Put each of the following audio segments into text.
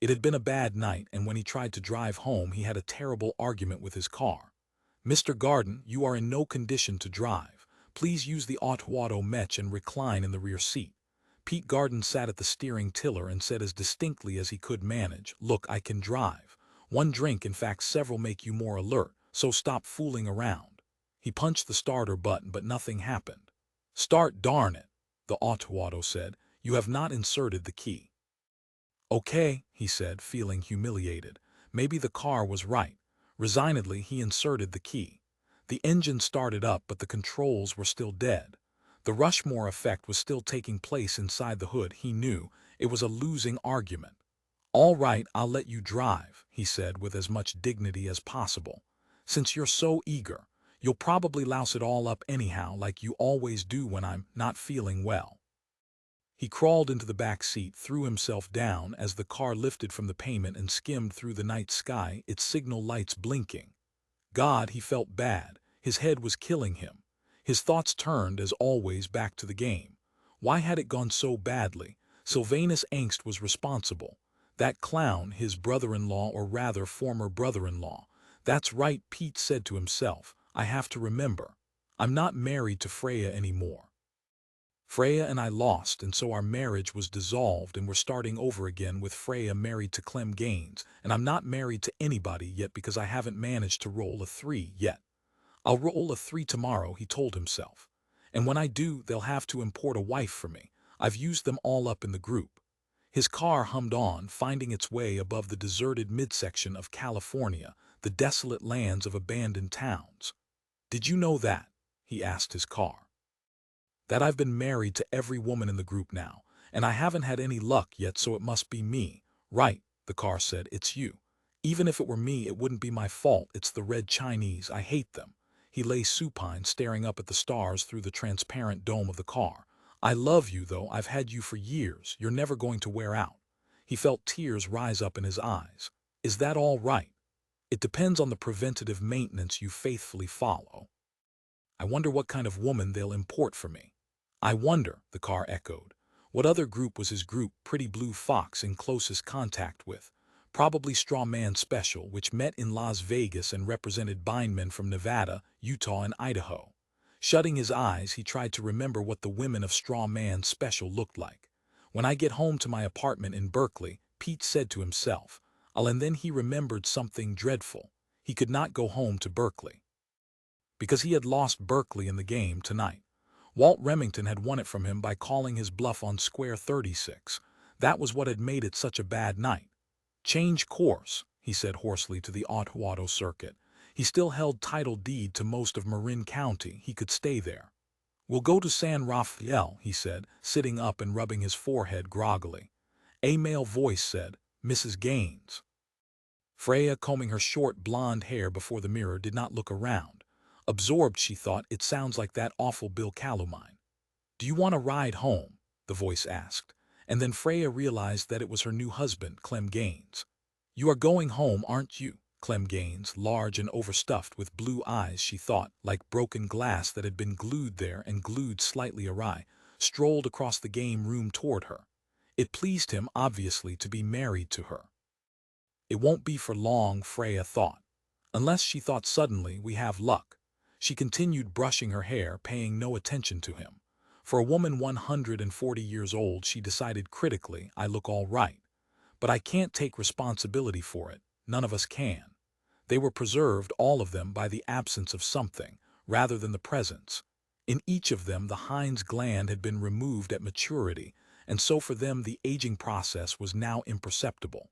It had been a bad night, and when he tried to drive home he had a terrible argument with his car. "Mr. Garden, you are in no condition to drive. Please use the auto match and recline in the rear seat." Pete Garden sat at the steering tiller and said as distinctly as he could manage, "Look, I can drive. One drink, in fact several, make you more alert, so stop fooling around." He punched the starter button, but nothing happened. "Start, darn it," the auto said. "You have not inserted the key." "Okay," he said, feeling humiliated. Maybe the car was right. Resignedly, he inserted the key. The engine started up, but the controls were still dead. The Rushmore effect was still taking place inside the hood. He knew it was a losing argument. "All right, I'll let you drive," he said with as much dignity as possible. "Since you're so eager, you'll probably louse it all up anyhow, like you always do when I'm not feeling well." He crawled into the back seat, threw himself down as the car lifted from the pavement and skimmed through the night sky, its signal lights blinking. God, he felt bad. His head was killing him. His thoughts turned, as always, back to the game. Why had it gone so badly? Sylvanus Angst was responsible. That clown, his brother-in-law, or rather former brother-in-law. That's right, Pete said to himself. I have to remember. I'm not married to Freya anymore. Freya and I lost, and so our marriage was dissolved, and we're starting over again with Freya married to Clem Gaines, and I'm not married to anybody yet because I haven't managed to roll a 3 yet. I'll roll a 3 tomorrow, he told himself. And when I do, they'll have to import a wife for me. I've used them all up in the group. His car hummed on, finding its way above the deserted midsection of California, the desolate lands of abandoned towns. "Did you know that?" he asked his car. "That I've been married to every woman in the group now, and I haven't had any luck yet, so it must be me." "Right," the car said, "it's you. Even if it were me, it wouldn't be my fault. It's the red Chinese. I hate them." He lay supine, staring up at the stars through the transparent dome of the car. "I love you, though. I've had you for years. You're never going to wear out." He felt tears rise up in his eyes. "Is that all right?" "It depends on the preventative maintenance you faithfully follow." "I wonder what kind of woman they'll import for me." "I wonder," the car echoed. What other group was his group, Pretty Blue Fox, in closest contact with? Probably Straw Man Special, which met in Las Vegas and represented Bindmen from Nevada, Utah, and Idaho. Shutting his eyes, he tried to remember what the women of Straw Man Special looked like. "When I get home to my apartment in Berkeley," Pete said to himself. And then he remembered something dreadful. He could not go home to Berkeley, because he had lost Berkeley in the game tonight. Walt Remington had won it from him by calling his bluff on square 36. That was what had made it such a bad night. "Change course," he said hoarsely to the auto circuit. He still held title deed to most of Marin County. He could stay there. "We'll go to San Rafael," he said, sitting up and rubbing his forehead groggily. A male voice said, "Mrs. Gaines." Freya, combing her short blonde hair before the mirror, did not look around. Absorbed, she thought, "It sounds like that awful Bill Calumine." "Do you want a ride home?" the voice asked. And then Freya realized that it was her new husband, Clem Gaines. "You are going home, aren't you?" Clem Gaines, large and overstuffed with blue eyes, she thought, like broken glass that had been glued there and glued slightly awry, strolled across the game room toward her. It pleased him, obviously, to be married to her. "It won't be for long," Freya thought. "Unless," she thought suddenly, "we have luck." She continued brushing her hair, paying no attention to him. For a woman 140 years old, she decided critically, "I look all right. But I can't take responsibility for it. None of us can." They were preserved, all of them, by the absence of something, rather than the presence. In each of them the Heinz gland had been removed at maturity, and so for them the aging process was now imperceptible.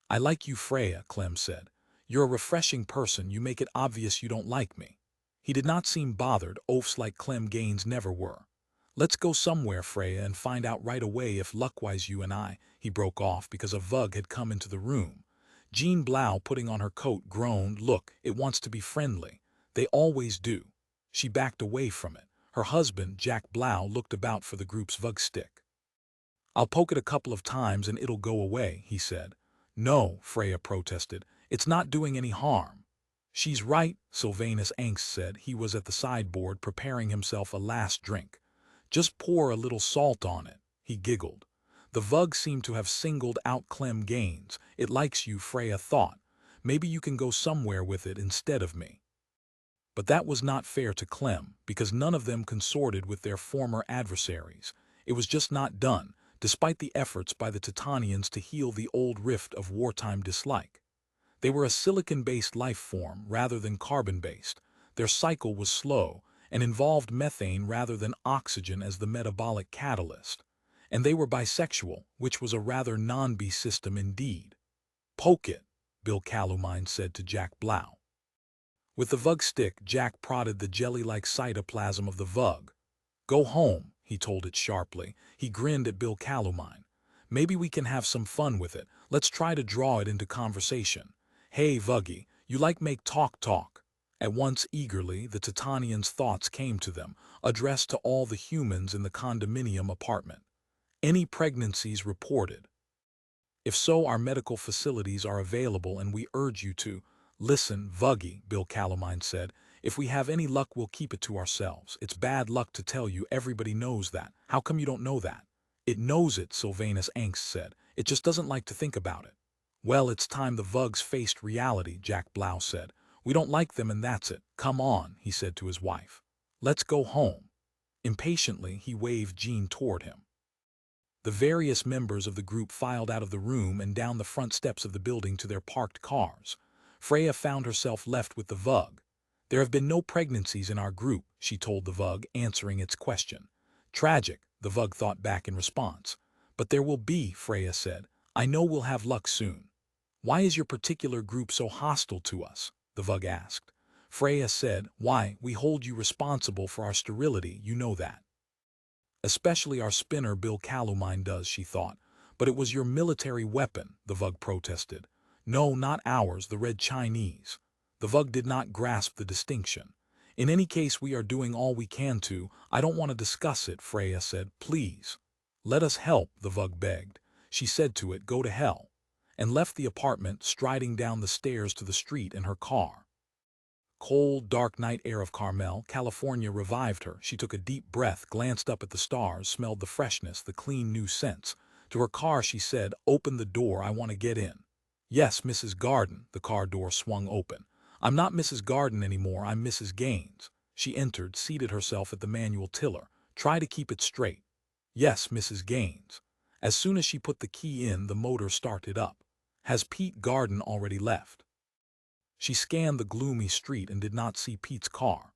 "I like you, Freya," Clem said. "You're a refreshing person. You make it obvious you don't like me." He did not seem bothered. Oafs like Clem Gaines never were. "Let's go somewhere, Freya, and find out right away if luckwise you and I—" He broke off because a Vug had come into the room. Jean Blau, putting on her coat, groaned, "Look, it wants to be friendly. They always do." She backed away from it. Her husband, Jack Blau, looked about for the group's Vug stick. "I'll poke it a couple of times and it'll go away," he said. "No," Freya protested. "It's not doing any harm." "She's right," Sylvanus Angst said. He was at the sideboard preparing himself a last drink. "Just pour a little salt on it." He giggled. The Vugs seemed to have singled out Clem Gaines. It likes you, Freya thought. Maybe you can go somewhere with it instead of me. But that was not fair to Clem, because none of them consorted with their former adversaries. It was just not done, despite the efforts by the Titanians to heal the old rift of wartime dislike. They were a silicon-based life form rather than carbon-based. Their cycle was slow and involved methane rather than oxygen as the metabolic catalyst. And they were bisexual, which was a rather non-beast system indeed. "Poke it," Bill Calumine said to Jack Blau. With the Vug stick, Jack prodded the jelly-like cytoplasm of the Vug. "Go home," he told it sharply. He grinned at Bill Calumine. "Maybe we can have some fun with it. Let's try to draw it into conversation. Hey, Vuggy, you like make talk. At once eagerly, the Titanians' thoughts came to them, addressed to all the humans in the condominium apartment. Any pregnancies reported? If so, our medical facilities are available and we urge you to. Listen, Vuggy, Bill Calumine said. If we have any luck, we'll keep it to ourselves. It's bad luck to tell you, everybody knows that. How come you don't know that? It knows it, Sylvanus Angst said. It just doesn't like to think about it. Well, it's time the Vugs faced reality, Jack Blau said. We don't like them and that's it. Come on, he said to his wife. Let's go home. Impatiently, he waved Jean toward him. The various members of the group filed out of the room and down the front steps of the building to their parked cars. Freya found herself left with the Vug. There have been no pregnancies in our group, she told the Vug, answering its question. Tragic, the Vug thought back in response. But there will be, Freya said. I know we'll have luck soon. Why is your particular group so hostile to us? The Vug asked. Freya said, why, we hold you responsible for our sterility, you know that. Especially our spinner Bill Calumine does, she thought. But it was your military weapon, the Vug protested. No, not ours, the Red Chinese. The Vug did not grasp the distinction. In any case, we are doing all we can to. I don't want to discuss it, Freya said. Please. Let us help, the Vug begged. She said to it, go to hell, and left the apartment, striding down the stairs to the street in her car. Cold, dark night air of Carmel, California revived her. She took a deep breath, glanced up at the stars, smelled the freshness, the clean new scents. To her car she said, open the door, I want to get in. Yes, Mrs. Garden. The car door swung open. I'm not Mrs. Garden anymore, I'm Mrs. Gaines. She entered, seated herself at the manual tiller. Try to keep it straight. Yes, Mrs. Gaines. As soon as she put the key in, the motor started up. Has Pete Garden already left? She scanned the gloomy street and did not see Pete's car.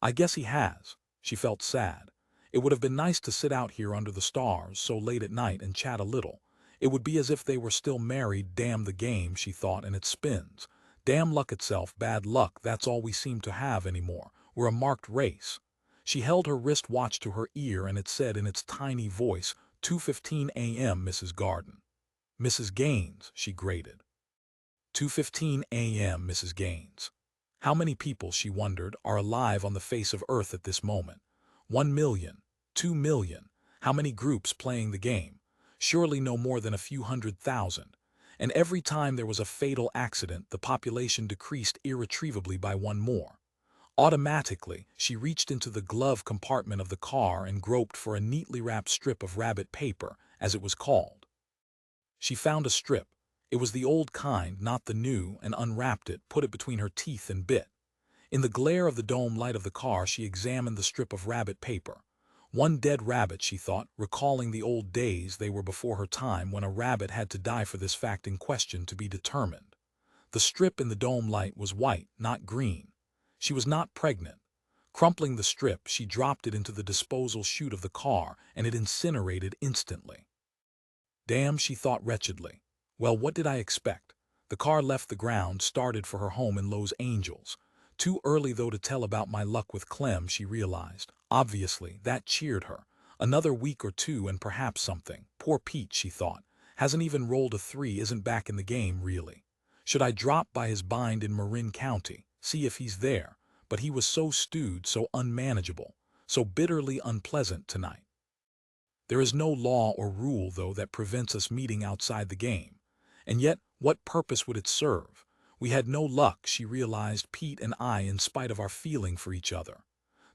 I guess he has. She felt sad. It would have been nice to sit out here under the stars so late at night and chat a little. It would be as if they were still married. Damn the game, she thought, and its spins. Damn luck itself, bad luck, that's all we seem to have anymore. We're a marked race. She held her wristwatch to her ear and it said in its tiny voice, 2:15 a.m., Mrs. Garden. Mrs. Gaines, she grated. 2:15 a.m., Mrs. Gaines. How many people, she wondered, are alive on the face of Earth at this moment? 1 million, 2 million. How many groups playing the game? Surely no more than a few 100,000. And every time there was a fatal accident, the population decreased irretrievably by one more. Automatically, she reached into the glove compartment of the car and groped for a neatly wrapped strip of rabbit paper, as it was called. She found a strip. It was the old kind, not the new, and unwrapped it, put it between her teeth and bit. In the glare of the dome light of the car, she examined the strip of rabbit paper. One dead rabbit, she thought, recalling the old days. They were before her time, when a rabbit had to die for this fact in question to be determined. The strip in the dome light was white, not green. She was not pregnant. Crumpling the strip, she dropped it into the disposal chute of the car, and it incinerated instantly. Damn, she thought wretchedly. Well, what did I expect? The car left the ground, started for her home in Los Angeles. Too early, though, to tell about my luck with Clem, she realized. Obviously, that cheered her. Another week or two and perhaps something. Poor Pete, she thought. Hasn't even rolled a 3, isn't back in the game, really. Should I drop by his bind in Marin County, see if he's there? But he was so stewed, so unmanageable, so bitterly unpleasant tonight. There is no law or rule, though, that prevents us meeting outside the game. And yet, what purpose would it serve? We had no luck, she realized, Pete and I, in spite of our feeling for each other.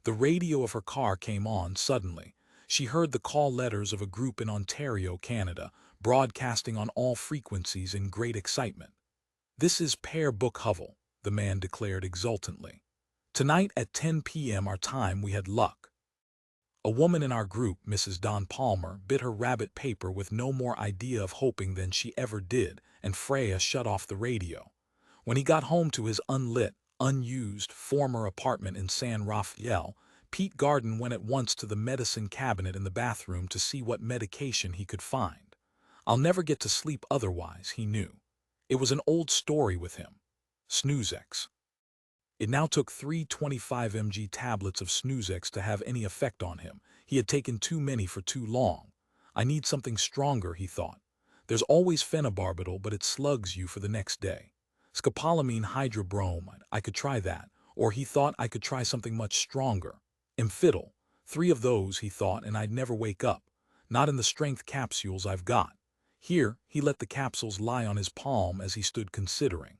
The radio of her car came on suddenly. She heard the call letters of a group in Ontario, Canada, broadcasting on all frequencies in great excitement. "This is Pair Book Hovel," the man declared exultantly. "Tonight at 10 p.m. our time we had luck." A woman in our group, Mrs. Don Palmer, bit her rabbit paper with no more idea of hoping than she ever did, and Freya shut off the radio. When he got home to his unlit, unused, former apartment in San Rafael, Pete Garden went at once to the medicine cabinet in the bathroom to see what medication he could find. I'll never get to sleep otherwise, he knew. It was an old story with him. Snoozex. It now took 3 25 mg tablets of Snoozex to have any effect on him. He had taken too many for too long. I need something stronger, he thought. There's always phenobarbital, but it slugs you for the next day. Scopolamine hydrobromide, I could try that. Or he thought I could try something much stronger. Amphidol. 3 of those, he thought, and I'd never wake up. Not in the strength capsules I've got. Here, he let the capsules lie on his palm as he stood considering.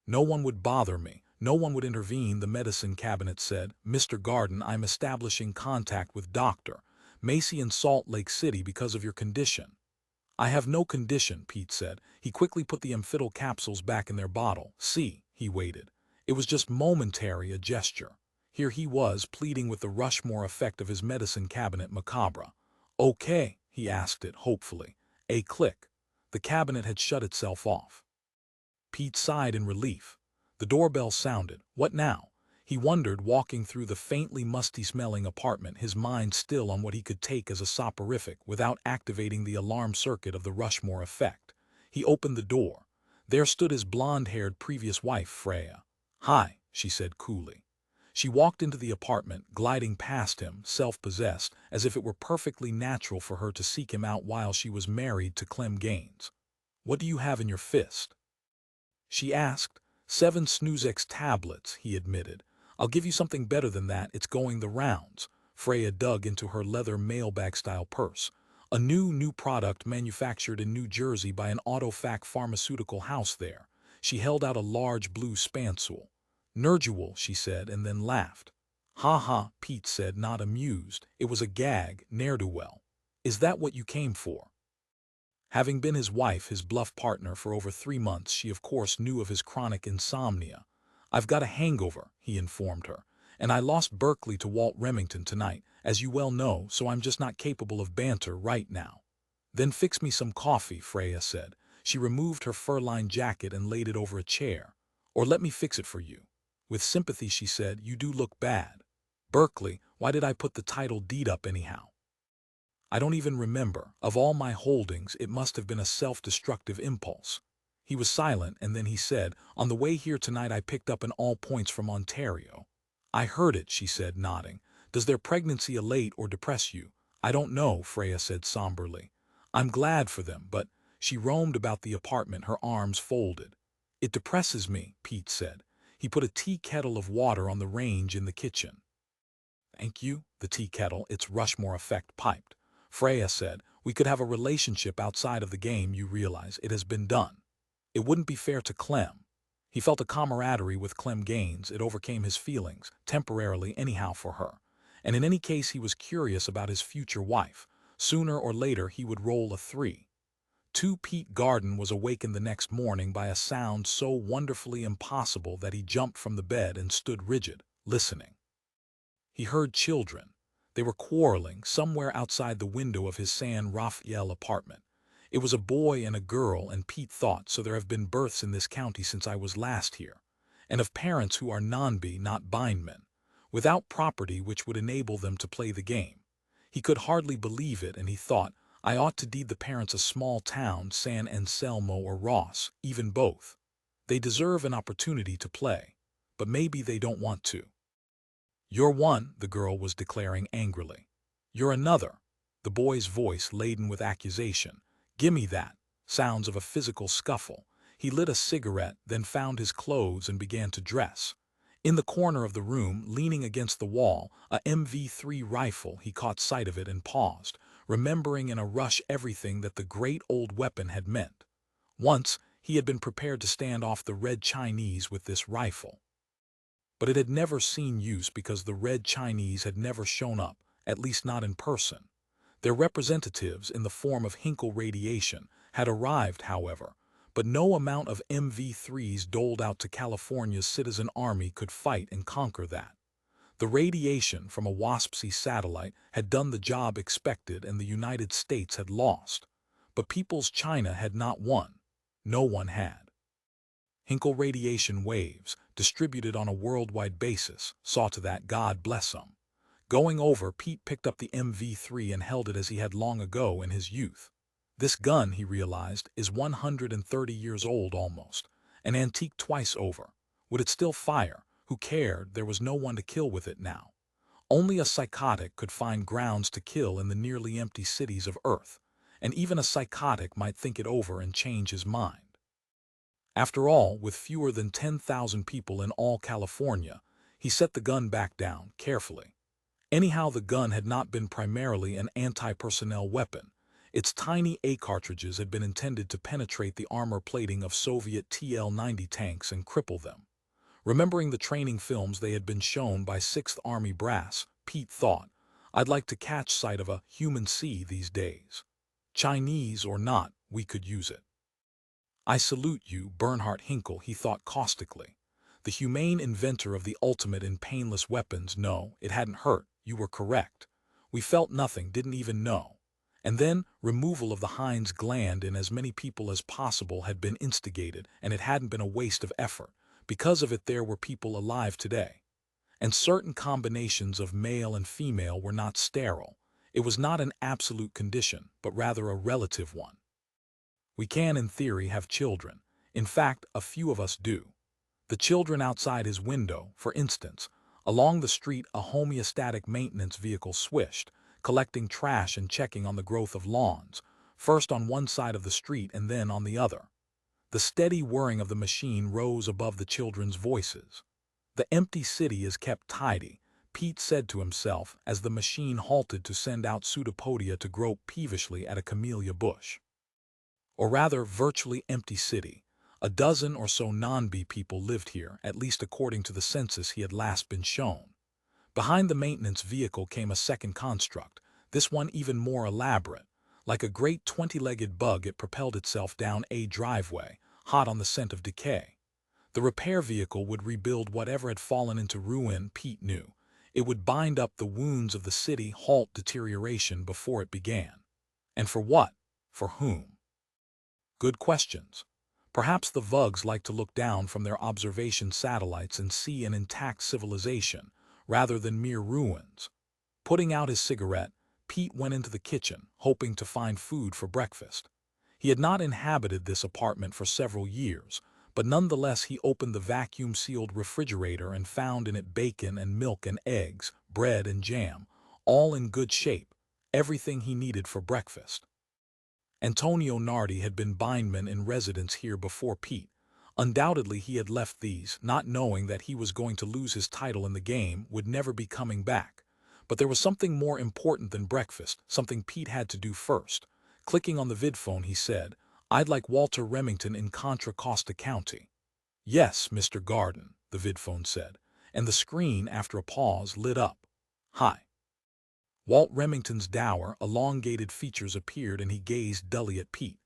No one would bother me. No one would intervene, the medicine cabinet said. "Mr. Garden, I'm establishing contact with Dr. Macy in Salt Lake City because of your condition." "I have no condition," Pete said. He quickly put the Amphidol capsules back in their bottle. "See," he waited. It was just momentary, a gesture. Here he was, pleading with the Rushmore effect of his medicine cabinet macabre. "Okay," he asked it, hopefully. A click. The cabinet had shut itself off. Pete sighed in relief. The doorbell sounded. What now? He wondered, walking through the faintly musty-smelling apartment, his mind still on what he could take as a soporific without activating the alarm circuit of the Rushmore effect. He opened the door. There stood his blonde-haired previous wife, Freya. "Hi," she said coolly. She walked into the apartment, gliding past him, self-possessed, as if it were perfectly natural for her to seek him out while she was married to Clem Gaines. "What do you have in your fist?" she asked. 7 Snoozex tablets, he admitted. "I'll give you something better than that, it's going the rounds." Freya dug into her leather mailbag-style purse. "A new product manufactured in New Jersey by an Autofac pharmaceutical house there." She held out a large blue spancule. "Nerdual," she said, and then laughed. "Ha ha," Pete said, not amused. It was a gag, ne'er-do-well. "Is that what you came for?" Having been his wife, his Bluff partner, for over 3 months, she of course knew of his chronic insomnia. "I've got a hangover," he informed her, "and I lost Berkeley to Walt Remington tonight, as you well know, so I'm just not capable of banter right now." "Then fix me some coffee," Freya said. She removed her fur-lined jacket and laid it over a chair. "Or let me fix it for you." With sympathy she said, "You do look bad." "Berkeley, why did I put the title deed up anyhow?" "I don't even remember. Of all my holdings, it must have been a self-destructive impulse." He was silent, and then he said, "On the way here tonight I picked up an all points from Ontario." "I heard it," she said, nodding. "Does their pregnancy elate or depress you?" "I don't know," Freya said somberly. "I'm glad for them, but—" She roamed about the apartment, her arms folded. "It depresses me," Pete said. He put a tea kettle of water on the range in the kitchen. "Thank you." The tea kettle, its Rushmore effect, piped. Freya said, "We could have a relationship outside of the game, you realize. It has been done. It wouldn't be fair to Clem." He felt a camaraderie with Clem Gaines. It overcame his feelings, temporarily anyhow, for her. And in any case, he was curious about his future wife. Sooner or later he would roll a 3. Pete Garden was awakened the next morning by a sound so wonderfully impossible that he jumped from the bed and stood rigid, listening. He heard children. They were quarreling somewhere outside the window of his San Rafael apartment. It was a boy and a girl, and Pete thought, so there have been births in this county since I was last here. And of parents who are non-bi, not Bindmen, without property which would enable them to play the game. He could hardly believe it, and he thought, I ought to deed the parents a small town, San Anselmo or Ross, even both. They deserve an opportunity to play. But maybe they don't want to. "You're one," the girl was declaring angrily. "You're another." The boy's voice laden with accusation. "Gimme that." Sounds of a physical scuffle. He lit a cigarette, then found his clothes and began to dress. In the corner of the room, leaning against the wall, a MV3 rifle. He caught sight of it and paused, remembering in a rush everything that the great old weapon had meant. Once, he had been prepared to stand off the Red Chinese with this rifle. But it had never seen use because the Red Chinese had never shown up, at least not in person. Their representatives, in the form of Hinkle radiation, had arrived, however, but no amount of MV3s doled out to California's citizen army could fight and conquer that. The radiation from a WASP-C satellite had done the job expected and the United States had lost. But People's China had not won. No one had. Hinkle radiation waves, distributed on a worldwide basis, saw to that, God bless them. Going over, Pete picked up the MV3 and held it as he had long ago in his youth. This gun, he realized, is 130 years old almost, an antique twice over. Would it still fire? Who cared? There was no one to kill with it now. Only a psychotic could find grounds to kill in the nearly empty cities of Earth, and even a psychotic might think it over and change his mind. After all, with fewer than 10,000 people in all California, he set the gun back down, carefully. Anyhow, the gun had not been primarily an anti-personnel weapon. Its tiny A cartridges had been intended to penetrate the armor plating of Soviet TL-90 tanks and cripple them. Remembering the training films they had been shown by 6th Army brass, Pete thought, I'd like to catch sight of a human sea these days. Chinese or not, we could use it. I salute you, Bernhard Hinkle, he thought caustically. The humane inventor of the ultimate in painless weapons. No, it hadn't hurt. You were correct. We felt nothing, didn't even know. And then, removal of the Heinz gland in as many people as possible had been instigated, and it hadn't been a waste of effort. Because of it, there were people alive today. And certain combinations of male and female were not sterile. It was not an absolute condition, but rather a relative one. We can, in theory, have children. In fact, a few of us do. The children outside his window, for instance. Along the street, a homeostatic maintenance vehicle swished, collecting trash and checking on the growth of lawns, first on one side of the street and then on the other. The steady whirring of the machine rose above the children's voices. The empty city is kept tidy, Pete said to himself as the machine halted to send out pseudopodia to grope peevishly at a camellia bush. Or rather, virtually empty city. A dozen or so non-bee people lived here, at least according to the census he had last been shown. Behind the maintenance vehicle came a second construct, this one even more elaborate. Like a great 20-legged bug, it propelled itself down a driveway, hot on the scent of decay. The repair vehicle would rebuild whatever had fallen into ruin, Pete knew. It would bind up the wounds of the city, halt deterioration before it began. And for what? For whom? Good questions. Perhaps the Vugs like to look down from their observation satellites and see an intact civilization, rather than mere ruins. Putting out his cigarette, Pete went into the kitchen, hoping to find food for breakfast. He had not inhabited this apartment for several years, but nonetheless he opened the vacuum-sealed refrigerator and found in it bacon and milk and eggs, bread and jam, all in good shape, everything he needed for breakfast. Antonio Nardi had been Bindmen in residence here before Pete. Undoubtedly he had left these, not knowing that he was going to lose his title in the game, would never be coming back. But there was something more important than breakfast, something Pete had to do first. Clicking on the vidphone, he said, I'd like Walter Remington in Contra Costa County. Yes, Mr. Garden, the vidphone said, and the screen, after a pause, lit up. Hi. Walt Remington's dour, elongated features appeared and he gazed dully at Pete.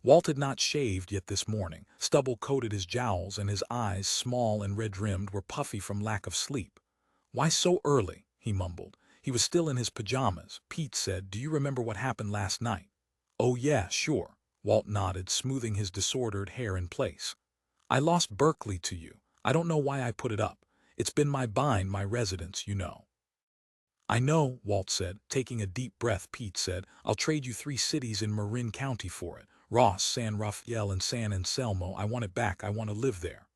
Walt had not shaved yet this morning. Stubble coated his jowls and his eyes, small and red-rimmed, were puffy from lack of sleep. Why so early? He mumbled. He was still in his pajamas. Pete said, Do you remember what happened last night? Oh yeah, sure. Walt nodded, smoothing his disordered hair in place. I lost Berkeley to you. I don't know why I put it up. It's been my bind, my residence, you know. I know, Walt said, taking a deep breath. Pete said, I'll trade you 3 cities in Marin County for it. Ross, San Rafael, and San Anselmo. I want it back. I want to live there.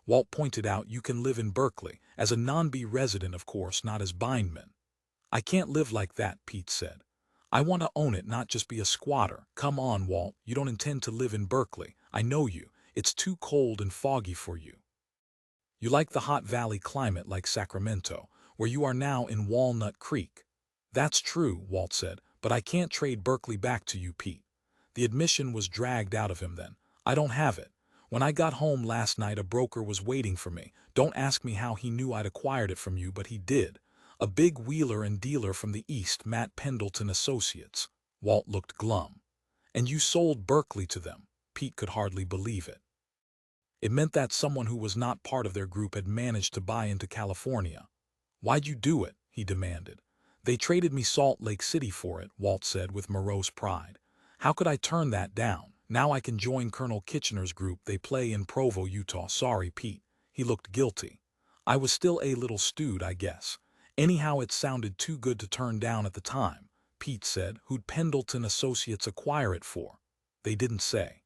Walt pointed out, you can live in Berkeley, as a non-bee resident, of course, not as Bindmen. I can't live like that, Pete said. I want to own it, not just be a squatter. Come on, Walt, you don't intend to live in Berkeley. I know you. It's too cold and foggy for you. You like the hot valley climate like Sacramento, where you are now in Walnut Creek. That's true, Walt said, but I can't trade Berkeley back to you, Pete. The admission was dragged out of him then. I don't have it. When I got home last night, a broker was waiting for me. Don't ask me how he knew I'd acquired it from you, but he did. A big wheeler and dealer from the East, Matt Pendleton Associates. Walt looked glum. And you sold Berkeley to them? Pete could hardly believe it. It meant that someone who was not part of their group had managed to buy into California. Why'd you do it? He demanded. They traded me Salt Lake City for it, Walt said with morose pride. How could I turn that down? Now I can join Colonel Kitchener's group. They play in Provo, Utah. Sorry, Pete. He looked guilty. I was still a little stewed, I guess. Anyhow, it sounded too good to turn down at the time, Pete said. Who'd Pendleton Associates acquire it for? They didn't say.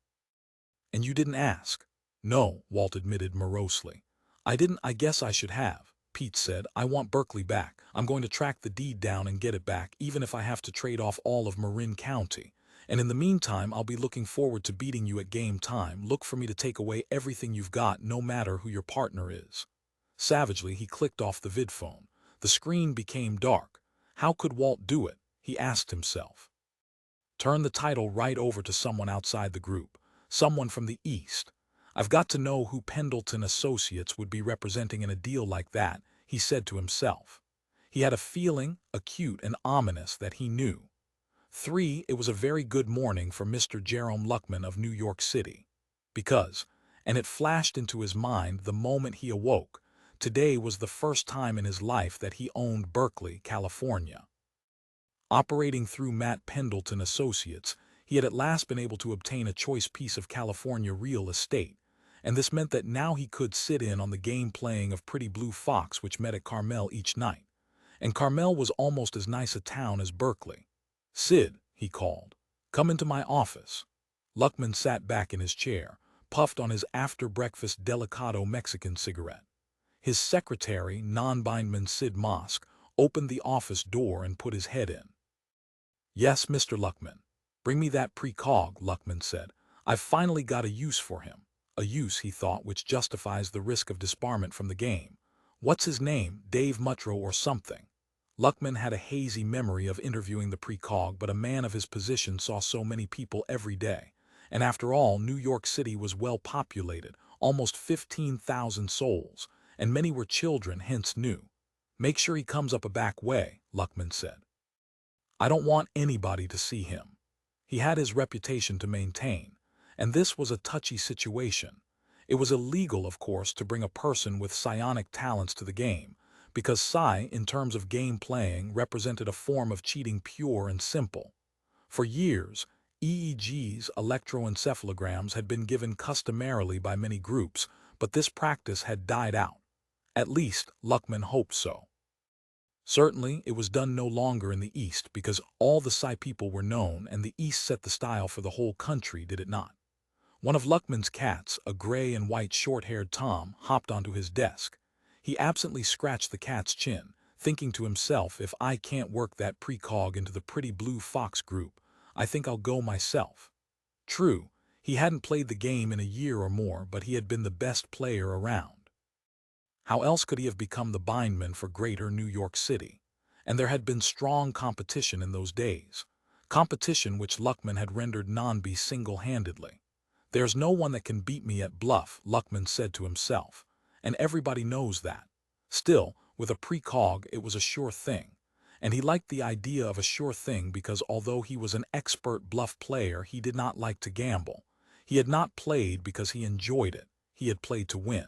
And you didn't ask? No, Walt admitted morosely. I didn't. I guess I should have, Pete said. I want Berkeley back. I'm going to track the deed down and get it back, even if I have to trade off all of Marin County. And in the meantime, I'll be looking forward to beating you at game time. Look for me to take away everything you've got, no matter who your partner is. Savagely, he clicked off the vidphone. The screen became dark. How could Walt do it? He asked himself. Turn the title right over to someone outside the group. Someone from the East. I've got to know who Pendleton Associates would be representing in a deal like that, he said to himself. He had a feeling, acute and ominous, that he knew. 3. It was a very good morning for Mr. Jerome Luckman of New York City. Because, and it flashed into his mind the moment he awoke, today was the first time in his life that he owned Berkeley, California. Operating through Matt Pendleton Associates, he had at last been able to obtain a choice piece of California real estate, and this meant that now he could sit in on the game playing of Pretty Blue Fox, which met at Carmel each night. And Carmel was almost as nice a town as Berkeley. Sid, he called, come into my office. Luckman sat back in his chair, puffed on his after-breakfast delicado Mexican cigarette. His secretary, non-Bindmen Sid Mosk, opened the office door and put his head in. Yes, Mr. Luckman. Bring me that precog, Luckman said. I've finally got a use for him. A use, he thought, which justifies the risk of disbarment from the game. What's his name? Dave Muttro or something? Luckman had a hazy memory of interviewing the precog, but a man of his position saw so many people every day. And after all, New York City was well populated, almost 15,000 souls, and many were children, hence new. Make sure he comes up a back way, Luckman said. I don't want anybody to see him. He had his reputation to maintain, and this was a touchy situation. It was illegal, of course, to bring a person with psionic talents to the game, because psi, in terms of game playing, represented a form of cheating pure and simple. For years, EEGs, electroencephalograms, had been given customarily by many groups, but this practice had died out. At least, Luckman hoped so. Certainly, it was done no longer in the East because all the Psi people were known and the East set the style for the whole country, did it not? One of Luckman's cats, a gray and white short-haired Tom, hopped onto his desk. He absently scratched the cat's chin, thinking to himself, if I can't work that precog into the Pretty Blue Fox group, I think I'll go myself. True, he hadn't played the game in a year or more, but he had been the best player around. How else could he have become the Bindman for Greater New York City? And there had been strong competition in those days. Competition which Luckman had rendered non-be single-handedly. There's no one that can beat me at Bluff, Luckman said to himself. And everybody knows that. Still, with a precog, it was a sure thing. And he liked the idea of a sure thing because although he was an expert Bluff player, he did not like to gamble. He had not played because he enjoyed it. He had played to win.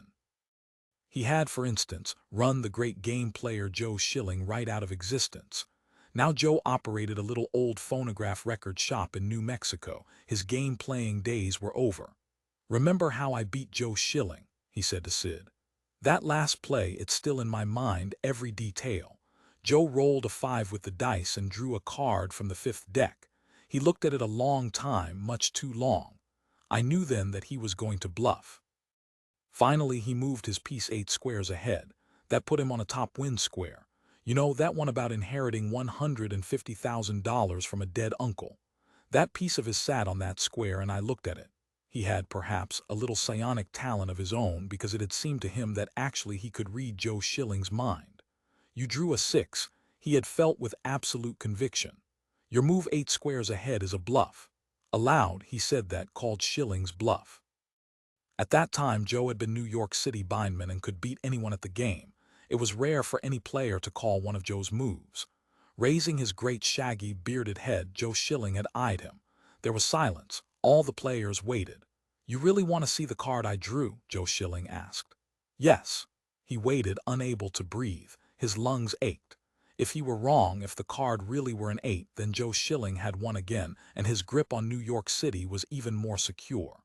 He had, for instance, run the great game player Joe Schilling right out of existence. Now Joe operated a little old phonograph record shop in New Mexico. His game-playing days were over. Remember how I beat Joe Schilling, he said to Sid. That last play, it's still in my mind, every detail. Joe rolled a 5 with the dice and drew a card from the 5th deck. He looked at it a long time, much too long. I knew then that he was going to bluff. Finally, he moved his piece 8 squares ahead. That put him on a top win square. You know, that one about inheriting $150,000 from a dead uncle. That piece of his sat on that square and I looked at it. He had, perhaps, a little psionic talent of his own because it had seemed to him that actually he could read Joe Schilling's mind. You drew a 6, he had felt with absolute conviction. Your move 8 squares ahead is a bluff. Aloud, he said that, called Schilling's bluff. At that time, Joe had been New York City Bindman and could beat anyone at the game, It was rare for any player to call one of Joe's moves. Raising his great shaggy, bearded head, Joe Schilling had eyed him. There was silence. All the players waited. "You really want to see the card I drew?" Joe Schilling asked. "Yes." He waited, unable to breathe. His lungs ached. If he were wrong, if the card really were an 8, then Joe Schilling had won again, and his grip on New York City was even more secure.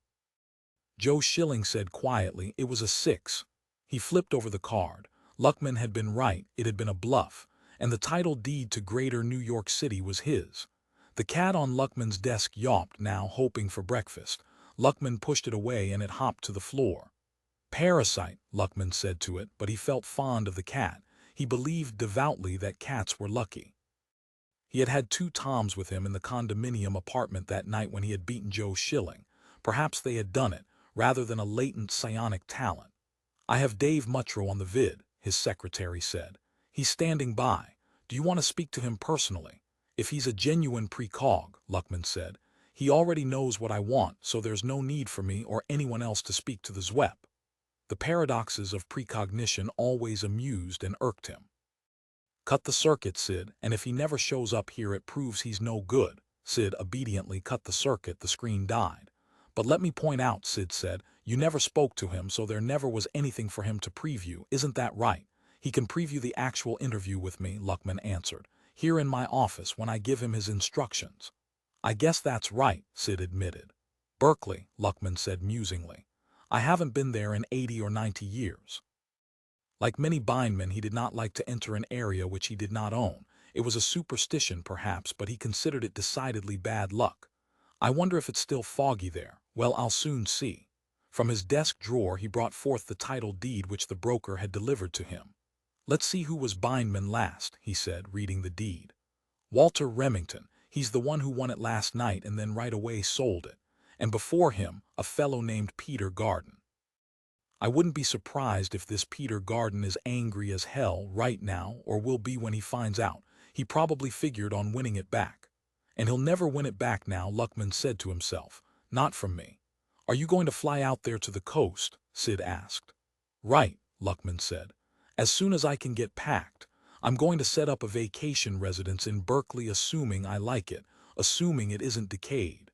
Joe Schilling said quietly, "It was a 6. He flipped over the card. Luckman had been right, it had been a bluff, and the title deed to Greater New York City was his. The cat on Luckman's desk yawped now, hoping for breakfast. Luckman pushed it away and it hopped to the floor. "Parasite," Luckman said to it, but he felt fond of the cat. He believed devoutly that cats were lucky. He had had 2 Toms with him in the condominium apartment that night when he had beaten Joe Schilling. Perhaps they had done it, rather than a latent psionic talent. "I have Dave Muttro on the vid," his secretary said. "He's standing by. Do you want to speak to him personally?" "If he's a genuine precog," Luckman said, "he already knows what I want, so there's no need for me or anyone else to speak to the ZWEP." The paradoxes of precognition always amused and irked him. "Cut the circuit, Sid, and if he never shows up here it proves he's no good." Sid obediently cut the circuit. The screen died. "But let me point out," Sid said, "you never spoke to him, so there never was anything for him to preview, isn't that right?" "He can preview the actual interview with me," Luckman answered, "here in my office when I give him his instructions." "I guess that's right," Sid admitted. "Berkeley," Luckman said musingly. "I haven't been there in 80 or 90 years." Like many Bindmen, he did not like to enter an area which he did not own. It was a superstition, perhaps, but he considered it decidedly bad luck. "I wonder if it's still foggy there. Well, I'll soon see." From his desk drawer he brought forth the title deed which the broker had delivered to him. "Let's see who was Bindman last," he said, reading the deed. "Walter Remington. He's the one who won it last night and then right away sold it. And before him, a fellow named Peter Garden. I wouldn't be surprised if this Peter Garden is angry as hell right now, or will be when he finds out. He probably figured on winning it back. And he'll never win it back now," Luckman said to himself. "Not from me." "Are you going to fly out there to the coast?" Sid asked. "Right," Luckman said. "As soon as I can get packed. I'm going to set up a vacation residence in Berkeley, assuming I like it, assuming it isn't decayed.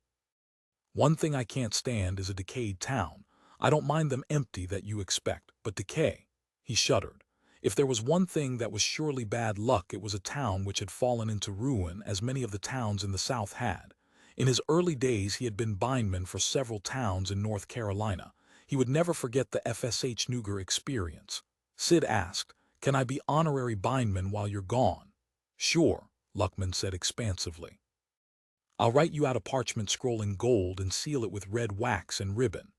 One thing I can't stand is a decayed town. I don't mind them empty that you expect, but decay." He shuddered. If there was one thing that was surely bad luck, it was a town which had fallen into ruin, as many of the towns in the South had. In his early days he had been Bindman for several towns in North Carolina. He would never forget the FSH Nuger experience. Sid asked, "Can I be honorary Bindman while you're gone?" "Sure," Luckman said expansively. "I'll write you out a parchment scroll in gold and seal it with red wax and ribbon."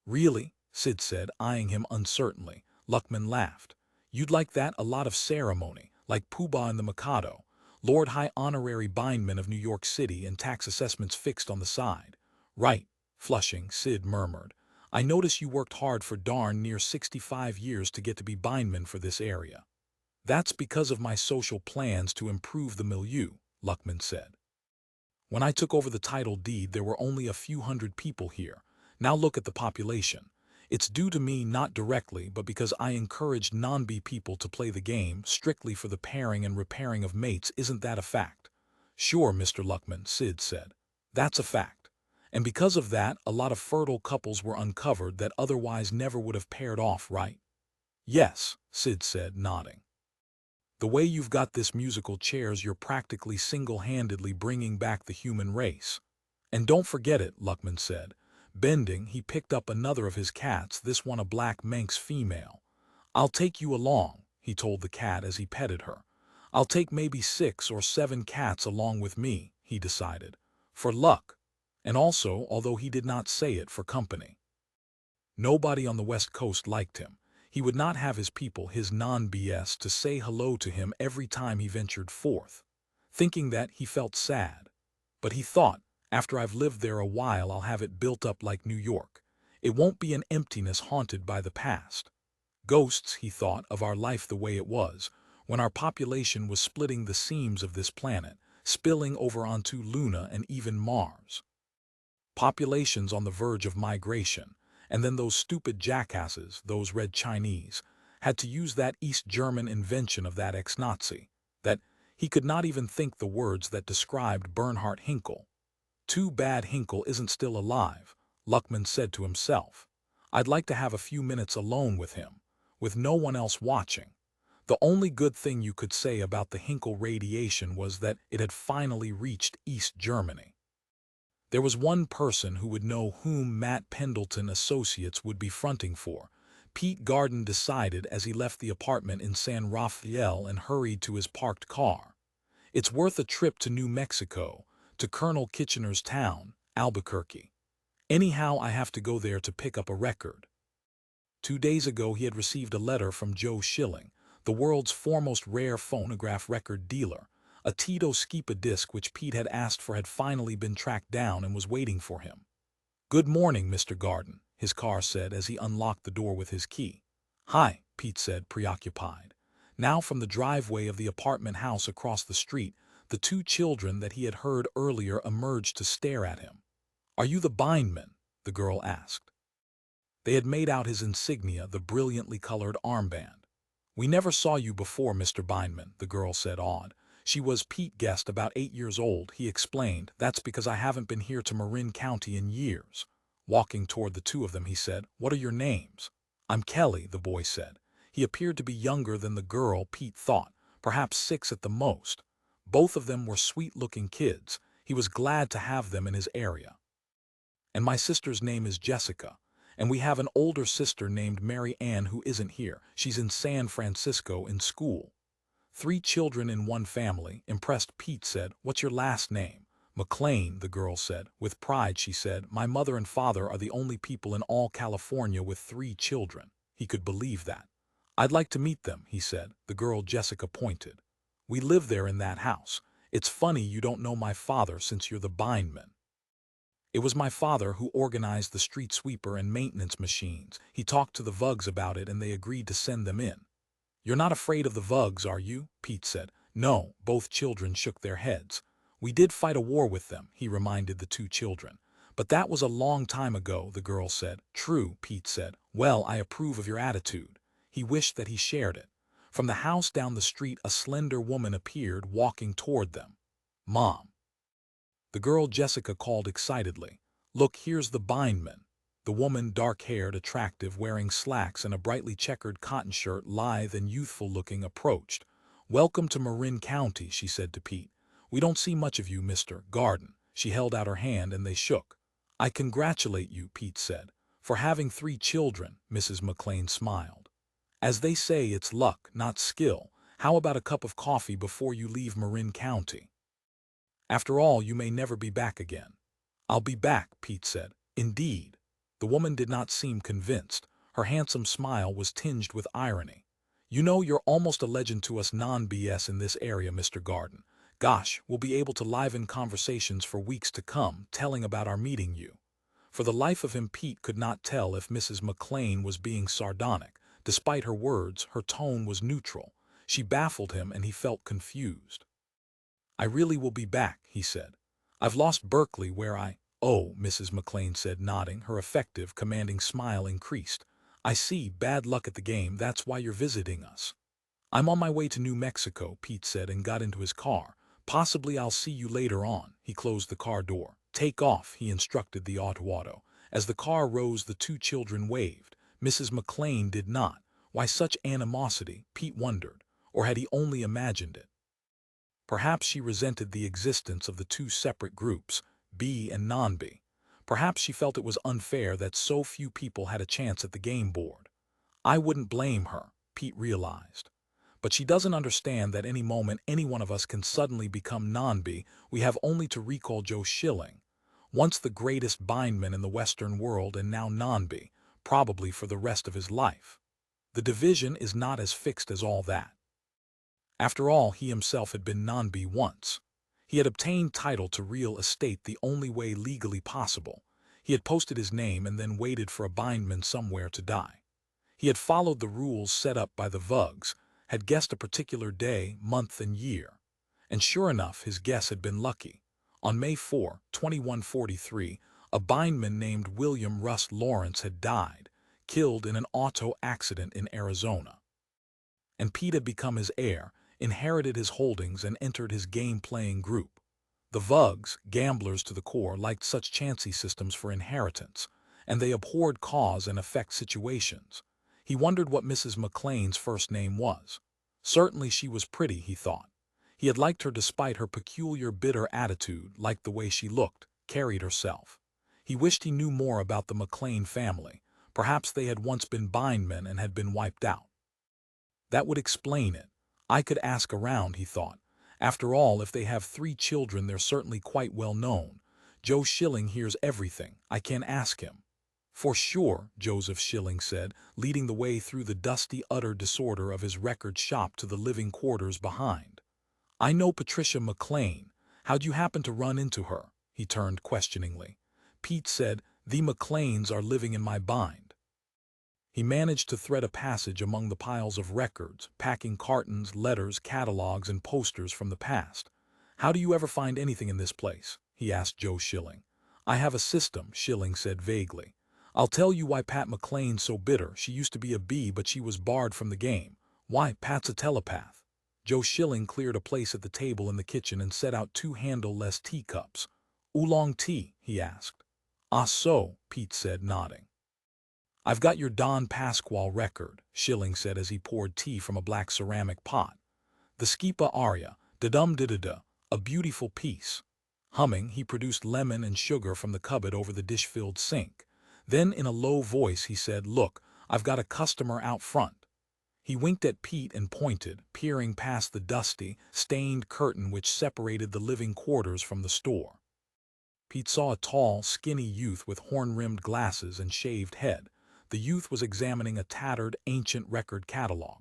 "Really?" Sid said, eyeing him uncertainly. Luckman laughed. "You'd like that? A lot of ceremony, like Pooh-Bah and the Mikado. Lord High Honorary Bindman of New York City, and tax assessments fixed on the side." "Right," flushing, Sid murmured. "I notice you worked hard for darn near 65 years to get to be Bindman for this area." "That's because of my social plans to improve the milieu," Luckman said. "When I took over the title deed, there were only a few hundred people here. Now look at the population. It's due to me not directly, but because I encouraged non-B people to play the game strictly for the pairing and repairing of mates. Isn't that a fact?" "Sure, Mr. Luckman," Sid said. "That's a fact. And because of that, a lot of fertile couples were uncovered that otherwise never would have paired off, right?" "Yes," Sid said, nodding. "The way you've got this musical chairs, you're practically single-handedly bringing back the human race." "And don't forget it," Luckman said. Bending, he picked up another of his cats, this one a black Manx female. "I'll take you along," he told the cat as he petted her. "I'll take maybe 6 or 7 cats along with me," he decided. "For luck. And also, although he did not say it, for company." Nobody on the West Coast liked him. He would not have his people, his non-BS, to say hello to him every time he ventured forth. Thinking that, he felt sad. But he thought, after I've lived there a while, I'll have it built up like New York. It won't be an emptiness haunted by the past. Ghosts, he thought, of our life the way it was, when our population was splitting the seams of this planet, spilling over onto Luna and even Mars. Populations on the verge of migration, and then those stupid jackasses, those red Chinese. had to use that East German invention of that ex-Nazi, that he could not even think the words that described Bernhard Hinkel. Too bad Hinkel isn't still alive, Luckman said to himself. I'd like to have a few minutes alone with him, with no one else watching. The only good thing you could say about the Hinkel radiation was that it had finally reached East Germany. There was one person who would know whom Matt Pendleton Associates would be fronting for. Pete Garden decided as he left the apartment in San Rafael and hurried to his parked car. It's worth a trip to New Mexico, to Colonel Kitchener's town, Albuquerque. Anyhow, I have to go there to pick up a record. 2 days ago he had received a letter from Joe Schilling, the world's foremost rare phonograph record dealer. A Tito Skipa disc which Pete had asked for had finally been tracked down and was waiting for him. "Good morning, Mr. Garden," his car said as he unlocked the door with his key. "Hi," Pete said, preoccupied. Now from the driveway of the apartment house across the street, the two children that he had heard earlier emerged to stare at him. "Are you the Bindmen?" the girl asked. They had made out his insignia, the brilliantly colored armband. "We never saw you before, Mr. Bindman," the girl said, awed. She was, Pete guessed, about 8 years old. He explained, "That's because I haven't been here to Marin County in years." Walking toward the two of them, he said, "What are your names?" "I'm Kelly," the boy said. He appeared to be younger than the girl, Pete thought, perhaps 6 at the most. Both of them were sweet-looking kids. He was glad to have them in his area. "And my sister's name is Jessica. And we have an older sister named Mary Ann who isn't here. She's in San Francisco in school." 3 children in one family, impressed, Pete said. "What's your last name?" "McLean," the girl said. With pride, she said, "My mother and father are the only people in all California with 3 children." He could believe that. "I'd like to meet them," he said. The girl, Jessica, pointed. "We live there in that house. It's funny you don't know my father since you're the Bindmen." "It was my father who organized the street sweeper and maintenance machines. He talked to the Vugs about it and they agreed to send them in." "You're not afraid of the Vugs, are you?" Pete said. "No," both children shook their heads. "We did fight a war with them," he reminded the 2 children. "But that was a long time ago," the girl said. "True," Pete said. "Well, I approve of your attitude." He wished that he shared it. From the house down the street a slender woman appeared, walking toward them. "Mom." The girl, Jessica, called excitedly. "Look, here's the Bindmen." The woman, dark-haired, attractive, wearing slacks and a brightly checkered cotton shirt, lithe and youthful-looking, approached. "Welcome to Marin County," she said to Pete. "We don't see much of you, Mr. Garden." She held out her hand and they shook. "I congratulate you," Pete said. "For having 3 children," Mrs. McLean smiled. "As they say, it's luck, not skill. How about a cup of coffee before you leave Marin County? After all, you may never be back again." "I'll be back," Pete said. "Indeed." The woman did not seem convinced. Her handsome smile was tinged with irony. "You know, you're almost a legend to us non-BS in this area, Mr. Garden. Gosh, we'll be able to liven conversations for weeks to come, telling about our meeting you." For the life of him, Pete could not tell if Mrs. McLean was being sardonic. Despite her words, her tone was neutral. She baffled him and he felt confused. "I really will be back," he said. "I've lost Berkeley where I—" "Oh," Mrs. McLean said, nodding. Her effective, commanding smile increased. "I see, bad luck at the game, that's why you're visiting us." "I'm on my way to New Mexico," Pete said and got into his car. "Possibly I'll see you later on." He closed the car door. "Take off," he instructed the auto. As the car rose, the 2 children waved. Mrs. McLean did not. Why such animosity, Pete wondered. Or had he only imagined it? Perhaps she resented the existence of the 2 separate groups, B and non-B. Perhaps she felt it was unfair that so few people had a chance at the game board. I wouldn't blame her, Pete realized. But she doesn't understand that any moment any one of us can suddenly become non-B. We have only to recall Joe Schilling, once the greatest Bindman in the Western world and now non-B, probably for the rest of his life. The division is not as fixed as all that. After all, he himself had been non-B once. He had obtained title to real estate the only way legally possible. He had posted his name and then waited for a Bindman somewhere to die. He had followed the rules set up by the Vugs, had guessed a particular day, month, and year. And sure enough, his guess had been lucky. On May 4, 2143, a Bindman named William Russ Lawrence had died, killed in an auto accident in Arizona. and Pete had become his heir, inherited his holdings, and entered his game-playing group. The Vugs, gamblers to the core, liked such chancy systems for inheritance, and they abhorred cause and effect situations. He wondered what Mrs. McLean's first name was. Certainly she was pretty, he thought. He had liked her despite her peculiar bitter attitude, liked the way she looked, carried herself. He wished he knew more about the McLean family. Perhaps they had once been Bindmen and had been wiped out. That would explain it. I could ask around, he thought. After all, if they have 3 children, they're certainly quite well known. Joe Schilling hears everything. I can ask him. For sure, Joseph Schilling said, leading the way through the dusty, utter disorder of his record shop to the living quarters behind. I know Patricia McLean. How'd you happen to run into her? He turned questioningly. Pete said, the McLeans are living in my bind. He managed to thread a passage among the piles of records, packing cartons, letters, catalogs, and posters from the past. How do you ever find anything in this place? He asked Joe Schilling. I have a system, Schilling said vaguely. I'll tell you why Pat McLean's so bitter. She used to be a bee, but she was barred from the game. Why, Pat's a telepath. Joe Schilling cleared a place at the table in the kitchen and set out 2 handle-less teacups. Oolong tea? He asked. Ah, so, Pete said, nodding. I've got your Don Pasquale record, Schilling said as he poured tea from a black ceramic pot. The Skipa aria, da-dum-da-da-da, a beautiful piece. Humming, he produced lemon and sugar from the cupboard over the dish-filled sink. Then, in a low voice, he said, Look, I've got a customer out front. He winked at Pete and pointed, peering past the dusty, stained curtain which separated the living quarters from the store. Pete saw a tall, skinny youth with horn-rimmed glasses and shaved head. The youth was examining a tattered, ancient record catalog.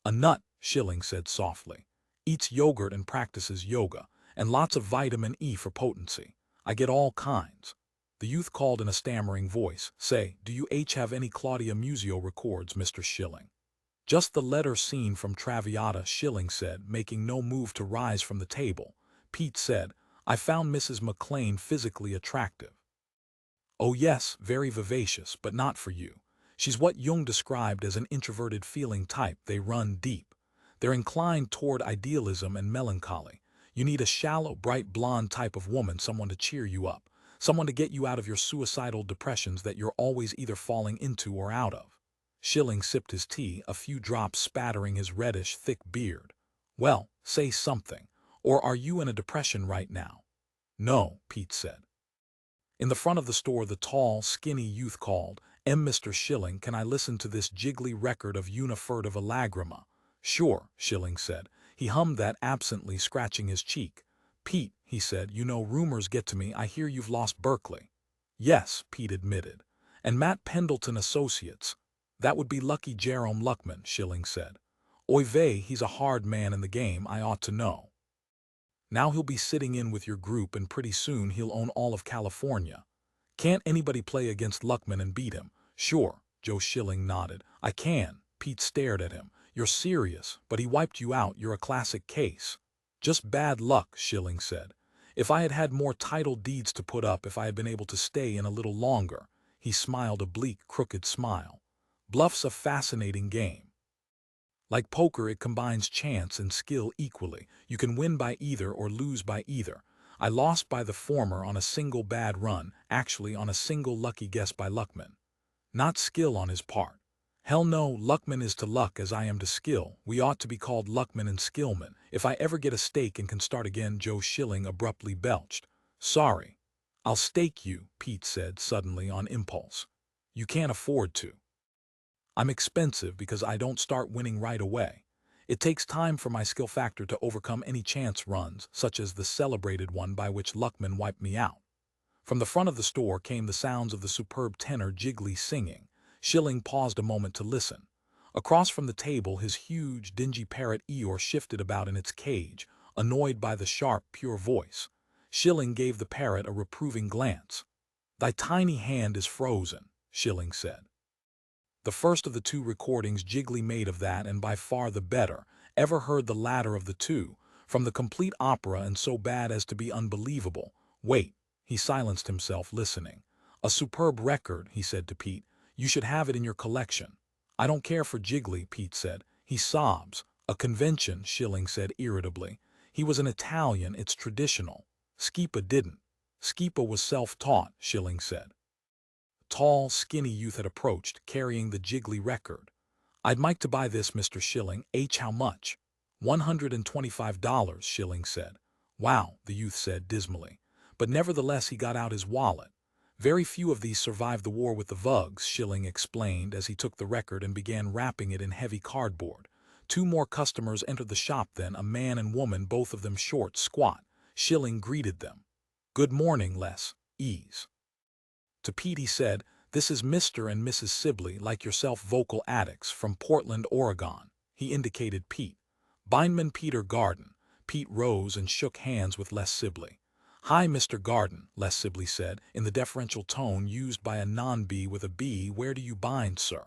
A nut, Schilling said softly. Eats yogurt and practices yoga, and lots of vitamin E for potency. I get all kinds. The youth called in a stammering voice. Say, do you have any Claudia Muzio records, Mr. Schilling? Just the letter scene from Traviata, Schilling said, making no move to rise from the table. Pete said, I found Mrs. McLean physically attractive. Oh yes, very vivacious, but not for you. She's what Jung described as an introverted feeling type. They run deep. They're inclined toward idealism and melancholy. You need a shallow, bright blonde type of woman, someone to cheer you up, someone to get you out of your suicidal depressions that you're always either falling into or out of. Schilling sipped his tea, a few drops spattering his reddish, thick beard. Well, say something. Or are you in a depression right now? No, Pete said. In the front of the store, the tall, skinny youth called, Mr. Schilling, can I listen to this jiggly record of Una Furtive Allagrima? Sure, Schilling said. He hummed that absently, scratching his cheek. Pete, he said, you know, rumors get to me. I hear you've lost Berkeley. Yes, Pete admitted. And Matt Pendleton Associates. That would be Lucky Jerome Luckman, Schilling said. Oy vey, he's a hard man in the game, I ought to know. Now he'll be sitting in with your group, and pretty soon he'll own all of California. Can't anybody play against Luckman and beat him? Sure, Joe Schilling nodded. I can. Pete stared at him. You're serious, but he wiped you out. You're a classic case. Just bad luck, Schilling said. If I had had more title deeds to put up, if I had been able to stay in a little longer. He smiled a bleak, crooked smile. Bluff's a fascinating game. Like poker, it combines chance and skill equally. You can win by either or lose by either. I lost by the former on a single bad run, actually on a single lucky guess by Luckman. Not skill on his part. Hell no, Luckman is to luck as I am to skill. We ought to be called Luckman and Skillman. If I ever get a stake and can start again, Joe Schilling abruptly belched. Sorry. I'll stake you, Pete said suddenly on impulse. You can't afford to. I'm expensive because I don't start winning right away. It takes time for my skill factor to overcome any chance runs, such as the celebrated one by which Luckman wiped me out. From the front of the store came the sounds of the superb tenor Jiggly singing. Schilling paused a moment to listen. Across from the table, his huge, dingy parrot Eeyore shifted about in its cage, annoyed by the sharp, pure voice. Schilling gave the parrot a reproving glance. Thy tiny hand is frozen, Schilling said. The first of the 2 recordings Jiggly made of that, and by far the better. Ever heard the latter of the 2? From the complete opera, and so bad as to be unbelievable. Wait. He silenced himself, listening. A superb record, he said to Pete. You should have it in your collection. I don't care for Jiggly, Pete said. He sobs. A convention, Schilling said irritably. He was an Italian, it's traditional. Skipa didn't. Skipa was self-taught, Schilling said. Tall, skinny youth had approached, carrying the jiggly record. I'd like to buy this, Mr. Schilling. How much? $125, Schilling said. Wow, the youth said dismally. But nevertheless he got out his wallet. Very few of these survived the war with the Vugs, Schilling explained as he took the record and began wrapping it in heavy cardboard. Two more customers entered the shop then, a man and woman, both of them short, squat. Schilling greeted them. Good morning, Les. Ease. To Pete he said, this is Mr. and Mrs. Sibley, like yourself, vocal addicts, from Portland, Oregon. He indicated Pete. Bindmen Peter Garden. Pete rose and shook hands with Les Sibley. Hi, Mr. Garden, Les Sibley said, in the deferential tone used by a non-B with a B. Where do you bind, sir?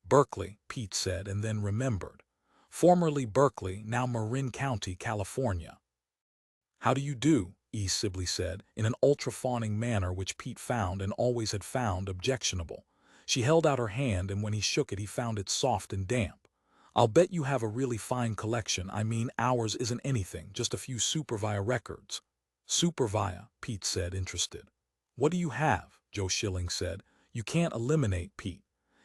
Berkeley, Pete said, and then remembered. Formerly Berkeley, now Marin County, California. How do you do? Sibley said, in an ultra-fawning manner which Pete found and always had found objectionable. She held out her hand, and when he shook it he found it soft and damp. I'll bet you have a really fine collection. I mean, ours isn't anything, just a few Supervia records. Supervia, Pete said, interested. What do you have? Joe Schilling said. You can't eliminate, Pete.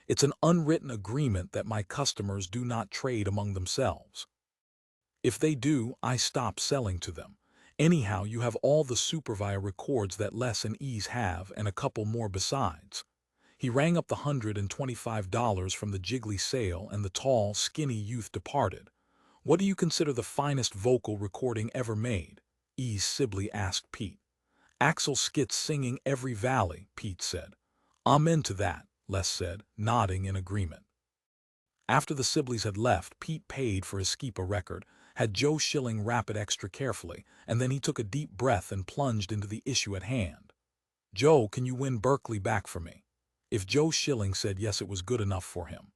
It's an unwritten agreement that my customers do not trade among themselves. If they do, I stop selling to them. Anyhow, you have all the Supervia records that Les and Ease have, and a couple more besides. He rang up the $125 from the jiggly sale, and the tall, skinny youth departed. What do you consider the finest vocal recording ever made? Ease Sibley asked Pete. Axel Skitz singing Every Valley, Pete said. I'm into that, Les said, nodding in agreement. After the Sibleys had left, Pete paid for his Skipa record, had Joe Schilling wrap it extra carefully, and then he took a deep breath and plunged into the issue at hand. Joe, can you win Berkeley back for me? If Joe Schilling said yes, it was good enough for him.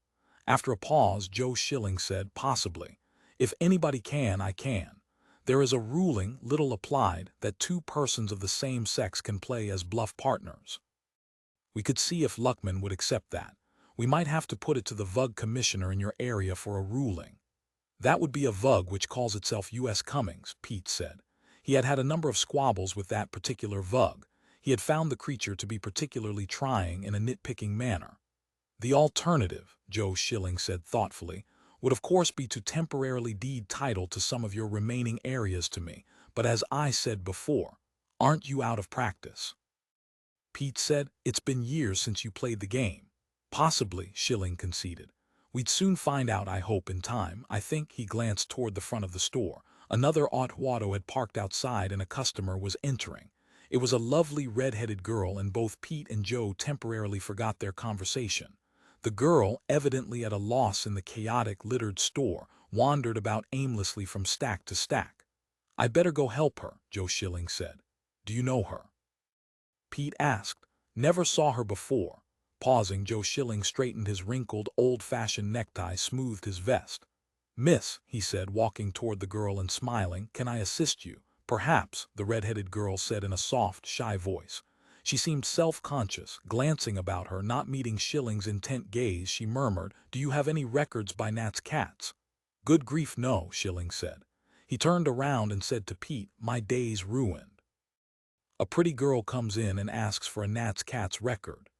After a pause, Joe Schilling said, possibly. If anybody can, I can. There is a ruling, little applied, that two persons of the same sex can play as bluff partners. We could see if Luckman would accept that. We might have to put it to the Vug commissioner in your area for a ruling. That would be a Vug which calls itself U.S. Cummings, Pete said. He had had a number of squabbles with that particular Vug. He had found the creature to be particularly trying in a nitpicking manner. The alternative, Joe Schilling said thoughtfully, would of course be to temporarily deed title to some of your remaining areas to me, but as I said before, aren't you out of practice? Pete said, it's been years since you played the game. Possibly, Schilling conceded. We'd soon find out, I hope, in time. I think. He glanced toward the front of the store. Another auto had parked outside and a customer was entering. It was a lovely red-headed girl, and both Pete and Joe temporarily forgot their conversation. The girl, evidently at a loss in the chaotic, littered store, wandered about aimlessly from stack to stack. I better go help her, Joe Schilling said. Do you know her? Pete asked. Never saw her before. Pausing, Joe Schilling straightened his wrinkled, old-fashioned necktie, smoothed his vest. Miss, he said, walking toward the girl and smiling, can I assist you? Perhaps, the red-headed girl said in a soft, shy voice. She seemed self-conscious, glancing about her, not meeting Schilling's intent gaze. She murmured, do you have any records by Nat's cats? Good grief, no, Schilling said. He turned around and said to Pete, my day's ruined. A pretty girl comes in and asks for a Nat's cats record.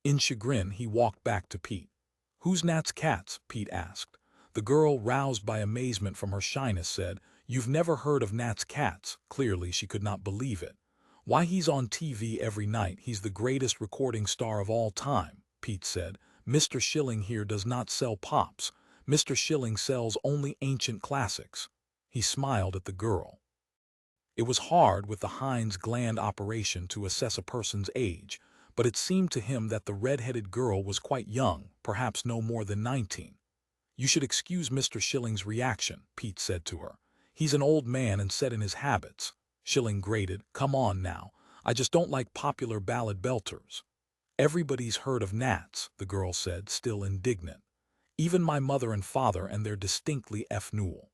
In chagrin, he walked back to Pete. Who's Nat's cats? Pete asked. The girl, roused by amazement from her shyness, said, you've never heard of Nat's cats. Clearly, she could not believe it. Why, he's on TV every night. He's the greatest recording star of all time, Pete said. Mr. Schilling here does not sell pops. Mr. Schilling sells only ancient classics. He smiled at the girl. It was hard with the Heinz gland operation to assess a person's age, but it seemed to him that the red-headed girl was quite young, perhaps no more than 19. You should excuse Mr. Schilling's reaction, Pete said to her. He's an old man and set in his habits. Schilling grated, come on now, I just don't like popular ballad belters. Everybody's heard of Nats, the girl said, still indignant. Even my mother and father, and they're distinctly F-Newell.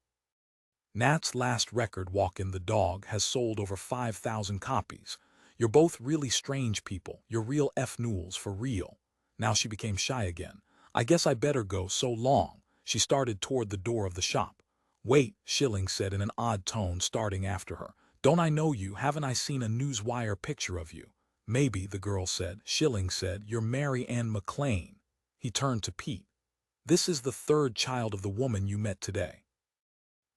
Nat's last record, Walk in the Dog, has sold over 5,000 copies. You're both really strange people. You're real F-Newells for real. Now she became shy again. I guess I better go, so long. She started toward the door of the shop. "Wait," Schilling said in an odd tone, starting after her. "Don't I know you? Haven't I seen a newswire picture of you?" "Maybe," the girl said. Schilling said, "You're Mary Ann McLean." He turned to Pete. "This is the third child of the woman you met today.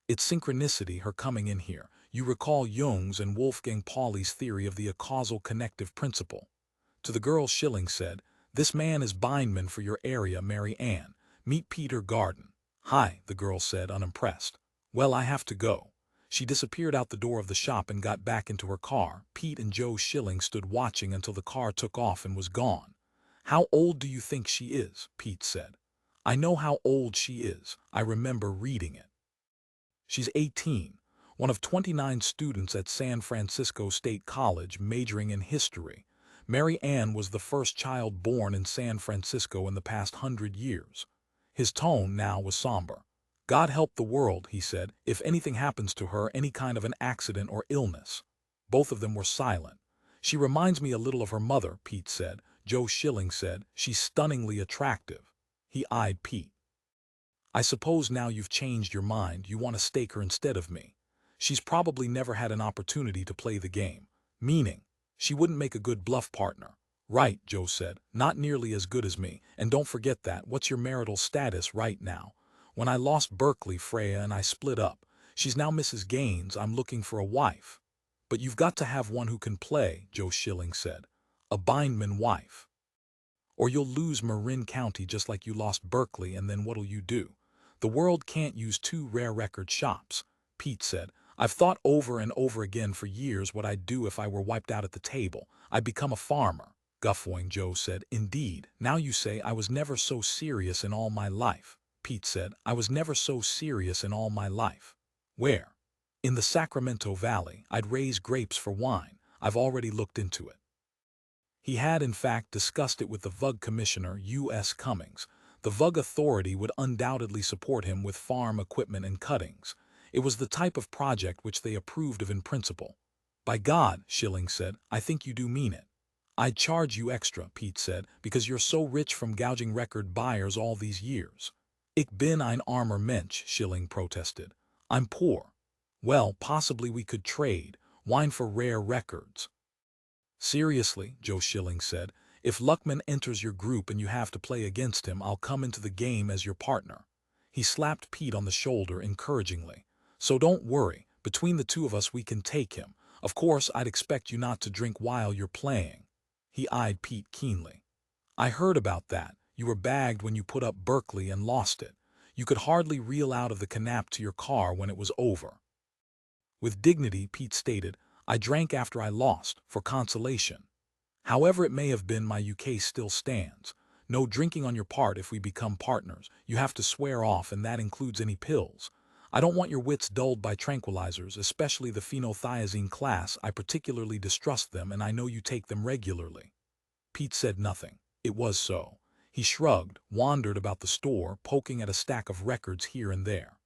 It's synchronicity, her coming in here. You recall Jung's and Wolfgang Pauli's theory of the causal connective principle." To the girl, Schilling said, "This man is Bindmen for your area, Mary Ann. Meet Peter Garden." "Hi," the girl said, unimpressed. "Well, I have to go." She disappeared out the door of the shop and got back into her car. Pete and Joe Schilling stood watching until the car took off and was gone. "How old do you think she is?" Pete said. "I know how old she is. I remember reading it. She's 18, one of 29 students at San Francisco State College majoring in history. Mary Ann was the first child born in San Francisco in the past 100 years. His tone now was somber. "God help the world," he said, "if anything happens to her, any kind of an accident or illness." Both of them were silent. "She reminds me a little of her mother," Pete said. Joe Schilling said, "She's stunningly attractive." He eyed Pete. "I suppose now you've changed your mind, you want to stake her instead of me. She's probably never had an opportunity to play the game." "Meaning, she wouldn't make a good bluff partner." "Right," Joe said, "not nearly as good as me, and don't forget that. What's your marital status right now?" "When I lost Berkeley, Freya and I split up. She's now Mrs. Gaines. I'm looking for a wife." "But you've got to have one who can play," Joe Schilling said. "A Bindman wife. Or you'll lose Marin County just like you lost Berkeley, and then what'll you do?" "The world can't use two rare record shops," Pete said. "I've thought over and over again for years what I'd do if I were wiped out at the table. I'd become a farmer." Guffawing, Joe said. "Indeed. Now you say I was never so serious in all my life." Pete said, "I was never so serious in all my life." "Where?" "In the Sacramento Valley. I'd raise grapes for wine. I've already looked into it." He had, in fact, discussed it with the Vug Commissioner, U.S. Cummings. The Vug Authority would undoubtedly support him with farm equipment and cuttings. It was the type of project which they approved of in principle. "By God," Schilling said, "I think you do mean it." "I'd charge you extra," Pete said, "because you're so rich from gouging record buyers all these years." "Ich bin ein armer Mensch," Schilling protested. "I'm poor." "Well, possibly we could trade. Wine for rare records." "Seriously," Joe Schilling said, "if Luckman enters your group and you have to play against him, I'll come into the game as your partner." He slapped Pete on the shoulder encouragingly. "So don't worry, between the two of us we can take him. Of course, I'd expect you not to drink while you're playing." He eyed Pete keenly. "I heard about that. You were bagged when you put up Berkeley and lost it. You could hardly reel out of the canap to your car when it was over." With dignity, Pete stated, "I drank after I lost, for consolation. However it may have been, my UK still stands. No drinking on your part if we become partners. You have to swear off, and that includes any pills. I don't want your wits dulled by tranquilizers, especially the phenothiazine class. I particularly distrust them, and I know you take them regularly." Pete said nothing. It was so. He shrugged, wandered about the store, poking at a stack of records here and there.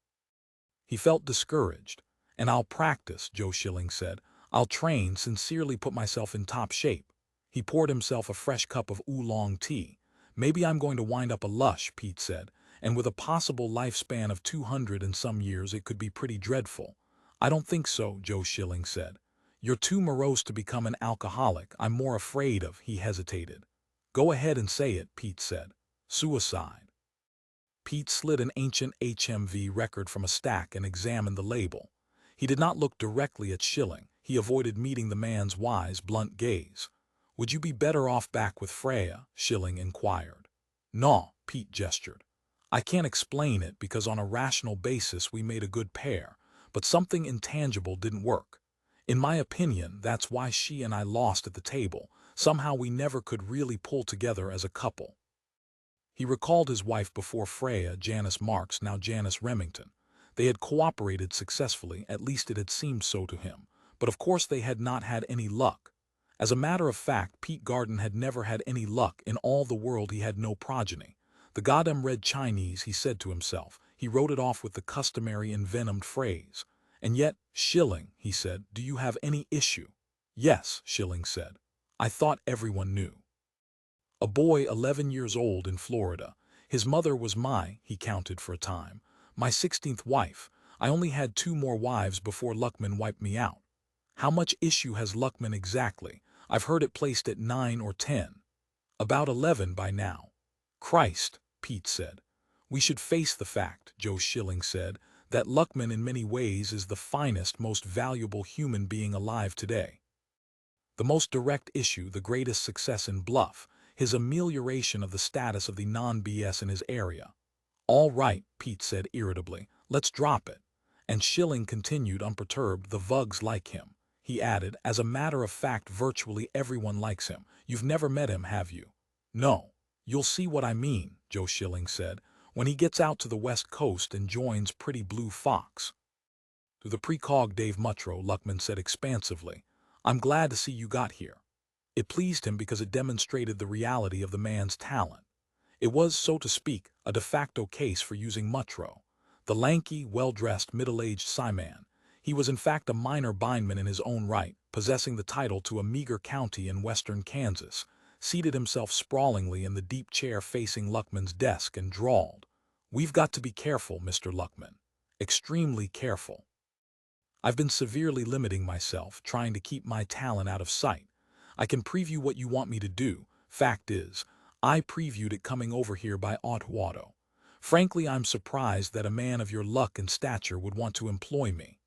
He felt discouraged. "And I'll practice," Joe Schilling said. "I'll train, sincerely put myself in top shape." He poured himself a fresh cup of oolong tea. "Maybe I'm going to wind up a lush," Pete said, "and with a possible lifespan of 200 and some years it could be pretty dreadful." "I don't think so," Joe Schilling said. "You're too morose to become an alcoholic. I'm more afraid of—" he hesitated. "Go ahead and say it," Pete said. "Suicide." Pete slid an ancient HMV record from a stack and examined the label. He did not look directly at Schilling. He avoided meeting the man's wise, blunt gaze. "Would you be better off back with Freya?" Schilling inquired. "No," Pete gestured. "I can't explain it, because on a rational basis we made a good pair, but something intangible didn't work. In my opinion, that's why she and I lost at the table. Somehow we never could really pull together as a couple." He recalled his wife before Freya, Janice Marks, now Janice Remington. They had cooperated successfully, at least it had seemed so to him, but of course they had not had any luck. As a matter of fact, Pete Garden had never had any luck. In all the world he had no progeny. "The goddamn red Chinese," he said to himself. He wrote it off with the customary envenomed phrase. "And yet, Schilling," he said, "do you have any issue?" "Yes," Schilling said. "I thought everyone knew." A boy 11 years old in Florida. His mother was he counted for a time, my 16th wife. I only had 2 more wives before Luckman wiped me out. How much issue has Luckman exactly? I've heard it placed at 9 or 10. About 11 by now. Christ, Pete said. We should face the fact, Joe Schilling said, that Luckman in many ways is the finest, most valuable human being alive today. The most direct issue, the greatest success in Bluff, his amelioration of the status of the non-BS in his area. All right, Pete said irritably, let's drop it. And Schilling continued unperturbed, the Vugs like him. He added, as a matter of fact, virtually everyone likes him. You've never met him, have you? No. You'll see what I mean, Joe Schilling said, when he gets out to the West Coast and joins Pretty Blue Fox. To the precog Dave Muttro, Luckman said expansively, I'm glad to see you got here. It pleased him because it demonstrated the reality of the man's talent. It was, so to speak, a de facto case for using Muttro. The lanky, well-dressed, middle-aged Psyman. He was in fact a minor Bindman in his own right, possessing the title to a meager county in western Kansas, seated himself sprawlingly in the deep chair facing Luckman's desk and drawled, We've got to be careful, Mr. Luckman. Extremely careful. I've been severely limiting myself, trying to keep my talent out of sight. I can preview what you want me to do. Fact is, I previewed it coming over here by Otwato. Frankly, I'm surprised that a man of your luck and stature would want to employ me.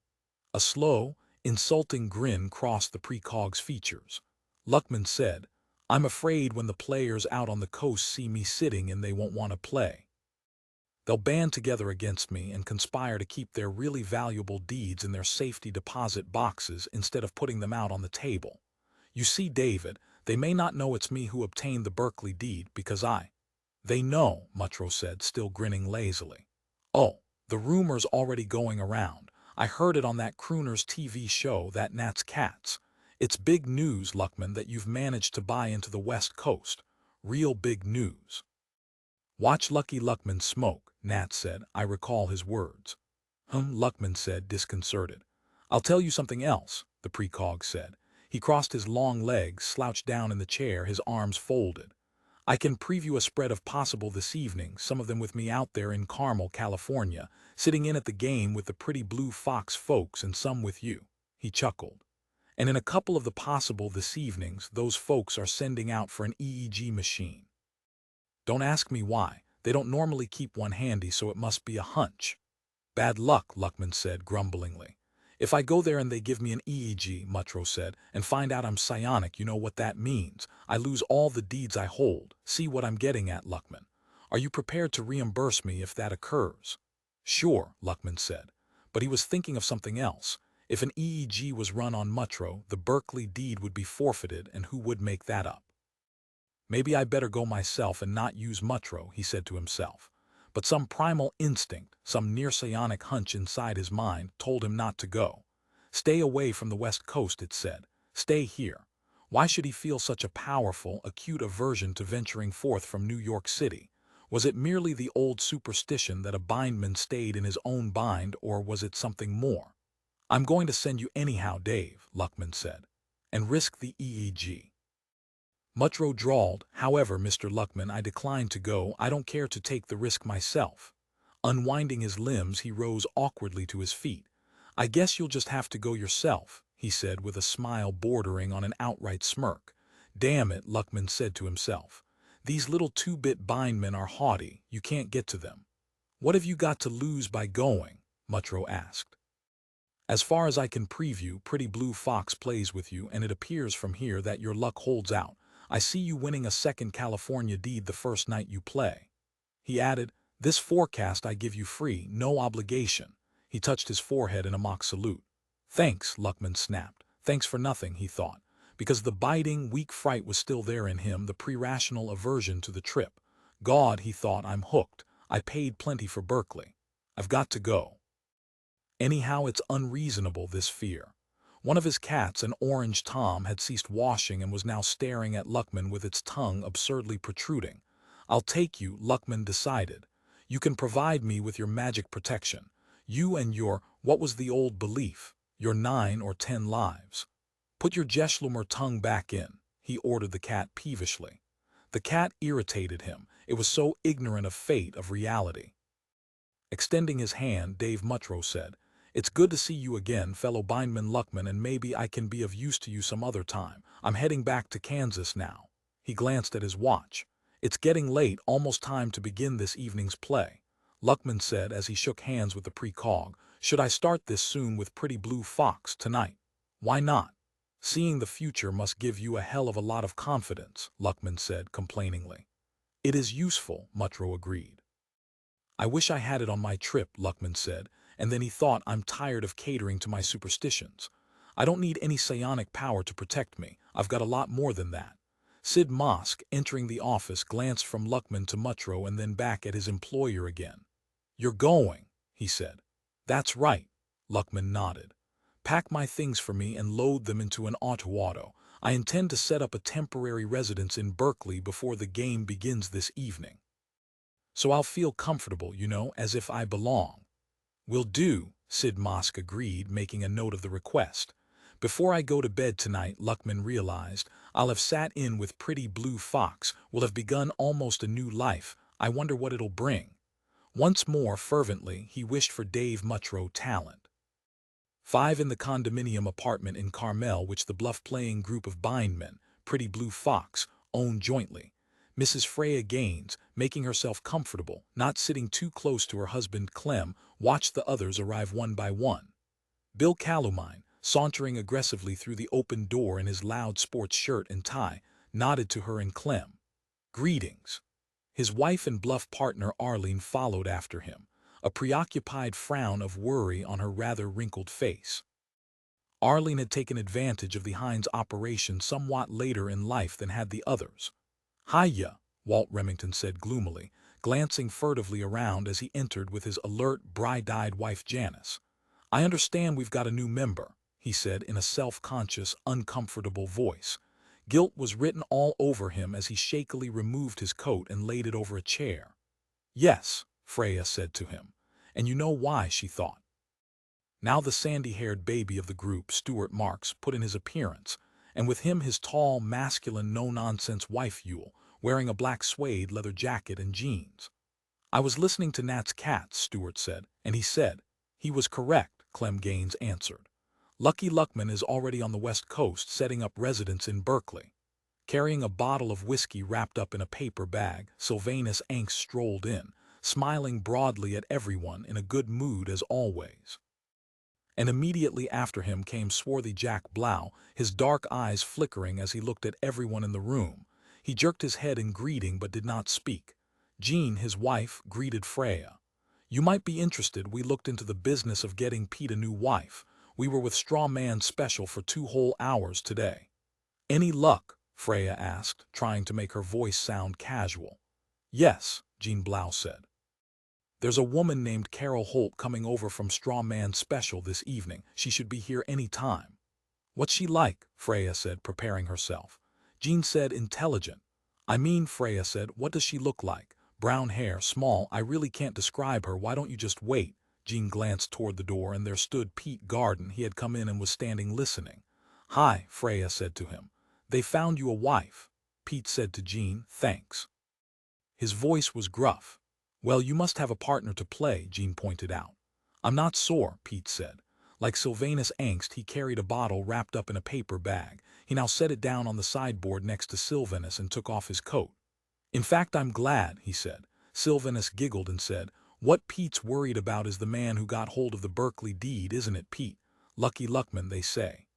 A slow, insulting grin crossed the precog's features. Luckman said, I'm afraid when the players out on the coast see me sitting and they won't want to play. They'll band together against me and conspire to keep their really valuable deeds in their safety deposit boxes instead of putting them out on the table. You see, David, they may not know it's me who obtained the Berkeley deed because They know, Muttro said, still grinning lazily. Oh, the rumor's already going around. I heard it on that crooner's TV show, that Nat's Cats. It's big news, Luckman, that you've managed to buy into the West Coast. Real big news. Watch Lucky Luckman smoke, Nat said. I recall his words. Luckman said, disconcerted. I'll tell you something else, the precog said. He crossed his long legs, slouched down in the chair, his arms folded. I can preview a spread of possible this evening, some of them with me out there in Carmel, California, sitting in at the game with the Pretty Blue Fox folks, and some with you. He chuckled. And in a couple of the possible this evenings, those folks are sending out for an EEG machine. Don't ask me why. They don't normally keep one handy, so it must be a hunch. Bad luck, Luckman said grumblingly. If I go there and they give me an EEG, Muttro said, and find out I'm psionic, you know what that means. I lose all the deeds I hold. See what I'm getting at, Luckman? Are you prepared to reimburse me if that occurs? Sure, Luckman said. But he was thinking of something else. If an EEG was run on Muttro, the Berkeley deed would be forfeited, and who would make that up? Maybe I better go myself and not use Muttro, he said to himself. But some primal instinct, some near-psionic hunch inside his mind, told him not to go. Stay away from the West Coast, it said. Stay here. Why should he feel such a powerful, acute aversion to venturing forth from New York City? Was it merely the old superstition that a bindman stayed in his own bind, or was it something more? I'm going to send you anyhow, Dave, Luckman said, and risk the EEG. Muttro drawled, however, Mr. Luckman, I decline to go. I don't care to take the risk myself. Unwinding his limbs, he rose awkwardly to his feet. I guess you'll just have to go yourself, he said with a smile bordering on an outright smirk. Damn it, Luckman said to himself. These little two-bit bindmen are haughty. You can't get to them. What have you got to lose by going? Muttro asked. As far as I can preview, Pretty Blue Fox plays with you, and it appears from here that your luck holds out. I see you winning a second California deed the first night you play. He added, this forecast I give you free, no obligation. He touched his forehead in a mock salute. Thanks, Luckman snapped. Thanks for nothing, he thought, because the biting, weak fright was still there in him, the pre-rational aversion to the trip. God, he thought, I'm hooked. I paid plenty for Berkeley. I've got to go. Anyhow, it's unreasonable, this fear. One of his cats, an orange Tom, had ceased washing and was now staring at Luckman with its tongue absurdly protruding. I'll take you, Luckman decided. You can provide me with your magic protection. You and your, what was the old belief, your 9 or 10 lives. Put your Jeslumer tongue back in, he ordered the cat peevishly. The cat irritated him. It was so ignorant of fate, of reality. Extending his hand, Dave Mutrow said, "It's good to see you again, fellow Bindman Luckman, and maybe I can be of use to you some other time. I'm heading back to Kansas now." He glanced at his watch. "It's getting late, almost time to begin this evening's play." Luckman said as he shook hands with the precog, "Should I start this soon with Pretty Blue Fox tonight?" "Why not? Seeing the future must give you a hell of a lot of confidence," Luckman said complainingly. "It is useful," Mutrow agreed. "I wish I had it on my trip," Luckman said, and then he thought, "I'm tired of catering to my superstitions. I don't need any psionic power to protect me. I've got a lot more than that." Sid Mosk, entering the office, glanced from Luckman to Mutrow and then back at his employer again. "You're going," he said. "That's right," Luckman nodded. "Pack my things for me and load them into an auto. I intend to set up a temporary residence in Berkeley before the game begins this evening. So I'll feel comfortable, as if I belong." "Will do," Sid Mosk agreed, making a note of the request. "Before I go to bed tonight," Luckman realized, "I'll have sat in with Pretty Blue Fox, will have begun almost a new life. I wonder what it'll bring." Once more, fervently, he wished for Dave Mutrow talent. 5 in the condominium apartment in Carmel, which the Bluff playing group of Bindmen, Pretty Blue Fox, owned jointly. Mrs. Freya Gaines, making herself comfortable, not sitting too close to her husband Clem, watched the others arrive one by one. Bill Calumine, sauntering aggressively through the open door in his loud sports shirt and tie, nodded to her and Clem. "Greetings." His wife and Bluff partner Arlene followed after him, a preoccupied frown of worry on her rather wrinkled face. Arlene had taken advantage of the Heinz operation somewhat later in life than had the others. "Hiya," Walt Remington said gloomily, glancing furtively around as he entered with his alert, bright-eyed wife Janice. "I understand we've got a new member," he said in a self-conscious, uncomfortable voice. Guilt was written all over him as he shakily removed his coat and laid it over a chair. "Yes," Freya said to him. And you know why, she thought. Now the sandy-haired baby of the group, Stuart Marks, put in his appearance, and with him his tall, masculine, no-nonsense wife Yule, wearing a black suede leather jacket and jeans. "I was listening to Nat's cats," Stuart said, "and he said." "He was correct," Clem Gaines answered. "Lucky Luckman is already on the West Coast setting up residence in Berkeley." Carrying a bottle of whiskey wrapped up in a paper bag, Sylvanus Angst strolled in, smiling broadly at everyone, in a good mood as always. And immediately after him came swarthy Jack Blau, his dark eyes flickering as he looked at everyone in the room. He jerked his head in greeting but did not speak. Jean, his wife, greeted Freya. "You might be interested. We looked into the business of getting Pete a new wife. We were with Straw Man Special for 2 whole hours today." "Any luck?" Freya asked, trying to make her voice sound casual. "Yes," Jean Blau said. "There's a woman named Carol Holt coming over from Straw Man Special this evening. She should be here any time." "What's she like?" Freya said, preparing herself. Jean said, "Intelligent." "I mean," Freya said, "what does she look like?" "Brown hair, small. I really can't describe her. Why don't you just wait?" Jean glanced toward the door, and there stood Pete Garden. He had come in and was standing listening. "Hi," Freya said to him. "They found you a wife." Pete said to Jean, "Thanks." His voice was gruff. "Well, you must have a partner to play," Jean pointed out. "I'm not sore," Pete said. Like Sylvanus Angst, he carried a bottle wrapped up in a paper bag. He now set it down on the sideboard next to Sylvanus and took off his coat. "In fact, I'm glad," he said. Sylvanus giggled and said, "What Pete's worried about is the man who got hold of the Berkeley deed, isn't it, Pete? Lucky Luckman, they say."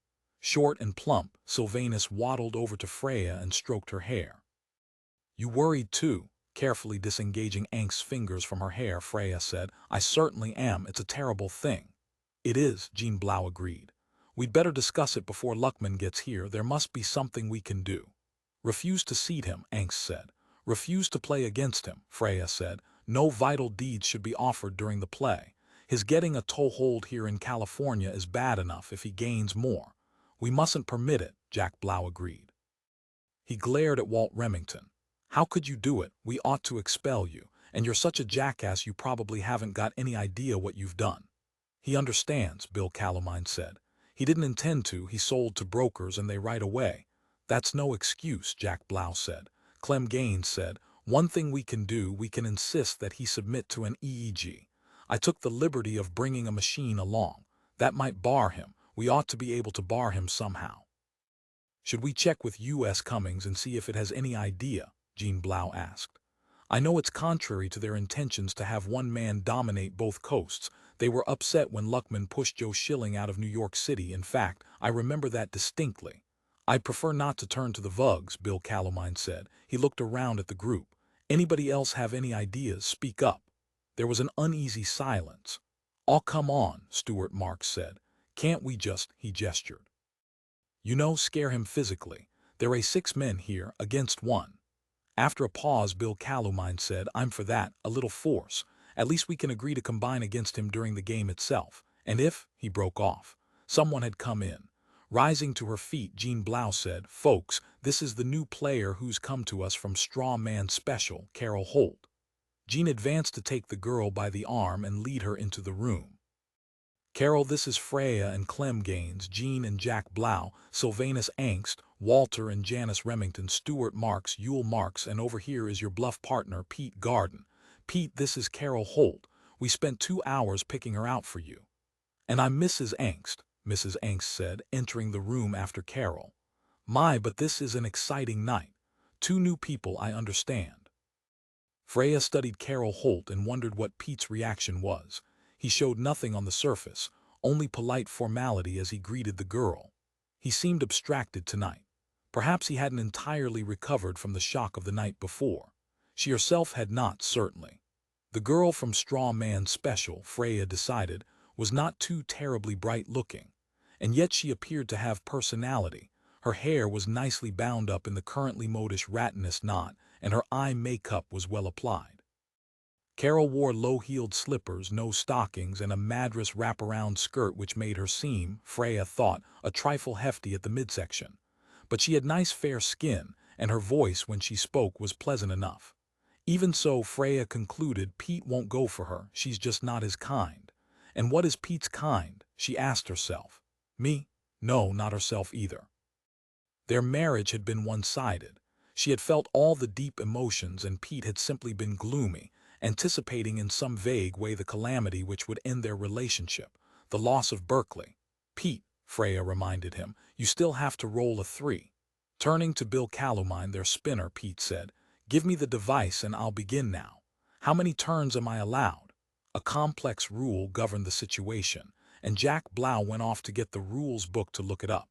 Short and plump, Sylvanus waddled over to Freya and stroked her hair. "You worried too?" Carefully disengaging Angst's fingers from her hair, Freya said. "I certainly am. It's a terrible thing." "It is," Jean Blau agreed. "We'd better discuss it before Luckman gets here. There must be something we can do." "Refuse to seat him," Angst said. "Refuse to play against him," Freya said. "No vital deeds should be offered during the play. His getting a toehold here in California is bad enough if he gains more." "We mustn't permit it," Jack Blau agreed. He glared at Walt Remington. "How could you do it? We ought to expel you. And you're such a jackass you probably haven't got any idea what you've done." "He understands," Bill Calumine said. "He didn't intend to. He sold to brokers and they right away." "That's no excuse," Jack Blau said. Clem Gaines said, One thing we can do, we can insist that he submit to an EEG. I took the liberty of bringing a machine along. That might bar him. We ought to be able to bar him somehow. Should we check with U.S. Cummings and see if it has any idea? Jean Blau asked. I know it's contrary to their intentions to have one man dominate both coasts. They were upset when Luckman pushed Joe Schilling out of New York City. In fact, I remember that distinctly. I'd prefer not to turn to the Vugs, Bill Calamine said. He looked around at the group. Anybody else have any ideas? Speak up. There was an uneasy silence. Oh, come on, Stuart Marks said. Can't we just, he gestured. You know, scare him physically. There are 6 men here against 1. After a pause, Bill Calamine said, I'm for that, a little force. At least we can agree to combine against him during the game itself. And if, he broke off. Someone had come in. Rising to her feet, Jean Blau said, Folks, this is the new player who's come to us from Straw Man Special, Carol Holt. Jean advanced to take the girl by the arm and lead her into the room. Carol, this is Freya and Clem Gaines, Jean and Jack Blau, Sylvanus Angst, Walter and Janice Remington, Stuart Marks, Yule Marks, and over here is your Bluff partner, Pete Garden. Pete, this is Carol Holt. We spent 2 hours picking her out for you. And I'm Mrs. Angst, Mrs. Angst said, entering the room after Carol. My, but this is an exciting night. 2 new people, I understand. Freya studied Carol Holt and wondered what Pete's reaction was. He showed nothing on the surface, only polite formality as he greeted the girl. He seemed abstracted tonight. Perhaps he hadn't entirely recovered from the shock of the night before. She herself had not, certainly. The girl from Straw Man Special, Freya decided, was not too terribly bright-looking, and yet she appeared to have personality. Her hair was nicely bound up in the currently modish Ratinus knot, and her eye makeup was well applied. Carol wore low-heeled slippers, no stockings, and a Madras wraparound skirt which made her seem, Freya thought, a trifle hefty at the midsection. But she had nice fair skin, and her voice when she spoke was pleasant enough. Even so, Freya concluded, Pete won't go for her, she's just not his kind. And what is Pete's kind? She asked herself. Me? No, not herself either. Their marriage had been one-sided. She had felt all the deep emotions, and Pete had simply been gloomy, anticipating in some vague way the calamity which would end their relationship, the loss of Berkeley. Pete, Freya reminded him, you still have to roll a 3. Turning to Bill Calamine, their spinner, Pete said, give me the device and I'll begin now. How many turns am I allowed? A complex rule governed the situation, and Jack Blau went off to get the rules book to look it up.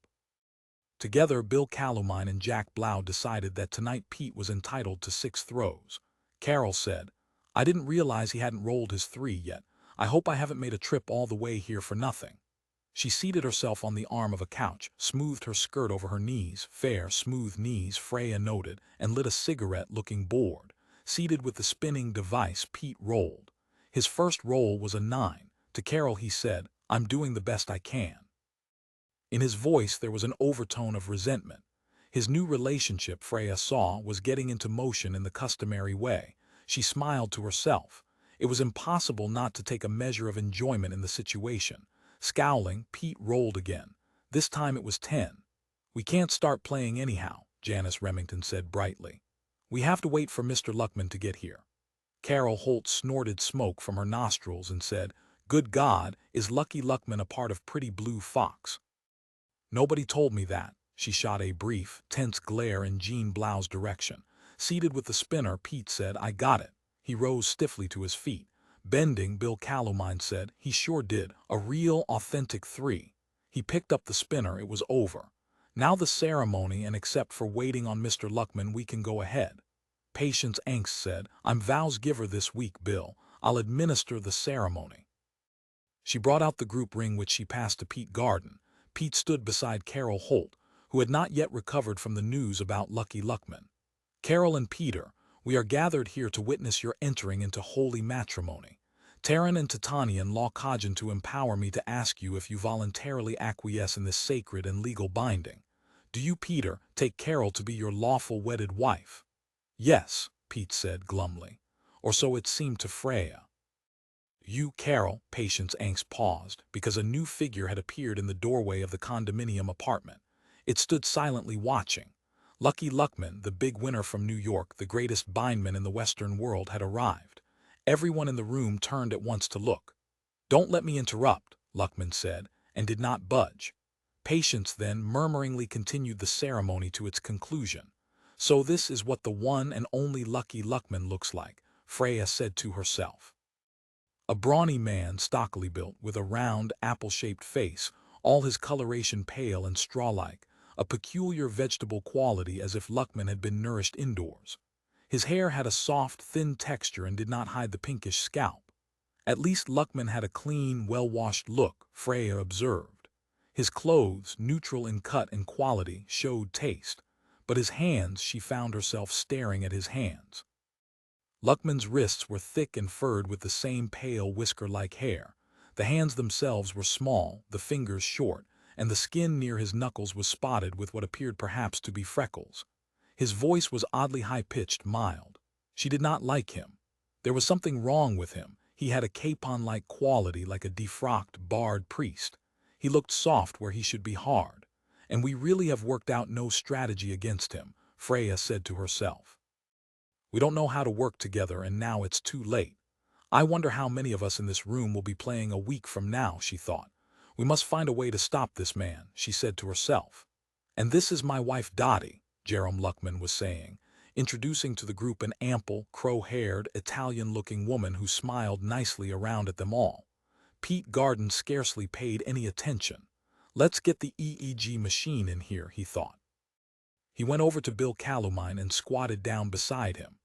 Together, Bill Calamine and Jack Blau decided that tonight Pete was entitled to 6 throws. Carol said, I didn't realize he hadn't rolled his 3 yet. I hope I haven't made a trip all the way here for nothing. She seated herself on the arm of a couch, smoothed her skirt over her knees, fair, smooth knees, Freya noted, and lit a cigarette, looking bored. Seated with the spinning device, Pete rolled. His first roll was a 9. To Carol he said, I'm doing the best I can. In his voice there was an overtone of resentment. His new relationship, Freya saw, was getting into motion in the customary way. She smiled to herself. It was impossible not to take a measure of enjoyment in the situation. Scowling, Pete rolled again. This time it was 10. We can't start playing anyhow, Janice Remington said brightly. We have to wait for Mr. Luckman to get here. Carol Holt snorted smoke from her nostrils and said, Good God, is Lucky Luckman a part of Pretty Blue Fox? Nobody told me that. She shot a brief, tense glare in Jean Blau's direction. Seated with the spinner, Pete said, I got it. He rose stiffly to his feet. Bending, Bill Calamine said, he sure did. A real, authentic 3. He picked up the spinner. It was over. Now the ceremony, and except for waiting on Mr. Luckman, we can go ahead. Patience Angst said, I'm Val's giver this week, Bill. I'll administer the ceremony. She brought out the group ring which she passed to Pete Garden. Pete stood beside Carol Holt, who had not yet recovered from the news about Lucky Luckman. Carol and Peter, we are gathered here to witness your entering into holy matrimony. Terran and Titanian law cogent to empower me to ask you if you voluntarily acquiesce in this sacred and legal binding. Do you, Peter, take Carol to be your lawful wedded wife? Yes, Pete said glumly. Or so it seemed to Freya. You, Carol, Patience Angst paused, because a new figure had appeared in the doorway of the condominium apartment. It stood silently watching. Lucky Luckman, the big winner from New York, the greatest Bindman in the Western world, had arrived. Everyone in the room turned at once to look. "Don't let me interrupt," Luckman said, and did not budge. Patience then murmuringly continued the ceremony to its conclusion. "So this is what the one and only Lucky Luckman looks like," Freya said to herself. A brawny man, stockily built, with a round, apple-shaped face, all his coloration pale and straw-like, a peculiar vegetable quality as if Luckman had been nourished indoors. His hair had a soft, thin texture and did not hide the pinkish scalp. At least Luckman had a clean, well-washed look, Freya observed. His clothes, neutral in cut and quality, showed taste, but his hands, she found herself staring at his hands. Luckman's wrists were thick and furred with the same pale whisker-like hair. The hands themselves were small, the fingers short, and the skin near his knuckles was spotted with what appeared perhaps to be freckles. His voice was oddly high-pitched, mild. She did not like him. There was something wrong with him. He had a capon-like quality, like a defrocked, barred priest. He looked soft where he should be hard. "And we really have worked out no strategy against him," Freya said to herself. "We don't know how to work together, and now it's too late. I wonder how many of us in this room will be playing a week from now," she thought. "We must find a way to stop this man," she said to herself. "And this is my wife Dottie," Jerome Luckman was saying, introducing to the group an ample, crow-haired, Italian-looking woman who smiled nicely around at them all. Pete Garden scarcely paid any attention. "Let's get the EEG machine in here," he thought. He went over to Bill Calumine and squatted down beside him.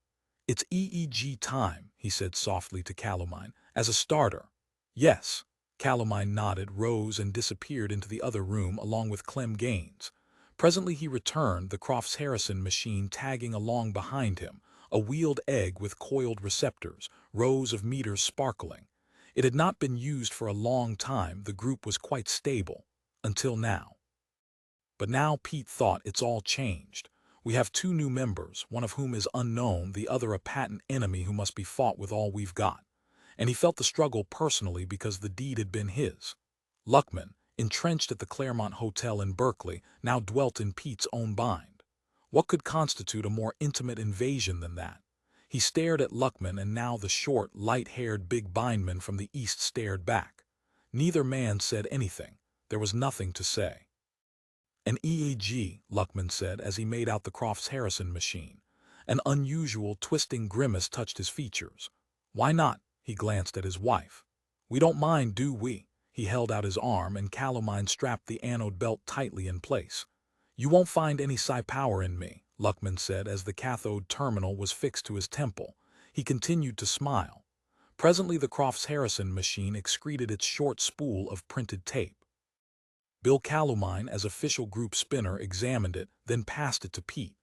"It's EEG time," he said softly to Calumine, "as a starter." "Yes." Calumine nodded, rose, and disappeared into the other room along with Clem Gaines. Presently he returned, the Crofts Harrison machine tagging along behind him, a wheeled egg with coiled receptors, rows of meters sparkling. It had not been used for a long time, the group was quite stable. Until now. But now Pete thought, it's all changed. We have two new members, one of whom is unknown, the other a patent enemy who must be fought with all we've got. And he felt the struggle personally because the deed had been his. Luckman, entrenched at the Claremont Hotel in Berkeley, now dwelt in Pete's own mind. What could constitute a more intimate invasion than that? He stared at Luckman, and now the short, light-haired big Bindman from the east stared back. Neither man said anything. There was nothing to say. "An EEG," Luckman said as he made out the Crofts Harrison machine. An unusual, twisting grimace touched his features. "Why not?" He glanced at his wife. "We don't mind, do we?" He held out his arm, and Calumine strapped the anode belt tightly in place. "You won't find any psi power in me," Luckman said as the cathode terminal was fixed to his temple. He continued to smile. Presently the Crofts Harrison machine excreted its short spool of printed tape. Bill Calumine, as official group spinner, examined it, then passed it to Pete.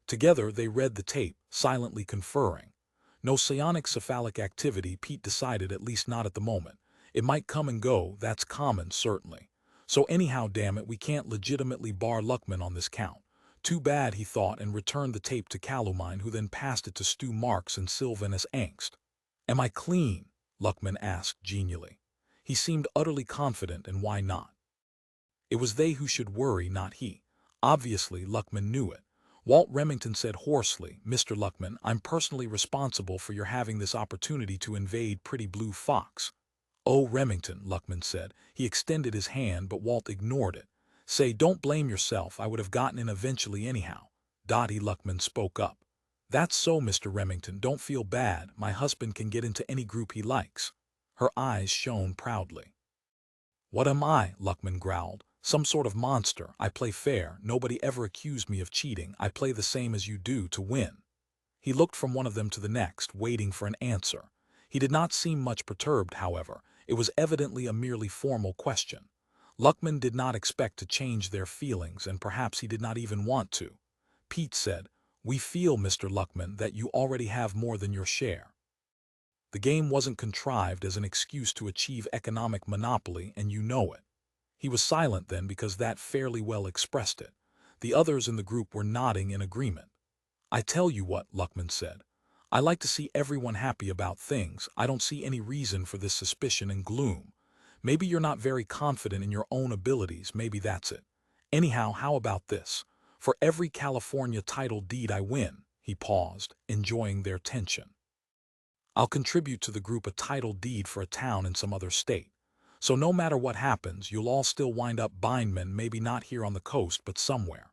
Together they read the tape, silently conferring. No psionic cephalic activity, Pete decided, at least not at the moment. It might come and go, that's common, certainly. So anyhow, damn it, we can't legitimately bar Luckman on this count. Too bad, he thought, and returned the tape to Calumine, who then passed it to Stu Marks and Sylvanus Angst. "Am I clean?" Luckman asked genially. He seemed utterly confident, and why not? It was they who should worry, not he. Obviously, Luckman knew it. Walt Remington said hoarsely, "Mr. Luckman, I'm personally responsible for your having this opportunity to invade Pretty Blue Fox." "Oh, Remington," Luckman said. He extended his hand, but Walt ignored it. "Say, don't blame yourself. I would have gotten in eventually anyhow." Dottie, Luckman spoke up. "That's so, Mr. Remington. Don't feel bad. My husband can get into any group he likes." Her eyes shone proudly. "What am I?" Luckman growled. "Some sort of monster. I play fair. Nobody ever accused me of cheating. I play the same as you do, to win." He looked from one of them to the next, waiting for an answer. He did not seem much perturbed, however. It was evidently a merely formal question. Luckman did not expect to change their feelings, and perhaps he did not even want to. Pete said, "We feel, Mr. Luckman, that you already have more than your share. The game wasn't contrived as an excuse to achieve economic monopoly, and you know it." He was silent then because that fairly well expressed it. The others in the group were nodding in agreement. "I tell you what," Luckman said. "I like to see everyone happy about things. I don't see any reason for this suspicion and gloom. Maybe you're not very confident in your own abilities, maybe that's it. Anyhow, how about this? For every California title deed I win, he paused, enjoying their tension. I'll contribute to the group a title deed for a town in some other state. So no matter what happens, you'll all still wind up Bindmen, maybe not here on the coast, but somewhere.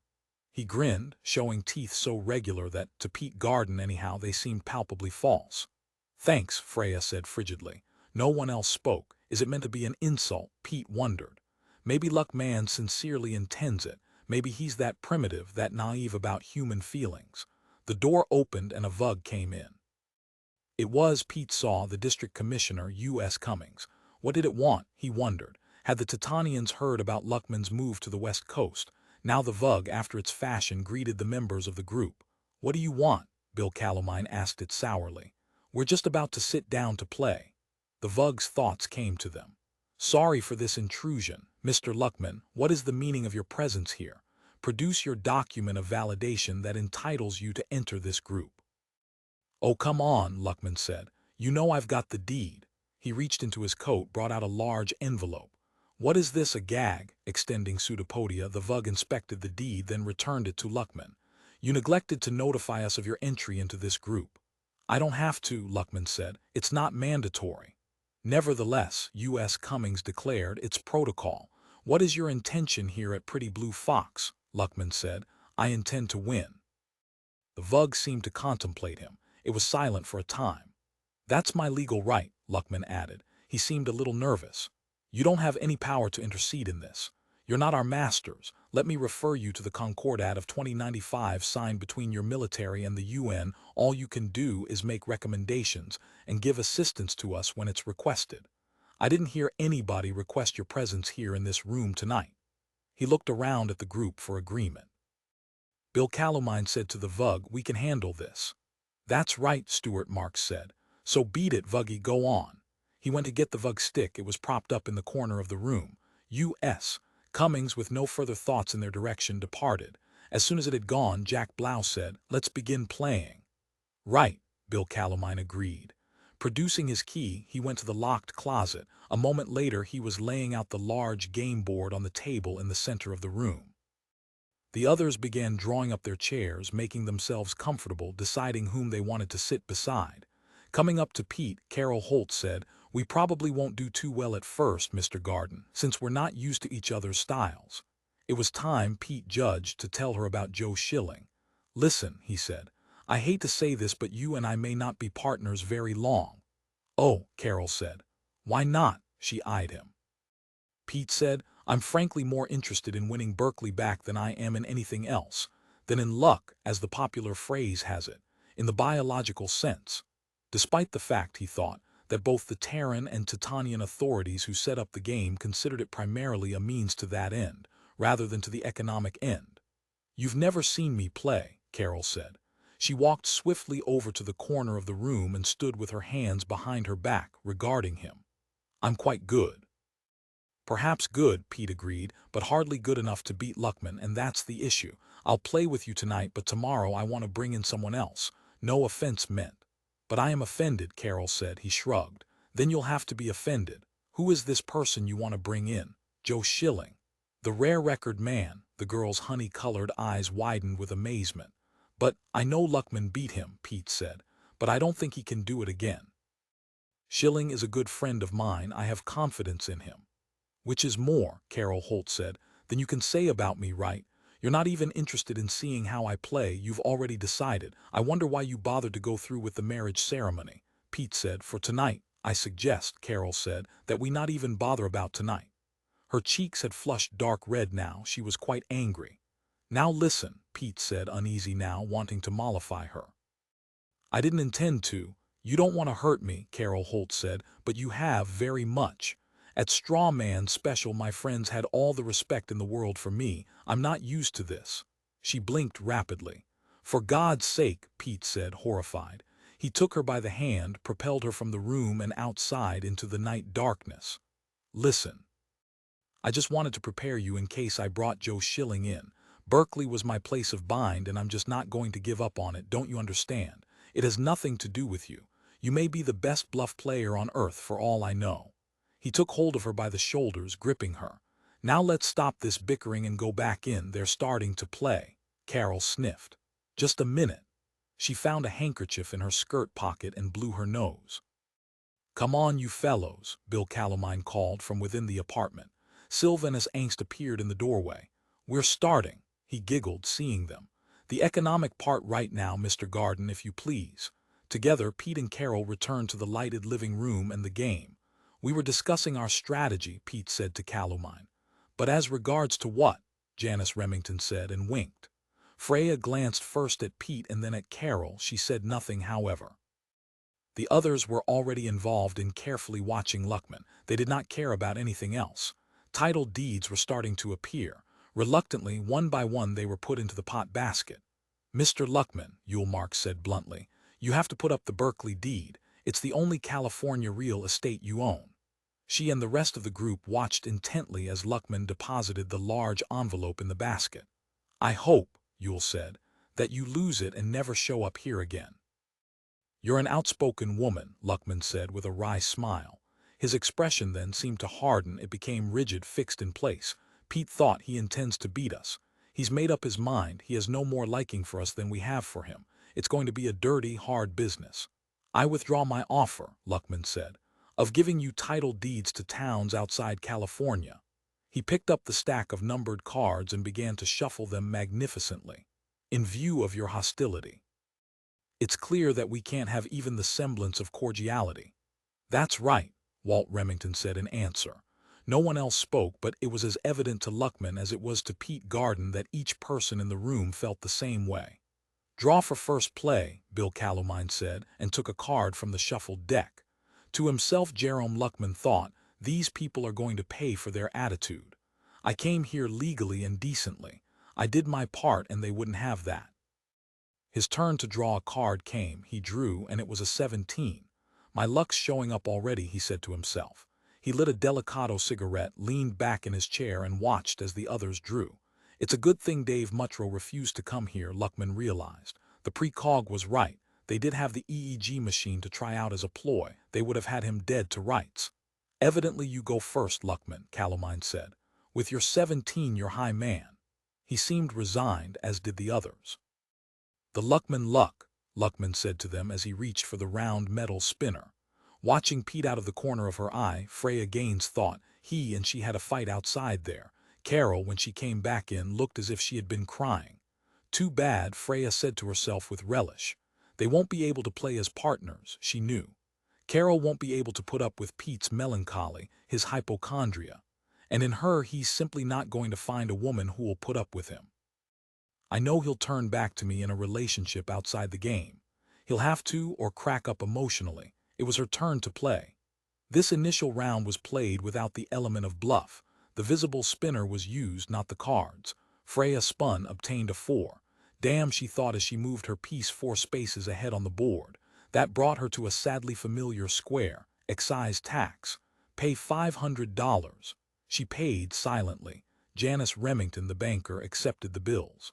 He grinned, showing teeth so regular that, to Pete Garden anyhow, they seemed palpably false. Thanks, Freya said frigidly. No one else spoke. Is it meant to be an insult? Pete wondered. Maybe Luckman sincerely intends it. Maybe he's that primitive, that naive about human feelings. The door opened and a Vug came in. It was, Pete saw, the district commissioner, U.S. Cummings. What did it want, he wondered. Had the Titanians heard about Luckman's move to the west coast? Now the Vug, after its fashion, greeted the members of the group. What do you want? Bill Calamine asked it sourly. We're just about to sit down to play. The Vug's thoughts came to them. Sorry for this intrusion, Mr. Luckman. What is the meaning of your presence here? Produce your document of validation that entitles you to enter this group. Oh, come on, Luckman said. You know I've got the deed. He reached into his coat, brought out a large envelope. What is this, a gag? Extending pseudopodia, the Vug inspected the deed, then returned it to Luckman. You neglected to notify us of your entry into this group. I don't have to, Luckman said. It's not mandatory. Nevertheless, U.S. Cummings declared, it's protocol. What is your intention here at Pretty Blue Fox? Luckman said. I intend to win. The Vug seemed to contemplate him. It was silent for a time. That's my legal right, Luckman added. He seemed a little nervous. You don't have any power to intercede in this. You're not our masters. Let me refer you to the Concordat of 2095 signed between your military and the UN. All you can do is make recommendations and give assistance to us when it's requested. I didn't hear anybody request your presence here in this room tonight. He looked around at the group for agreement. Bill Calamine said to the Vug, we can handle this. That's right, Stuart Marks said. So beat it, Vuggy, go on. He went to get the Vug stick. It was propped up in the corner of the room. U.S. Cummings, with no further thoughts in their direction, departed. As soon as it had gone, Jack Blau said, let's begin playing. Right, Bill Calamine agreed. Producing his key, he went to the locked closet. A moment later, he was laying out the large game board on the table in the center of the room. The others began drawing up their chairs, making themselves comfortable, deciding whom they wanted to sit beside. Coming up to Pete, Carol Holt said, we probably won't do too well at first, Mr. Garden, since we're not used to each other's styles. It was time, Pete judged, to tell her about Joe Schilling. Listen, he said, I hate to say this, but you and I may not be partners very long. Oh, Carol said. Why not? She eyed him. Pete said, I'm frankly more interested in winning Berkeley back than I am in anything else, than in luck, as the popular phrase has it, in the biological sense. Despite the fact, he thought, that both the Terran and Titanian authorities who set up the game considered it primarily a means to that end, rather than to the economic end. You've never seen me play, Carol said. She walked swiftly over to the corner of the room and stood with her hands behind her back, regarding him. I'm quite good. Perhaps good, Pete agreed, but hardly good enough to beat Luckman, and that's the issue. I'll play with you tonight, but tomorrow I want to bring in someone else. No offense meant. But I am offended, Carol said. He shrugged. Then you'll have to be offended. Who is this person you want to bring in? Joe Schilling. The rare record man. The girl's honey-colored eyes widened with amazement. But I know Luckman beat him, Pete said, but I don't think he can do it again. Schilling is a good friend of mine. I have confidence in him. Which is more, Carol Holt said, than you can say about me, right? You're not even interested in seeing how I play. You've already decided. I wonder why you bothered to go through with the marriage ceremony. Pete said, for tonight, I suggest, Carol said, that we not even bother about tonight. Her cheeks had flushed dark red now. She was quite angry. Now listen, Pete said, uneasy now, wanting to mollify her. I didn't intend to. You don't want to hurt me, Carol Holt said, but you have very much. At Strawman Special, my friends had all the respect in the world for me. I'm not used to this. She blinked rapidly. For God's sake, Pete said, horrified. He took her by the hand, propelled her from the room and outside into the night darkness. Listen. I just wanted to prepare you in case I brought Joe Schilling in. Berkeley was my place of bind, and I'm just not going to give up on it, don't you understand? It has nothing to do with you. You may be the best bluff player on earth for all I know. He took hold of her by the shoulders, gripping her. Now let's stop this bickering and go back in. They're starting to play. Carol sniffed. Just a minute. She found a handkerchief in her skirt pocket and blew her nose. "Come on, you fellows," Bill Calamine called from within the apartment. Sylvanus Angst appeared in the doorway. "We're starting," he giggled, seeing them. "The economic part right now, Mr. Garden, if you please." Together, Pete and Carol returned to the lighted living room and the game. "We were discussing our strategy," Pete said to Calamine. "But as regards to what?" Janice Remington said and winked. Freya glanced first at Pete and then at Carol. She said nothing, however. The others were already involved in carefully watching Luckman. They did not care about anything else. Title deeds were starting to appear. Reluctantly, one by one, they were put into the pot basket. "Mr. Luckman," Yulmark said bluntly, "you have to put up the Berkeley deed. It's the only California real estate you own." She and the rest of the group watched intently as Luckman deposited the large envelope in the basket. "I hope," Yule said, "that you lose it and never show up here again." "You're an outspoken woman," Luckman said with a wry smile. His expression then seemed to harden. It became rigid, fixed in place. "Pete thought he intends to beat us. He's made up his mind. He has no more liking for us than we have for him. It's going to be a dirty, hard business." "I withdraw my offer," Luckman said, "of giving you title deeds to towns outside California." He picked up the stack of numbered cards and began to shuffle them magnificently. "In view of your hostility, it's clear that we can't have even the semblance of cordiality." "That's right," Walt Remington said in answer. No one else spoke, but it was as evident to Luckman as it was to Pete Garden that each person in the room felt the same way. "Draw for first play," Bill Calamine said, and took a card from the shuffled deck. To himself, Jerome Luckman thought, "These people are going to pay for their attitude. I came here legally and decently. I did my part and they wouldn't have that." His turn to draw a card came. He drew, and it was a 17. "My luck's showing up already," he said to himself. He lit a Delicato cigarette, leaned back in his chair, and watched as the others drew. It's a good thing Dave Muttro refused to come here, Luckman realized. The precog was right. They did have the EEG machine to try out as a ploy. They would have had him dead to rights. "Evidently you go first, Luckman," Calamine said. "With your 17, you're high man." He seemed resigned, as did the others. "The Luckman luck," Luckman said to them as he reached for the round metal spinner. Watching Pete out of the corner of her eye, Freya Gaines thought he and she had a fight outside there. Carol, when she came back in, looked as if she had been crying. "Too bad," Freya said to herself with relish. "They won't be able to play as partners," she knew. Carol won't be able to put up with Pete's melancholy, his hypochondria. And in her, he's simply not going to find a woman who will put up with him. "I know he'll turn back to me in a relationship outside the game. He'll have to, or crack up emotionally." It was her turn to play. This initial round was played without the element of bluff. The visible spinner was used, not the cards. Freya spun, obtained a 4. Damn, she thought as she moved her piece 4 spaces ahead on the board. That brought her to a sadly familiar square. Excise tax. Pay $500. She paid silently. Janice Remington, the banker, accepted the bills.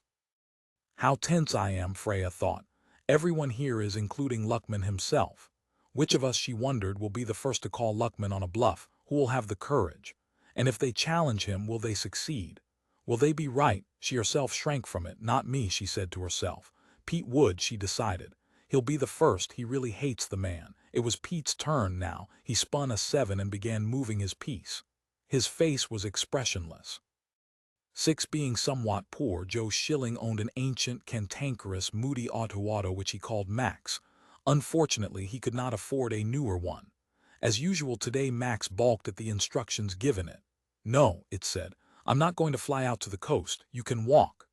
"How tense I am," Freya thought. "Everyone here is, including Luckman himself. Which of us," she wondered, "will be the first to call Luckman on a bluff? Who will have the courage? And if they challenge him, will they succeed? Will they be right?" She herself shrank from it. "Not me," she said to herself. "Pete would," she decided. "He'll be the first. He really hates the man." It was Pete's turn now. He spun a 7 and began moving his piece. His face was expressionless. 6 being somewhat poor, Joe Schilling owned an ancient, cantankerous, moody auto which he called Max. Unfortunately, he could not afford a newer one. As usual today, Max balked at the instructions given it. "No," it said, "I'm not going to fly out to the coast. You can walk."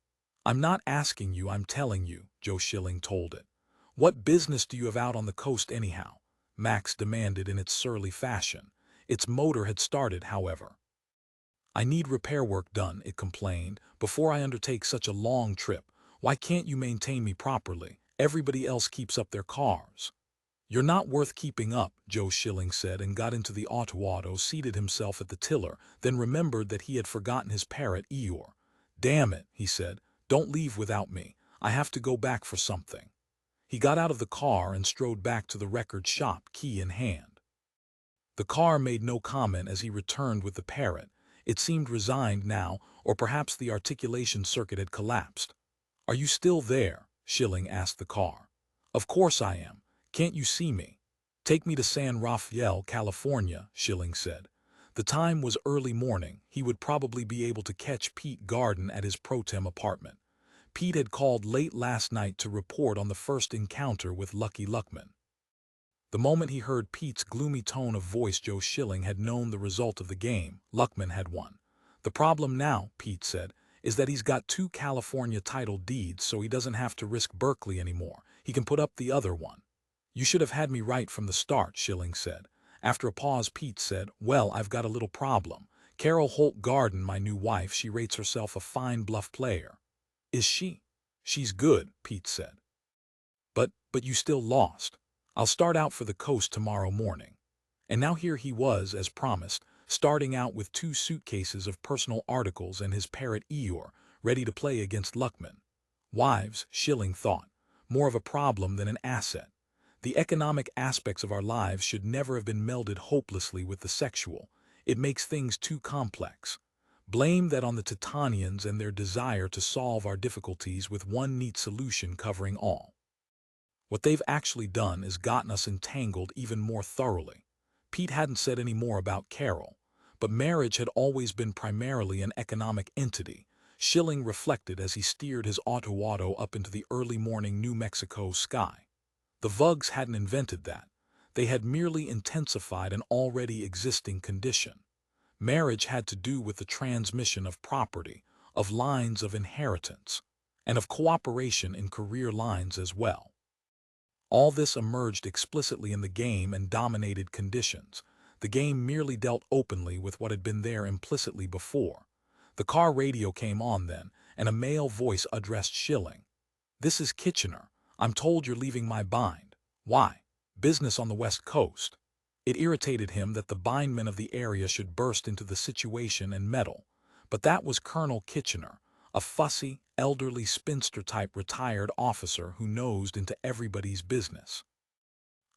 "I'm not asking you, I'm telling you," Joe Schilling told it. "What business do you have out on the coast anyhow?" Max demanded in its surly fashion. Its motor had started, however. "I need repair work done," it complained, "before I undertake such a long trip. Why can't you maintain me properly? Everybody else keeps up their cars." "You're not worth keeping up," Joe Schilling said, and got into the auto, seated himself at the tiller, then remembered that he had forgotten his parrot Eeyore. "Damn it," he said, "don't leave without me. I have to go back for something." He got out of the car and strode back to the record shop, key in hand. The car made no comment as he returned with the parrot. It seemed resigned now, or perhaps the articulation circuit had collapsed. "Are you still there?" Schilling asked the car. "Of course I am. Can't you see me?" "Take me to San Rafael, California," Schilling said. The time was early morning. He would probably be able to catch Pete Garden at his Protem apartment. Pete had called late last night to report on the first encounter with Lucky Luckman. The moment he heard Pete's gloomy tone of voice, Joe Schilling had known the result of the game. Luckman had won. "The problem now," Pete said, "is that he's got 2 California title deeds, so he doesn't have to risk Berkeley anymore. He can put up the other one." "You should have had me right from the start," Schilling said. After a pause, Pete said, "Well, I've got a little problem. Carol Holt Garden, my new wife, she rates herself a fine bluff player." "Is she?" "She's good," Pete said. But you still lost. I'll start out for the coast tomorrow morning." And now here he was, as promised, starting out with 2 suitcases of personal articles and his parrot Eeyore, ready to play against Luckman. Wives, Schilling thought, more of a problem than an asset. The economic aspects of our lives should never have been melded hopelessly with the sexual. It makes things too complex. Blame that on the Titanians and their desire to solve our difficulties with one neat solution covering all. What they've actually done is gotten us entangled even more thoroughly. Pete hadn't said any more about Carol, but marriage had always been primarily an economic entity, Schilling reflected as he steered his auto up into the early morning New Mexico sky. The Vugs hadn't invented that. They had merely intensified an already existing condition. Marriage had to do with the transmission of property, of lines of inheritance, and of cooperation in career lines as well. All this emerged explicitly in the game and dominated conditions. The game merely dealt openly with what had been there implicitly before. The car radio came on then, and a male voice addressed Schilling. "This is Kitchener. I'm told you're leaving my bind." "Why?" "Business on the West Coast." It irritated him that the Bindmen of the area should burst into the situation and meddle. But that was Colonel Kitchener, a fussy, elderly spinster-type retired officer who nosed into everybody's business.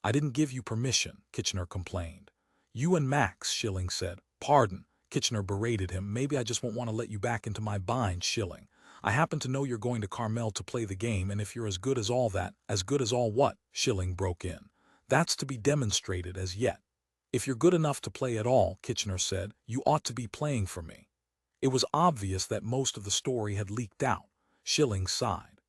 "I didn't give you permission," Kitchener complained. "You and Max," Schilling said. "Pardon," Kitchener berated him. "Maybe I just won't want to let you back into my bind, Schilling. I happen to know you're going to Carmel to play the game, and if you're as good as all that—" "As good as all what?" Schilling broke in. "That's to be demonstrated as yet." "If you're good enough to play at all," Kitchener said, "you ought to be playing for me." It was obvious that most of the story had leaked out. Schilling sighed.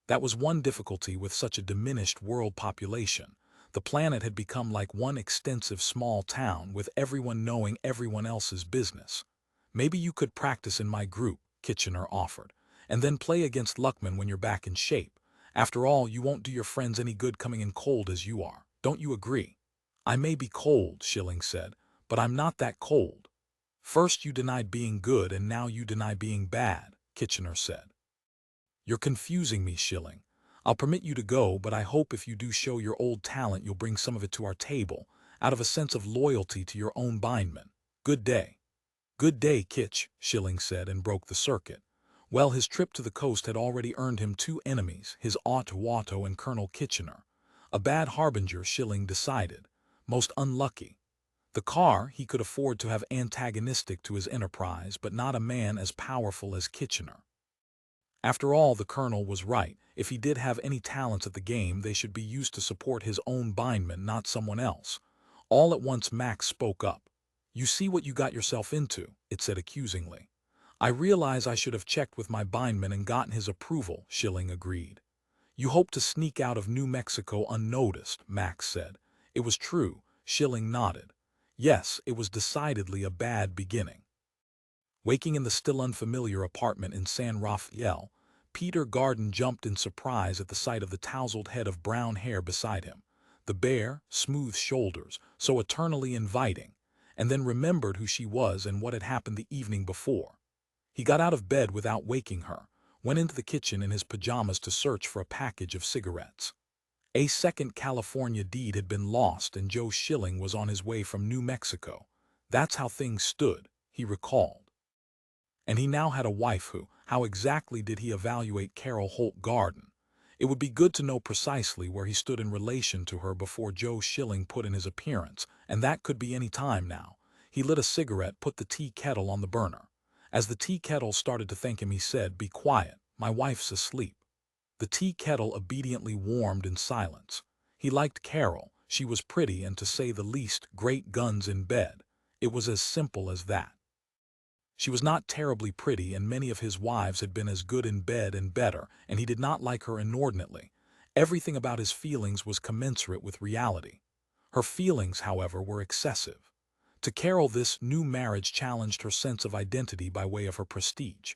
That was one difficulty with such a diminished world population. The planet had become like one extensive small town with everyone knowing everyone else's business. "Maybe you could practice in my group," Kitchener offered, "and then play against Luckman when you're back in shape. After all, you won't do your friends any good coming in cold as you are. Don't you agree?" "I may be cold," Schilling said, "but I'm not that cold." "First you denied being good and now you deny being bad," Kitchener said. "You're confusing me, Schilling. I'll permit you to go, but I hope if you do show your old talent you'll bring some of it to our table, out of a sense of loyalty to your own Bindmen. Good day." "Good day, Kitch," Schilling said and broke the circuit. Well, his trip to the coast had already earned him 2 enemies, his Watto and Colonel Kitchener. A bad harbinger, Schilling decided. Most unlucky. The car he could afford to have antagonistic to his enterprise, but not a man as powerful as Kitchener. After all, the colonel was right. If he did have any talents at the game, they should be used to support his own Bindman, not someone else. All at once Max spoke up. "You see what you got yourself into," it said accusingly. "I realize I should have checked with my Bindman and gotten his approval," Schilling agreed. "You hope to sneak out of New Mexico unnoticed," Max said. It was true. Schilling nodded. Yes, it was decidedly a bad beginning. Waking in the still unfamiliar apartment in San Rafael, Peter Garden jumped in surprise at the sight of the tousled head of brown hair beside him, the bare, smooth shoulders, so eternally inviting, and then remembered who she was and what had happened the evening before. He got out of bed without waking her, went into the kitchen in his pajamas to search for a package of cigarettes. A second California deed had been lost and Joe Schilling was on his way from New Mexico. That's how things stood, he recalled. And he now had a wife who, how exactly did he evaluate Carol Holt Garden? It would be good to know precisely where he stood in relation to her before Joe Schilling put in his appearance, and that could be any time now. He lit a cigarette, put the tea kettle on the burner. As the tea kettle started to thank him, he said, "Be quiet, My wife's asleep." The tea kettle obediently warmed in silence. He liked Carol. She was pretty and, to say the least, great guns in bed. It was as simple as that. She was not terribly pretty, and many of his wives had been as good in bed and better, and he did not like her inordinately. Everything about his feelings was commensurate with reality. Her feelings, however, were excessive. To Carol, this new marriage challenged her sense of identity by way of her prestige.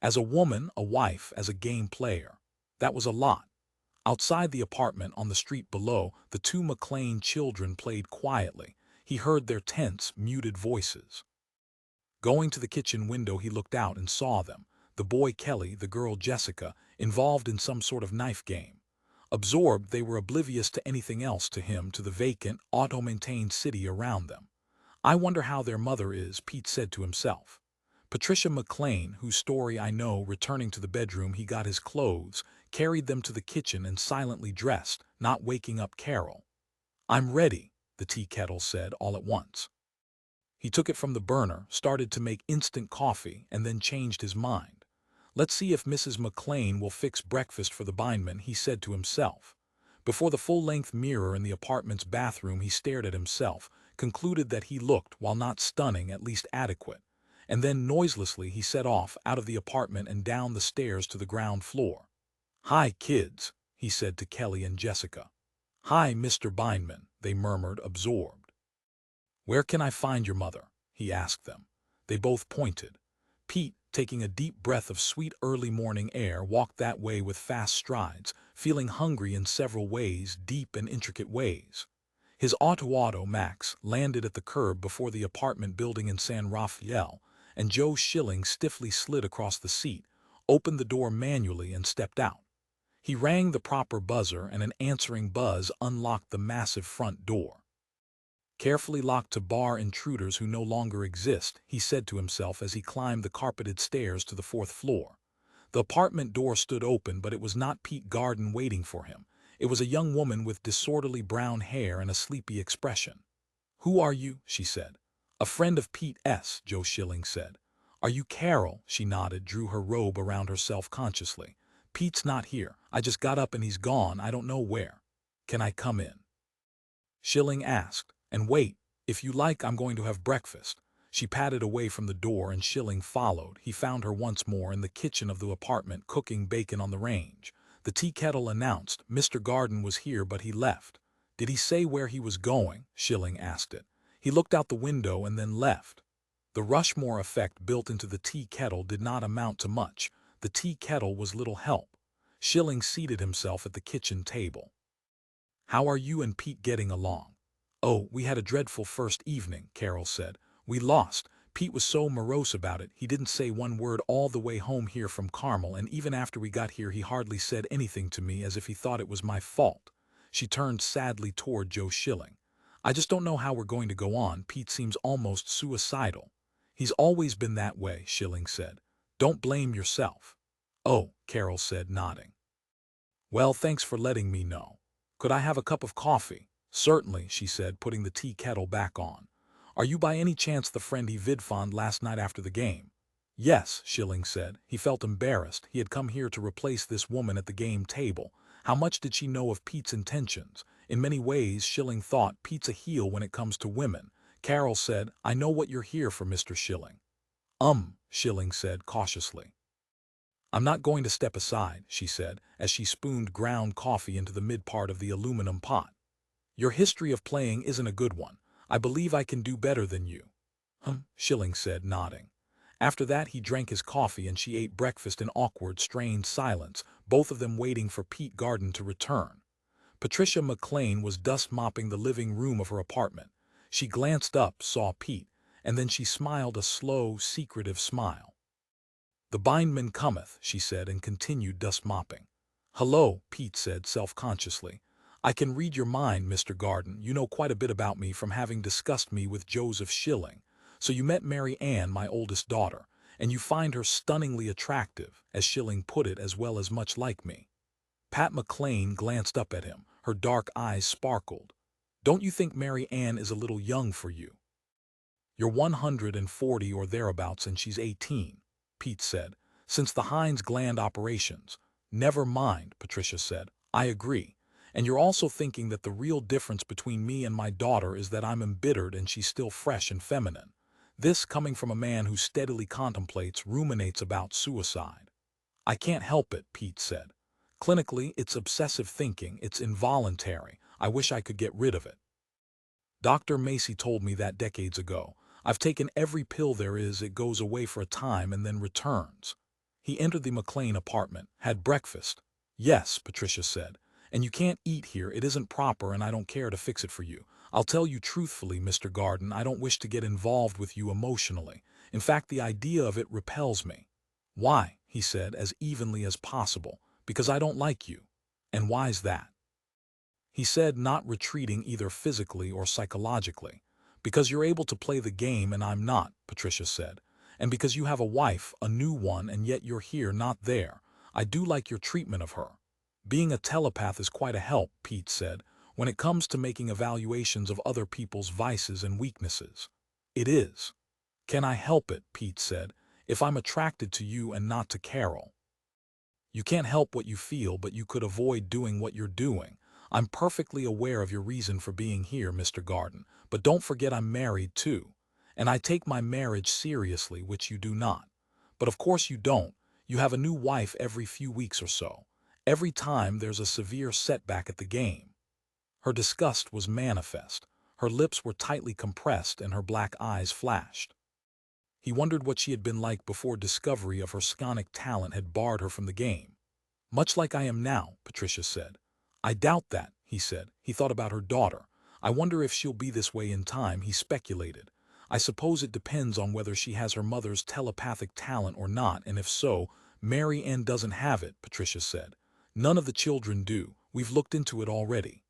As a woman, a wife, as a game player. That was a lot. Outside the apartment, on the street below, the two McLean children played quietly. He heard their tense, muted voices. Going to the kitchen window, he looked out and saw them, the boy Kelly, the girl Jessica, involved in some sort of knife game. Absorbed, they were oblivious to anything else, to him, to the vacant, auto-maintained city around them. "I wonder how their mother is," Pete said to himself. Patricia McLean, whose story I know, returning to the bedroom, he got his clothes, carried them to the kitchen, and silently dressed, not waking up Carol. "I'm ready," the tea kettle said all at once. He took it from the burner, started to make instant coffee, and then changed his mind. "Let's see if Mrs. McLean will fix breakfast for the Bindmen," he said to himself. Before the full-length mirror in the apartment's bathroom, he stared at himself, concluded that he looked, while not stunning, at least adequate. And then noiselessly he set off out of the apartment and down the stairs to the ground floor. "Hi, kids," he said to Kelly and Jessica. "Hi, Mr. Bindman," they murmured, absorbed. "Where can I find your mother?" he asked them. They both pointed. Pete, taking a deep breath of sweet early morning air, walked that way with fast strides, feeling hungry in several ways, deep and intricate ways. His auto Max landed at the curb before the apartment building in San Rafael, and Joe Schilling stiffly slid across the seat, opened the door manually, and stepped out. He rang the proper buzzer, and an answering buzz unlocked the massive front door. "Carefully locked to bar intruders who no longer exist," he said to himself as he climbed the carpeted stairs to the 4th floor. The apartment door stood open, but it was not Pete Garden waiting for him. It was a young woman with disorderly brown hair and a sleepy expression. "Who are you?" she said. "A friend of Pete S., Joe Schilling said. "Are you Carol?" She nodded, drew her robe around herself consciously. "Pete's not here. I just got up and he's gone, I don't know where. Can I come in?" Schilling asked. "And wait, if you like, I'm going to have breakfast." She padded away from the door and Schilling followed. He found her once more in the kitchen of the apartment, cooking bacon on the range. The tea kettle announced Mr. Garden was here, but he left. "Did he say where he was going?" Schilling asked it. "He looked out the window and then left." The Rushmore effect built into the tea kettle did not amount to much. The tea kettle was little help. Schilling seated himself at the kitchen table. "How are you and Pete getting along?" "Oh, we had a dreadful first evening," Carol said. "We lost. Pete was so morose about it. He didn't say one word all the way home here from Carmel, and even after we got here he hardly said anything to me, as if he thought it was my fault." She turned sadly toward Joe Schilling. "I just don't know how we're going to go on. Pete seems almost suicidal." "He's always been that way," Schilling said. "Don't blame yourself." "Oh," Carol said, nodding. "Well, thanks for letting me know. Could I have a cup of coffee?" "Certainly," she said, putting the tea kettle back on. "Are you by any chance the friend he vidphoned last night after the game?" "Yes," Schilling said. He felt embarrassed. He had come here to replace this woman at the game table. How much did she know of Pete's intentions? In many ways, Schilling thought, Pete's a heel when it comes to women. Carol said, "I know what you're here for, Mr. Schilling." Schilling said cautiously. "I'm not going to step aside," she said, as she spooned ground coffee into the mid-part of the aluminum pot. "Your history of playing isn't a good one. I believe I can do better than you." Schilling said, nodding. After that he drank his coffee and she ate breakfast in awkward, strained silence, both of them waiting for Pete Garden to return. Patricia McLean was dust-mopping the living room of her apartment. She glanced up, saw Pete, and then she smiled a slow, secretive smile. "The Bindman cometh," she said, and continued dust-mopping. "Hello," Pete said self-consciously. "I can read your mind, Mr. Garden. You know quite a bit about me from having discussed me with Joseph Schilling. So you met Mary Ann, my oldest daughter, and you find her stunningly attractive, as Schilling put it, as well as much like me." Pat McLean glanced up at him. Her dark eyes sparkled. "Don't you think Mary Ann is a little young for you?" "You're 140 or thereabouts and she's 18, Pete said. Since the Heinz gland operations. Never mind, Patricia said. I agree. And you're also thinking that the real difference between me and my daughter is that I'm embittered and she's still fresh and feminine. This coming from a man who steadily contemplates, ruminates about suicide. I can't help it, Pete said. Clinically, it's obsessive thinking, it's involuntary. I wish I could get rid of it. Dr. Macy told me that decades ago. I've taken every pill there is, it goes away for a time and then returns. He entered the McLean apartment, had breakfast. Yes, Patricia said. And you can't eat here, it isn't proper and I don't care to fix it for you. I'll tell you truthfully, Mr. Garden, I don't wish to get involved with you emotionally. In fact, the idea of it repels me. Why? He said, as evenly as possible. Because I don't like you. And why's that? He said, not retreating either physically or psychologically. Because you're able to play the game and I'm not, Patricia said. And because you have a wife, a new one, and yet you're here, not there. I do like your treatment of her. Being a telepath is quite a help, Pete said, when it comes to making evaluations of other people's vices and weaknesses. It is. Can I help it, Pete said, if I'm attracted to you and not to Carol? You can't help what you feel, but you could avoid doing what you're doing. I'm perfectly aware of your reason for being here, Mr. Garden, but don't forget I'm married too. And I take my marriage seriously, which you do not. But of course you don't. You have a new wife every few weeks or so. Every time there's a severe setback at the game. Her disgust was manifest. Her lips were tightly compressed and her black eyes flashed. He wondered what she had been like before discovery of her psionic talent had barred her from the game. Much like I am now, Patricia said. I doubt that, he said. He thought about her daughter. I wonder if she'll be this way in time, he speculated. I suppose it depends on whether she has her mother's telepathic talent or not, and if so, Mary Ann doesn't have it, Patricia said. None of the children do. We've looked into it already.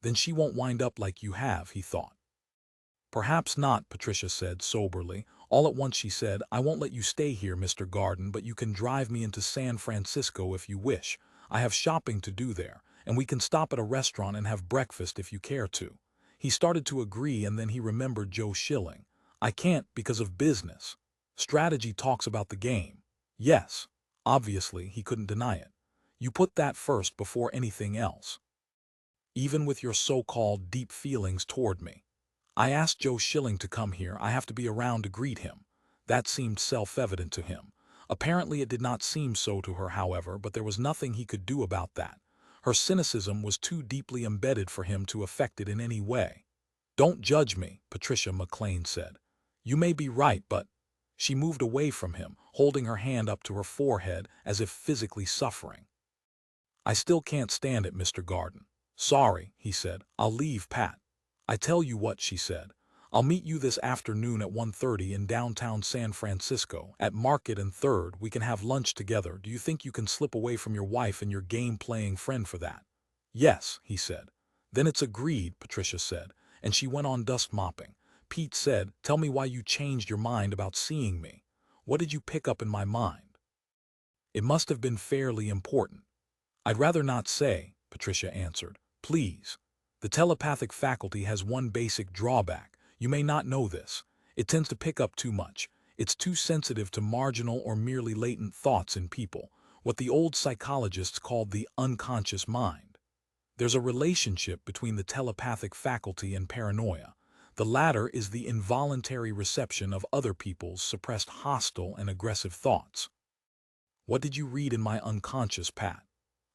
Then she won't wind up like you have, he thought. Perhaps not, Patricia said soberly. All at once she said, I won't let you stay here, Mr. Garden, but you can drive me into San Francisco if you wish. I have shopping to do there, and we can stop at a restaurant and have breakfast if you care to. He started to agree, and then he remembered Joe Schilling. I can't because of business. Strategy talks about the game. Yes, obviously he couldn't deny it. You put that first before anything else. Even with your so-called deep feelings toward me. I asked Joe Schilling to come here. I have to be around to greet him. That seemed self-evident to him. Apparently it did not seem so to her, however, but there was nothing he could do about that. Her cynicism was too deeply embedded for him to affect it in any way. Don't judge me, Patricia McLean said. You may be right, but... She moved away from him, holding her hand up to her forehead as if physically suffering. I still can't stand it, Mr. Garden. Sorry, he said. I'll leave, Pat. I tell you what, she said. I'll meet you this afternoon at 1:30 in downtown San Francisco, at Market and 3rd. We can have lunch together. Do you think you can slip away from your wife and your game-playing friend for that? Yes, he said. Then it's agreed, Patricia said, and she went on dust mopping. Pete said, tell me why you changed your mind about seeing me. What did you pick up in my mind? It must have been fairly important. I'd rather not say, Patricia answered. Please. The telepathic faculty has one basic drawback. You may not know this. It tends to pick up too much. It's too sensitive to marginal or merely latent thoughts in people, what the old psychologists called the unconscious mind. There's a relationship between the telepathic faculty and paranoia. The latter is the involuntary reception of other people's suppressed hostile and aggressive thoughts. What did you read in my unconscious, Pat?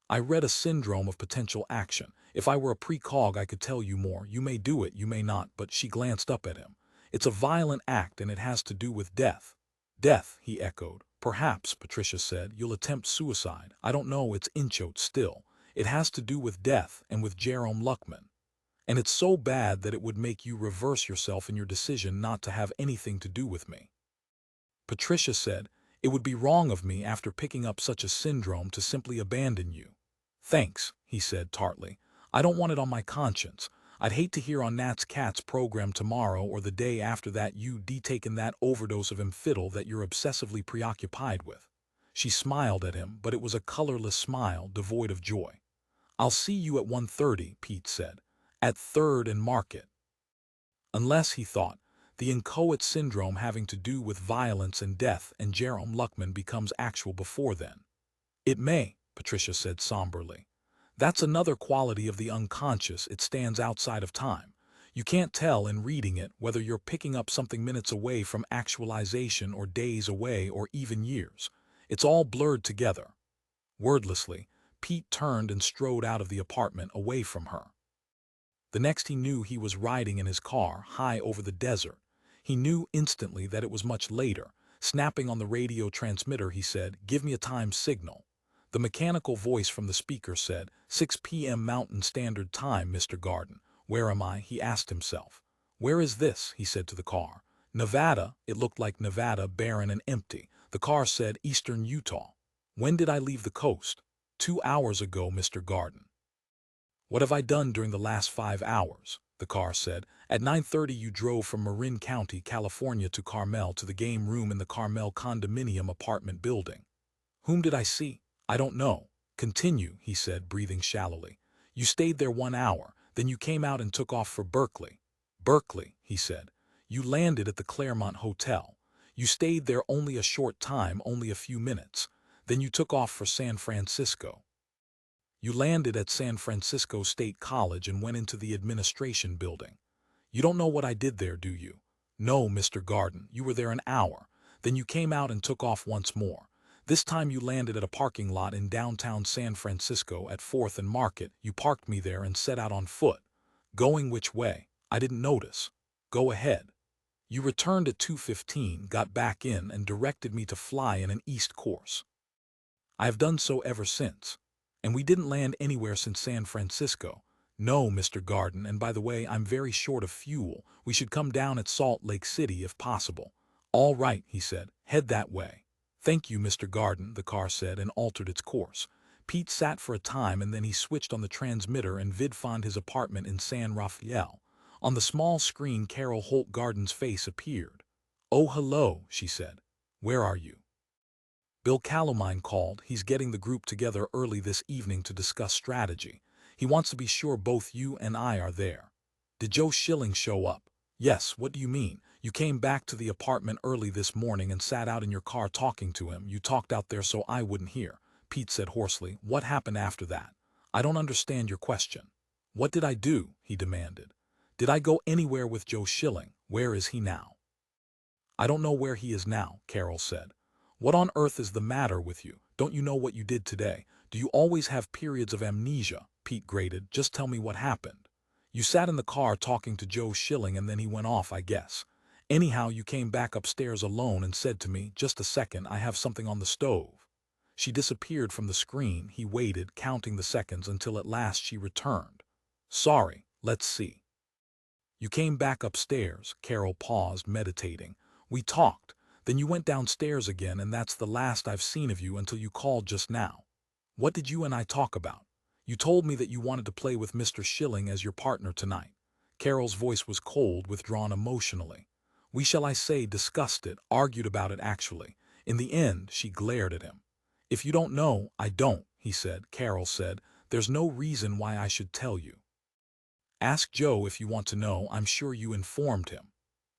I read a syndrome of potential action. If I were a precog, I could tell you more. You may do it, you may not, but she glanced up at him. It's a violent act and it has to do with death. Death, he echoed. Perhaps, Patricia said, you'll attempt suicide. I don't know, it's inchoate still. It has to do with death and with Jerome Luckman. And it's so bad that it would make you reverse yourself in your decision not to have anything to do with me. Patricia said, it would be wrong of me after picking up such a syndrome to simply abandon you. Thanks, he said tartly. I don't want it on my conscience. I'd hate to hear on Nat's Cat's program tomorrow or the day after that you taken that overdose of Amphitol that you're obsessively preoccupied with. She smiled at him, but it was a colorless smile devoid of joy. I'll see you at 1:30, Pete said. At 3rd and Market. Unless, he thought, The inchoate syndrome having to do with violence and death, and Jerome Luckman becomes actual before then. It may, Patricia said somberly. That's another quality of the unconscious, it stands outside of time. You can't tell in reading it whether you're picking up something minutes away from actualization or days away or even years. It's all blurred together. Wordlessly, Pete turned and strode out of the apartment away from her. The next he knew, he was riding in his car high over the desert. He knew instantly that it was much later. Snapping on the radio transmitter, he said, "Give me a time signal." The mechanical voice from the speaker said, 6 p.m. Mountain Standard Time, Mr. Garden. Where am I? He asked himself. Where is this? He said to the car. Nevada. It looked like Nevada, barren and empty. The car said, Eastern Utah. When did I leave the coast? 2 hours ago, Mr. Garden. What have I done during the last 5 hours? The car said. At 9:30 you drove from Marin County, California to Carmel, to the game room in the Carmel condominium apartment building. Whom did I see? I don't know. Continue, he said, breathing shallowly. You stayed there 1 hour, then you came out and took off for Berkeley. Berkeley, he said. You landed at the Claremont Hotel. You stayed there only a short time, only a few minutes. Then you took off for San Francisco. You landed at San Francisco State College and went into the administration building. You don't know what I did there, do you? No, Mr. Garden, you were there an hour. Then you came out and took off once more. This time you landed at a parking lot in downtown San Francisco at 4th and Market. You parked me there and set out on foot. Going which way? I didn't notice. Go ahead. You returned at 2:15, got back in, and directed me to fly in an east course. I have done so ever since. And we didn't land anywhere since San Francisco. No, Mr. Garden, and by the way, I'm very short of fuel. We should come down at Salt Lake City if possible. All right, he said. Head that way. Thank you, Mr. Garden, the car said, and altered its course. Pete sat for a time, and then he switched on the transmitter and vidphoned his apartment in San Rafael. On the small screen, Carol Holt Garden's face appeared. Oh, hello, she said. Where are you? Bill Calamine called. He's getting the group together early this evening to discuss strategy. He wants to be sure both you and I are there. Did Joe Schilling show up? Yes, what do you mean? You came back to the apartment early this morning and sat out in your car talking to him. You talked out there so I wouldn't hear. Pete said hoarsely. What happened after that? I don't understand your question. What did I do? He demanded. Did I go anywhere with Joe Schilling? Where is he now? I don't know where he is now, Carol said. What on earth is the matter with you? Don't you know what you did today? Do you always have periods of amnesia? Pete grated. Just tell me what happened. You sat in the car talking to Joe Schilling and then he went off, I guess. Anyhow, you came back upstairs alone and said to me, just a second, I have something on the stove. She disappeared from the screen. He waited, counting the seconds, until at last she returned. Sorry, let's see. You came back upstairs. Carol paused, meditating. We talked. Then you went downstairs again, and that's the last I've seen of you until you called just now. What did you and I talk about? You told me that you wanted to play with Mr. Schilling as your partner tonight. Carol's voice was cold, withdrawn emotionally. We, shall I say, discussed it, argued about it actually. In the end, she glared at him. If you don't know, I don't, he said. Carol said, there's no reason why I should tell you. Ask Joe if you want to know. I'm sure you informed him.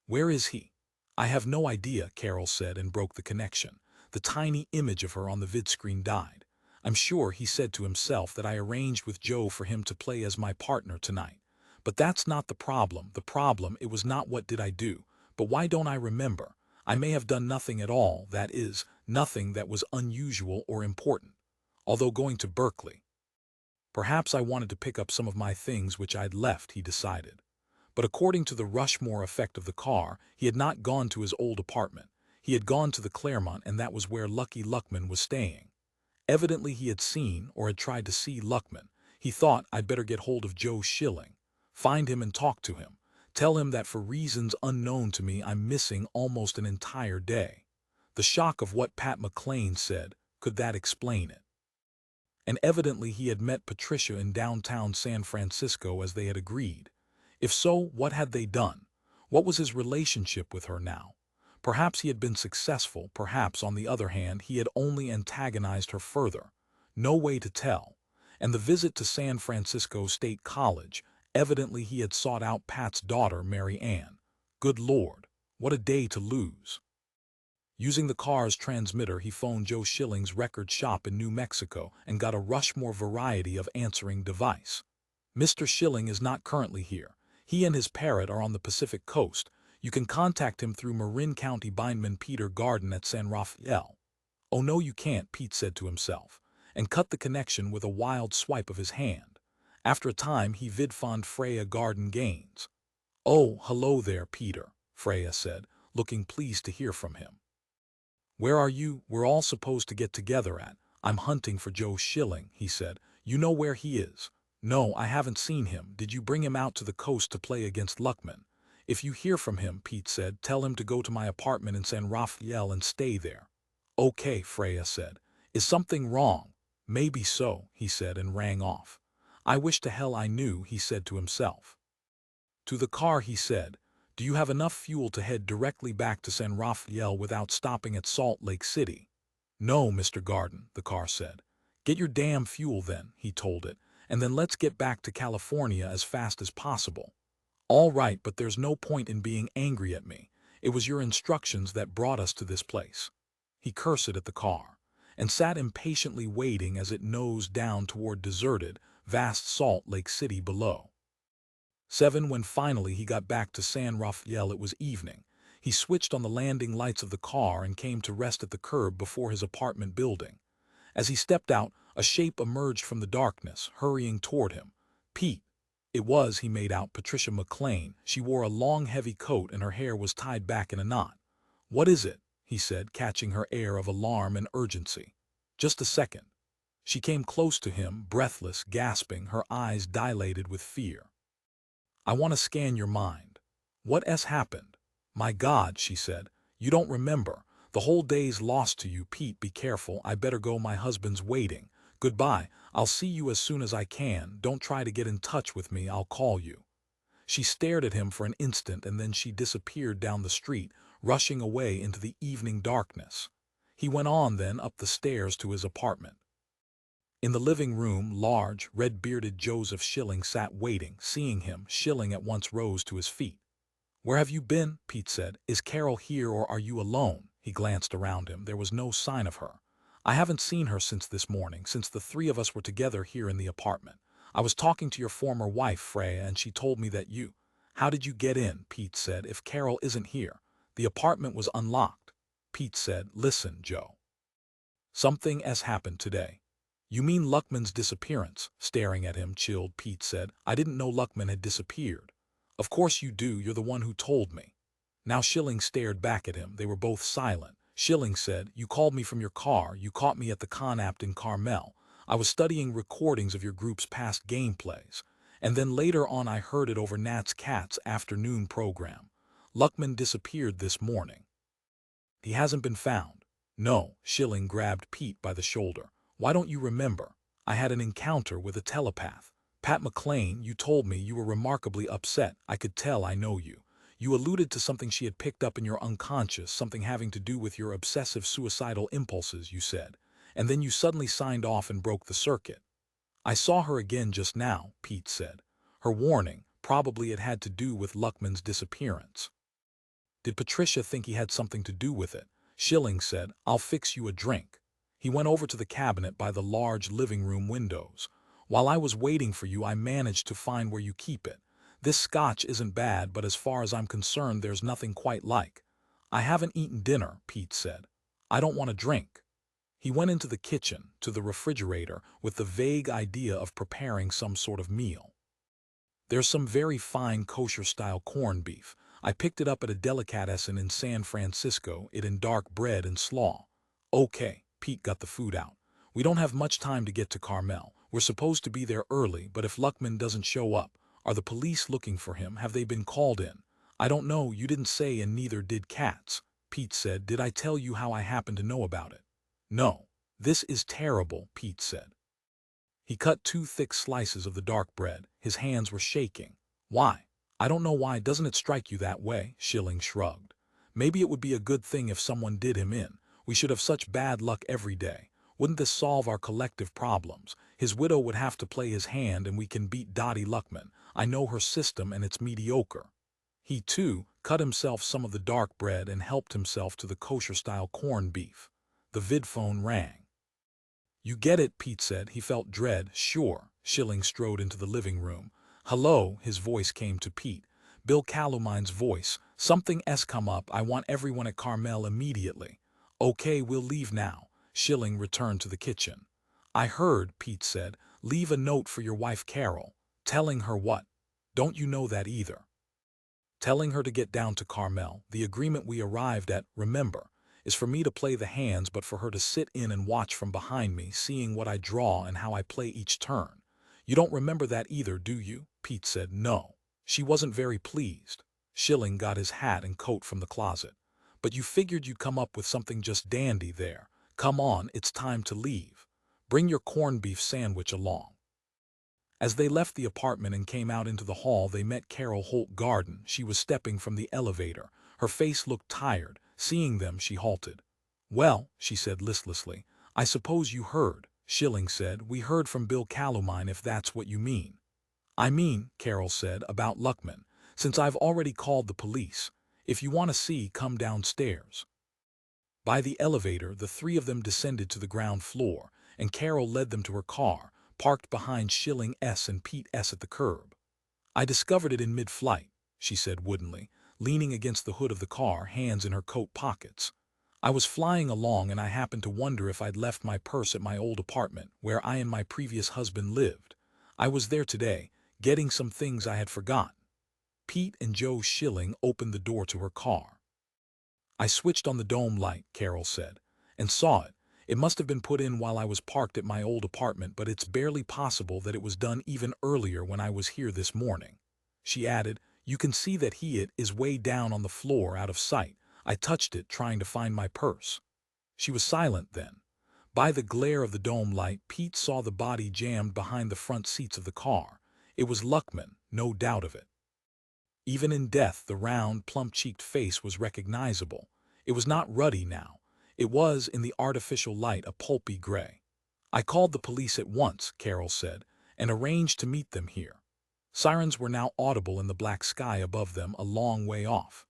Where is he? I have no idea, Carol said, and broke the connection. The tiny image of her on the vidscreen died. I'm sure he said to himself that I arranged with Joe for him to play as my partner tonight. But that's not the problem. The problem, it was not what did I do, but why don't I remember? I may have done nothing at all, that is, nothing that was unusual or important. Although going to Berkeley. Perhaps I wanted to pick up some of my things which I'd left, he decided. But according to the Rushmore effect of the car, he had not gone to his old apartment. He had gone to the Claremont, and that was where Lucky Luckman was staying. Evidently he had seen, or had tried to see, Luckman. He thought, I'd better get hold of Joe Schilling, find him and talk to him, tell him that for reasons unknown to me I'm missing almost an entire day. The shock of what Pat McLean said, could that explain it? And evidently he had met Patricia in downtown San Francisco as they had agreed. If so, what had they done? What was his relationship with her now? Perhaps he had been successful, perhaps, on the other hand, he had only antagonized her further. No way to tell. And the visit to San Francisco State College, evidently he had sought out Pat's daughter, Mary Ann. Good Lord. What a day to lose. Using the car's transmitter, he phoned Joe Schilling's record shop in New Mexico and got a Rushmore variety of answering device. Mr. Schilling is not currently here. He and his parrot are on the Pacific coast. You can contact him through Marin County Bindmen Peter Garden at San Rafael. Oh no you can't, Pete said to himself, and cut the connection with a wild swipe of his hand. After a time he vidphoned Freya Garden Gaines. Oh, hello there, Peter, Freya said, looking pleased to hear from him. Where are you? We're all supposed to get together at. I'm hunting for Joe Schilling, he said. You know where he is? No, I haven't seen him. Did you bring him out to the coast to play against Luckman? If you hear from him, Pete said, tell him to go to my apartment in San Rafael and stay there. Okay, Freya said. Is something wrong? Maybe so, he said and rang off. I wish to hell I knew, he said to himself. To the car he said, do you have enough fuel to head directly back to San Rafael without stopping at Salt Lake City? No, Mr. Garden, the car said. Get your damn fuel then, he told it, and then let's get back to California as fast as possible. All right, but there's no point in being angry at me. It was your instructions that brought us to this place. He cursed at the car, and sat impatiently waiting as it nosed down toward deserted, vast Salt Lake City below. 7. When finally he got back to San Rafael, it was evening. He switched on the landing lights of the car and came to rest at the curb before his apartment building. As he stepped out, a shape emerged from the darkness, hurrying toward him. Pete. It was, he made out, Patricia McLean. She wore a long, heavy coat and her hair was tied back in a knot. What is it? He said, catching her air of alarm and urgency. Just a second. She came close to him, breathless, gasping, her eyes dilated with fear. I want to scan your mind. What has happened? My God, she said. You don't remember. The whole day's lost to you, Pete. Be careful. I better go. My husband's waiting. Goodbye. I'll see you as soon as I can. Don't try to get in touch with me. I'll call you. She stared at him for an instant and then she disappeared down the street, rushing away into the evening darkness. He went on then up the stairs to his apartment. In the living room, large, red-bearded Joseph Schilling sat waiting. Seeing him, Schilling at once rose to his feet. Where have you been? Pete said. Is Carol here or are you alone? He glanced around him. There was no sign of her. I haven't seen her since this morning, since the three of us were together here in the apartment. I was talking to your former wife, Freya, and she told me that you... How did you get in? Pete said. If Carol isn't here. The apartment was unlocked. Pete said, listen, Joe. Something has happened today. You mean Luckman's disappearance? Staring at him, chilled, Pete said. I didn't know Luckman had disappeared. Of course you do, you're the one who told me. Now Schilling stared back at him. They were both silent. Schilling said, you called me from your car. You caught me at the Connaught in Carmel. I was studying recordings of your group's past gameplays. And then later on I heard it over Nat's Cat's afternoon program. Luckman disappeared this morning. He hasn't been found. No, Schilling grabbed Pete by the shoulder. Why don't you remember? I had an encounter with a telepath. Pat McLean, you told me you were remarkably upset. I could tell. I know you. You alluded to something she had picked up in your unconscious, something having to do with your obsessive suicidal impulses, you said. And then you suddenly signed off and broke the circuit. I saw her again just now, Pete said. Her warning, probably it had to do with Luckman's disappearance. Did Patricia think he had something to do with it? Schilling said, I'll fix you a drink. He went over to the cabinet by the large living room windows. While I was waiting for you, I managed to find where you keep it. This scotch isn't bad, but as far as I'm concerned, there's nothing quite like. I haven't eaten dinner, Pete said. I don't want a drink. He went into the kitchen, to the refrigerator, with the vague idea of preparing some sort of meal. There's some very fine kosher-style corned beef. I picked it up at a delicatessen in San Francisco, it in dark bread and slaw. Okay, Pete got the food out. We don't have much time to get to Carmel. We're supposed to be there early, but if Luckman doesn't show up, are the police looking for him? Have they been called in? I don't know, you didn't say, and neither did Katz. Pete said, did I tell you how I happened to know about it? No. This is terrible, Pete said. He cut 2 thick slices of the dark bread. His hands were shaking. Why? I don't know why. Doesn't it strike you that way? Schilling shrugged. Maybe it would be a good thing if someone did him in. We should have such bad luck every day. Wouldn't this solve our collective problems? His widow would have to play his hand and we can beat Dottie Luckman. I know her system and it's mediocre. He too cut himself some of the dark bread and helped himself to the kosher-style corned beef. The vidphone rang. "You get it," Pete said. He felt dread. "Sure." Schilling strode into the living room. "Hello," his voice came to Pete. Bill Calumine's voice. "Something's come up. I want everyone at Carmel immediately." "Okay, we'll leave now." Schilling returned to the kitchen. "I heard," Pete said. "Leave a note for your wife Carol." "Telling her what?" "Don't you know that either?" "Telling her to get down to Carmel. The agreement we arrived at, remember, is for me to play the hands but for her to sit in and watch from behind me, seeing what I draw and how I play each turn. You don't remember that either, do you?" Pete said no. She wasn't very pleased. Schilling got his hat and coat from the closet. "But you figured you'd come up with something just dandy there. Come on, it's time to leave. Bring your corned beef sandwich along." As they left the apartment and came out into the hall, they met Carol Holt Garden. She was stepping from the elevator. Her face looked tired. Seeing them, she halted. "Well," she said listlessly, "I suppose you heard." Schilling said, "We heard from Bill Calumine, if that's what you mean." "I mean," Carol said, "about Luckman. Since I've already called the police. If you want to see, come downstairs." By the elevator, the three of them descended to the ground floor, and Carol led them to her car, parked behind Schilling S and Pete S at the curb. "I discovered it in mid-flight," she said woodenly, leaning against the hood of the car, hands in her coat pockets. "I was flying along and I happened to wonder if I'd left my purse at my old apartment, where I and my previous husband lived. I was there today, getting some things I had forgotten." Pete and Joe Schilling opened the door to her car. "I switched on the dome light," Carol said, "and saw it. It must have been put in while I was parked at my old apartment, but it's barely possible that it was done even earlier when I was here this morning." She added, "You can see that it is way down on the floor out of sight. I touched it trying to find my purse." She was silent then. By the glare of the dome light, Pete saw the body jammed behind the front seats of the car. It was Luckman, no doubt of it. Even in death, the round, plump-cheeked face was recognizable. It was not ruddy now. It was, in the artificial light, a pulpy gray. "I called the police at once," Carol said, "and arranged to meet them here." Sirens were now audible in the black sky above them, a long way off.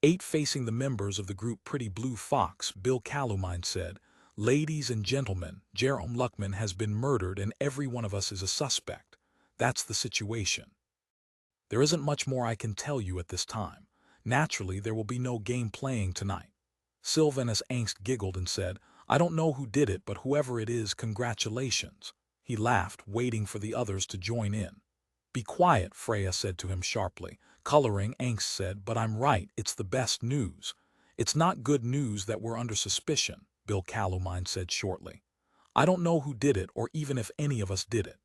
"8 facing the members of the group Pretty Blue Fox," Bill Calumine said. "Ladies and gentlemen, Jerome Luckman has been murdered and every one of us is a suspect. That's the situation. There isn't much more I can tell you at this time. Naturally, there will be no game playing tonight." Sylvanus Angst giggled and said, "I don't know who did it, but whoever it is, congratulations." He laughed, waiting for the others to join in. "Be quiet," Freya said to him sharply. Coloring, Angst said, "But I'm right, it's the best news." "It's not good news that we're under suspicion," Bill Calumine said shortly. "I don't know who did it or even if any of us did it.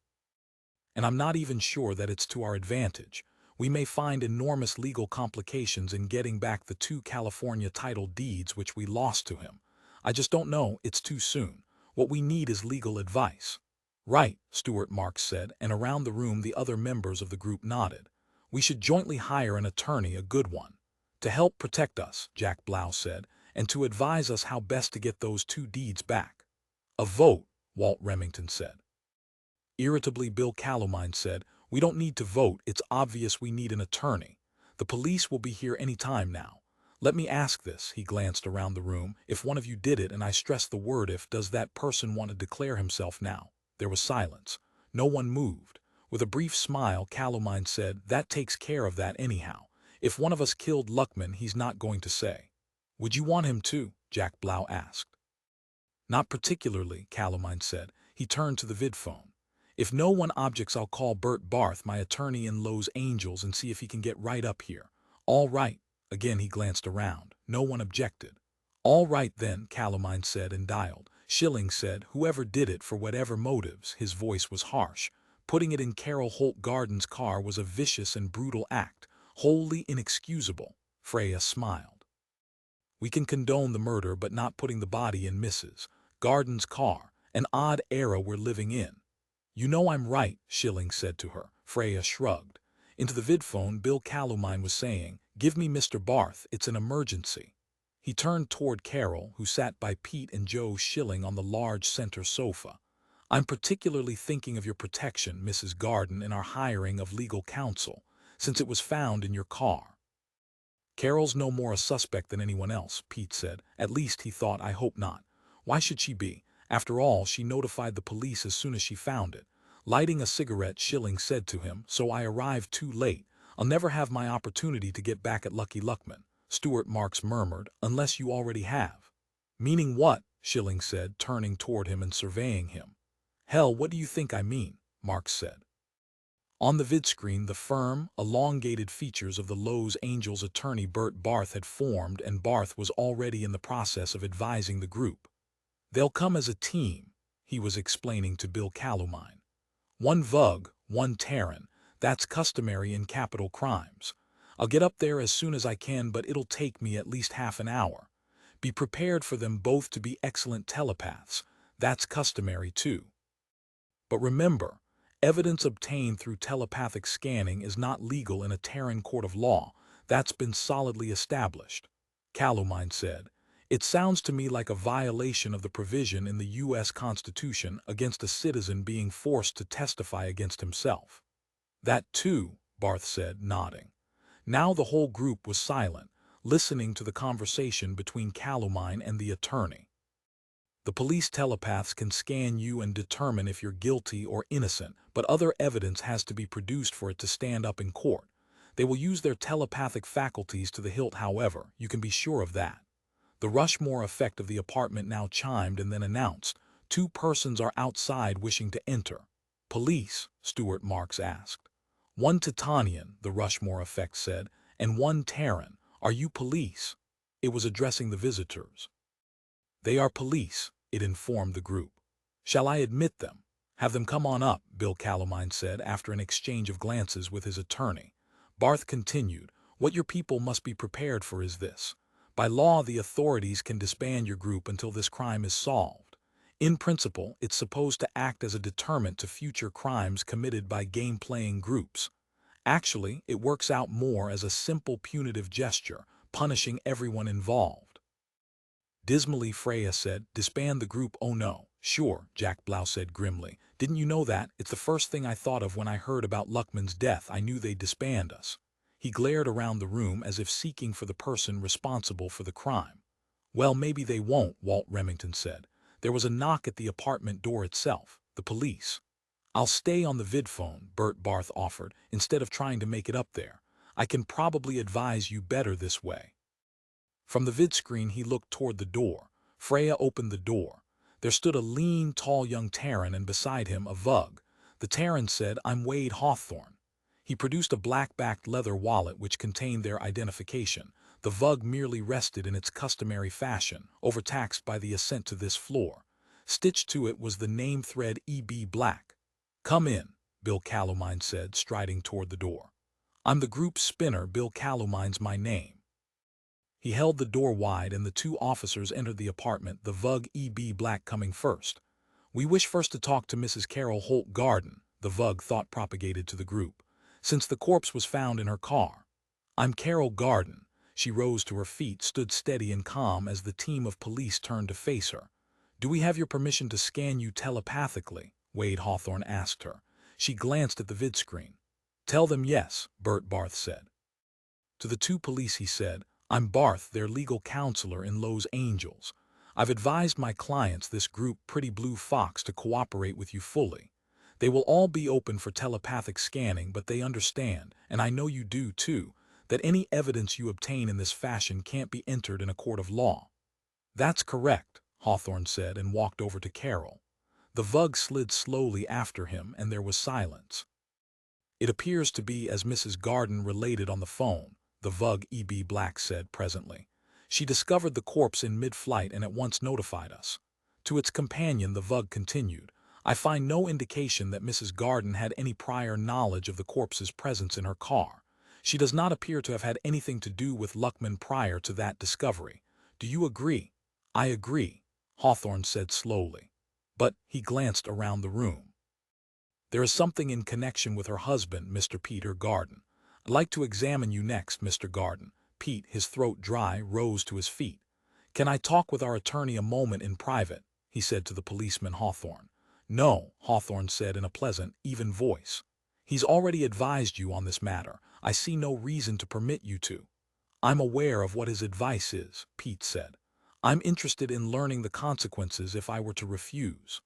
And I'm not even sure that it's to our advantage. We may find enormous legal complications in getting back the 2 California title deeds which we lost to him. I just don't know, it's too soon. What we need is legal advice." "Right," Stuart Marks said, and around the room the other members of the group nodded. "We should jointly hire an attorney, a good one, to help protect us," Jack Blau said, "and to advise us how best to get those 2 deeds back." "A vote," Walt Remington said. Irritably, Bill Calumine said, "We don't need to vote, it's obvious we need an attorney. The police will be here any time now. Let me ask this," he glanced around the room, "if one of you did it, and I stress the word if, does that person want to declare himself now?" There was silence. No one moved. With a brief smile, Calumine said, "That takes care of that anyhow. If one of us killed Luckman, he's not going to say." "Would you want him to?" Jack Blau asked. "Not particularly," Calumine said. He turned to the vidphone. "If no one objects, I'll call Bert Barth, my attorney in Los Angeles, and see if he can get right up here." "All right." Again he glanced around. No one objected. "All right then," Calumine said and dialed. Schilling said, "Whoever did it, for whatever motives," his voice was harsh, "putting it in Carol Holt Garden's car was a vicious and brutal act, wholly inexcusable." Freya smiled. "We can condone the murder but not putting the body in Mrs. Garden's car. An odd era we're living in." "You know I'm right," Schilling said to her. Freya shrugged. Into the vidphone, Bill Calumine was saying, "Give me Mr. Barth, it's an emergency." He turned toward Carol, who sat by Pete and Joe Schilling on the large center sofa. "I'm particularly thinking of your protection, Mrs. Garden, in our hiring of legal counsel, since it was found in your car." Carol's no more a suspect than anyone else, Pete said. At least he thought. I hope not. Why should she be? After all, she notified the police as soon as she found it. Lighting a cigarette, Schilling said to him, so I arrived too late. I'll never have my opportunity to get back at Lucky Luckman, Stuart Marks murmured, unless you already have. Meaning what? Schilling said, turning toward him and surveying him. Hell, what do you think I mean? Marks said. On the vidscreen, the firm, elongated features of the Los Angeles attorney Bert Barth had formed, and Barth was already in the process of advising the group. They'll come as a team, he was explaining to Bill Calumine. One Vug, one Terran. That's customary in capital crimes. I'll get up there as soon as I can, but it'll take me at least half an hour. Be prepared for them both to be excellent telepaths. That's customary too. But remember, evidence obtained through telepathic scanning is not legal in a Terran court of law. That's been solidly established. Calumine said. It sounds to me like a violation of the provision in the U.S. Constitution against a citizen being forced to testify against himself. That too, Barth said, nodding. Now the whole group was silent, listening to the conversation between Calumine and the attorney. The police telepaths can scan you and determine if you're guilty or innocent, but other evidence has to be produced for it to stand up in court. They will use their telepathic faculties to the hilt, however, you can be sure of that. The Rushmore effect of the apartment now chimed and then announced, 2 persons are outside wishing to enter. Police? Stuart Marks asked. 1 Titanian, the Rushmore effect said, and 1 Terran. Are you police? It was addressing the visitors. They are police, it informed the group. Shall I admit them? Have them come on up, Bill Calumine said after an exchange of glances with his attorney. Barth continued, what your people must be prepared for is this. By law, the authorities can disband your group until this crime is solved. In principle, it's supposed to act as a deterrent to future crimes committed by game-playing groups. Actually, it works out more as a simple punitive gesture, punishing everyone involved. Dismally, Freya said, disband the group? Oh no. Sure, Jack Blau said grimly. Didn't you know that? It's the first thing I thought of when I heard about Luckman's death. I knew they'd disband us. He glared around the room as if seeking for the person responsible for the crime. Well, maybe they won't, Walt Remington said. There was a knock at the apartment door itself. The police. I'll stay on the vidphone, Bert Barth offered, instead of trying to make it up there. I can probably advise you better this way. From the vidscreen he looked toward the door. Freya opened the door. There stood a lean, tall young Terran and beside him a Vug. The Terran said, I'm Wade Hawthorne. He produced a black-backed leather wallet which contained their identification. The Vug merely rested in its customary fashion, overtaxed by the ascent to this floor. Stitched to it was the name thread E.B. Black. Come in, Bill Calumine said, striding toward the door. I'm the group spinner. Bill Calumine's my name. He held the door wide and the 2 officers entered the apartment, the Vug E.B. Black coming first. We wish first to talk to Mrs. Carol Holt Garden, the Vug thought propagated to the group, since the corpse was found in her car. I'm Carol Garden. She rose to her feet, stood steady and calm as the team of police turned to face her. Do we have your permission to scan you telepathically? Wade Hawthorne asked her. She glanced at the vidscreen. Tell them yes, Bert Barth said. To the 2 police he said, I'm Barth, their legal counselor in Los Angeles. I've advised my clients, this group Pretty Blue Fox, to cooperate with you fully. They will all be open for telepathic scanning, but they understand, and I know you do too, that any evidence you obtain in this fashion can't be entered in a court of law. That's correct, Hawthorne said and walked over to Carol. The Vug slid slowly after him and there was silence. It appears to be as Mrs. Garden related on the phone, the Vug E.B. Black said presently. She discovered the corpse in mid-flight and at once notified us. To its companion the Vug continued, I find no indication that Mrs. Garden had any prior knowledge of the corpse's presence in her car. She does not appear to have had anything to do with Luckman prior to that discovery. Do you agree? I agree, Hawthorne said slowly. But he glanced around the room. There is something in connection with her husband, Mr. Peter Garden. I'd like to examine you next, Mr. Garden. Pete, his throat dry, rose to his feet. Can I talk with our attorney a moment in private? He said to the policeman Hawthorne. No, Hawthorne said in a pleasant, even voice. He's already advised you on this matter. I see no reason to permit you to. I'm aware of what his advice is, Pete said. I'm interested in learning the consequences if I were to refuse.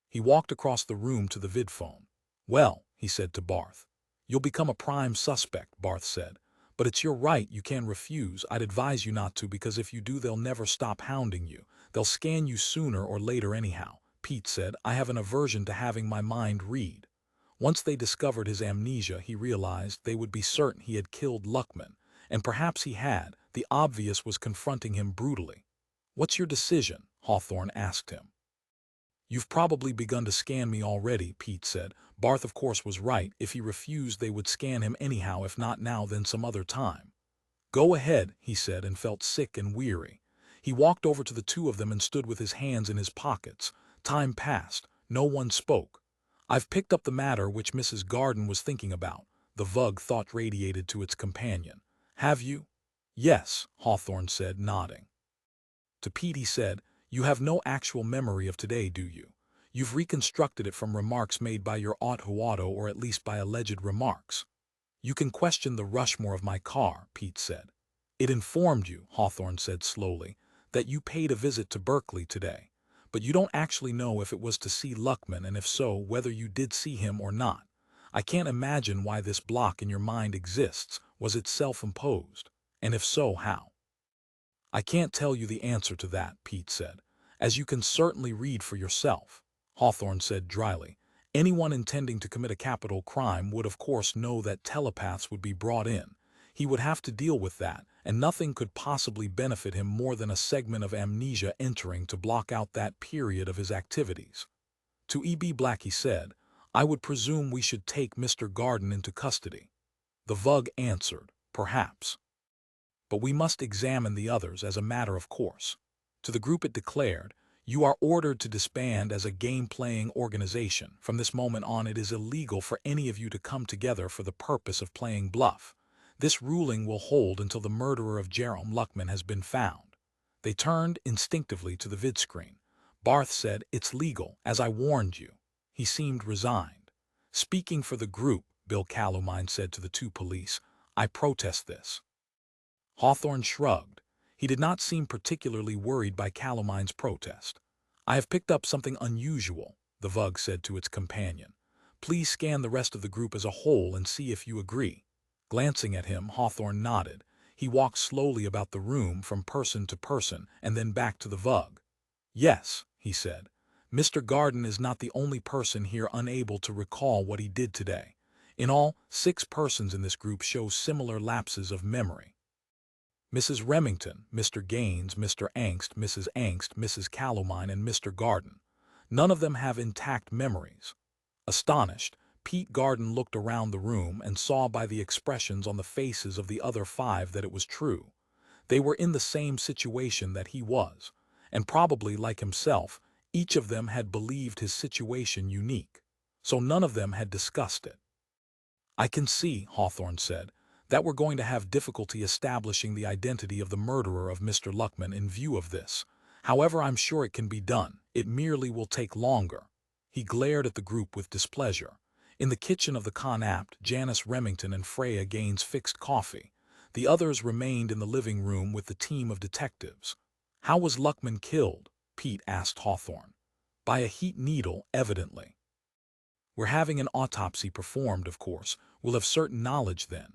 He walked across the room to the vidphone. Well, he said to Barth. You'll become a prime suspect, Barth said. But it's your right, you can refuse. I'd advise you not to, because if you do they'll never stop hounding you. They'll scan you sooner or later anyhow. Pete said, I have an aversion to having my mind read. Once they discovered his amnesia, he realized they would be certain he had killed Luckman, and perhaps he had. The obvious was confronting him brutally. What's your decision? Hawthorne asked him. You've probably begun to scan me already, Pete said. Barth of course was right. If he refused they would scan him anyhow, if not now then some other time. Go ahead, he said, and felt sick and weary. He walked over to the two of them and stood with his hands in his pockets. Time passed. No one spoke. I've picked up the matter which Mrs. Garden was thinking about, the Vug thought radiated to its companion. Have you? Yes, Hawthorne said, nodding. To Pete he said, you have no actual memory of today, do you? You've reconstructed it from remarks made by your auto, or at least by alleged remarks. You can question the Rushmore of my car, Pete said. It informed you, Hawthorne said slowly, that you paid a visit to Berkeley today. But you don't actually know if it was to see Luckman, and if so, whether you did see him or not. I can't imagine why this block in your mind exists. Was it self-imposed? And if so, how? I can't tell you the answer to that, Pete said, as you can certainly read for yourself. Hawthorne said dryly, anyone intending to commit a capital crime would of course know that telepaths would be brought in. He would have to deal with that, and nothing could possibly benefit him more than a segment of amnesia entering to block out that period of his activities. To E.B. Black he said, I would presume we should take Mr. Garden into custody. The Vug answered, perhaps. But we must examine the others as a matter of course. To the group it declared, you are ordered to disband as a game-playing organization. From this moment on it is illegal for any of you to come together for the purpose of playing bluff. This ruling will hold until the murderer of Jerome Luckman has been found. They turned instinctively to the vidscreen. Barth said, it's legal, as I warned you. He seemed resigned. Speaking for the group, Bill Calumine said to the two police, I protest this. Hawthorne shrugged. He did not seem particularly worried by Calumine's protest. I have picked up something unusual, the Vug said to its companion. Please scan the rest of the group as a whole and see if you agree. Glancing at him, Hawthorne nodded. He walked slowly about the room from person to person and then back to the Vug. Yes, he said. Mr. Garden is not the only person here unable to recall what he did today. In all, 6 persons in this group show similar lapses of memory. Mrs. Remington, Mr. Gaines, Mr. Angst, Mrs. Angst, Mrs. Calumine, and Mr. Garden. None of them have intact memories. Astonished, Pete Garden looked around the room and saw by the expressions on the faces of the other 5 that it was true. They were in the same situation that he was, and probably, like himself, each of them had believed his situation unique, so none of them had discussed it. I can see, Hawthorne said, that we're going to have difficulty establishing the identity of the murderer of Mr. Luckman in view of this. However, I'm sure it can be done. It merely will take longer. He glared at the group with displeasure. In the kitchen of the Connaught, Janice Remington and Freya Gaines fixed coffee. The others remained in the living room with the team of detectives. How was Luckman killed? Pete asked Hawthorne. By a heat needle, evidently. We're having an autopsy performed, of course. We'll have certain knowledge then.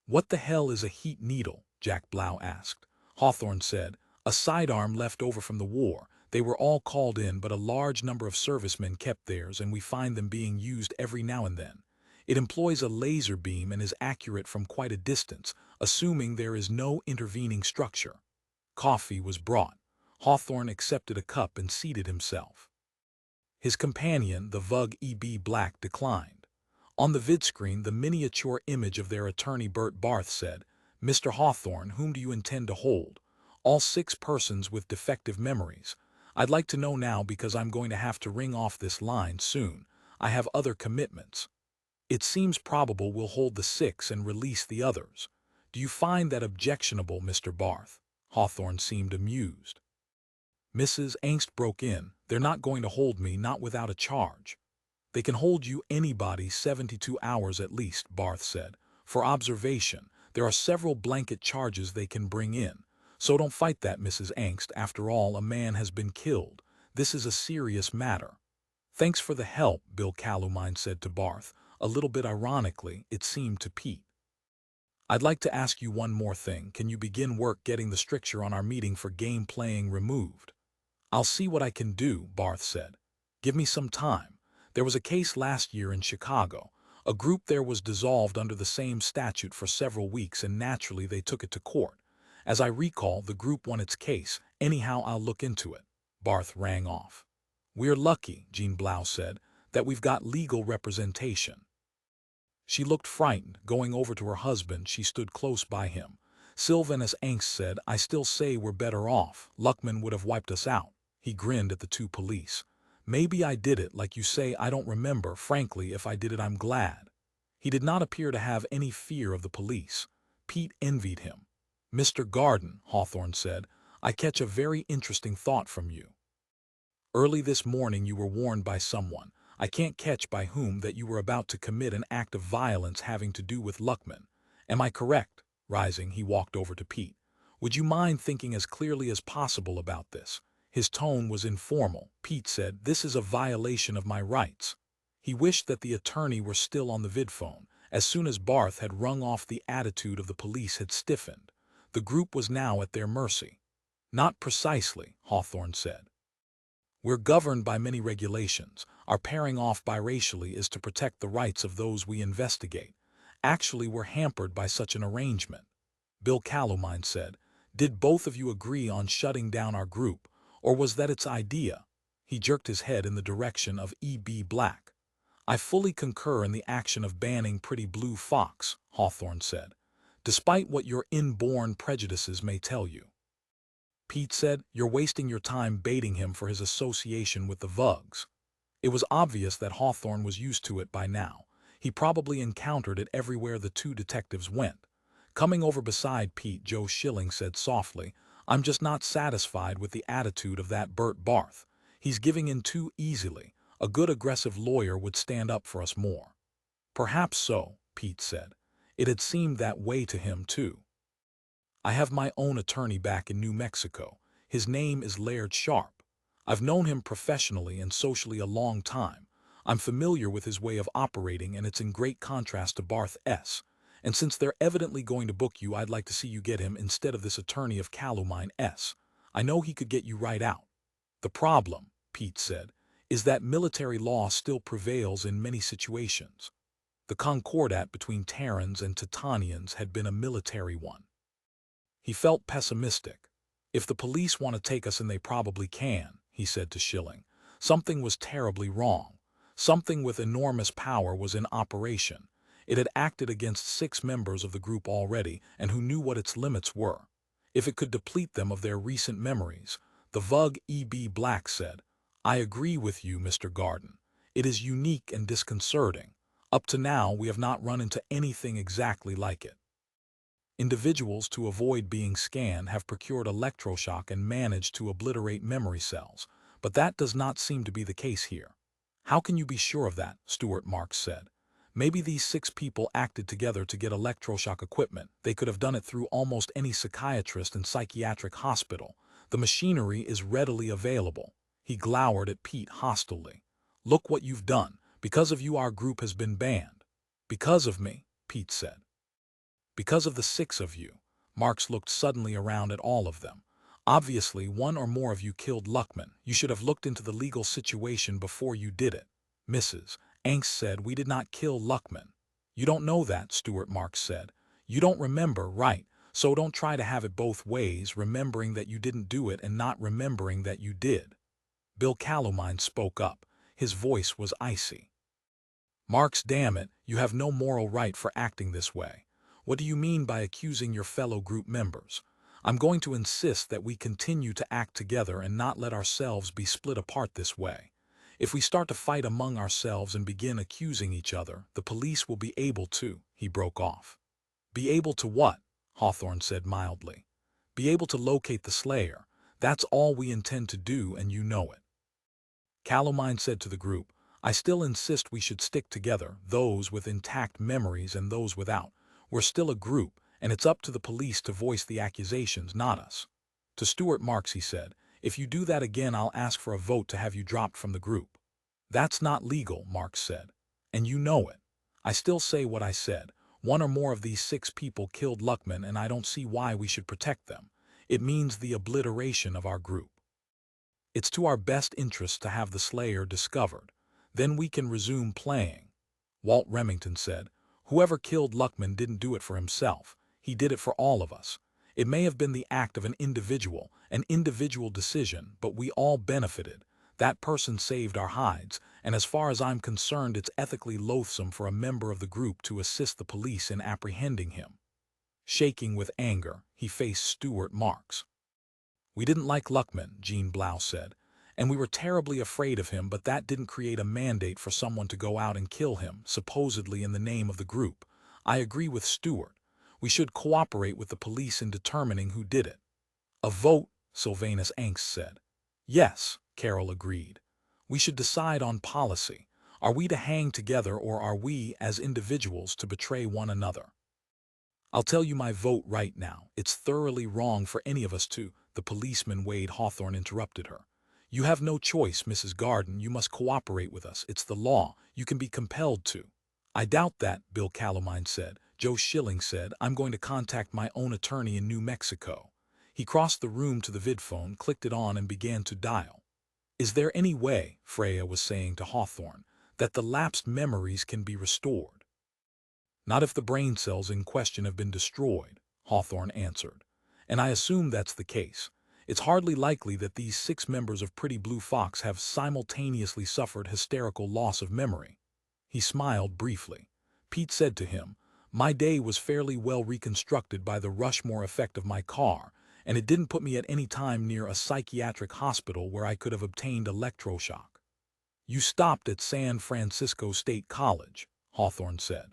What the hell is a heat needle? Jack Blau asked. Hawthorne said, a sidearm left over from the war. They were all called in, but a large number of servicemen kept theirs, and we find them being used every now and then. It employs a laser beam and is accurate from quite a distance, assuming there is no intervening structure. Coffee was brought. Hawthorne accepted a cup and seated himself. His companion, the Vug E.B. Black, declined. On the vidscreen, the miniature image of their attorney Bert Barth said, Mr. Hawthorne, whom do you intend to hold? All 6 persons with defective memories. I'd like to know now because I'm going to have to ring off this line soon. I have other commitments. It seems probable we'll hold the 6 and release the others. Do you find that objectionable, Mr. Barth? Hawthorne seemed amused. Mrs. Angst broke in. They're not going to hold me, not without a charge. They can hold you anybody 72 hours at least, Barth said. For observation, There are several blanket charges they can bring in. So don't fight that, Mrs. Angst. After all, a man has been killed. This is a serious matter. Thanks for the help, Bill Calumine said to Barth. A little bit ironically, it seemed to Pete. I'd like to ask you one more thing. Can you begin work getting the stricture on our meeting for game playing removed? I'll see what I can do, Barth said. Give me some time. There was a case last year in Chicago. A group there was dissolved under the same statute for several weeks, and naturally they took it to court. As I recall, the group won its case. Anyhow, I'll look into it. Barth rang off. We're lucky, Jean Blau said, that we've got legal representation. She looked frightened. Going over to her husband, she stood close by him. Sylvanus Angst said, I still say we're better off. Luckman would have wiped us out. He grinned at the two police. Maybe I did it, like you say. I don't remember. Frankly, if I did it, I'm glad. He did not appear to have any fear of the police. Pete envied him. Mr. Garden, Hawthorne said, I catch a very interesting thought from you. Early this morning you were warned by someone, I can't catch by whom, that you were about to commit an act of violence having to do with Luckman. Am I correct? Rising, he walked over to Pete. Would you mind thinking as clearly as possible about this? His tone was informal. Pete said, this is a violation of my rights. He wished that the attorney were still on the vidphone. As soon as Barth had rung off, the attitude of the police had stiffened. The group was now at their mercy. Not precisely, Hawthorne said. We're governed by many regulations. Our pairing off biracially is to protect the rights of those we investigate. Actually, we're hampered by such an arrangement. Bill Calumine said, did both of you agree on shutting down our group, or was that its idea? He jerked his head in the direction of E.B. Black. I fully concur in the action of banning Pretty Blue Fox, Hawthorne said, despite what your inborn prejudices may tell you. Pete said, you're wasting your time baiting him for his association with the Vugs. It was obvious that Hawthorne was used to it by now. He probably encountered it everywhere the two detectives went. Coming over beside Pete, Joe Schilling said softly, I'm just not satisfied with the attitude of that Bert Barth. He's giving in too easily. A good aggressive lawyer would stand up for us more. Perhaps so, Pete said. It had seemed that way to him too. I have my own attorney back in New Mexico. His name is Laird Sharp. I've known him professionally and socially a long time. I'm familiar with his way of operating, and it's in great contrast to Barth S. And since they're evidently going to book you, I'd like to see you get him instead of this attorney of Calumine S. I know he could get you right out. The problem, Pete said, is that military law still prevails in many situations. The concordat between Terrans and Titanians had been a military one. He felt pessimistic. If the police want to take us, and they probably can, he said to Schilling, something was terribly wrong. Something with enormous power was in operation. It had acted against 6 members of the group already, and who knew what its limits were. If it could deplete them of their recent memories, the Vug E.B. Black said, I agree with you, Mr. Garden. It is unique and disconcerting. Up to now, we have not run into anything exactly like it. Individuals, to avoid being scanned, have procured electroshock and managed to obliterate memory cells, but that does not seem to be the case here. How can you be sure of that? Stuart Marks said. Maybe these 6 people acted together to get electroshock equipment. They could have done it through almost any psychiatrist and psychiatric hospital. The machinery is readily available. He glowered at Pete hostilely. Look what you've done. Because of you, our group has been banned. Because of me, Pete said. Because of the 6 of you. Marks looked suddenly around at all of them. Obviously, one or more of you killed Luckman. You should have looked into the legal situation before you did it. Mrs. Angst said, we did not kill Luckman. You don't know that, Stuart Marks said. You don't remember, right? So don't try to have it both ways, remembering that you didn't do it and not remembering that you did. Bill Calumine spoke up. His voice was icy. Marks, damn it, you have no moral right for acting this way. What do you mean by accusing your fellow group members? I'm going to insist that we continue to act together and not let ourselves be split apart this way. If we start to fight among ourselves and begin accusing each other, the police will be able to, he broke off. Be able to what? Hawthorne said mildly. Be able to locate the slayer. That's all we intend to do, and you know it. Calumine said to the group, I still insist we should stick together, those with intact memories and those without. We're still a group, and it's up to the police to voice the accusations, not us. To Stuart Marks he said, "If you do that again I'll ask for a vote to have you dropped from the group." "That's not legal," Marks said. "And you know it." "I still say what I said. One or more of these 6 people killed Luckman and I don't see why we should protect them. It means the obliteration of our group. It's to our best interest to have the slayer discovered. Then we can resume playing." Walt Remington said, "Whoever killed Luckman didn't do it for himself. He did it for all of us. It may have been the act of an individual decision, but we all benefited. That person saved our hides, and as far as I'm concerned it's ethically loathsome for a member of the group to assist the police in apprehending him." Shaking with anger, he faced Stuart Marks. "We didn't like Luckman," Jean Blau said, "and we were terribly afraid of him, but that didn't create a mandate for someone to go out and kill him, supposedly in the name of the group. I agree with Stuart. We should cooperate with the police in determining who did it." "A vote," Sylvanus Angst said. "Yes," Carol agreed. "We should decide on policy. Are we to hang together or are we, as individuals, to betray one another?" "I'll tell you my vote right now. It's thoroughly wrong for any of us to—" The policeman Wade Hawthorne interrupted her. "You have no choice, Mrs. Garden. You must cooperate with us. It's the law. You can be compelled to." "I doubt that," Bill Calamine said. Joe Schilling said, "I'm going to contact my own attorney in New Mexico." He crossed the room to the vidphone, clicked it on, and began to dial. "Is there any way," Freya was saying to Hawthorne, "that the lapsed memories can be restored?" "Not if the brain cells in question have been destroyed," Hawthorne answered. "And I assume that's the case. It's hardly likely that these 6 members of Pretty Blue Fox have simultaneously suffered hysterical loss of memory." He smiled briefly. Pete said to him, "My day was fairly well reconstructed by the Rushmore effect of my car, and it didn't put me at any time near a psychiatric hospital where I could have obtained electroshock." "You stopped at San Francisco State College," Hawthorne said.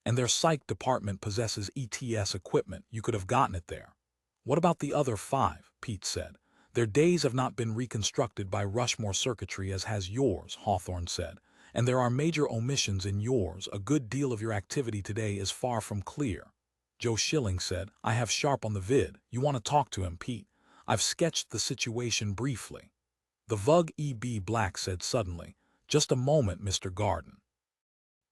"And their psych department possesses ETS equipment. You could have gotten it there." "What about the other 5?" Pete said. "Their days have not been reconstructed by Rushmore circuitry as has yours," Hawthorne said. "And there are major omissions in yours. A good deal of your activity today is far from clear." Joe Schilling said, "I have Sharp on the vid. You want to talk to him, Pete? I've sketched the situation briefly." The Vug E.B. Black said suddenly, "Just a moment, Mr. Garden."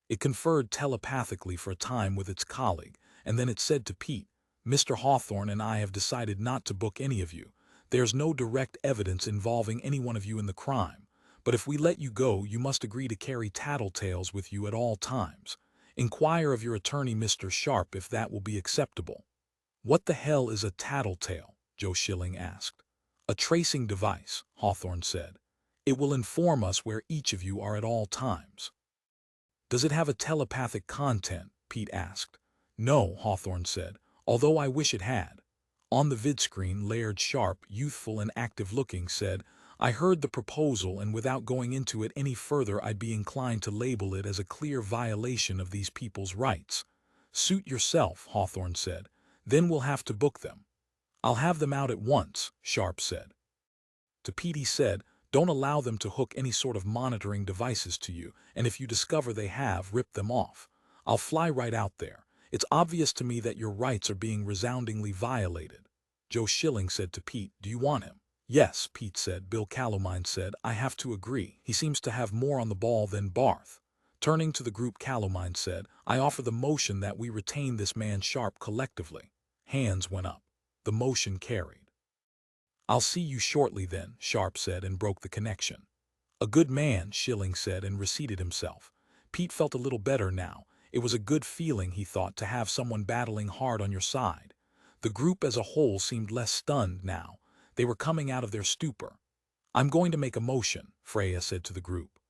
It conferred telepathically for a time with its colleague, and then it said to Pete, "Mr. Hawthorne and I have decided not to book any of you. There's no direct evidence involving any one of you in the crime. But if we let you go, you must agree to carry tattletales with you at all times. Inquire of your attorney, Mr. Sharp, if that will be acceptable." "What the hell is a tattletale?" Joe Schilling asked. "A tracing device," Hawthorne said. "It will inform us where each of you are at all times." "Does it have a telepathic content?" Pete asked. "No," Hawthorne said, "although I wish it had." On the vidscreen, Laird Sharp, youthful and active-looking, said, "I heard the proposal, and without going into it any further I'd be inclined to label it as a clear violation of these people's rights." "Suit yourself," Hawthorne said. "Then we'll have to book them." "I'll have them out at once," Sharp said. To Pete he said, "Don't allow them to hook any sort of monitoring devices to you, and if you discover they have, rip them off. I'll fly right out there. It's obvious to me that your rights are being resoundingly violated." Joe Schilling said to Pete, "Do you want him?" "Yes," Pete said. Bill Calamine said, "I have to agree. He seems to have more on the ball than Barth." Turning to the group, Calamine said, "I offer the motion that we retain this man Sharp collectively." Hands went up. The motion carried. "I'll see you shortly then," Sharp said, and broke the connection. "A good man," Schilling said, and reseated himself. Pete felt a little better now. It was a good feeling, he thought, to have someone battling hard on your side. The group as a whole seemed less stunned now. They were coming out of their stupor. "I'm going to make a motion," Freya said to the group.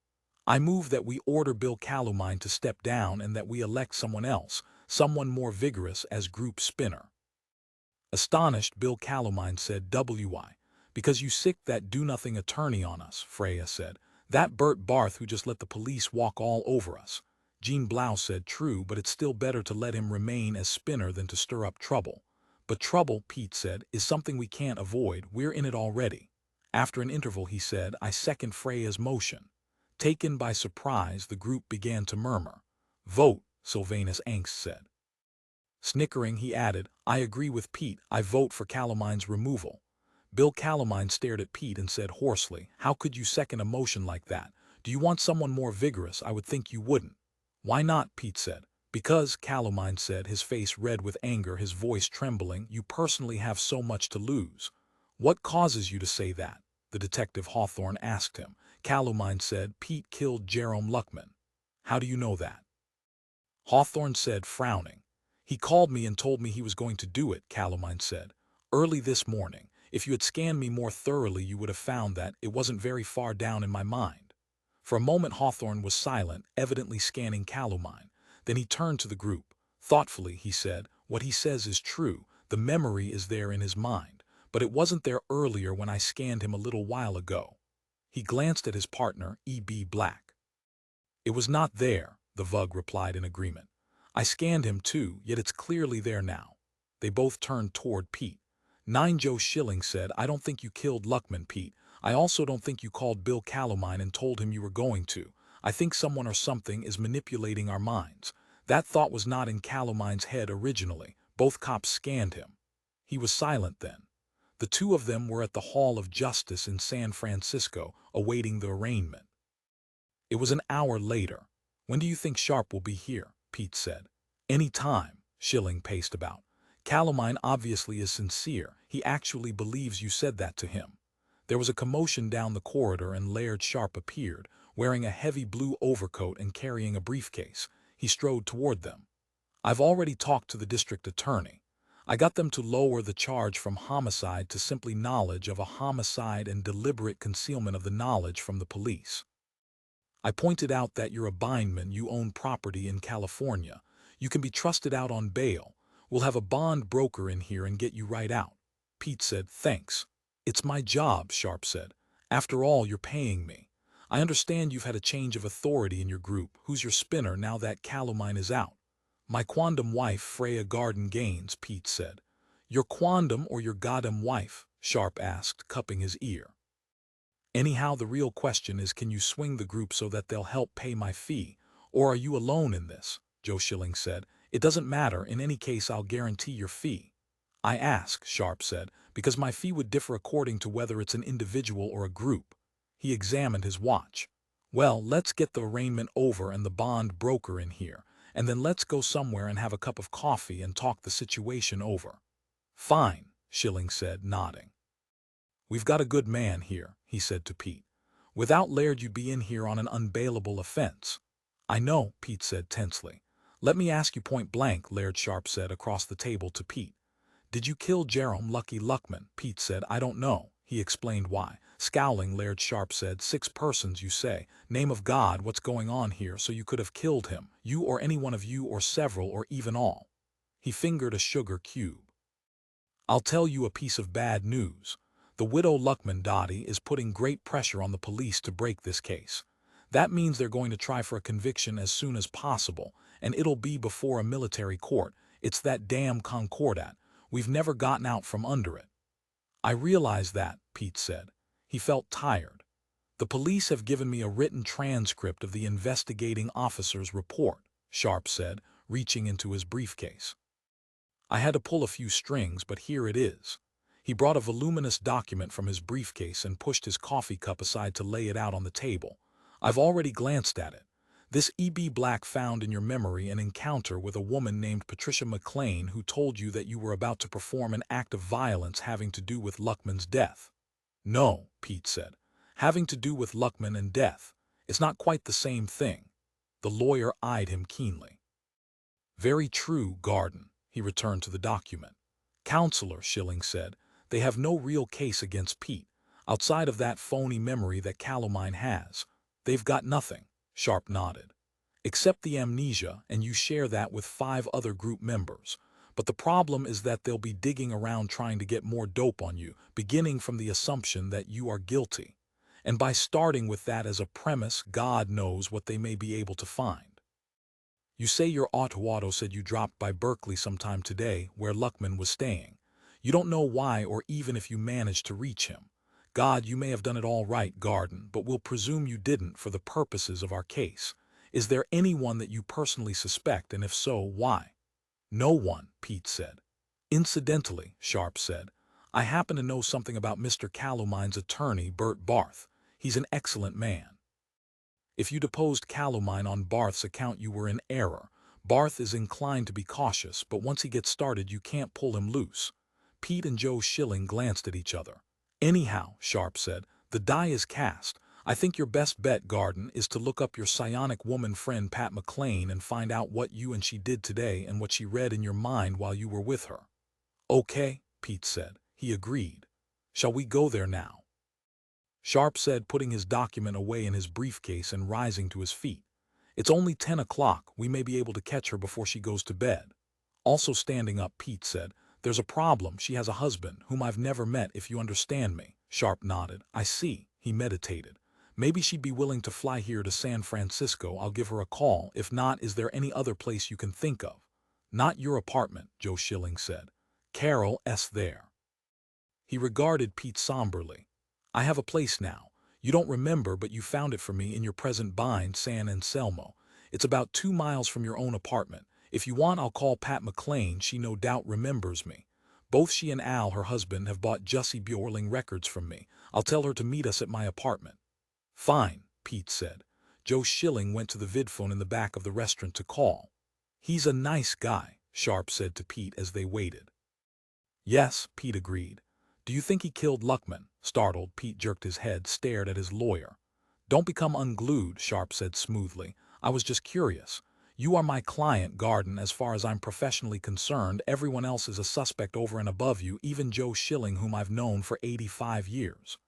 "I move that we order Bill Calamine to step down and that we elect someone else, someone more vigorous, as group spinner." Astonished, Bill Calamine said, "Why? Because you sick that do-nothing attorney on us," Freya said. "That Bert Barth who just let the police walk all over us." Jean Blau said, "True, but it's still better to let him remain as spinner than to stir up trouble." "But trouble," Pete said, "is something we can't avoid. We're in it already." After an interval he said, "I second Freya's motion." Taken by surprise, the group began to murmur. "Vote," Sylvanus Angst said. Snickering, he added, I agree with Pete. I vote for Calamine's removal. Bill Calamine stared at Pete and said hoarsely, how could you second a motion like that? Do you want someone more vigorous? I would think you wouldn't. Why not? Pete said. Because, Calamine said, his face red with anger, his voice trembling, you personally have so much to lose. What causes you to say that? The detective Hawthorne asked him. Calamine said, Pete killed Jerome Luckman. How do you know that? Hawthorne said, frowning. He called me and told me he was going to do it, Calamine said. Early this morning. If you had scanned me more thoroughly, you would have found that it wasn't very far down in my mind. For a moment Hawthorne was silent, evidently scanning Calamine. Then he turned to the group. Thoughtfully, he said, what he says is true. The memory is there in his mind. But it wasn't there earlier when I scanned him a little while ago. He glanced at his partner, E.B. Black. It was not there, the Vug replied in agreement. I scanned him too, yet it's clearly there now. They both turned toward Pete. 9 Joe Schilling said, I don't think you killed Luckman, Pete. I also don't think you called Bill Calamine and told him you were going to. I think someone or something is manipulating our minds. That thought was not in Calamine's head originally. Both cops scanned him. He was silent then. The two of them were at the Hall of Justice in San Francisco, awaiting the arraignment. It was an hour later. When do you think Sharp will be here? Pete said. Any time, Schilling paced about. Calamine obviously is sincere. He actually believes you said that to him. There was a commotion down the corridor and Laird Sharp appeared, wearing a heavy blue overcoat and carrying a briefcase. He strode toward them. I've already talked to the district attorney. I got them to lower the charge from homicide to simply knowledge of a homicide and deliberate concealment of the knowledge from the police. I pointed out that you're a Bindmen, you own property in California. You can be trusted out on bail. We'll have a bond broker in here and get you right out. Pete said, thanks. It's my job, Sharp said. After all, you're paying me. I understand you've had a change of authority in your group. Who's your spinner now that Calamine is out? My quondam wife, Freya Garden Gaines, Pete said. Your quondam or your goddamn wife? Sharp asked, cupping his ear. Anyhow, the real question is, can you swing the group so that they'll help pay my fee? Or are you alone in this? Joe Schilling said. It doesn't matter. In any case, I'll guarantee your fee. I ask, Sharp said, because my fee would differ according to whether it's an individual or a group. He examined his watch. Well, let's get the arraignment over and the bond broker in here, and then let's go somewhere and have a cup of coffee and talk the situation over. Fine, Schilling said, nodding. We've got a good man here, he said to Pete. Without Laird you'd be in here on an unbailable offense. I know, Pete said tensely. Let me ask you point blank, Laird Sharp said across the table to Pete. Did you kill Jerome Lucky Luckman? Pete said, I don't know. He explained why. Scowling, Laird Sharp said, 6 persons, you say. Name of God, what's going on here? So you could have killed him, you or any one of you or several or even all. He fingered a sugar cube. I'll tell you a piece of bad news. The widow Luckman Dottie is putting great pressure on the police to break this case. That means they're going to try for a conviction as soon as possible, and it'll be before a military court. It's that damn Concordat. We've never gotten out from under it. I realize that, Pete said. He felt tired. The police have given me a written transcript of the investigating officer's report, Sharp said, reaching into his briefcase. I had to pull a few strings, but here it is. He brought a voluminous document from his briefcase and pushed his coffee cup aside to lay it out on the table. I've already glanced at it. This E.B. Black found in your memory an encounter with a woman named Patricia McLean who told you that you were about to perform an act of violence having to do with Luckman's death. No, Pete said. Having to do with Luckman and death. It's not quite the same thing. The lawyer eyed him keenly. Very true, Garden. He returned to the document. Counselor, Schilling said, they have no real case against Pete. Outside of that phony memory that Calamine has, they've got nothing. Sharp nodded. Except the amnesia, and you share that with 5 other group members. But the problem is that they'll be digging around trying to get more dope on you, beginning from the assumption that you are guilty. And by starting with that as a premise, God knows what they may be able to find. You say your auto said you dropped by Berkeley sometime today, where Luckman was staying. You don't know why or even if you managed to reach him. God, you may have done it all right, Garden, but we'll presume you didn't for the purposes of our case. Is there anyone that you personally suspect, and if so, why? No one, Pete said. Incidentally, Sharp said, I happen to know something about Mr. Calumine's attorney, Bert Barth. He's an excellent man. If you deposed Calumine on Barth's account, you were in error. Barth is inclined to be cautious, but once he gets started, you can't pull him loose. Pete and Joe Schilling glanced at each other. Anyhow, Sharp said, the die is cast. I think your best bet, Garden, is to look up your psionic woman friend Pat McLean and find out what you and she did today and what she read in your mind while you were with her. Okay, Pete said. He agreed. Shall we go there now? Sharp said, putting his document away in his briefcase and rising to his feet. It's only 10 o'clock. We may be able to catch her before she goes to bed. Also standing up, Pete said, there's a problem. She has a husband, whom I've never met, if you understand me. Sharp nodded. I see. He meditated. Maybe she'd be willing to fly here to San Francisco. I'll give her a call. If not, is there any other place you can think of? Not your apartment, Joe Schilling said. Carol's there. He regarded Pete somberly. I have a place now. You don't remember, but you found it for me in your present bind, San Anselmo. It's about 2 miles from your own apartment. If you want, I'll call Pat McLean. She no doubt remembers me. Both she and Al, her husband, have bought Jussie Bjorling records from me. I'll tell her to meet us at my apartment. Fine, Pete said. Joe Schilling went to the vidphone in the back of the restaurant to call. He's a nice guy, Sharp said to Pete as they waited. Yes, Pete agreed. Do you think he killed Luckman? Startled, Pete jerked his head, stared at his lawyer. Don't become unglued, Sharp said smoothly. I was just curious. You are my client, Garden. As far as I'm professionally concerned, everyone else is a suspect over and above you, even Joe Schilling, whom I've known for 85 years.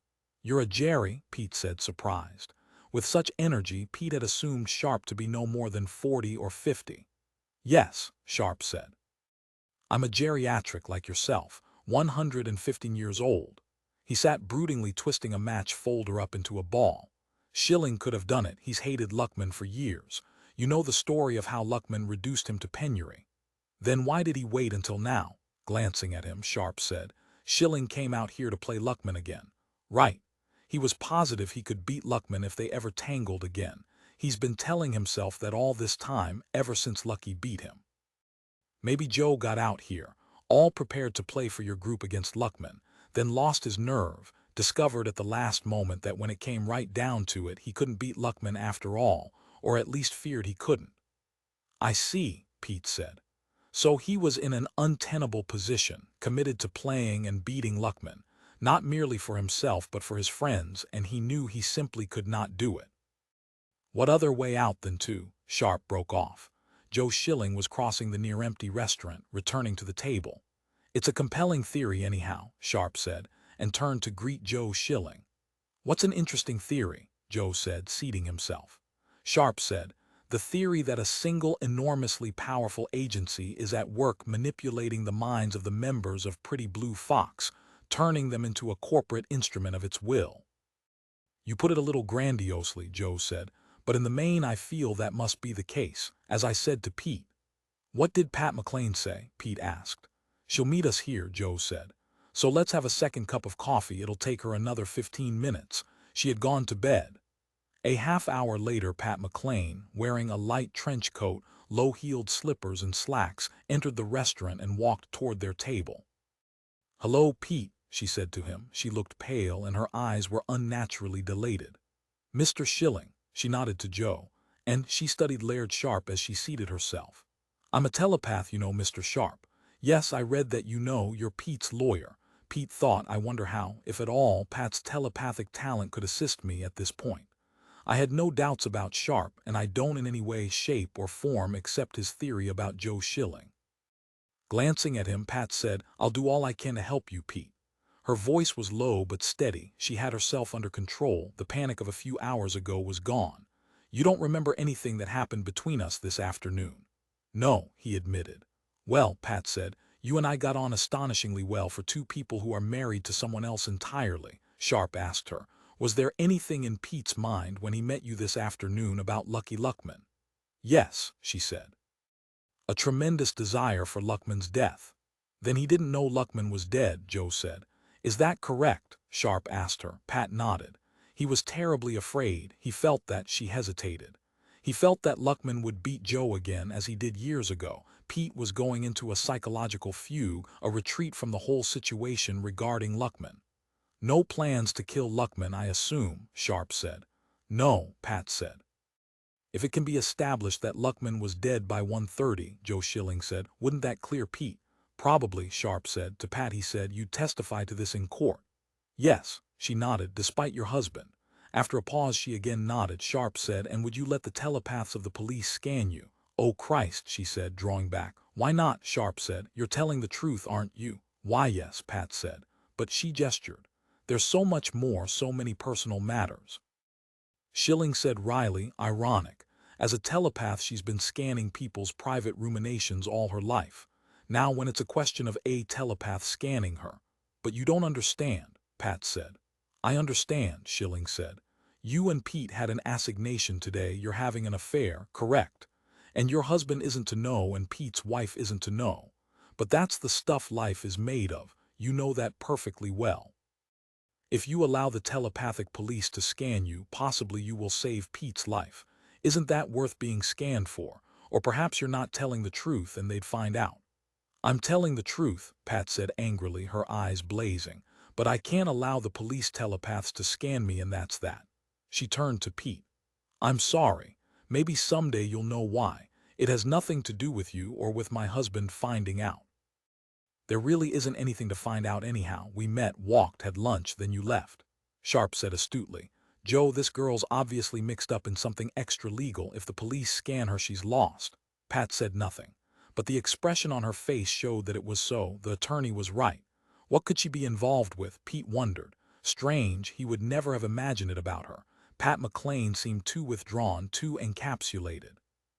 You're a Jerry, Pete said, surprised. With such energy, Pete had assumed Sharp to be no more than 40 or 50. Yes, Sharp said. I'm a geriatric like yourself, 115 years old. He sat broodingly, twisting a match folder up into a ball. Schilling could have done it. He's hated Luckman for years. You know the story of how Luckman reduced him to penury. Then why did he wait until now? Glancing at him, Sharp said. Schilling came out here to play Luckman again. Right. He was positive he could beat Luckman if they ever tangled again. He's been telling himself that all this time, ever since Lucky beat him. Maybe Joe got out here, all prepared to play for your group against Luckman, then lost his nerve, discovered at the last moment that when it came right down to it, he couldn't beat Luckman after all, or at least feared he couldn't. I see, Pete said. So he was in an untenable position, committed to playing and beating Luckman, not merely for himself but for his friends, and he knew he simply could not do it. What other way out than to? Sharp broke off. Joe Schilling was crossing the near-empty restaurant, returning to the table. It's a compelling theory anyhow, Sharp said, and turned to greet Joe Schilling. What's an interesting theory? Joe said, seating himself. Sharp said, the theory that a single enormously powerful agency is at work manipulating the minds of the members of Pretty Blue Fox, turning them into a corporate instrument of its will. You put it a little grandiosely, Joe said, but in the main I feel that must be the case, as I said to Pete. What did Pat McLean say? Pete asked. She'll meet us here, Joe said. So let's have a second cup of coffee. It'll take her another 15 minutes. She had gone to bed. A half-hour later, Pat McLean, wearing a light trench coat, low-heeled slippers and slacks, entered the restaurant and walked toward their table. Hello, Pete, she said to him. She looked pale and her eyes were unnaturally dilated. Mr. Schilling, she nodded to Joe, and she studied Laird Sharp as she seated herself. I'm a telepath, you know, Mr. Sharp. Yes, I read that you know you're Pete's lawyer. Pete thought, I wonder how, if at all, Pat's telepathic talent could assist me at this point. I had no doubts about Sharp, and I don't in any way, shape, or form accept his theory about Joe Schilling. Glancing at him, Pat said, I'll do all I can to help you, Pete. Her voice was low but steady. She had herself under control. The panic of a few hours ago was gone. You don't remember anything that happened between us this afternoon? No, he admitted. Well, Pat said, you and I got on astonishingly well for two people who are married to someone else entirely. Sharp asked her, was there anything in Pete's mind when he met you this afternoon about Lucky Luckman? Yes, she said. A tremendous desire for Luckman's death. Then he didn't know Luckman was dead, Joe said. Is that correct? Sharp asked her. Pat nodded. He was terribly afraid. He felt that. She hesitated. He felt that Luckman would beat Joe again as he did years ago. Pete was going into a psychological fugue, a retreat from the whole situation regarding Luckman. "No plans to kill Luckman, I assume," Sharp said. "No," Pat said. "If it can be established that Luckman was dead by 1:30, Joe Schilling said, "wouldn't that clear Pete?" "Probably," Sharp said. To Pat he said, "You'd testify to this in court." "Yes," she nodded, "despite your husband." After a pause she again nodded. Sharp said, "And would you let the telepaths of the police scan you?" "Oh Christ," she said, drawing back. "Why not?" Sharp said. "You're telling the truth, aren't you?" "Why yes," Pat said. "But," she gestured, "there's so much more, so many personal matters." Schilling said wryly, ironic. As a telepath she's been scanning people's private ruminations all her life. Now when it's a question of a telepath scanning her. "But you don't understand," Pat said. "I understand," Schilling said. "You and Pete had an assignation today. You're having an affair, correct? And your husband isn't to know and Pete's wife isn't to know. But that's the stuff life is made of. You know that perfectly well. If you allow the telepathic police to scan you, possibly you will save Pete's life. Isn't that worth being scanned for? Or perhaps you're not telling the truth and they'd find out." "I'm telling the truth," Pat said angrily, her eyes blazing. "But I can't allow the police telepaths to scan me, and that's that." She turned to Pete. "I'm sorry. Maybe someday you'll know why. It has nothing to do with you or with my husband finding out." "There really isn't anything to find out anyhow. We met, walked, had lunch, then you left." Sharp said astutely. "Joe, this girl's obviously mixed up in something extra legal. If the police scan her, she's lost." Pat said nothing. But the expression on her face showed that it was so. The attorney was right. What could she be involved with, Pete wondered. Strange, he would never have imagined it about her. Pat McLean seemed too withdrawn, too encapsulated.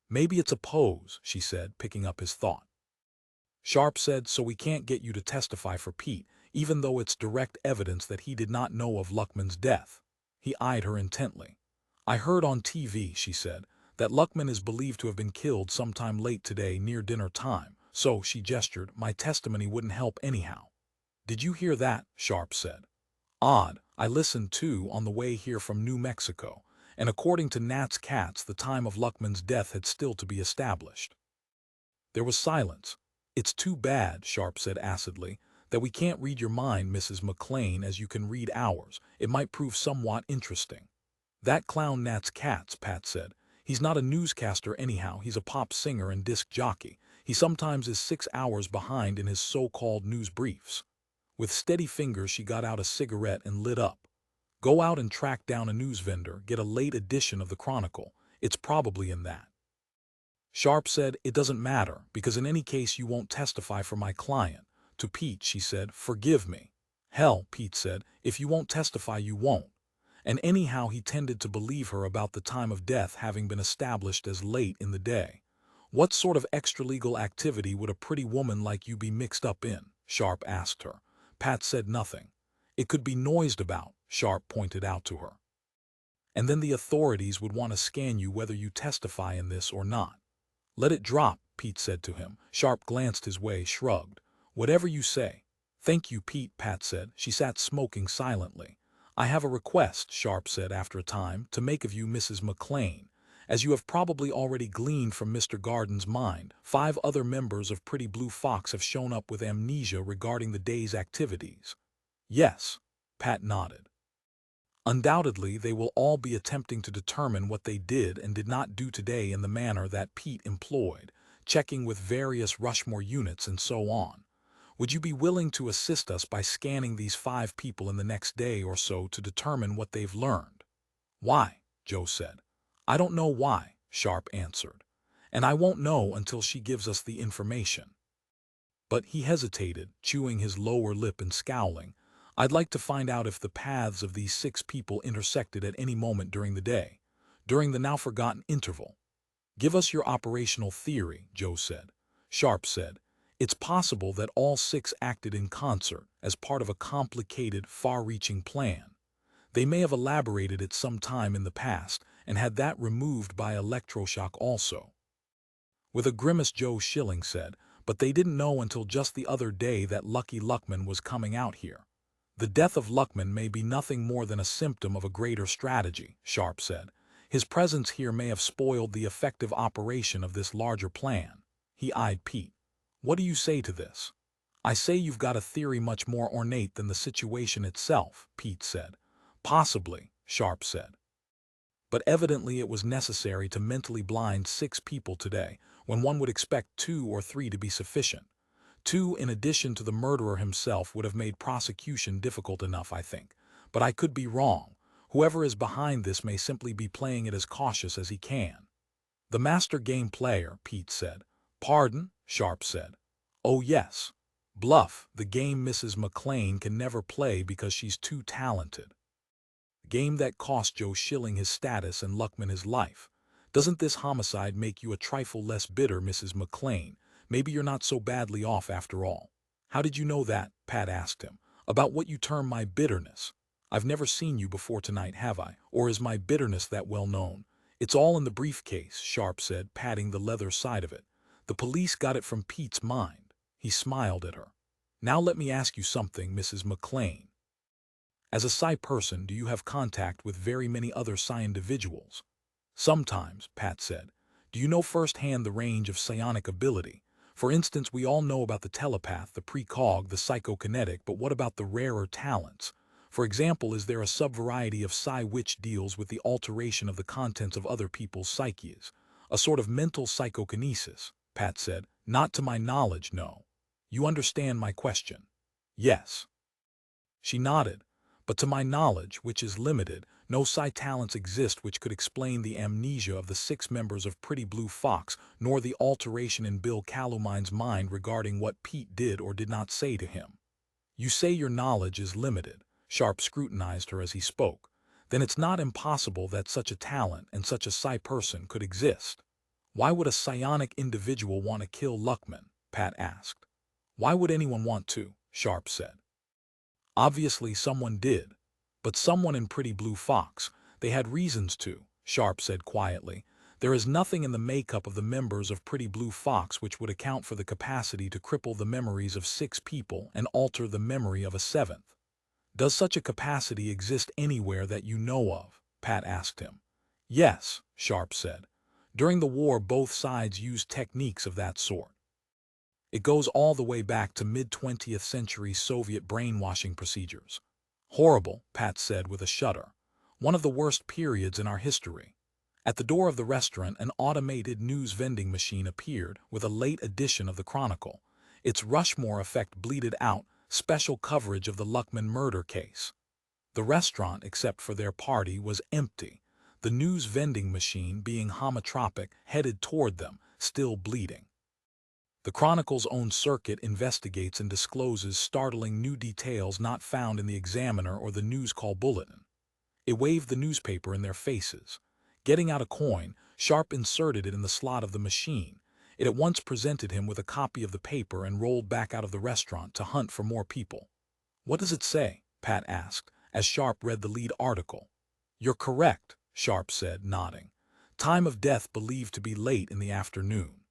"Maybe it's a pose," she said, picking up his thought. Sharp said, "So we can't get you to testify for Pete, even though it's direct evidence that he did not know of Luckman's death." He eyed her intently. "I heard on TV," she said, "that Luckman is believed to have been killed sometime late today near dinner time, so," she gestured, "my testimony wouldn't help anyhow." "Did you hear that?" Sharp said. "Odd. I listened too on the way here from New Mexico, and according to Nat's cats the time of Luckman's death had still to be established." There was silence. "It's too bad," Sharp said acidly, "that we can't read your mind, Mrs. McLean, as you can read ours. It might prove somewhat interesting." "That clown Nat's cats," Pat said. "He's not a newscaster anyhow. He's a pop singer and disc jockey. He sometimes is 6 hours behind in his so-called news briefs." With steady fingers she got out a cigarette and lit up. "Go out and track down a news vendor, get a late edition of the Chronicle. It's probably in that." Sharp said, "It doesn't matter, because in any case you won't testify for my client." To Pete she said, "Forgive me." "Hell," Pete said, "if you won't testify you won't." And anyhow he tended to believe her about the time of death having been established as late in the day. "What sort of extralegal activity would a pretty woman like you be mixed up in?" Sharp asked her. Pat said nothing. "It could be noised about," Sharp pointed out to her. "And then the authorities would want to scan you whether you testify in this or not." "Let it drop," Pete said to him. Sharp glanced his way, shrugged. "Whatever you say." "Thank you, Pete," Pat said. She sat smoking silently. "I have a request," Sharp said after a time, "to make of you, Mrs. McLean. As you have probably already gleaned from Mr. Garden's mind, 5 other members of Pretty Blue Fox have shown up with amnesia regarding the day's activities." "Yes," Pat nodded. "Undoubtedly they will all be attempting to determine what they did and did not do today in the manner that Pete employed, checking with various Rushmore units and so on. Would you be willing to assist us by scanning these 5 people in the next day or so to determine what they've learned?" "Why?" Joe said. "I don't know why," Sharp answered. "And I won't know until she gives us the information." But he hesitated, chewing his lower lip and scowling. "I'd like to find out if the paths of these 6 people intersected at any moment during the day, during the now-forgotten interval." "Give us your operational theory," Joe said. Sharp said, "It's possible that all 6 acted in concert, as part of a complicated, far-reaching plan. They may have elaborated it some time in the past, and had that removed by electroshock also." With a grimace Joe Schilling said, "But they didn't know until just the other day that Lucky Luckman was coming out here." "The death of Luckman may be nothing more than a symptom of a greater strategy," Sharp said. "His presence here may have spoiled the effective operation of this larger plan." He eyed Pete. What do you say to this? I say you've got a theory much more ornate than the situation itself, Pete said. Possibly, Sharp said. But evidently it was necessary to mentally blind 6 people today, when one would expect 2 or 3 to be sufficient. 2 in addition to the murderer himself would have made prosecution difficult enough, I think. But I could be wrong. Whoever is behind this may simply be playing it as cautious as he can. The master game player, Pete said. Pardon? Sharp said. Oh yes. Bluff, the game Mrs. McLean can never play because she's too talented. Game that cost Joe Schilling his status and Luckman his life. Doesn't this homicide make you a trifle less bitter, Mrs. McLean? Maybe you're not so badly off after all. How did you know that? Pat asked him. About what you term my bitterness. I've never seen you before tonight, have I? Or is my bitterness that well known? It's all in the briefcase, Sharp said, patting the leather side of it. The police got it from Pete's mind. He smiled at her. Now let me ask you something, Mrs. McLean. As a psi person, do you have contact with very many other psi individuals? Sometimes, Pat said. Do you know firsthand the range of psionic ability? For instance, we all know about the telepath, the precog, the psychokinetic, but what about the rarer talents? For example, is there a subvariety of psi which deals with the alteration of the contents of other people's psyches? A sort of mental psychokinesis, Pat said. Not to my knowledge, no. You understand my question? Yes. She nodded. But to my knowledge, which is limited, no psi talents exist which could explain the amnesia of the 6 members of Pretty Blue Fox, nor the alteration in Bill Calumine's mind regarding what Pete did or did not say to him. You say your knowledge is limited. Sharp scrutinized her as he spoke. Then it's not impossible that such a talent and such a psi person could exist. Why would a psionic individual want to kill Luckman? Pat asked. Why would anyone want to? Sharp said. Obviously someone did. But someone in Pretty Blue Fox. They had reasons to, Sharp said quietly. There is nothing in the makeup of the members of Pretty Blue Fox which would account for the capacity to cripple the memories of 6 people and alter the memory of a 7th. Does such a capacity exist anywhere that you know of? Pat asked him. Yes, Sharp said. During the war both sides used techniques of that sort. It goes all the way back to mid-20th century Soviet brainwashing procedures. Horrible, Pat said with a shudder. One of the worst periods in our history. At the door of the restaurant, an automated news vending machine appeared with a late edition of the Chronicle. Its Rushmore effect bleated out, special coverage of the Luckman murder case. The restaurant, except for their party, was empty. The news vending machine, being homotropic, headed toward them, still bleeding. The Chronicle's own circuit investigates and discloses startling new details not found in the Examiner or the News Call Bulletin. It waved the newspaper in their faces. Getting out a coin, Sharp inserted it in the slot of the machine. It at once presented him with a copy of the paper and rolled back out of the restaurant to hunt for more people. What does it say? Pat asked, as Sharp read the lead article. You're correct, Sharp said, nodding. Time of death believed to be late in the afternoon.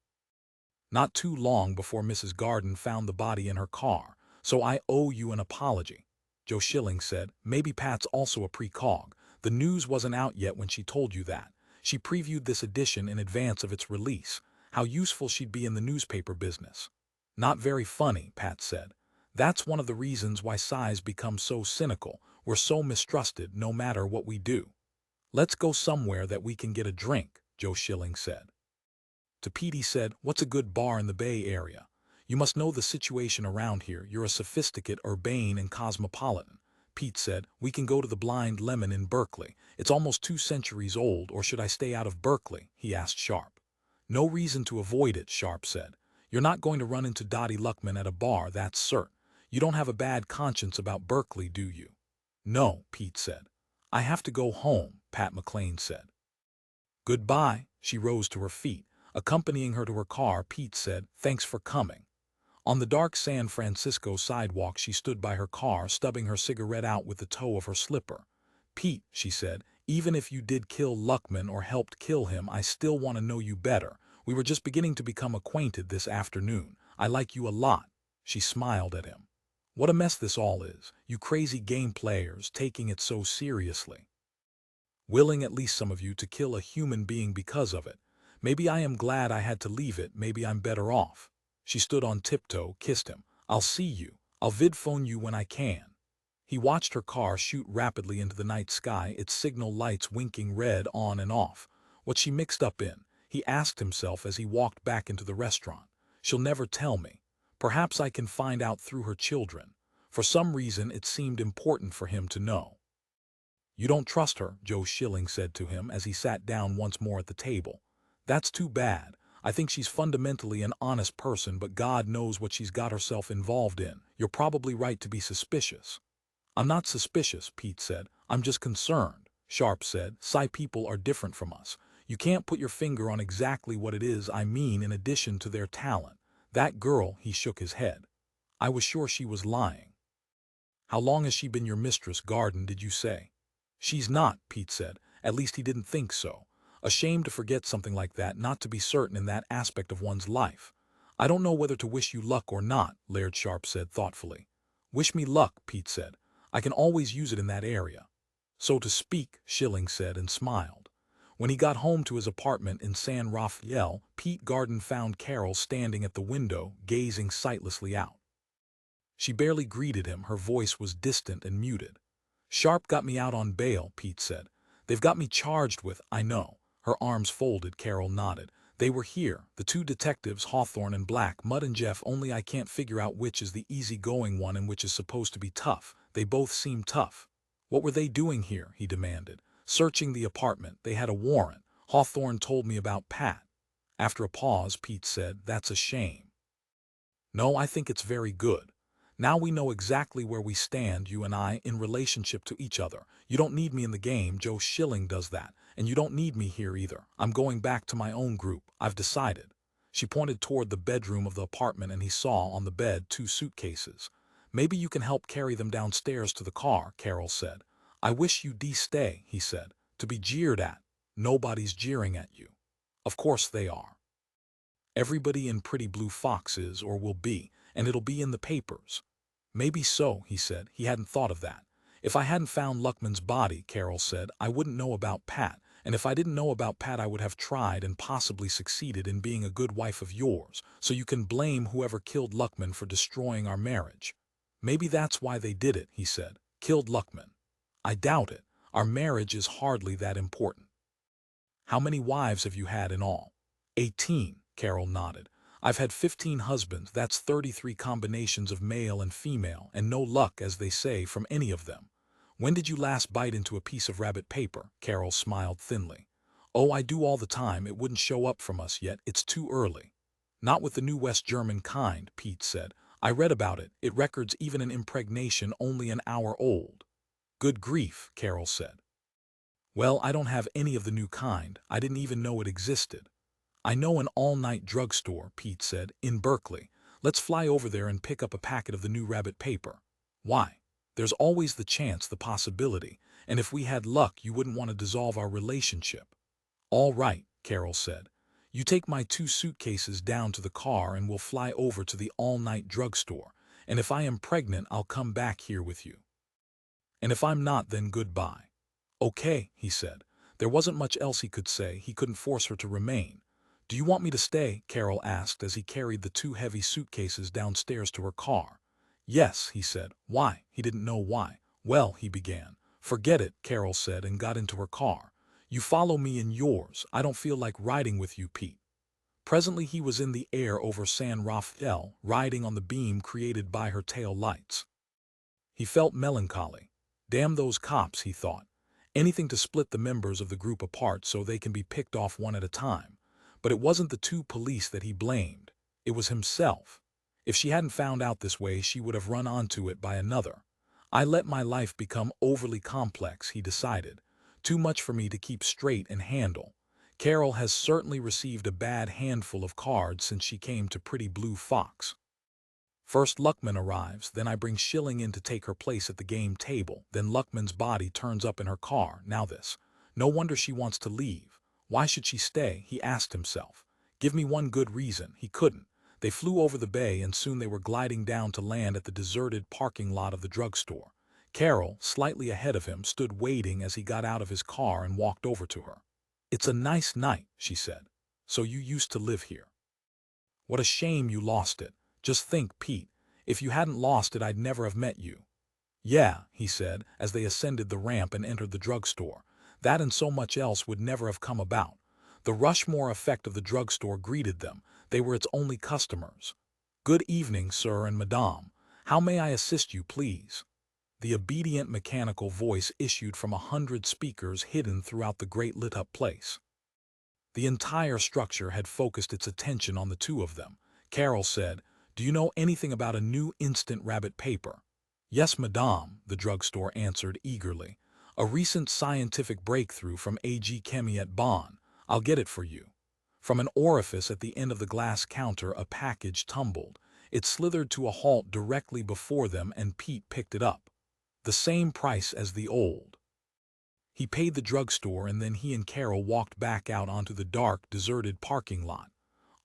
Not too long before Mrs. Garden found the body in her car, so I owe you an apology. Joe Schilling said, maybe Pat's also a precog. The news wasn't out yet when she told you that. She previewed this edition in advance of its release. How useful she'd be in the newspaper business. Not very funny, Pat said. That's one of the reasons why psis become so cynical. We're so mistrusted no matter what we do. Let's go somewhere that we can get a drink, Joe Schilling said. To Pete he said, what's a good bar in the Bay Area? You must know the situation around here. You're a sophisticate, urbane, and cosmopolitan. Pete said, we can go to the Blind Lemon in Berkeley. It's almost 2 centuries old, or should I stay out of Berkeley? He asked Sharp. No reason to avoid it, Sharp said. You're not going to run into Dottie Luckman at a bar, that's certain. You don't have a bad conscience about Berkeley, do you? No, Pete said. I have to go home, Pat McLean said. Goodbye. She rose to her feet. Accompanying her to her car, Pete said, thanks for coming. On the dark San Francisco sidewalk she stood by her car, stubbing her cigarette out with the toe of her slipper. Pete, she said, even if you did kill Luckman or helped kill him, I still want to know you better. We were just beginning to become acquainted this afternoon. I like you a lot. She smiled at him. What a mess this all is, you crazy game players taking it so seriously. Willing, at least some of you, to kill a human being because of it. Maybe I am glad I had to leave it, maybe I'm better off. She stood on tiptoe, kissed him. I'll see you. I'll vidphone you when I can. He watched her car shoot rapidly into the night sky, its signal lights winking red on and off. What's she mixed up in? He asked himself as he walked back into the restaurant. She'll never tell me. Perhaps I can find out through her children. For some reason it seemed important for him to know. You don't trust her, Joe Schilling said to him as he sat down once more at the table. That's too bad. I think she's fundamentally an honest person, but God knows what she's got herself involved in. You're probably right to be suspicious. I'm not suspicious, Pete said. I'm just concerned. Sharp said, Psi people are different from us. You can't put your finger on exactly what it is I mean in addition to their talent. That girl, he shook his head. I was sure she was lying. How long has she been your mistress, Garden, did you say? She's not, Pete said. At least he didn't think so. Ashamed to forget something like that, not to be certain in that aspect of one's life. I don't know whether to wish you luck or not, Laird Sharp said thoughtfully. Wish me luck, Pete said. I can always use it in that area. So to speak, Schilling said and smiled. When he got home to his apartment in San Rafael, Pete Garden found Carol standing at the window, gazing sightlessly out. She barely greeted him, her voice was distant and muted. Sharp got me out on bail, Pete said. They've got me charged with, I know. Her arms folded, Carol nodded. They were here, the two detectives, Hawthorne and Black, Mudd and Jeff, only I can't figure out which is the easygoing one and which is supposed to be tough. They both seem tough. What were they doing here, he demanded. Searching the apartment. They had a warrant. Hawthorne told me about Pat. After a pause, Pete said, That's a shame. No, I think it's very good. Now we know exactly where we stand, you and I, in relationship to each other. You don't need me in the game, Joe Schilling does that, and you don't need me here either. I'm going back to my own group, I've decided. She pointed toward the bedroom of the apartment and he saw on the bed 2 suitcases. Maybe you can help carry them downstairs to the car, Carol said. I wish you'd stay, he said, to be jeered at. Nobody's jeering at you. Of course they are. Everybody in Pretty Blue Fox is or will be, and it'll be in the papers. Maybe so, he said. He hadn't thought of that. If I hadn't found Luckman's body, Carol said, I wouldn't know about Pat, and if I didn't know about Pat I would have tried and possibly succeeded in being a good wife of yours, so you can blame whoever killed Luckman for destroying our marriage. Maybe that's why they did it, he said. Killed Luckman. I doubt it. Our marriage is hardly that important. How many wives have you had in all? 18, Carol nodded. I've had 15 husbands, that's 33 combinations of male and female, and no luck, as they say, from any of them. When did you last bite into a piece of rabbit paper? Carol smiled thinly. Oh, I do all the time, it wouldn't show up from us yet, it's too early. Not with the new West German kind, Pete said. I read about it, it records even an impregnation only an hour old. Good grief, Carol said. Well, I don't have any of the new kind, I didn't even know it existed. I know an all-night drugstore, Pete said, in Berkeley. Let's fly over there and pick up a packet of the new rabbit paper. Why? There's always the chance, the possibility, and if we had luck you wouldn't want to dissolve our relationship. All right, Carol said. You take my 2 suitcases down to the car and we'll fly over to the all-night drugstore, and if I am pregnant I'll come back here with you. And if I'm not, then goodbye. Okay, he said. There wasn't much else he could say, he couldn't force her to remain. Do you want me to stay? Carol asked as he carried the 2 heavy suitcases downstairs to her car. Yes, he said. Why? He didn't know why. Well, he began. Forget it, Carol said and got into her car. You follow me in yours. I don't feel like riding with you, Pete. Presently he was in the air over San Rafael, riding on the beam created by her tail lights. He felt melancholy. Damn those cops, he thought. Anything to split the members of the group apart so they can be picked off one at a time. But it wasn't the 2 police that he blamed. It was himself. If she hadn't found out this way, she would have run onto it by another. I let my life become overly complex, he decided. Too much for me to keep straight and handle. Carol has certainly received a bad handful of cards since she came to Pretty Blue Fox. First Luckman arrives, then I bring Schilling in to take her place at the game table, then Luckman's body turns up in her car, now this. No wonder she wants to leave. Why should she stay? He asked himself. Give me one good reason. He couldn't. They flew over the bay and soon they were gliding down to land at the deserted parking lot of the drugstore. Carol, slightly ahead of him, stood waiting as he got out of his car and walked over to her. It's a nice night, she said. So you used to live here. What a shame you lost it. Just think, Pete, if you hadn't lost it, I'd never have met you. Yeah, he said, as they ascended the ramp and entered the drugstore. That and so much else would never have come about. The Rushmore effect of the drugstore greeted them. They were its only customers. Good evening, sir and madame. How may I assist you, please? The obedient mechanical voice issued from 100 speakers hidden throughout the great lit-up place. The entire structure had focused its attention on the two of them. Carol said, "Do you know anything about a new instant rabbit paper?" "Yes, madame," the drugstore answered eagerly. "A recent scientific breakthrough from A.G. Chemi at Bonn. I'll get it for you." From an orifice at the end of the glass counter a package tumbled. It slithered to a halt directly before them and Pete picked it up. The same price as the old. He paid the drugstore and then he and Carol walked back out onto the dark, deserted parking lot.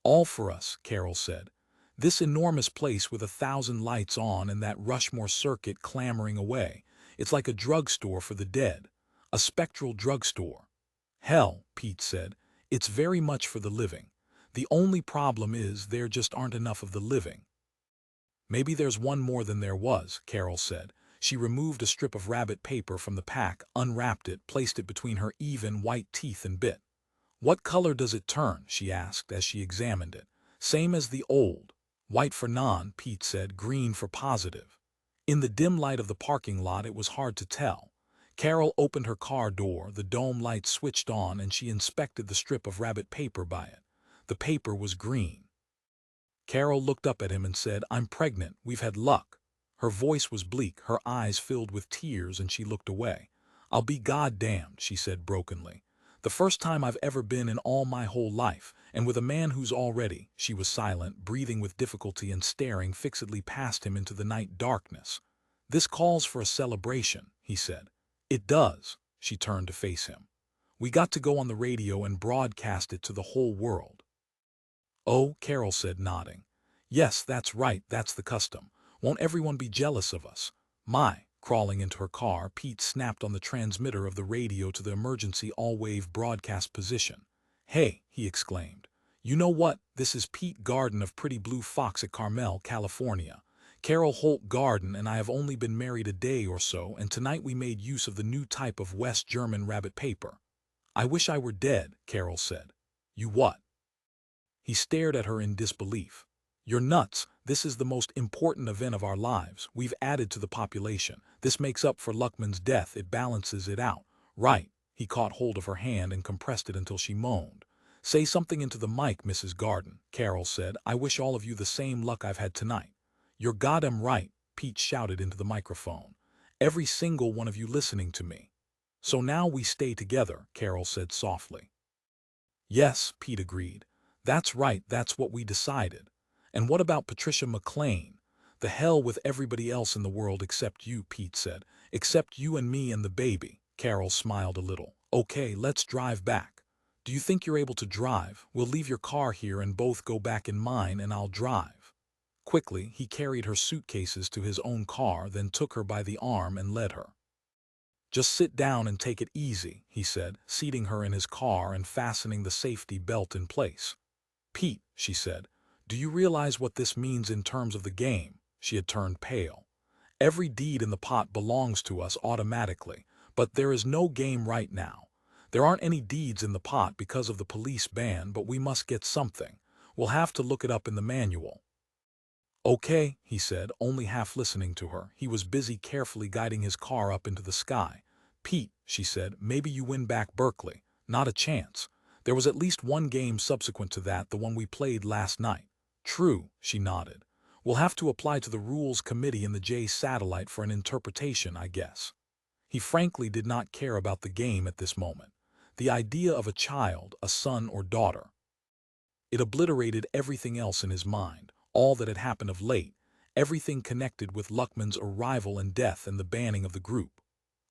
"All for us," Carol said. "This enormous place with 1,000 lights on and that Rushmore circuit clamoring away. It's like a drugstore for the dead. A spectral drugstore." "Hell," Pete said, "it's very much for the living. The only problem is there just aren't enough of the living." "Maybe there's one more than there was," Carol said. She removed a strip of rabbit paper from the pack, unwrapped it, placed it between her even white teeth and bit. "What color does it turn?" she asked as she examined it. "Same as the old. White for non," Pete said, "green for positive." In the dim light of the parking lot it was hard to tell. Carol opened her car door, the dome light switched on, and she inspected the strip of rabbit paper by it. The paper was green. Carol looked up at him and said, "I'm pregnant. We've had luck." Her voice was bleak, her eyes filled with tears, and she looked away. "I'll be goddamned," she said brokenly. "The first time I've ever been in all my whole life, and with a man who's already—" She was silent, breathing with difficulty and staring fixedly past him into the night darkness. "This calls for a celebration," he said. "It does." She turned to face him. "We got to go on the radio and broadcast it to the whole world." "Oh," Carol said, nodding. "Yes, that's right, that's the custom. Won't everyone be jealous of us?" "My." Crawling into her car, Pete snapped on the transmitter of the radio to the emergency all-wave broadcast position. "Hey," he exclaimed. "You know what? This is Pete Garden of Pretty Blue Fox at Carmel, California. Carol Holt Garden and I have only been married a day or so, and tonight we made use of the new type of West German rabbit paper." "I wish I were dead," Carol said. "You what?" He stared at her in disbelief. "You're nuts. This is the most important event of our lives. We've added to the population. This makes up for Luckman's death. It balances it out." "Right." He caught hold of her hand and compressed it until she moaned. "Say something into the mic, Mrs. Garden," Carol said. "I wish all of you the same luck I've had tonight." "You're goddamn right," Pete shouted into the microphone. "Every single one of you listening to me." "So now we stay together," Carol said softly. "Yes," Pete agreed. "That's right, that's what we decided." "And what about Patricia McLean?" "The hell with everybody else in the world except you," Pete said. "Except you and me and the baby." Carol smiled a little. "Okay, let's drive back." "Do you think you're able to drive? We'll leave your car here and both go back in mine and I'll drive." Quickly, he carried her suitcases to his own car, then took her by the arm and led her. "Just sit down and take it easy," he said, seating her in his car and fastening the safety belt in place. "Pete," she said, "do you realize what this means in terms of the game?" She had turned pale. "Every deed in the pot belongs to us automatically, but there is no game right now. There aren't any deeds in the pot because of the police ban, but we must get something. We'll have to look it up in the manual." "Okay," he said, only half listening to her. He was busy carefully guiding his car up into the sky. "Pete," she said, "maybe you win back Berkeley." "Not a chance. There was at least one game subsequent to that, the one we played last night." "True," she nodded. "We'll have to apply to the Rules Committee in the J satellite for an interpretation, I guess." He frankly did not care about the game at this moment. The idea of a child, a son or daughter. It obliterated everything else in his mind, all that had happened of late, everything connected with Luckman's arrival and death and the banning of the group.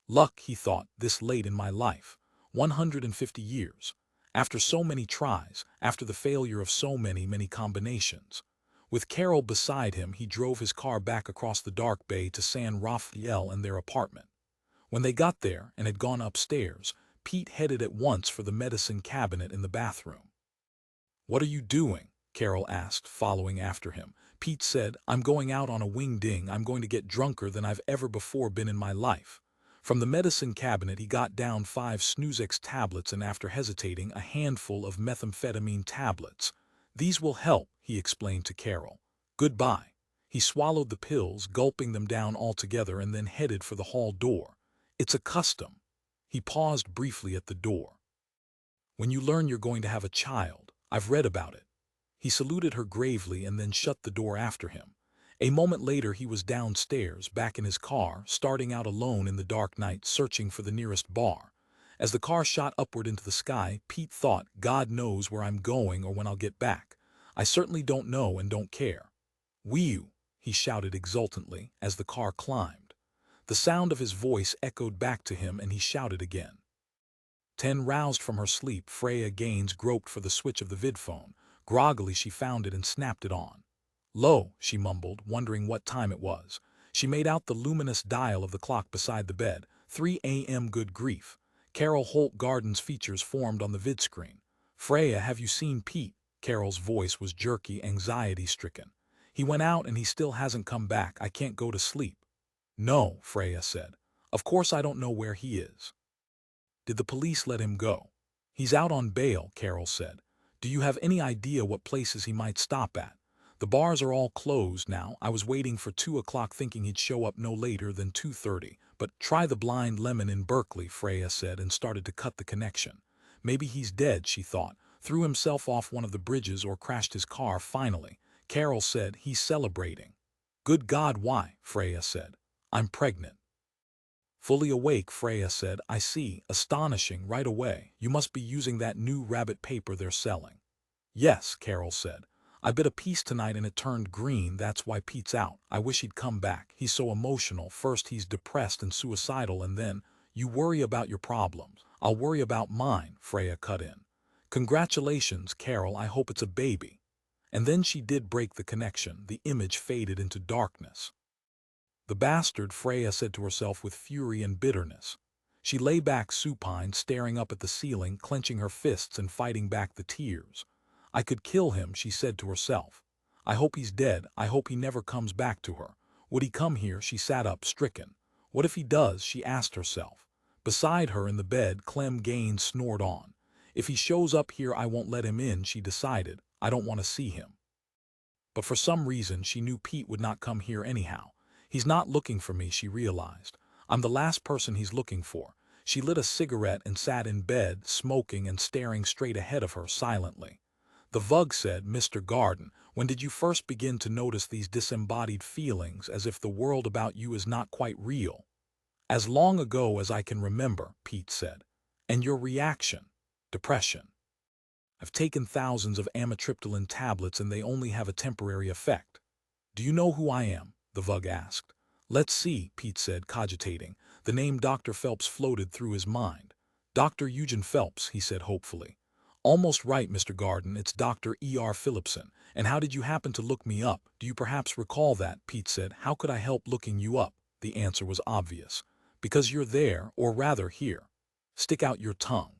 Luck, he thought, this late in my life. 150 years. After so many tries, after the failure of so many combinations. With Carol beside him, he drove his car back across the dark bay to San Rafael and their apartment. When they got there and had gone upstairs, Pete headed at once for the medicine cabinet in the bathroom. "What are you doing?" Carol asked, following after him. Pete said, "I'm going out on a wing-ding. I'm going to get drunker than I've ever before been in my life." From the medicine cabinet he got down 5 Snoozex tablets and, after hesitating, a handful of methamphetamine tablets. "These will help," he explained to Carol. "Goodbye." He swallowed the pills, gulping them down altogether, and then headed for the hall door. "It's a custom." He paused briefly at the door. "When you learn you're going to have a child. I've read about it." He saluted her gravely and then shut the door after him. A moment later he was downstairs, back in his car, starting out alone in the dark night, searching for the nearest bar. As the car shot upward into the sky, Pete thought, "God knows where I'm going or when I'll get back. I certainly don't know and don't care." "Whew!" he shouted exultantly as the car climbed. The sound of his voice echoed back to him and he shouted again. 10. Roused from her sleep, Freya Gaines groped for the switch of the vidphone. Groggily she found it and snapped it on. "Lo," she mumbled, wondering what time it was. She made out the luminous dial of the clock beside the bed. 3 a.m. Good grief. Carol Holt Garden's features formed on the vidscreen. "Freya, have you seen Pete?" Carol's voice was jerky, anxiety-stricken. "He went out and he still hasn't come back. I can't go to sleep." "No," Freya said. "Of course I don't know where he is." "Did the police let him go?" "He's out on bail," Carol said. "Do you have any idea what places he might stop at?" "The bars are all closed now. I was waiting for 2 o'clock thinking he'd show up no later than 2:30. But try the Blind Lemon in Berkeley," Freya said, and started to cut the connection. Maybe he's dead, she thought. Threw himself off one of the bridges or crashed his car finally. Carol said, "He's celebrating." "Good God, why?" Freya said. "I'm pregnant." Fully awake, Freya said, "I see. Astonishing, right away. You must be using that new rabbit paper they're selling." "Yes," Carol said. "I bit a piece tonight and it turned green. That's why Pete's out. I wish he'd come back. He's so emotional. First he's depressed and suicidal, and then, you worry about your problems. I'll worry about mine," Freya cut in. "Congratulations, Carol. I hope it's a baby." And then she did break the connection. The image faded into darkness. "The bastard," Freya said to herself with fury and bitterness. She lay back supine, staring up at the ceiling, clenching her fists and fighting back the tears. "I could kill him," she said to herself. "I hope he's dead. I hope he never comes back to her. Would he come here?" She sat up, stricken. "What if he does?" she asked herself. Beside her in the bed, Clem Gaines snored on. "If he shows up here I won't let him in," she decided. "I don't want to see him." But for some reason she knew Pete would not come here anyhow. "He's not looking for me," she realized. "I'm the last person he's looking for." She lit a cigarette and sat in bed, smoking and staring straight ahead of her silently. The Vugs said, "Mr. Garden, when did you first begin to notice these disembodied feelings, as if the world about you is not quite real?" "As long ago as I can remember," Pete said. "And your reaction?" "Depression. I've taken thousands of amitriptyline tablets and they only have a temporary effect." "Do you know who I am?" the Vug asked. "Let's see," Pete said, cogitating. The name Dr. Phelps floated through his mind. "Dr. Eugen Phelps," he said hopefully. "Almost right, Mr. Garden, it's Dr. E.R. Phillipson. And how did you happen to look me up? Do you perhaps recall that?" Pete said. "How could I help looking you up?" The answer was obvious. "Because you're there, or rather here. Stick out your tongue."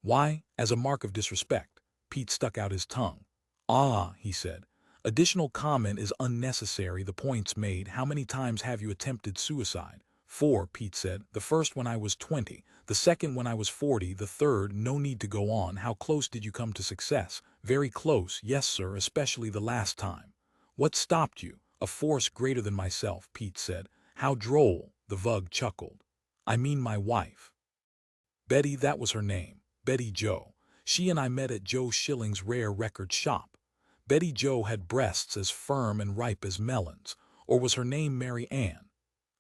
"Why?" As a mark of disrespect, Pete stuck out his tongue. "Ah," he said. "Additional comment is unnecessary. The point's made. How many times have you attempted suicide?" "4," Pete said. "The first when I was 20, the second when I was 40, the third, no need to go on." "How close did you come to success?" "Very close, yes sir, especially the last time." "What stopped you?" "A force greater than myself," Pete said. "How droll," the Vug chuckled. "I mean my wife. Betty, that was her name. Betty Joe. She and I met at Joe Schilling's rare record shop. Betty Joe had breasts as firm and ripe as melons. Or was her name Mary Ann?"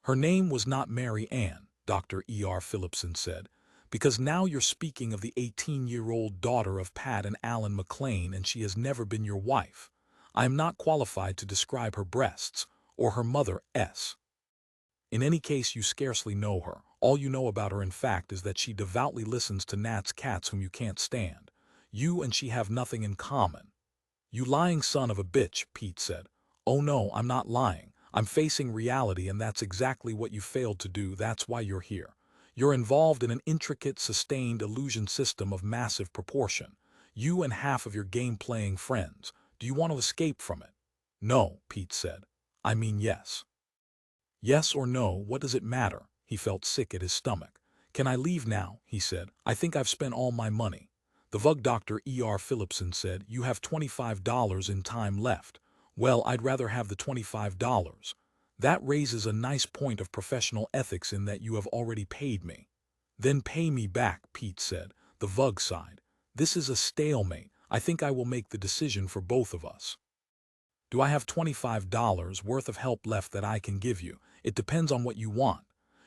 "Her name was not Mary Ann," Dr. E.R. Phillipson said, "because now you're speaking of the 18-year-old daughter of Pat and Alan McLean, and she has never been your wife. I am not qualified to describe her breasts, or her mother S. In any case, you scarcely know her. All you know about her, in fact, is that she devoutly listens to Nat's cats whom you can't stand. You and she have nothing in common." "You lying son of a bitch," Pete said. "Oh no, I'm not lying. I'm facing reality, and that's exactly what you failed to do. That's why you're here. You're involved in an intricate, sustained illusion system of massive proportion. You and half of your game-playing friends. Do you want to escape from it? No, Pete said. I mean yes. Yes or no, what does it matter? He felt sick at his stomach. Can I leave now? He said. I think I've spent all my money. The Vug doctor E.R. Phillipson said, you have $25 in time left. Well, I'd rather have the $25. That raises a nice point of professional ethics in that you have already paid me. Then pay me back, Pete said. The Vug sighed. This is a stalemate. I think I will make the decision for both of us. Do I have $25 worth of help left that I can give you? It depends on what you want.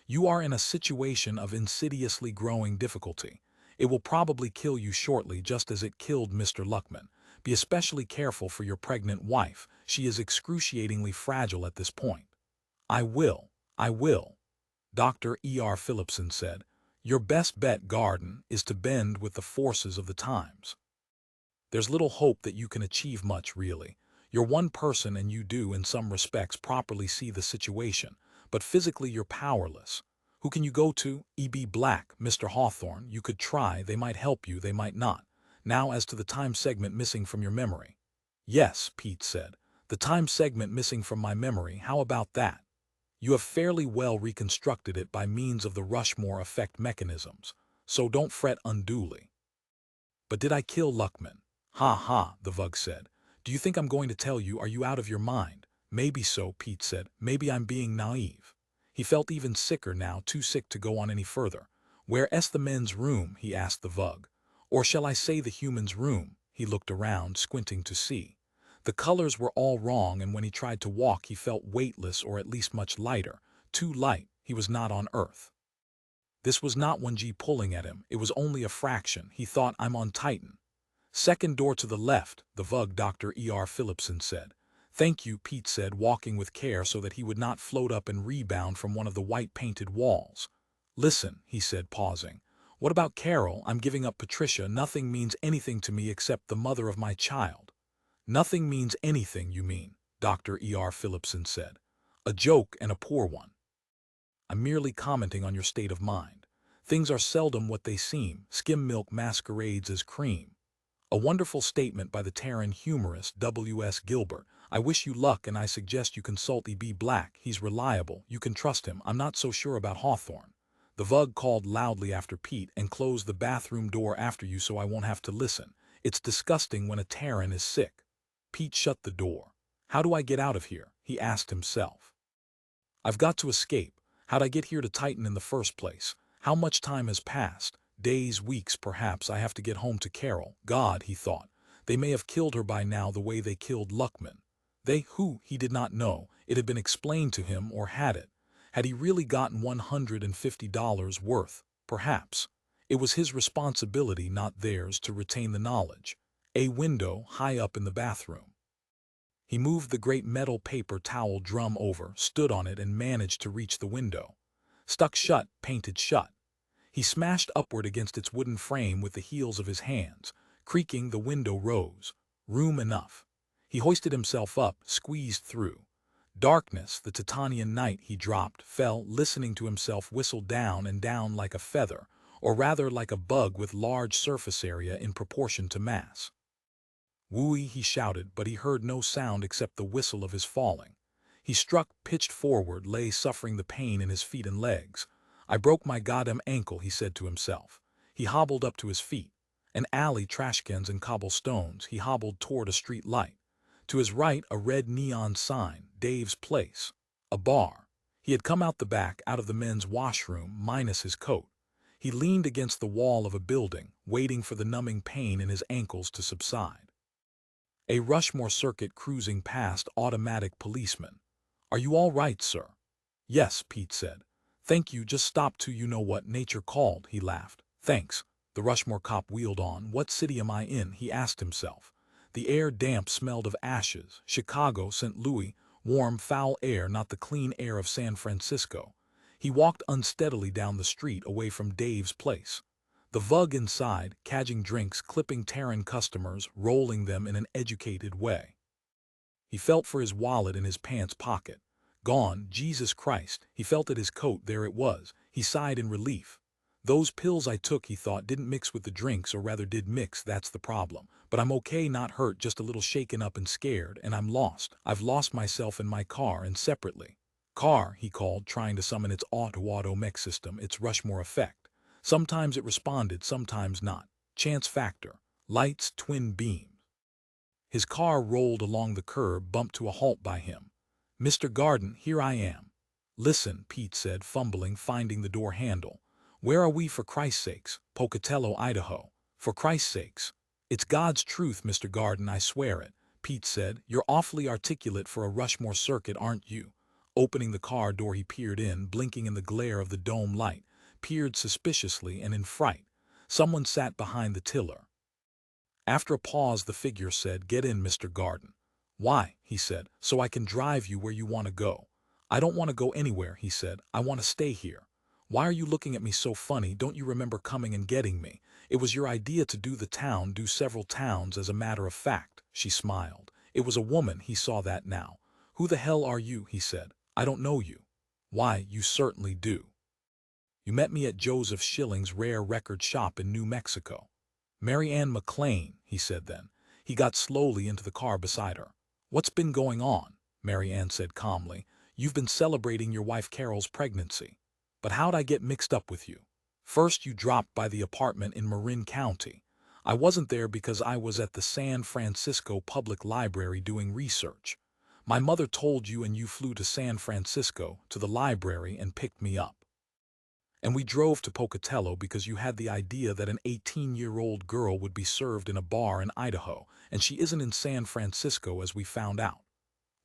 You are in a situation of insidiously growing difficulty. It will probably kill you shortly, just as it killed Mr. Luckman. Be especially careful for your pregnant wife. She is excruciatingly fragile at this point. I will. Dr. E.R. Phillipson said. Your best bet, Garden, is to bend with the forces of the times. There's little hope that you can achieve much, really. You're one person and you do, in some respects, properly see the situation, but physically you're powerless. Who can you go to? E.B. Black, Mr. Hawthorne. You could try. They might help you, they might not. Now as to the time segment missing from your memory. Yes, Pete said. The time segment missing from my memory, how about that? You have fairly well reconstructed it by means of the Rushmore effect mechanisms, so don't fret unduly. But did I kill Luckman? Ha ha, the Vug said. Do you think I'm going to tell you? Are you out of your mind? Maybe so, Pete said. Maybe I'm being naive. He felt even sicker now, too sick to go on any further. Where's the men's room? He asked the Vug. Or shall I say the human's room? He looked around, squinting to see. The colors were all wrong, and when he tried to walk he felt weightless, or at least much lighter. Too light. He was not on Earth. This was not 1G pulling at him. It was only a fraction. He thought, I'm on Titan. Second door to the left, the Vug Dr. E.R. Phillipson said. Thank you, Pete said, walking with care so that he would not float up and rebound from one of the white-painted walls. Listen, he said, pausing. What about Carol? I'm giving up Patricia. Nothing means anything to me except the mother of my child. Nothing means anything, you mean, Dr. E.R. Phillipson said. A joke, and a poor one. I'm merely commenting on your state of mind. Things are seldom what they seem. Skim milk masquerades as cream. A wonderful statement by the Terran humorist W.S. Gilbert. I wish you luck, and I suggest you consult E.B. Black. He's reliable. You can trust him. I'm not so sure about Hawthorne. The Vug called loudly after Pete and closed the bathroom door after you so I won't have to listen. It's disgusting when a Terran is sick. Pete shut the door. How do I get out of here? He asked himself. I've got to escape. How'd I get here to Titan in the first place? How much time has passed? Days, weeks, perhaps. I have to get home to Carol. God, he thought. They may have killed her by now the way they killed Luckman. They who? He did not know. It had been explained to him, or had it? Had he really gotten $150 worth? Perhaps. It was his responsibility, not theirs, to retain the knowledge. A window high up in the bathroom. He moved the great metal paper towel drum over, stood on it, and managed to reach the window. Stuck shut, painted shut. He smashed upward against its wooden frame with the heels of his hands. Creaking, the window rose. Room enough. He hoisted himself up, squeezed through. Darkness, the Titanian night. He dropped, fell, listening to himself whistle down and down like a feather, or rather like a bug with large surface area in proportion to mass. Wooey, he shouted, but he heard no sound except the whistle of his falling. He struck, pitched forward, lay suffering the pain in his feet and legs. I broke my goddamn ankle, he said to himself. He hobbled up to his feet. An alley, trash cans and cobblestones. He hobbled toward a street light. To his right, a red neon sign, Dave's Place. A bar. He had come out the back, out of the men's washroom, minus his coat. He leaned against the wall of a building, waiting for the numbing pain in his ankles to subside. A Rushmore circuit cruising past, automatic policeman. Are you all right, sir? Yes, Pete said. Thank you, just stopped to you-know-what, nature called, he laughed. Thanks. The Rushmore cop wheeled on. What city am I in? He asked himself. The air damp smelled of ashes. Chicago, St. Louis, warm, foul air, not the clean air of San Francisco. He walked unsteadily down the street away from Dave's Place. The Vug inside, cadging drinks, clipping Terran customers, rolling them in an educated way. He felt for his wallet in his pants pocket. Gone, Jesus Christ. He felt at his coat, there it was. He sighed in relief. Those pills I took, he thought, didn't mix with the drinks, or rather did mix, that's the problem. But I'm okay, not hurt, just a little shaken up and scared, and I'm lost. I've lost myself in my car and separately. Car, he called, trying to summon its auto mech system, its Rushmore effect. Sometimes it responded, sometimes not. Chance factor. Lights, twin beams. His car rolled along the curb, bumped to a halt by him. "Mr. Garden, here I am." "Listen," Pete said, fumbling, finding the door handle. "Where are we, for Christ's sakes?" "Pocatello, Idaho." "For Christ's sakes." "It's God's truth, Mr. Garden, I swear it," Pete said. "You're awfully articulate for a Rushmore circuit, aren't you?" Opening the car door, he peered in, blinking in the glare of the dome light, peered suspiciously and in fright. Someone sat behind the tiller. After a pause, the figure said, "Get in, Mr. Garden." "Why?" he said. "So I can drive you where you want to go." "I don't want to go anywhere," he said. "I want to stay here." "Why are you looking at me so funny? Don't you remember coming and getting me? It was your idea to do several towns, as a matter of fact." She smiled. It was a woman, he saw that now. "Who the hell are you?" he said. "I don't know you." "Why, you certainly do. You met me at Joseph Schilling's rare record shop in New Mexico." "Mary Ann McLean," he said then. He got slowly into the car beside her. "What's been going on?" Mary Ann said calmly. "You've been celebrating your wife Carol's pregnancy. But how'd I get mixed up with you? First you dropped by the apartment in Marin County. I wasn't there because I was at the San Francisco Public Library doing research. My mother told you, and you flew to San Francisco, to the library, and picked me up. And we drove to Pocatello because you had the idea that an 18-year-old girl would be served in a bar in Idaho, and she isn't in San Francisco, as we found out.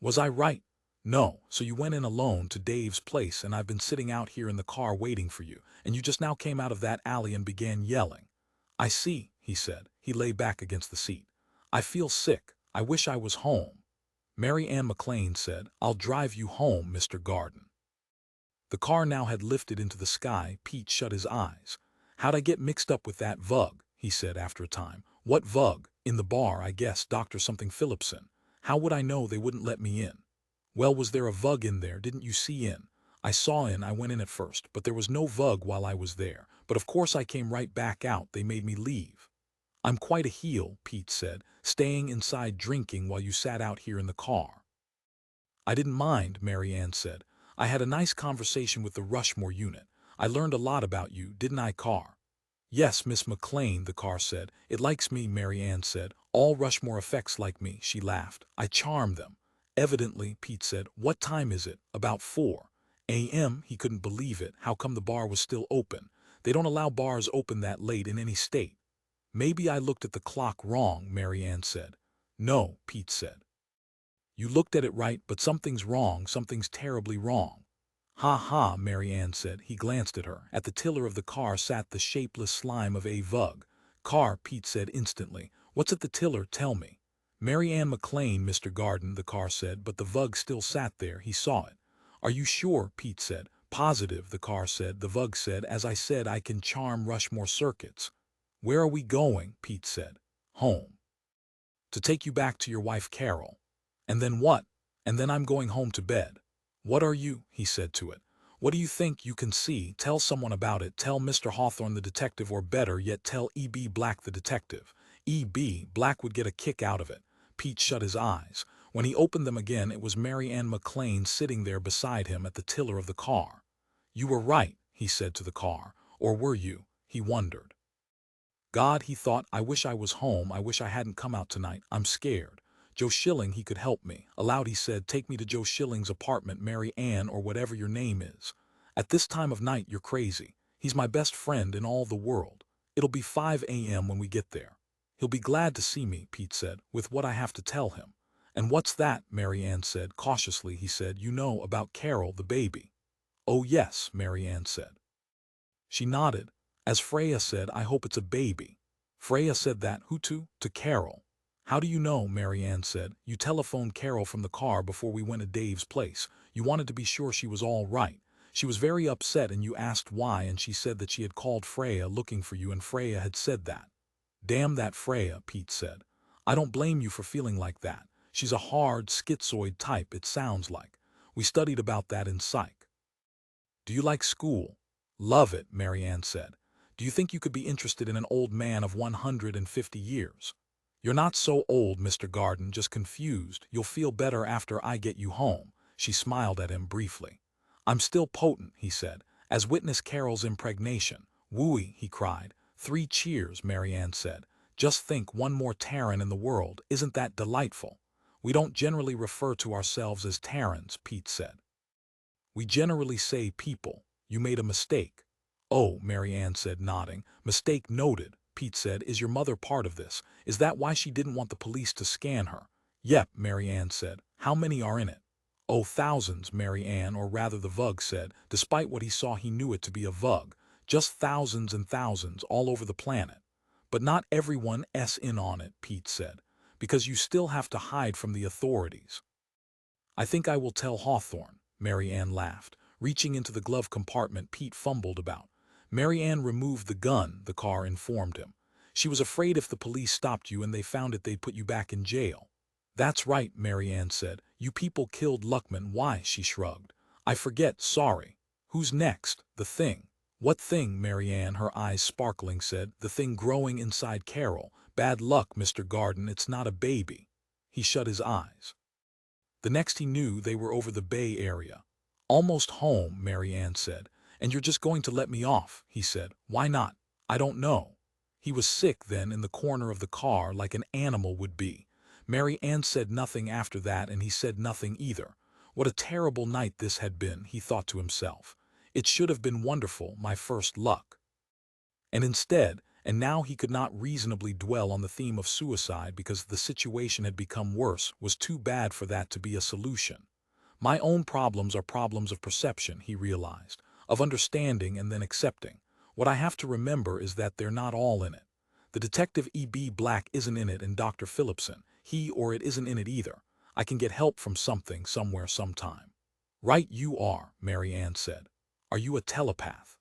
Was I right?" "No, so you went in alone to Dave's place, and I've been sitting out here in the car waiting for you, and you just now came out of that alley and began yelling." "I see," he said. He lay back against the seat. "I feel sick. I wish I was home." Mary Ann McLean said, "I'll drive you home, Mr. Garden." The car now had lifted into the sky. Pete shut his eyes. "How'd I get mixed up with that Vug?" he said after a time. "What Vug? In the bar, I guess, Dr. something Phillipson. How would I know? They wouldn't let me in." "Well, was there a Vug in there? Didn't you see in?" "I saw in. I went in at first, but there was no Vug while I was there. But of course I came right back out. They made me leave." "I'm quite a heel," Pete said, "staying inside drinking while you sat out here in the car." "I didn't mind," Mary Ann said. "I had a nice conversation with the Rushmore unit. I learned a lot about you, didn't I, car?" "Yes, Miss McLean," the car said. "It likes me," Mary Ann said. "All Rushmore effects like me," she laughed. "I charm them." "Evidently," Pete said. "What time is it?" "About 4 a.m. He couldn't believe it. How come the bar was still open? They don't allow bars open that late in any state. "Maybe I looked at the clock wrong," Mary Ann said. "No," Pete said. "You looked at it right, but something's wrong, something's terribly wrong." "Ha ha," Mary Ann said. He glanced at her. At the tiller of the car sat the shapeless slime of a Vug. "Car," Pete said instantly. "What's at the tiller? Tell me." "Mary Ann McLean, Mr. Garden," the car said, but the Vug still sat there. He saw it. "Are you sure?" Pete said. "Positive," the car said. The Vug said, "As I said, I can charm Rushmore circuits." "Where are we going?" Pete said. "Home. To take you back to your wife Carol." "And then what?" "And then I'm going home to bed." "What are you?" he said to it. "What do you think you can see? Tell someone about it. Tell Mr. Hawthorne the detective, or better yet, tell E.B. Black the detective." E.B. Black would get a kick out of it. Pete shut his eyes. When he opened them again, it was Mary Ann McLean sitting there beside him at the tiller of the car. "You were right," he said to the car. Or were you? He wondered. God, he thought, I wish I was home. I wish I hadn't come out tonight. I'm scared. Joe Schilling, he could help me. Aloud he said, "Take me to Joe Schilling's apartment, Mary Ann, or whatever your name is. At this time of night, you're crazy. He's my best friend in all the world. It'll be 5 a.m. when we get there." "He'll be glad to see me," Pete said, "with what I have to tell him." "And what's that?" Mary Ann said. Cautiously, he said, "You know about Carol, the baby." "Oh yes," Mary Ann said. She nodded. "As Freya said, I hope it's a baby." "Freya said that, who to?" "To Carol." "How do you know?" Mary Ann said. "You telephoned Carol from the car before we went to Dave's place. You wanted to be sure she was all right. She was very upset and you asked why, and she said that she had called Freya looking for you and Freya had said that." "Damn that Freya," Pete said. "I don't blame you for feeling like that. She's a hard, schizoid type, it sounds like. We studied about that in psych." "Do you like school?" "Love it," Mary Ann said. Do you think you could be interested in an old man of 150 years? You're not so old, Mr. Garden, just confused. You'll feel better after I get you home. She smiled at him briefly. I'm still potent, he said, as witness Carol's impregnation. Wooey, he cried. 3 cheers, Marianne said. Just think, one more Terran in the world. Isn't that delightful? We don't generally refer to ourselves as Terrans, Pete said. We generally say people. You made a mistake. Oh, Marianne said, nodding. Mistake noted, Pete said. Is your mother part of this? Is that why she didn't want the police to scan her? Yep, Marianne said. How many are in it? Oh, thousands, Marianne, or rather the Vug said. Despite what he saw, he knew it to be a Vug. Just thousands and thousands all over the planet. But not everyone's in on it, Pete said, because you still have to hide from the authorities. I think I will tell Hawthorne, Marianne laughed. Reaching into the glove compartment, Pete fumbled about. Marianne removed the gun, the car informed him. She was afraid if the police stopped you and they found it, they'd put you back in jail. That's right, Marianne said. You people killed Luckman. Why? She shrugged. I forget, sorry. Who's next? The thing. What thing? Marianne, her eyes sparkling, said. The thing growing inside Carol. Bad luck, Mr. Garden, it's not a baby. He shut his eyes. The next he knew, they were over the Bay Area. Almost home, Marianne said. And you're just going to let me off, he said. Why not? I don't know. He was sick then, in the corner of the car, like an animal would be. Marianne said nothing after that, and he said nothing either. What a terrible night this had been, he thought to himself. It should have been wonderful, my first luck. And instead, and now he could not reasonably dwell on the theme of suicide because the situation had become worse, was too bad for that to be a solution. My own problems are problems of perception, he realized, of understanding and then accepting. What I have to remember is that they're not all in it. The detective E.B. Black isn't in it, and Dr. Phillipson, he or it isn't in it either. I can get help from something, somewhere, sometime. Right you are, Marianne said. Are you a telepath?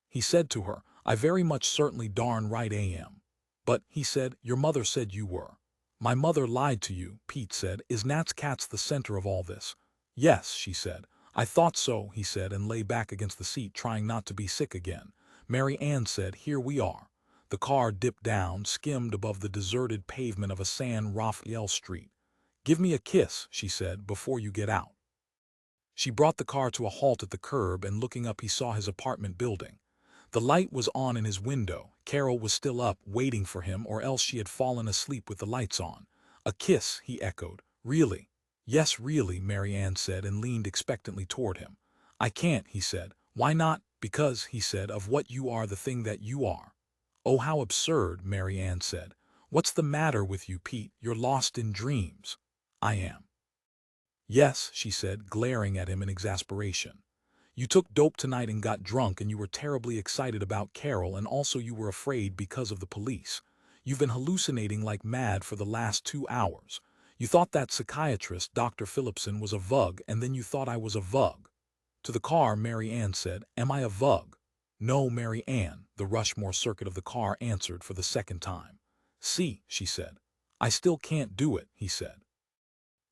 He said to her, I very much certainly darn right am. But, he said, your mother said you were. My mother lied to you, Pete said. Is Nat's Katz the center of all this? Yes, she said. I thought so, he said, and lay back against the seat, trying not to be sick again. Marianne said, here we are. The car dipped down, skimmed above the deserted pavement of a San Rafael street. Give me a kiss, she said, before you get out. She brought the car to a halt at the curb, and looking up he saw his apartment building. The light was on in his window. Carol was still up, waiting for him, or else she had fallen asleep with the lights on. A kiss, he echoed. Really? Yes, really, Marianne said, and leaned expectantly toward him. I can't, he said. Why not? Because, he said, of what you are, the thing that you are. Oh, how absurd, Marianne said. What's the matter with you, Pete? You're lost in dreams. I am. Yes, she said, glaring at him in exasperation. You took dope tonight and got drunk, and you were terribly excited about Carol, and also you were afraid because of the police. You've been hallucinating like mad for the last 2 hours. You thought that psychiatrist, Dr. Phillipson, was a Vug, and then you thought I was a Vug. To the car, Marianne said, Am I a Vug? No, Marianne, the Rushmore circuit of the car answered for the second time. See, she said. I still can't do it, he said.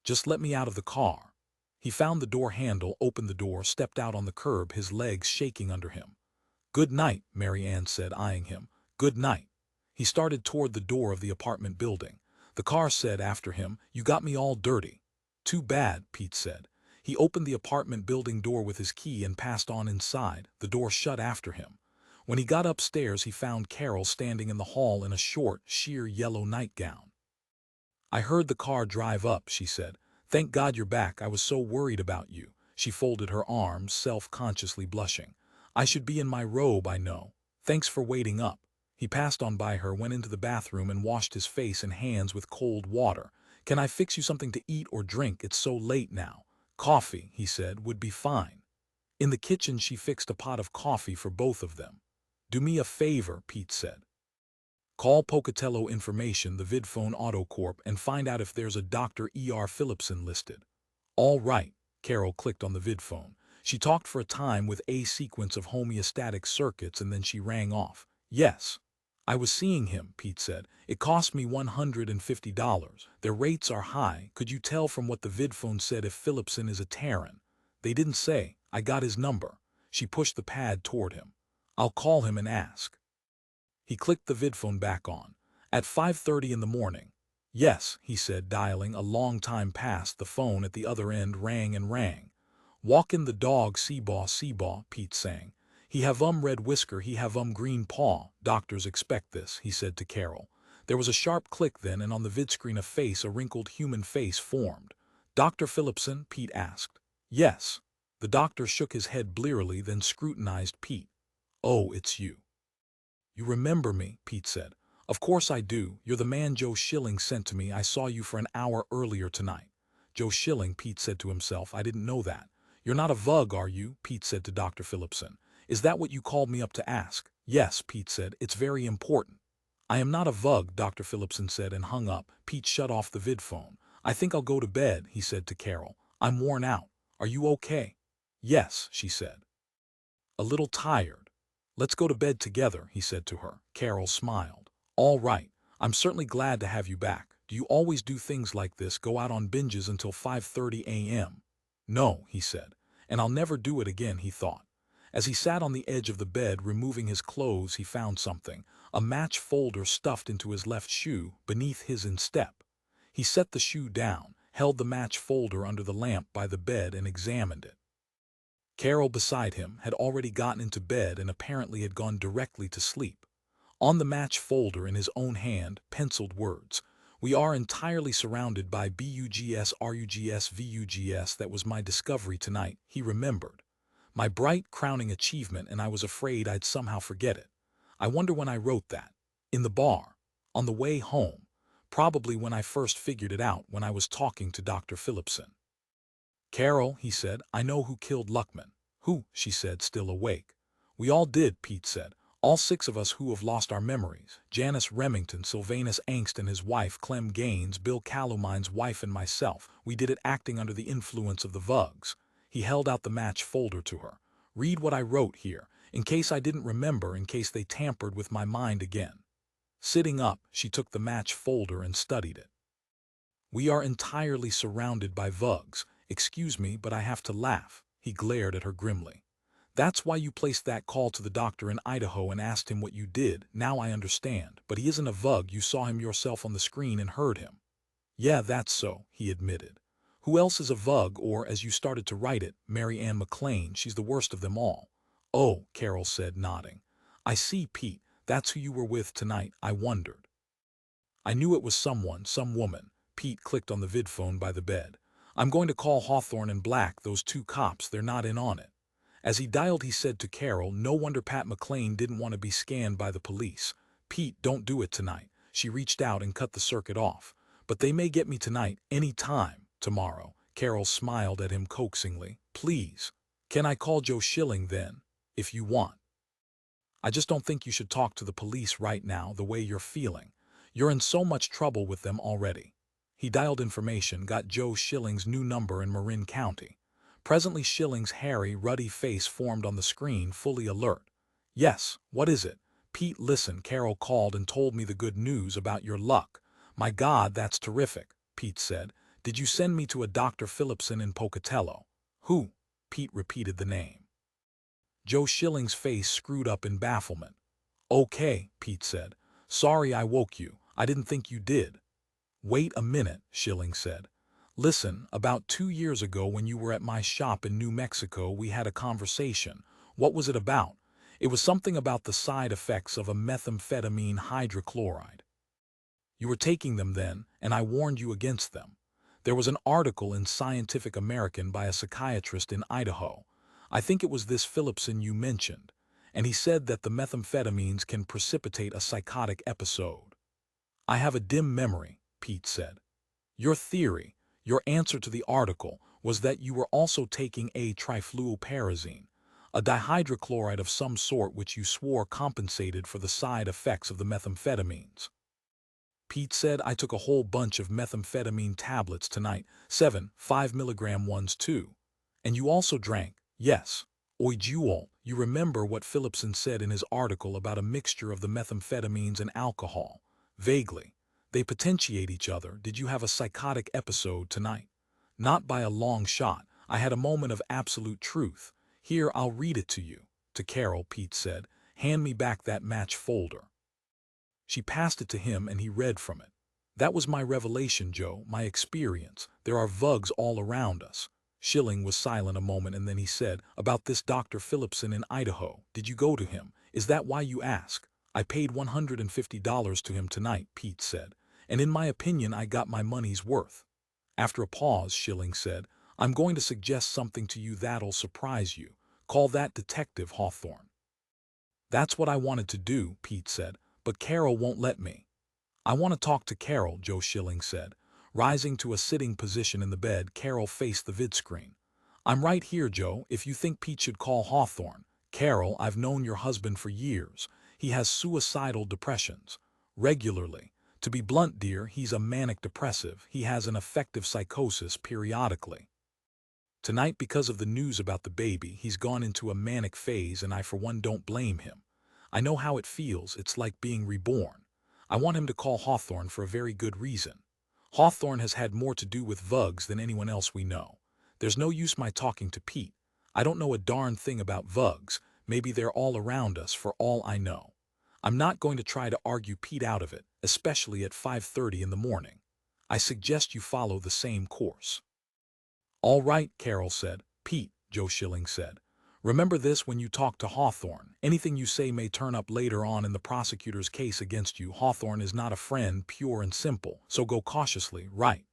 Just let me out of the car. He found the door handle, opened the door, stepped out on the curb, his legs shaking under him. Good night, Marianne said, eyeing him. Good night. He started toward the door of the apartment building. The car said after him, You got me all dirty. Too bad, Pete said. He opened the apartment building door with his key and passed on inside, the door shut after him. When he got upstairs, he found Carol standing in the hall in a short, sheer yellow nightgown. I heard the car drive up, she said. Thank God you're back. I was so worried about you. She folded her arms, self-consciously blushing. I should be in my robe, I know. Thanks for waiting up. He passed on by her, went into the bathroom, and washed his face and hands with cold water. Can I fix you something to eat or drink? It's so late now. Coffee, he said, would be fine. In the kitchen, she fixed a pot of coffee for both of them. Do me a favor, Pete said. Call Pocatello Information, the Vidphone Autocorp, and find out if there's a Dr. E.R. Phillipson listed. All right, Carol clicked on the vidphone. She talked for a time with a sequence of homeostatic circuits, and then she rang off. Yes. I was seeing him, Pete said. It cost me $150. Their rates are high. Could you tell from what the vidphone said if Phillipson is a Terran? They didn't say. I got his number. She pushed the pad toward him. I'll call him and ask. He clicked the vidphone back on. At 5:30 in the morning. Yes, he said, dialing. A long time passed. The phone at the other end rang and rang. Walkin' the dog, Seabaw, Pete sang. He have red whisker, he have green paw. Doctors expect this, he said to Carol. There was a sharp click then, and on the vidscreen a wrinkled human face formed. Dr. Phillipson? Pete asked. Yes. The doctor shook his head blearily, then scrutinized Pete. Oh, it's you. You remember me, Pete said. Of course I do. You're the man Joe Schilling sent to me. I saw you for an hour earlier tonight. Joe Schilling, Pete said to himself. I didn't know that. You're not a Vug, are you? Pete said to Dr. Phillipson. Is that what you called me up to ask? Yes, Pete said. It's very important. I am not a Vug, Dr. Phillipson said, and hung up. Pete shut off the vidphone. I think I'll go to bed, he said to Carol. I'm worn out. Are you okay? Yes, she said. A little tired. Let's go to bed together, he said to her. Carol smiled. All right. I'm certainly glad to have you back. Do you always do things like this, go out on binges until 5:30 a.m.? No, he said. And I'll never do it again, he thought. As he sat on the edge of the bed removing his clothes, he found something, a match folder stuffed into his left shoe beneath his instep. He set the shoe down, held the match folder under the lamp by the bed and examined it. Carol beside him had already gotten into bed and apparently had gone directly to sleep. On the match folder in his own hand, penciled words. We are entirely surrounded by bugs, rugs, vugs. That was my discovery tonight, he remembered. My bright crowning achievement, and I was afraid I'd somehow forget it. I wonder when I wrote that. In the bar. On the way home. Probably when I first figured it out, when I was talking to Dr. Phillipson. Carol, he said, I know who killed Luckman. Who? She said, still awake. We all did, Pete said. All 6 of us who have lost our memories. Janice Remington, Sylvanus Angst and his wife, Clem Gaines, Bill Calumine's wife and myself. We did it acting under the influence of the Vugs. He held out the match folder to her. Read what I wrote here, in case I didn't remember, in case they tampered with my mind again. Sitting up, she took the match folder and studied it. We are entirely surrounded by Vugs. Excuse me, but I have to laugh. He glared at her grimly. That's why you placed that call to the doctor in Idaho and asked him what you did. Now I understand. But he isn't a Vug. You saw him yourself on the screen and heard him. Yeah, that's so, he admitted. Who else is a Vug, or, as you started to write it, Mary Ann McLean? She's the worst of them all. Oh, Carol said, nodding. I see, Pete. That's who you were with tonight. I wondered. I knew it was someone, some woman. Pete clicked on the vidphone by the bed. I'm going to call Hawthorne and Black, those 2 cops. They're not in on it. As he dialed, he said to Carol, no wonder Pat McLean didn't want to be scanned by the police. Pete, don't do it tonight. She reached out and cut the circuit off. But they may get me tonight, any time, tomorrow. Carol smiled at him coaxingly. Please. Can I call Joe Schilling then, if you want? I just don't think you should talk to the police right now the way you're feeling. You're in so much trouble with them already. He dialed information, got Joe Schilling's new number in Marin County. Presently Schilling's hairy, ruddy face formed on the screen, fully alert. Yes, what is it? Pete, listen, Carol called and told me the good news about your luck. My God, that's terrific, Pete said. Did you send me to a Dr. Phillipson in Pocatello? Who? Pete repeated the name. Joe Schilling's face screwed up in bafflement. Okay, Pete said. Sorry I woke you. I didn't think you did. Wait a minute, Schilling said. Listen, about 2 years ago when you were at my shop in New Mexico, we had a conversation. What was it about? It was something about the side effects of a methamphetamine hydrochloride. You were taking them then, and I warned you against them. There was an article in Scientific American by a psychiatrist in Idaho. I think it was this Phillipson you mentioned. And he said that the methamphetamines can precipitate a psychotic episode. I have a dim memory, Pete said. Your theory, your answer to the article, was that you were also taking a trifluoperazine, a dihydrochloride of some sort which you swore compensated for the side effects of the methamphetamines. Pete said, I took a whole bunch of methamphetamine tablets tonight, 7 5-milligram ones too. And you also drank, yes. Oi, Jewel, you remember what Phillipson said in his article about a mixture of the methamphetamines and alcohol? Vaguely. They potentiate each other. Did you have a psychotic episode tonight? Not by a long shot. I had a moment of absolute truth. Here, I'll read it to you. To Carol, Pete said, hand me back that match folder. She passed it to him and he read from it. "That was my revelation, Joe, my experience. There are Vugs all around us." Schilling was silent a moment and then he said, "About this Dr. Phillipson in Idaho. Did you go to him? Is that why you ask?" "I paid $150 to him tonight," Pete said, "and in my opinion I got my money's worth." After a pause, Schilling said, "I'm going to suggest something to you that'll surprise you. Call that Detective Hawthorne." "That's what I wanted to do," Pete said, "but Carol won't let me." "I want to talk to Carol," Joe Schilling said. Rising to a sitting position in the bed, Carol faced the vidscreen. "I'm right here, Joe, if you think Pete should call Hawthorne. Carol, I've known your husband for years. He has suicidal depressions. Regularly. To be blunt, dear, he's a manic depressive. He has an affective psychosis periodically. Tonight, because of the news about the baby, he's gone into a manic phase and I for one don't blame him. I know how it feels, it's like being reborn. I want him to call Hawthorne for a very good reason. Hawthorne has had more to do with Vugs than anyone else we know. There's no use my talking to Pete. I don't know a darn thing about Vugs. Maybe they're all around us for all I know. I'm not going to try to argue Pete out of it, especially at 5:30 in the morning. I suggest you follow the same course." "All right," Carol said. "Pete," Joe Schilling said, "remember this when you talk to Hawthorne. Anything you say may turn up later on in the prosecutor's case against you. Hawthorne is not a friend, pure and simple, so go cautiously, right?"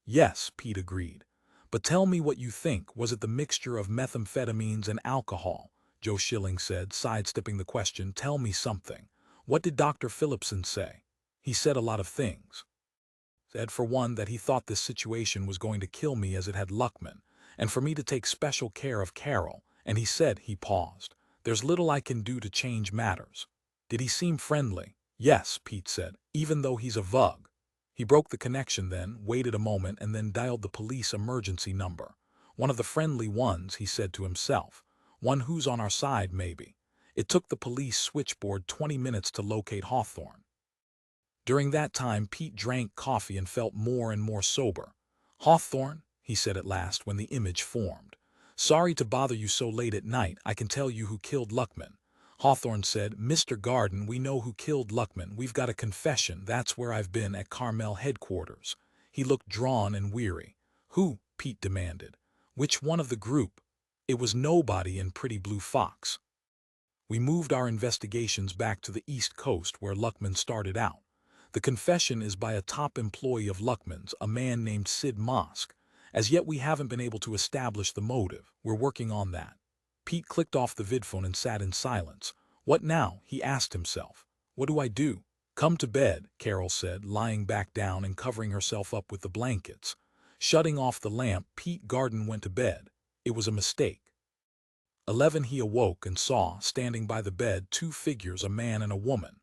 "Yes," Pete agreed. "But tell me what you think. Was it the mixture of methamphetamines and alcohol?" Joe Schilling said, sidestepping the question. "Tell me something. What did Dr. Phillipson say?" "He said a lot of things. Said, for one, that he thought this situation was going to kill me as it had Luckman, and for me to take special care of Carol, and he said," he paused, "there's little I can do to change matters." "Did he seem friendly?" "Yes," Pete said, "even though he's a Vug." He broke the connection then, waited a moment, and then dialed the police emergency number. "One of the friendly ones," he said to himself. "One who's on our side, maybe." It took the police switchboard 20 minutes to locate Hawthorne. During that time, Pete drank coffee and felt more and more sober. "Hawthorne," he said at last when the image formed. "Sorry to bother you so late at night. I can tell you who killed Luckman." Hawthorne said, "Mr. Garden, we know who killed Luckman. We've got a confession. That's where I've been, at Carmel headquarters." He looked drawn and weary. "Who?" Pete demanded. "Which one of the group?" "It was nobody in Pretty Blue Fox. We moved our investigations back to the East Coast where Luckman started out. The confession is by a top employee of Luckman's, a man named Sid Mosk. As yet we haven't been able to establish the motive. We're working on that." Pete clicked off the vidphone and sat in silence. "What now?" he asked himself. "What do I do?" "Come to bed," Carol said, lying back down and covering herself up with the blankets. Shutting off the lamp, Pete Garden went to bed. It was a mistake. 11 He awoke and saw, standing by the bed, two figures, a man and a woman.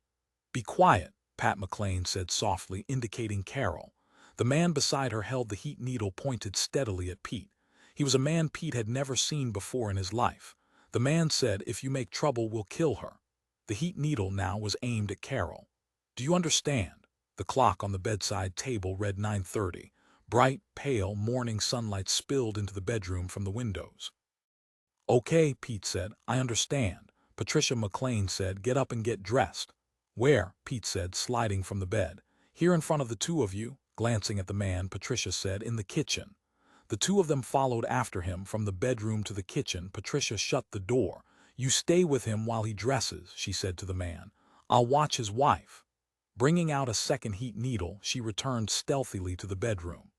"Be quiet," Pat McLean said softly, indicating Carol. The man beside her held the heat needle pointed steadily at Pete. He was a man Pete had never seen before in his life. The man said, "If you make trouble, we'll kill her." The heat needle now was aimed at Carol. "Do you understand?" The clock on the bedside table read 9:30. Bright, pale, morning sunlight spilled into the bedroom from the windows. "Okay," Pete said, "I understand." Patricia McLean said, "Get up and get dressed." "Where?" Pete said, sliding from the bed. "Here in front of the two of you." Glancing at the man, Patricia said, "In the kitchen." The two of them followed after him from the bedroom to the kitchen. Patricia shut the door. "You stay with him while he dresses," she said to the man. "I'll watch his wife." Bringing out a second heat needle, she returned stealthily to the bedroom.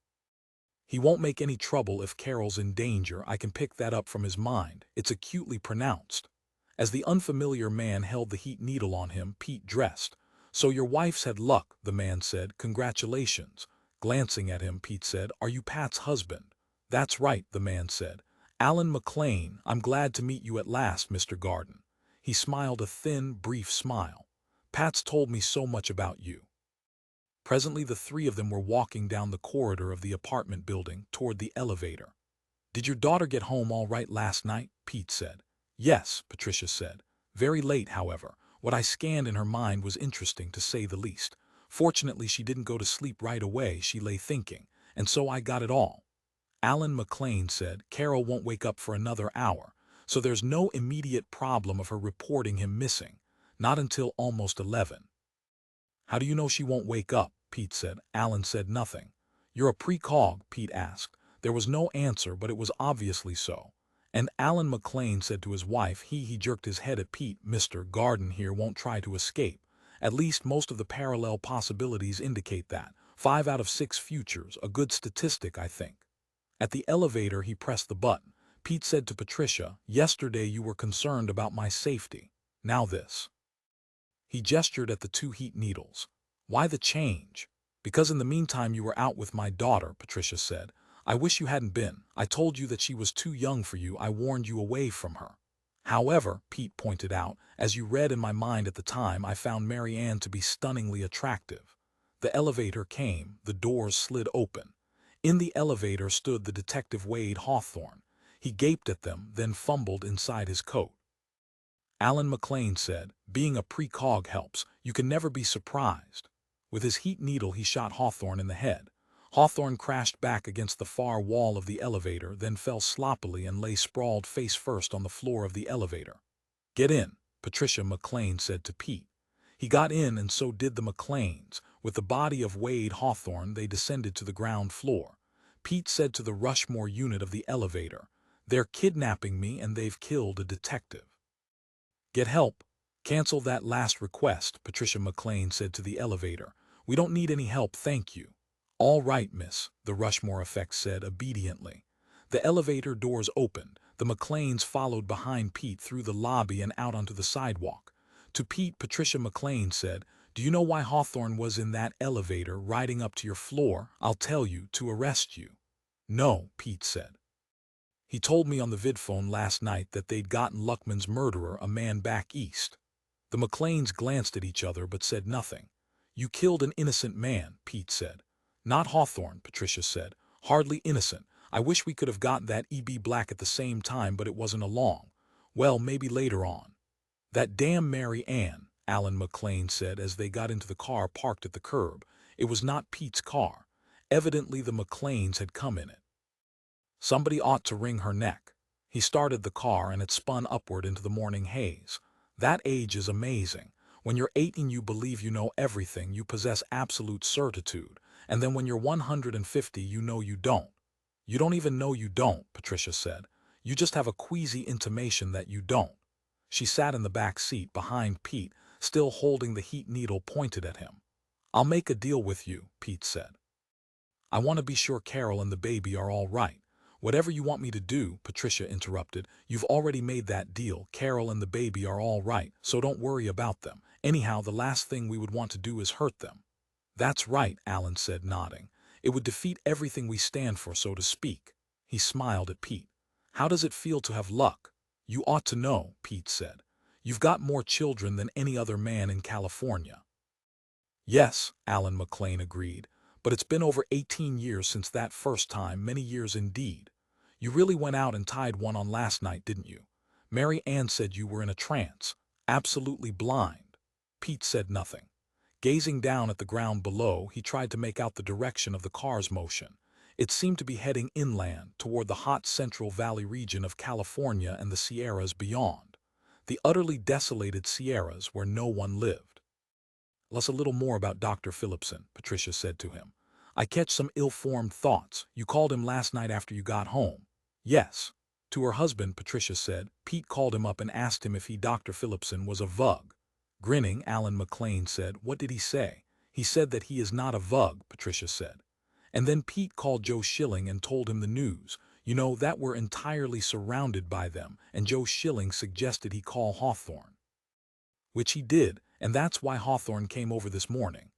"He won't make any trouble if Carol's in danger. I can pick that up from his mind. It's acutely pronounced." As the unfamiliar man held the heat needle on him, Pete dressed. "So your wife's had luck," the man said. "Congratulations." Glancing at him, Pete said, "Are you Pat's husband?" "That's right," the man said. "Alan McLean. I'm glad to meet you at last, Mr. Garden." He smiled a thin, brief smile. "Pat's told me so much about you." Presently the three of them were walking down the corridor of the apartment building toward the elevator. "Did your daughter get home all right last night?" Pete said. "Yes," Patricia said. "Very late, however. What I scanned in her mind was interesting, to say the least. Fortunately, she didn't go to sleep right away. She lay thinking, and so I got it all." Alan McLean said, "Carol won't wake up for another hour, so there's no immediate problem of her reporting him missing. Not until almost 11. How do you know she won't wake up? Pete said. Alan said nothing. You're a precog, Pete asked. There was no answer, but it was obviously so. And Alan McLean said to his wife, he jerked his head at Pete, Mr. Garden here won't try to escape. At least most of the parallel possibilities indicate that. 5 out of 6 futures, a good statistic, I think. At the elevator, he pressed the button. Pete said to Patricia, yesterday you were concerned about my safety. Now this. He gestured at the 2 heat needles. Why the change? Because in the meantime you were out with my daughter, Patricia said. I wish you hadn't been. I told you that she was too young for you. I warned you away from her. However, Pete pointed out, as you read in my mind at the time, I found Mary Ann to be stunningly attractive. The elevator came, the doors slid open. In the elevator stood the detective Wade Hawthorne. He gaped at them, then fumbled inside his coat. Alan McLean said, being a precog helps. You can never be surprised. With his heat needle he shot Hawthorne in the head. Hawthorne crashed back against the far wall of the elevator, then fell sloppily and lay sprawled face first on the floor of the elevator. Get in, Patricia McLean said to Pete. He got in, and so did the McLeans. With the body of Wade Hawthorne, they descended to the ground floor. Pete said to the Rushmore unit of the elevator, they're kidnapping me and they've killed a detective. Get help. Cancel that last request, Patricia McLean said to the elevator. We don't need any help, thank you. All right, miss, the Rushmore effect said obediently. The elevator doors opened. The McLeans followed behind Pete through the lobby and out onto the sidewalk. To Pete, Patricia McLean said, do you know why Hawthorne was in that elevator riding up to your floor? I'll tell you, to arrest you. No, Pete said. He told me on the vidphone last night that they'd gotten Luckman's murderer, a man back east. The McLeans glanced at each other but said nothing. You killed an innocent man, Pete said. Not Hawthorne, Patricia said. Hardly innocent. I wish we could have got that E.B. Black at the same time, but it wasn't along. Well, maybe later on. That damn Mary Ann, Alan McLean said as they got into the car parked at the curb. It was not Pete's car. Evidently the McLeans had come in it. Somebody ought to wring her neck. He started the car and it spun upward into the morning haze. That age is amazing. When you're 18 you believe you know everything, you possess absolute certitude. And then when you're 150 you know you don't. You don't even know you don't, Patricia said. You just have a queasy intimation that you don't. She sat in the back seat behind Pete, still holding the heat needle pointed at him. I'll make a deal with you, Pete said. I want to be sure Carol and the baby are all right. Whatever you want me to do, Patricia interrupted, you've already made that deal. Carol and the baby are all right, so don't worry about them. Anyhow, the last thing we would want to do is hurt them. That's right, Alan said, nodding. It would defeat everything we stand for, so to speak. He smiled at Pete. How does it feel to have luck? You ought to know, Pete said. You've got more children than any other man in California. Yes, Alan McLean agreed. But it's been over 18 years since that first time, many years indeed. You really went out and tied one on last night, didn't you? Mary Ann said you were in a trance, absolutely blind. Pete said nothing. Gazing down at the ground below, he tried to make out the direction of the car's motion. It seemed to be heading inland, toward the hot Central Valley region of California and the Sierras beyond. The utterly desolated Sierras where no one lived. Tell us a little more about Dr. Phillipson, Patricia said to him. I catch some ill-formed thoughts. You called him last night after you got home. Yes. To her husband, Patricia said. Pete called him up and asked him if Dr. Phillipson was a Vug. Grinning, Alan McLean said, what did he say? He said that he is not a Vug, Patricia said. And then Pete called Joe Schilling and told him the news. You know, that we're entirely surrounded by them, and Joe Schilling suggested he call Hawthorne. Which he did, and that's why Hawthorne came over this morning.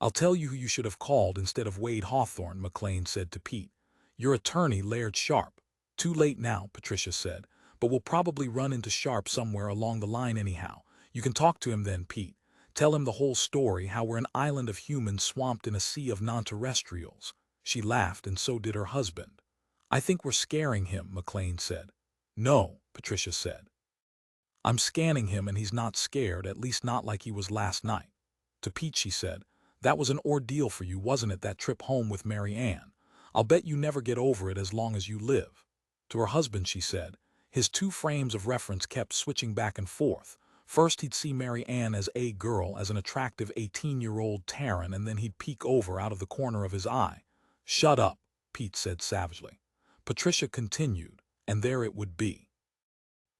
I'll tell you who you should have called instead of Wade Hawthorne, McLean said to Pete. Your attorney, Laird Sharp. Too late now, Patricia said, but we'll probably run into Sharp somewhere along the line anyhow. You can talk to him then, Pete. Tell him the whole story, how we're an island of humans swamped in a sea of non-terrestrials. She laughed, and so did her husband. I think we're scaring him, McLean said. No, Patricia said. I'm scanning him and he's not scared, at least not like he was last night. To Pete she said, that was an ordeal for you, wasn't it, that trip home with Mary Ann? I'll bet you never get over it as long as you live. To her husband she said, his 2 frames of reference kept switching back and forth. First he'd see Mary Ann as a girl, as an attractive 18-year-old Terran, and then he'd peek over out of the corner of his eye. "Shut up," Pete said savagely. Patricia continued, and there it would be.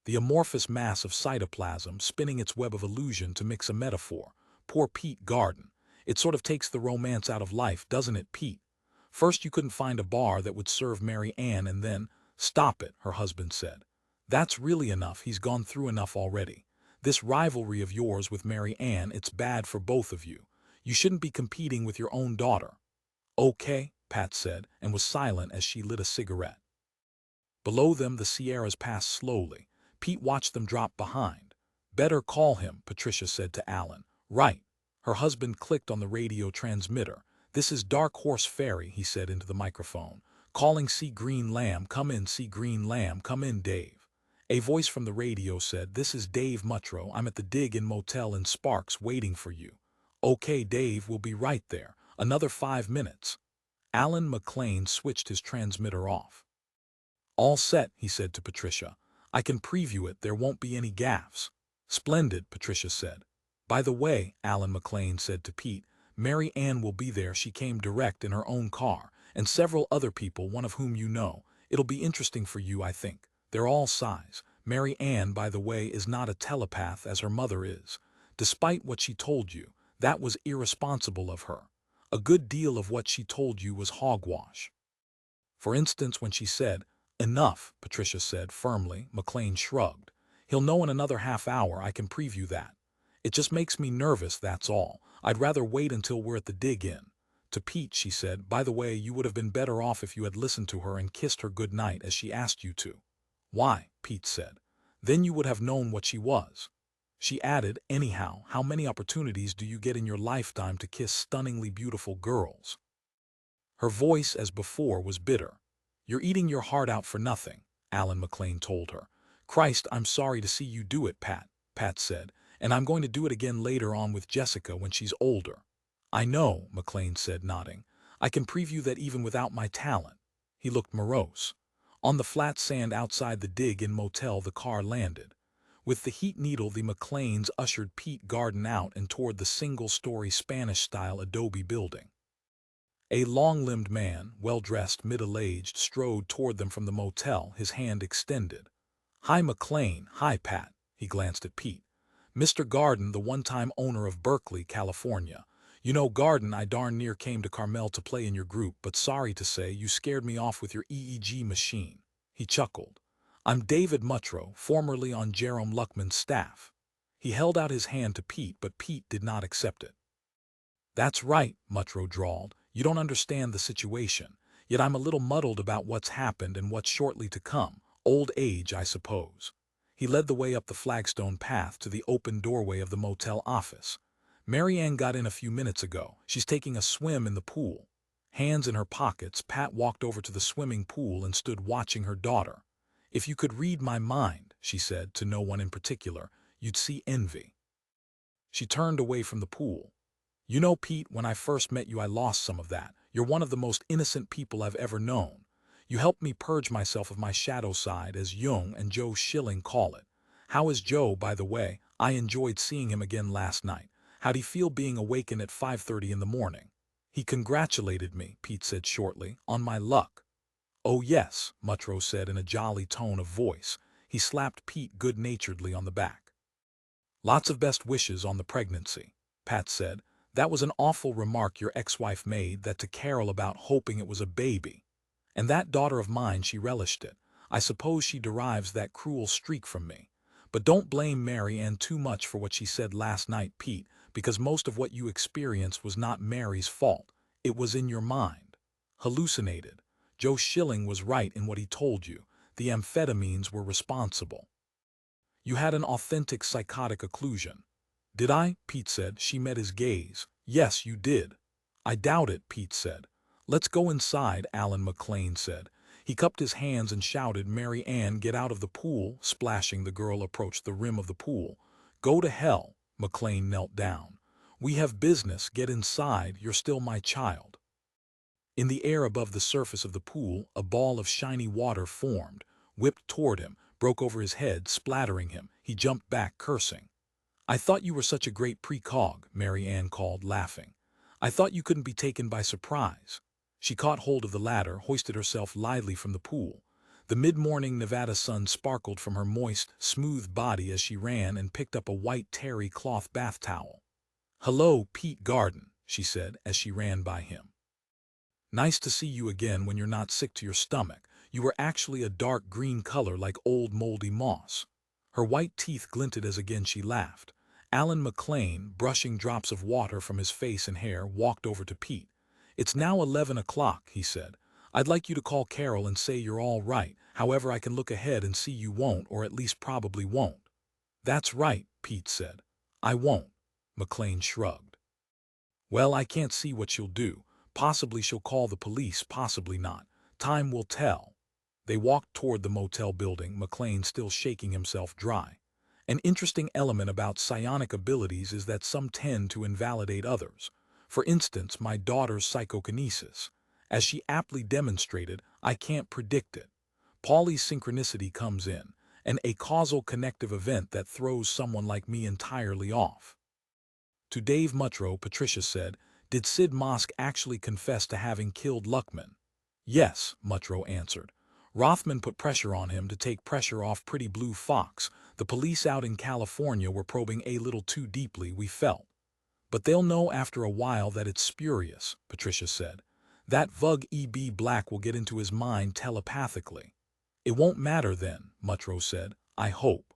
The amorphous mass of cytoplasm spinning its web of illusion, to mix a metaphor. Poor Pete Garden. It sort of takes the romance out of life, doesn't it, Pete? First you couldn't find a bar that would serve Mary Ann, and then— "Stop it," her husband said. "That's really enough. He's gone through enough already. This rivalry of yours with Mary Ann, it's bad for both of you. You shouldn't be competing with your own daughter." "Okay," Pat said, and was silent as she lit a cigarette. Below them the Sierras passed slowly. Pete watched them drop behind. "Better call him," Patricia said to Alan. "Right." Her husband clicked on the radio transmitter. "This is Dark Horse Ferry," he said into the microphone. "Calling Sea Green Lamb. Come in, Sea Green Lamb. Come in, Dave." A voice from the radio said, "This is Dave Muttro. I'm at the Dig Inn Motel in Sparks waiting for you." "Okay, Dave, we'll be right there. Another 5 minutes." Alan McLean switched his transmitter off. "All set," he said to Patricia. "I can preview it. There won't be any gaffes." "Splendid," Patricia said. "By the way," Alan McLean said to Pete, "Mary Ann will be there. She came direct in her own car, and several other people, one of whom you know. It'll be interesting for you, I think. They're all size. Mary Ann, by the way, is not a telepath as her mother is. Despite what she told you, that was irresponsible of her. A good deal of what she told you was hogwash. For instance, when she said— "Enough," Patricia said firmly. McLean shrugged. "He'll know in another half hour. I can preview that. It just makes me nervous, that's all. I'd rather wait until we're at the Dig Inn." To Pete she said, "By the way, you would have been better off if you had listened to her and kissed her good night as she asked you to." "Why?" Pete said. "Then you would have known what she was." She added, "Anyhow, how many opportunities do you get in your lifetime to kiss stunningly beautiful girls?" Her voice, as before, was bitter. "You're eating your heart out for nothing," Alan McLean told her. "Christ, I'm sorry to see you do it, Pat said, "and I'm going to do it again later on with Jessica when she's older." "I know," McLean said, nodding. "I can preview that even without my talent." He looked morose. On the flat sand outside the Dig Inn Motel the car landed. With the heat needle the McLeans ushered Pete Garden out and toward the single-story Spanish-style adobe building. A long-limbed man, well-dressed, middle-aged, strode toward them from the motel, his hand extended. "Hi, McLean. Hi, Pat." He glanced at Pete. "Mr. Garden, the one-time owner of Berkeley, California. You know, Garden, I darn near came to Carmel to play in your group, but sorry to say, you scared me off with your EEG machine." He chuckled. "I'm David Muttro, formerly on Jerome Luckman's staff." He held out his hand to Pete, but Pete did not accept it. "That's right," Muttro drawled. "You don't understand the situation. Yet I'm a little muddled about what's happened and what's shortly to come. Old age, I suppose." He led the way up the flagstone path to the open doorway of the motel office. "Mary Ann got in a few minutes ago. She's taking a swim in the pool." Hands in her pockets, Pat walked over to the swimming pool and stood watching her daughter. "If you could read my mind," she said, to no one in particular, "you'd see envy." She turned away from the pool. "You know, Pete, when I first met you I lost some of that. You're one of the most innocent people I've ever known. You helped me purge myself of my shadow side, as Jung and Joe Schilling call it. How is Joe, by the way? I enjoyed seeing him again last night. How'd he feel being awakened at 5:30 in the morning?" "He congratulated me," Pete said shortly, "on my luck." "Oh yes," Muttro said in a jolly tone of voice. He slapped Pete good-naturedly on the back. "Lots of best wishes on the pregnancy," Pat said. "That was an awful remark your ex-wife made, that to Carol about hoping it was a baby. And that daughter of mine, she relished it. I suppose she derives that cruel streak from me. But don't blame Mary Ann too much for what she said last night, Pete, because most of what you experienced was not Mary's fault. It was in your mind. Hallucinated. Joe Schilling was right in what he told you. The amphetamines were responsible. You had an authentic psychotic occlusion." "Did I?" Pete said. She met his gaze. "Yes, you did." "I doubt it," Pete said. "Let's go inside," Alan McLean said. He cupped his hands and shouted, "Mary Ann, get out of the pool." Splashing, the girl approached the rim of the pool. "Go to hell." McLean knelt down. "We have business. Get inside. You're still my child." In the air above the surface of the pool, a ball of shiny water formed, whipped toward him, broke over his head, splattering him. He jumped back, cursing. I thought you were such a great precog, Mary Ann called, laughing. I thought you couldn't be taken by surprise. She caught hold of the ladder, hoisted herself lithely from the pool. The mid-morning Nevada sun sparkled from her moist, smooth body as she ran and picked up a white terry cloth bath towel. "Hello, Pete Garden," she said as she ran by him. "Nice to see you again when you're not sick to your stomach. You were actually a dark green color like old moldy moss." Her white teeth glinted as again she laughed. Alan McLean, brushing drops of water from his face and hair, walked over to Pete. "It's now 11 o'clock, he said. "I'd like you to call Carol and say you're all right. However, I can look ahead and see you won't, or at least probably won't." "That's right," Pete said. "I won't." McLean shrugged. "Well, I can't see what she'll do. Possibly she'll call the police, possibly not. Time will tell." They walked toward the motel building, McLean still shaking himself dry. An interesting element about psionic abilities is that some tend to invalidate others. For instance, my daughter's psychokinesis. As she aptly demonstrated, I can't predict it. Paulie's synchronicity comes in, a causal connective event that throws someone like me entirely off. To Dave Muttro, Patricia said, "Did Sid Mosk actually confess to having killed Luckman?" "Yes," Muttro answered. "Rothman put pressure on him to take pressure off Pretty Blue Fox. The police out in California were probing a little too deeply, we felt." "But they'll know after a while that it's spurious," Patricia said. "That Vug E.B. Black will get into his mind telepathically." "It won't matter then," Muttro said. "I hope."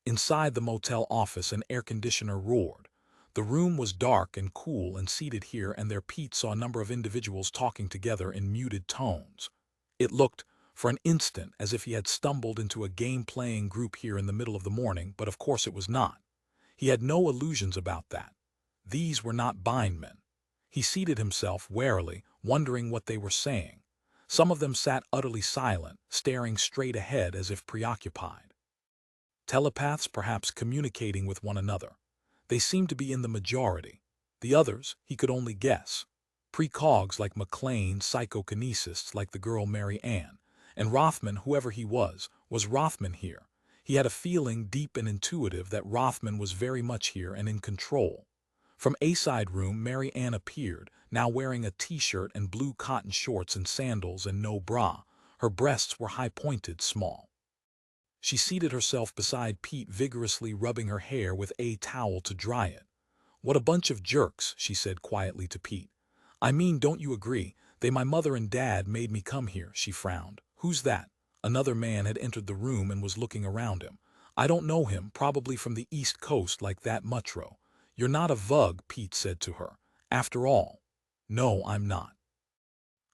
Inside the motel office, an air conditioner roared. The room was dark and cool, and seated here and there Pete saw a number of individuals talking together in muted tones. It looked, for an instant, as if he had stumbled into a game-playing group here in the middle of the morning, but of course it was not. He had no illusions about that. These were not Bindmen. He seated himself warily, wondering what they were saying. Some of them sat utterly silent, staring straight ahead as if preoccupied. Telepaths, perhaps, communicating with one another. They seemed to be in the majority. The others, he could only guess. Precogs like McLean, psychokinesists like the girl Mary Ann, and Rothman, whoever he was Rothman here. He had a feeling, deep and intuitive, that Rothman was very much here and in control. From a side room, Mary Ann appeared, now wearing a t-shirt and blue cotton shorts and sandals and no bra. Her breasts were high-pointed, small. She seated herself beside Pete, vigorously rubbing her hair with a towel to dry it. "What a bunch of jerks," she said quietly to Pete. "I mean, don't you agree? My mother and dad made me come here," she frowned. "Who's that?" Another man had entered the room and was looking around him. "I don't know him, probably from the East Coast like that Muttro." "You're not a Vug," Pete said to her. "After all." "No, I'm not."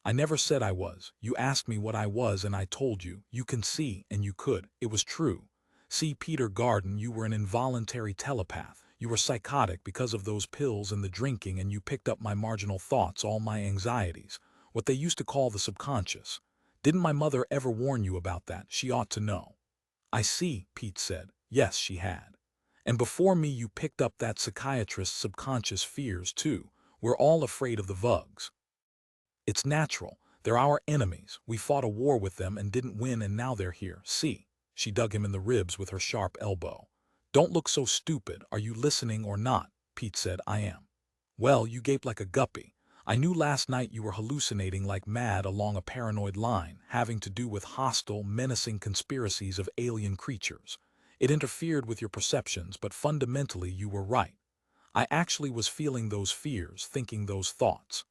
"I never said I was. You asked me what I was and I told you. You can see, and you could. It was true. See, Peter Garden, you were an involuntary telepath. You were psychotic because of those pills and the drinking, and you picked up my marginal thoughts, all my anxieties. What they used to call the subconscious. Didn't my mother ever warn you about that? She ought to know." "I see," Pete said. Yes, she had. "And before me you picked up that psychiatrist's subconscious fears, too. We're all afraid of the Vugs. It's natural. They're our enemies. We fought a war with them and didn't win, and now they're here. See?" She dug him in the ribs with her sharp elbow. "Don't look so stupid. Are you listening or not?" Pete said. "I am." "Well, you gape like a guppy. I knew last night you were hallucinating like mad along a paranoid line, having to do with hostile, menacing conspiracies of alien creatures. It interfered with your perceptions, but fundamentally you were right. I actually was feeling those fears, thinking those thoughts.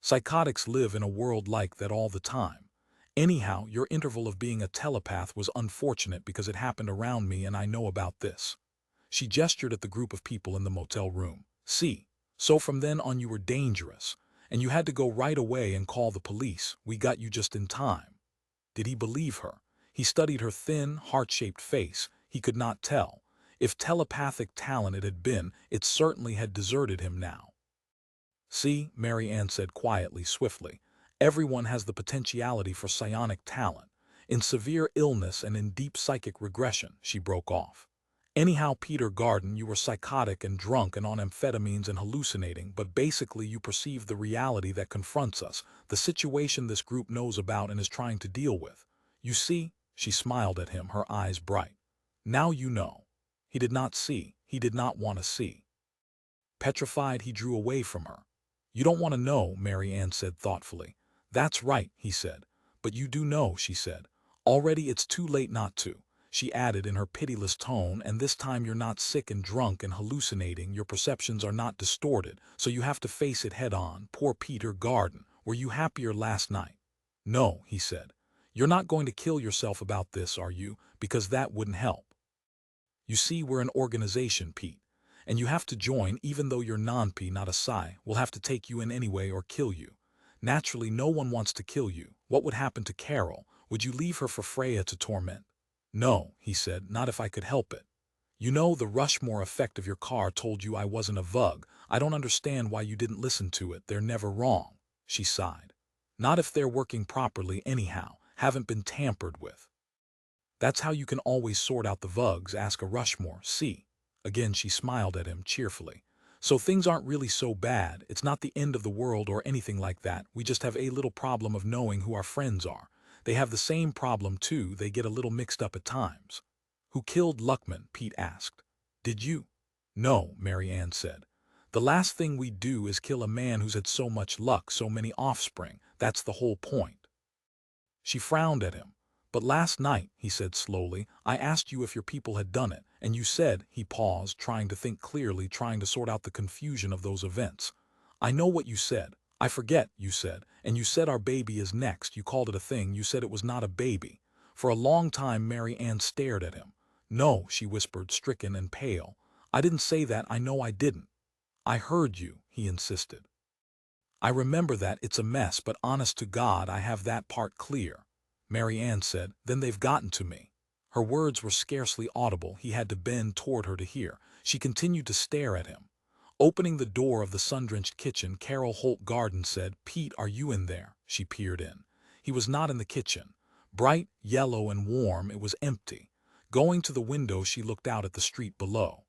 Psychotics live in a world like that all the time. Anyhow, your interval of being a telepath was unfortunate because it happened around me, and I know about this." She gestured at the group of people in the motel room. "See? So from then on you were dangerous, and you had to go right away and call the police. We got you just in time." Did he believe her? He studied her thin, heart-shaped face. He could not tell. If telepathic talent it had been, it certainly had deserted him now. "See," Mary Ann said quietly, swiftly, "everyone has the potentiality for psionic talent. In severe illness and in deep psychic regression," she broke off. "Anyhow, Peter Garden, you were psychotic and drunk and on amphetamines and hallucinating, but basically you perceive the reality that confronts us, the situation this group knows about and is trying to deal with. You see?" She smiled at him, her eyes bright. "Now you know." He did not see. he did not want to see. Petrified, he drew away from her. "You don't want to know," Mary Ann said thoughtfully. "That's right," he said. "But you do know," she said. "Already it's too late not to," she added in her pitiless tone, "and this time you're not sick and drunk and hallucinating, your perceptions are not distorted, so you have to face it head on. Poor Peter Garden, were you happier last night?" "No," he said. "You're not going to kill yourself about this, are you? Because that wouldn't help. You see, we're an organization, Pete. And you have to join even though you're non-P, not a psi. We'll have to take you in anyway or kill you. Naturally, no one wants to kill you. What would happen to Carol? Would you leave her for Freya to torment?" "No," he said, "not if I could help it. You know, the Rushmore effect of your car told you I wasn't a Vug. I don't understand why you didn't listen to it. They're never wrong." She sighed. "Not if they're working properly anyhow, haven't been tampered with. That's how you can always sort out the Vugs, ask a Rushmore, see." Again she smiled at him cheerfully. "So things aren't really so bad, it's not the end of the world or anything like that, we just have a little problem of knowing who our friends are. They have the same problem too, they get a little mixed up at times." "Who killed Luckman?" Pete asked. "Did you?" "No," Mary Ann said. "The last thing we'd do is kill a man who's had so much luck, so many offspring, that's the whole point." She frowned at him. "But last night," he said slowly, "I asked you if your people had done it, and you said," he paused, trying to think clearly, trying to sort out the confusion of those events. "I know what you said. I forget," you said, "and you said our baby is next. You called it a thing. You said it was not a baby." For a long time Mary Ann stared at him. "No," she whispered, stricken and pale. "I didn't say that. I know I didn't." "I heard you," he insisted. "I remember that. It's a mess, but honest to God I have that part clear." Mary Ann said, "Then they've gotten to me." Her words were scarcely audible. He had to bend toward her to hear. She continued to stare at him. Opening the door of the sun-drenched kitchen, Carol Holt Garden said, "Pete, are you in there?" She peered in. He was not in the kitchen. Bright, yellow, and warm, it was empty. Going to the window, she looked out at the street below.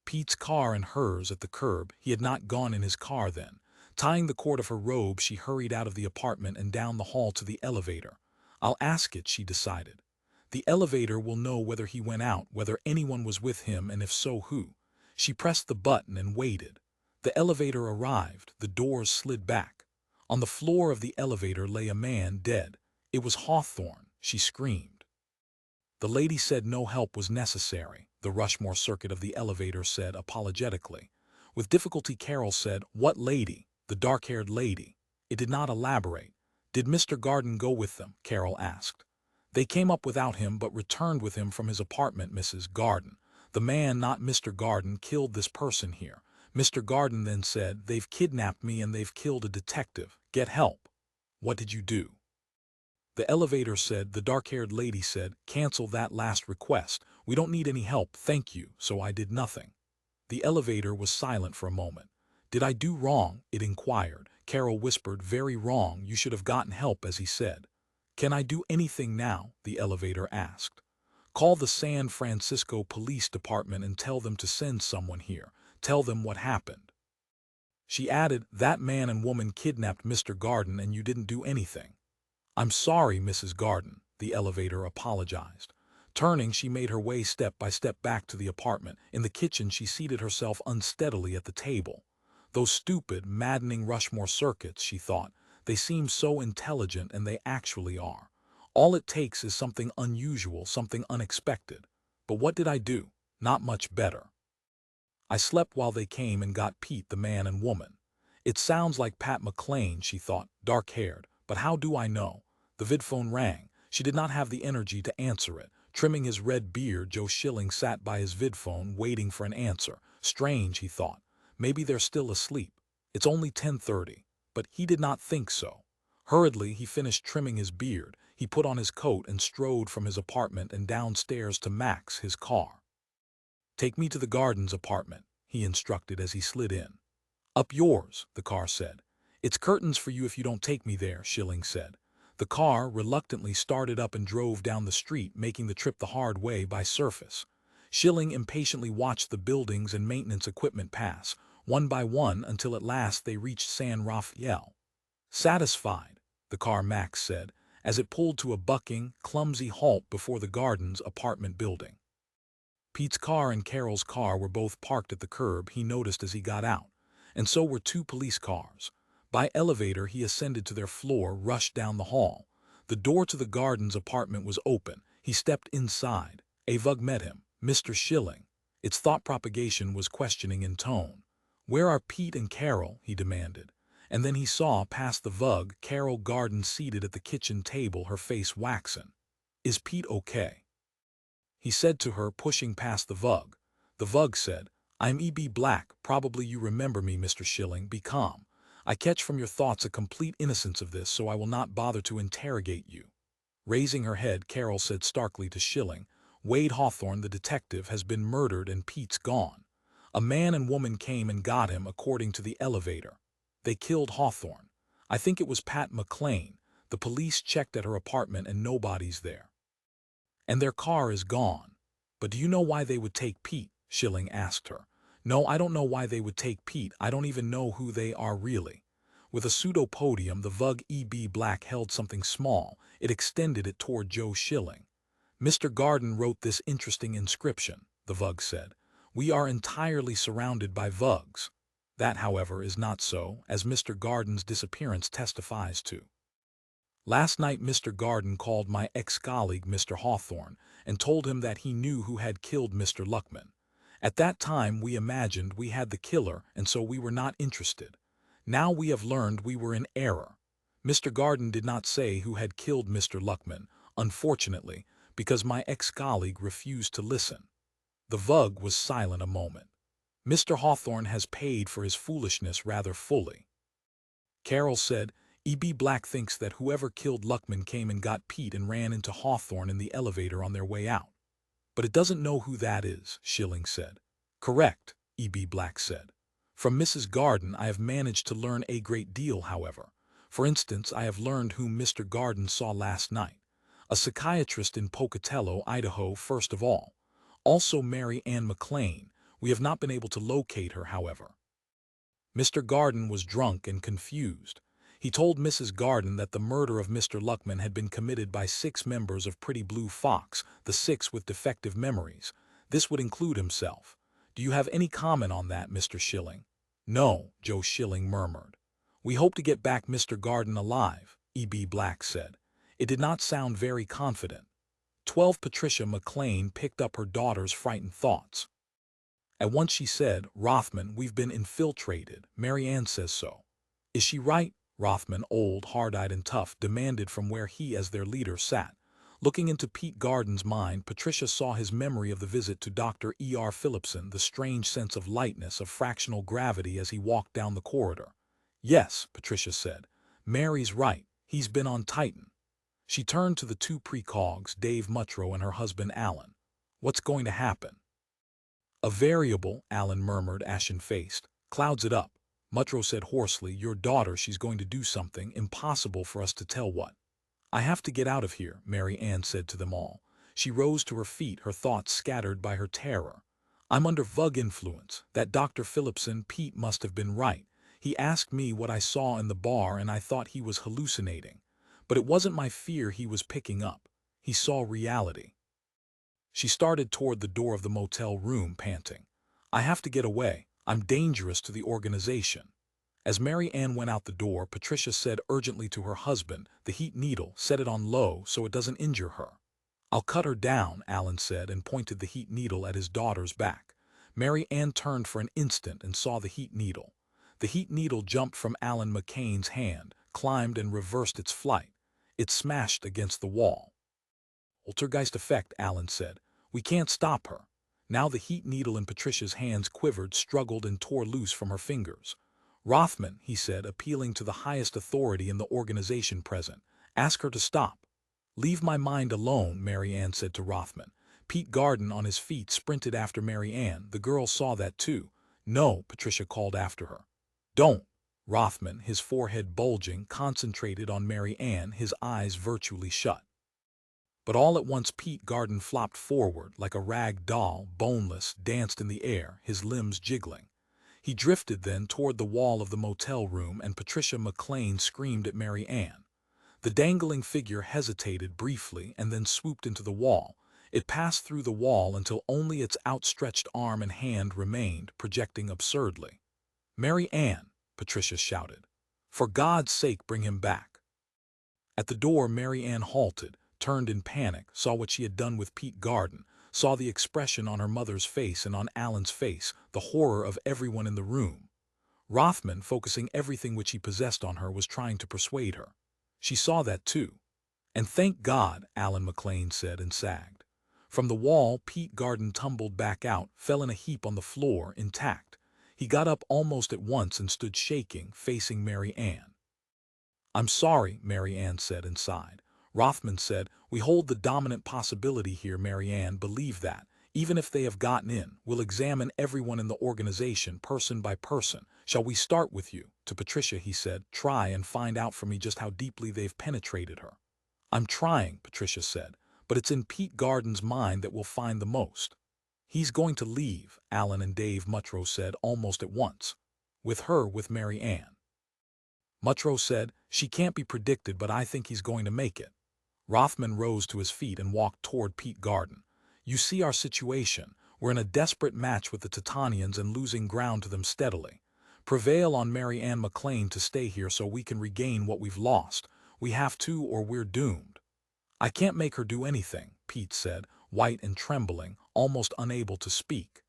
Pete's car and hers at the curb. He had not gone in his car then. Tying the cord of her robe, she hurried out of the apartment and down the hall to the elevator. "I'll ask it," she decided. "The elevator will know whether he went out, whether anyone was with him, and if so, who." She pressed the button and waited. The elevator arrived. The doors slid back. On the floor of the elevator lay a man, dead. It was Hawthorne. She screamed. The lady said no help was necessary, the Rushmore circuit of the elevator said apologetically. With difficulty Carol said, "What lady?" "The dark-haired lady." It did not elaborate. "Did Mr. Garden go with them?" Carol asked. "They came up without him but returned with him from his apartment, Mrs. Garden. The man, not Mr. Garden, killed this person here. Mr. Garden then said, 'They've kidnapped me and they've killed a detective. Get help.'" "What did you do?" The elevator said, the dark-haired lady said, "Cancel that last request. We don't need any help, thank you," so I did nothing. The elevator was silent for a moment. "Did I do wrong?" it inquired. Carol whispered, "Very wrong. You should have gotten help," as he said. "Can I do anything now?" the elevator asked. "Call the San Francisco Police Department and tell them to send someone here. Tell them what happened." She added, "That man and woman kidnapped Mr. Garden and you didn't do anything." "I'm sorry, Mrs. Garden," the elevator apologized. Turning, she made her way step by step back to the apartment. In the kitchen, she seated herself unsteadily at the table. Those stupid, maddening Rushmore circuits, she thought. They seem so intelligent, and they actually are. All it takes is something unusual, something unexpected. But what did I do? Not much better. I slept while they came and got Pete, the man and woman. It sounds like Pat McLean, she thought, dark-haired. But how do I know? The vidphone rang. She did not have the energy to answer it. Trimming his red beard, Joe Schilling sat by his vidphone, waiting for an answer. Strange, he thought. Maybe they're still asleep. It's only 10:30. But he did not think so. Hurriedly, he finished trimming his beard. He put on his coat and strode from his apartment and downstairs to Max, his car. "Take me to the Gardens apartment," he instructed as he slid in. "Up yours," the car said. "It's curtains for you if you don't take me there," Schilling said. The car reluctantly started up and drove down the street, making the trip the hard way by surface. Schilling impatiently watched the buildings and maintenance equipment pass, one by one, until at last they reached San Rafael. "Satisfied," the car Max said, as it pulled to a bucking, clumsy halt before the Gardens apartment building. Pete's car and Carol's car were both parked at the curb, he noticed as he got out, and so were 2 police cars. By elevator he ascended to their floor, rushed down the hall. The door to the Gardens' apartment was open. He stepped inside. A Vug met him. Mr. Schilling. Its thought propagation was questioning in tone. "Where are Pete and Carol?" he demanded. And then he saw, past the Vug, Carol Garden seated at the kitchen table, her face waxen. "Is Pete okay?" he said to her, pushing past the Vug. The Vug said, "I'm E.B. Black. Probably you remember me, Mr. Schilling. Be calm. I catch from your thoughts a complete innocence of this, so I will not bother to interrogate you." Raising her head, Carol said starkly to Schilling, "Wade Hawthorne, the detective, has been murdered and Pete's gone. A man and woman came and got him, according to the elevator. They killed Hawthorne. I think it was Pat McLean. The police checked at her apartment and nobody's there. And their car is gone." "But do you know why they would take Pete?" Schilling asked her. "No, I don't know why they would take Pete. I don't even know who they are really." With a pseudo-podium, the Vug E.B. Black held something small. It extended it toward Joe Schilling. "Mr. Garden wrote this interesting inscription," the Vug said. "We are entirely surrounded by Vugs. That, however, is not so, as Mr. Garden's disappearance testifies to. Last night Mr. Garden called my ex-colleague Mr. Hawthorne and told him that he knew who had killed Mr. Luckman. At that time we imagined we had the killer, and so we were not interested. Now we have learned we were in error. Mr. Garden did not say who had killed Mr. Luckman, unfortunately, because my ex-colleague refused to listen." The Vug was silent a moment. "Mr. Hawthorne has paid for his foolishness rather fully." Carol said, "E.B. Black thinks that whoever killed Luckman came and got Pete and ran into Hawthorne in the elevator on their way out. But it doesn't know who that is," Schilling said. "Correct," E.B. Black said. "From Mrs. Garden I have managed to learn a great deal, however. For instance, I have learned whom Mr. Garden saw last night. A psychiatrist in Pocatello, Idaho, first of all. Also Mary Ann McLean. We have not been able to locate her, however." Mr. Garden was drunk and confused. He told Mrs. Garden that the murder of Mr. Luckman had been committed by 6 members of Pretty Blue Fox, the 6 with defective memories. This would include himself. "Do you have any comment on that, Mr. Schilling?" "No," Joe Schilling murmured. "We hope to get back Mr. Garden alive," E.B. Black said. It did not sound very confident. 12 Patricia McLean picked up her daughter's frightened thoughts. At once she said, "Rothman, we've been infiltrated. Mary Ann says so." "Is she right?" Rothman, old, hard-eyed and tough, demanded from where he as their leader sat. Looking into Pete Garden's mind, Patricia saw his memory of the visit to Dr. E.R. Phillipson, the strange sense of lightness, of fractional gravity as he walked down the corridor. "Yes," Patricia said. "Mary's right. He's been on Titan." She turned to the 2 precogs, Dave Mutrow and her husband Alan. "What's going to happen?" "A variable," Alan murmured, ashen-faced, "clouds it up." Mutrow said hoarsely, "Your daughter, she's going to do something, impossible for us to tell what." "I have to get out of here," Mary Ann said to them all. She rose to her feet, her thoughts scattered by her terror. "I'm under Vug influence. That Dr. Phillipson, Pete must have been right. He asked me what I saw in the bar and I thought he was hallucinating. But it wasn't my fear he was picking up. He saw reality." She started toward the door of the motel room, panting. "I have to get away. I'm dangerous to the organization." As Mary Ann went out the door, Patricia said urgently to her husband, "The heat needle, set it on low so it doesn't injure her." "I'll cut her down," Alan said, and pointed the heat needle at his daughter's back. Mary Ann turned for an instant and saw the heat needle. The heat needle jumped from Alan McCain's hand, climbed and reversed its flight. It smashed against the wall. "Poltergeist effect," Alan said. "We can't stop her." Now the heat needle in Patricia's hands quivered, struggled, and tore loose from her fingers. "Rothman," he said, appealing to the highest authority in the organization present, "ask her to stop." "Leave my mind alone," Mary Ann said to Rothman. Pete Garden, on his feet, sprinted after Mary Ann. The girl saw that too. "No," Patricia called after her. "Don't." Rothman, his forehead bulging, concentrated on Mary Ann, his eyes virtually shut. But all at once Pete Garden flopped forward like a rag doll, boneless, danced in the air, his limbs jiggling. He drifted then toward the wall of the motel room, and Patricia McLean screamed at Mary Ann. The dangling figure hesitated briefly and then swooped into the wall. It passed through the wall until only its outstretched arm and hand remained, projecting absurdly. "Mary Ann," Patricia shouted. "For God's sake, bring him back." At the door, Mary Ann halted, turned in panic, saw what she had done with Pete Garden, saw the expression on her mother's face and on Alan's face, the horror of everyone in the room. Rothman, focusing everything which he possessed on her, was trying to persuade her. She saw that too. "And thank God," Alan McLean said, and sagged. From the wall, Pete Garden tumbled back out, fell in a heap on the floor, intact. He got up almost at once and stood shaking, facing Mary Ann. "I'm sorry," Mary Ann said, and sighed. Rothman said, "We hold the dominant possibility here, Mary Ann, believe that. Even if they have gotten in, we'll examine everyone in the organization, person by person. Shall we start with you?" To Patricia he said, "Try and find out for me just how deeply they've penetrated her." "I'm trying," Patricia said, "but it's in Pete Garden's mind that we'll find the most." "He's going to leave," Alan and Dave Mutrow said almost at once. "With her, with Mary Ann." Mutrow said, "She can't be predicted, but I think he's going to make it." Rothman rose to his feet and walked toward Pete Garden. "You see our situation. We're in a desperate match with the Titanians and losing ground to them steadily. Prevail on Mary Ann McLean to stay here so we can regain what we've lost. We have to, or we're doomed." "I can't make her do anything," Pete said, white and trembling, almost unable to speak.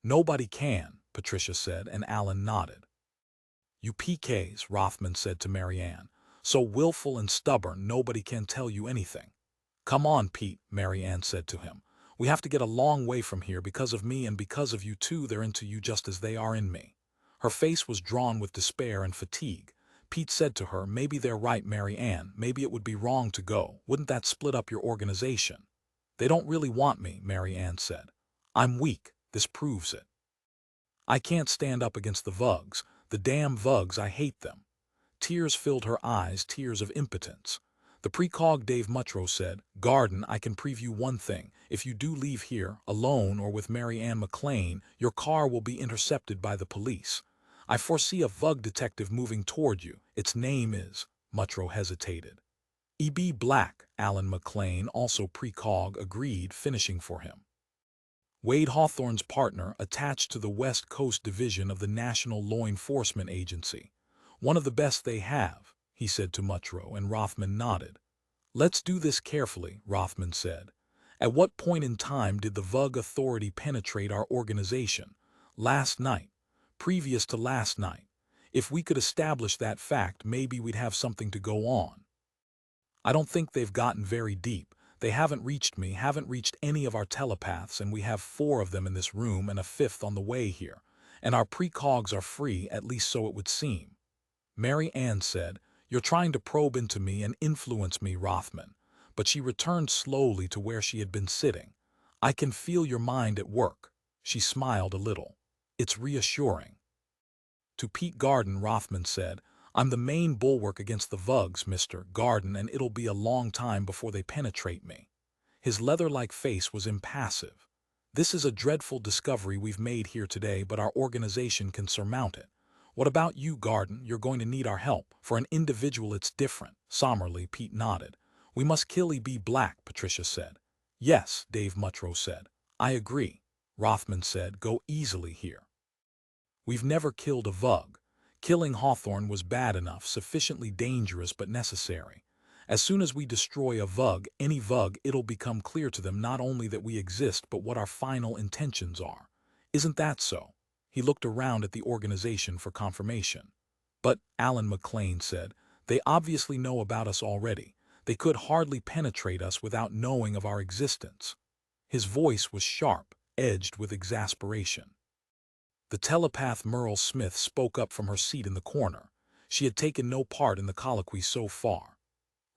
"Nobody can," Patricia said, and Alan nodded. "You PKs," Rothman said to Mary Ann, "so willful and stubborn nobody can tell you anything." "Come on, Pete," Mary Ann said to him. "We have to get a long way from here because of me and because of you too. They're into you just as they are in me." Her face was drawn with despair and fatigue. Pete said to her, "Maybe they're right, Mary Ann. Maybe it would be wrong to go. Wouldn't that split up your organization?" "They don't really want me," Mary Ann said. "I'm weak. This proves it. I can't stand up against the Vugs. The damn Vugs, I hate them." Tears filled her eyes, tears of impotence. The precog Dave Mutrow said, "Garden, I can preview one thing. If you do leave here, alone or with Mary Ann McLean, your car will be intercepted by the police. I foresee a Vug detective moving toward you. Its name is—" Mutrow hesitated. "E.B. Black," Alan McLean, also precog, agreed, finishing for him. Wade Hawthorne's partner, attached to the West Coast Division of the National Law Enforcement Agency. "One of the best they have," he said to Mutrow, and Rothman nodded. "Let's do this carefully," Rothman said. "At what point in time did the Vug Authority penetrate our organization?" "Last night. Previous to last night. If we could establish that fact, maybe we'd have something to go on." "I don't think they've gotten very deep. They haven't reached me, haven't reached any of our telepaths, and we have 4 of them in this room and a 5th on the way here. And our precogs are free, at least so it would seem." Mary Ann said, "You're trying to probe into me and influence me, Rothman." But she returned slowly to where she had been sitting. "I can feel your mind at work." She smiled a little. "It's reassuring." To Pete Garden, Rothman said, "I'm the main bulwark against the Vugs, Mr. Garden, and it'll be a long time before they penetrate me." His leather-like face was impassive. "This is a dreadful discovery we've made here today, but our organization can surmount it. What about you, Garden? You're going to need our help. For an individual it's different." Somberly, Pete nodded. "We must kill E.B. Black," Patricia said. "Yes," Dave Mutrow said. "I agree." Rothman said, "Go easily here. We've never killed a Vug. Killing Hawthorne was bad enough, sufficiently dangerous but necessary. As soon as we destroy a Vug, any Vug, it'll become clear to them not only that we exist but what our final intentions are. Isn't that so?" He looked around at the organization for confirmation. "But," Alan McLean said, "they obviously know about us already. They could hardly penetrate us without knowing of our existence." His voice was sharp, edged with exasperation. The telepath Merle Smith spoke up from her seat in the corner. She had taken no part in the colloquy so far.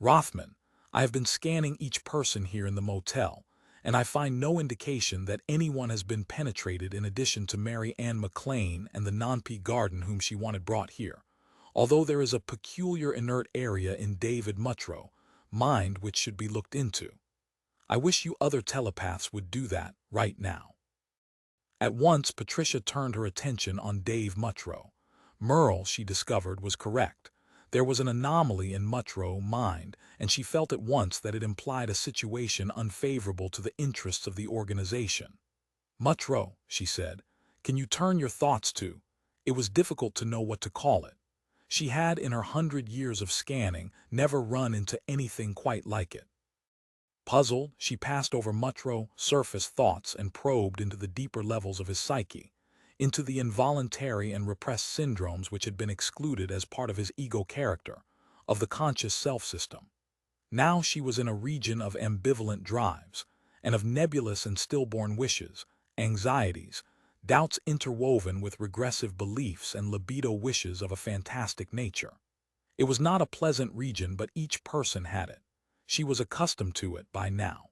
"Rothman, I have been scanning each person here in the motel, and I find no indication that anyone has been penetrated in addition to Mary Ann McLean and the non-Pete Garden whom she wanted brought here. Although there is a peculiar inert area in David Mutrow, mind which should be looked into. I wish you other telepaths would do that right now." At once, Patricia turned her attention on Dave Mutrow. Merle, she discovered, was correct. There was an anomaly in Mutro's mind, and she felt at once that it implied a situation unfavorable to the interests of the organization. "Mutro," she said, "can you turn your thoughts to?" It was difficult to know what to call it. She had, in her 100 years of scanning, never run into anything quite like it. Puzzled, she passed over Mutro's surface thoughts and probed into the deeper levels of his psyche, into the involuntary and repressed syndromes which had been excluded as part of his ego character, of the conscious self-system. Now she was in a region of ambivalent drives, and of nebulous and stillborn wishes, anxieties, doubts interwoven with regressive beliefs and libido wishes of a fantastic nature. It was not a pleasant region, but each person had it. She was accustomed to it by now.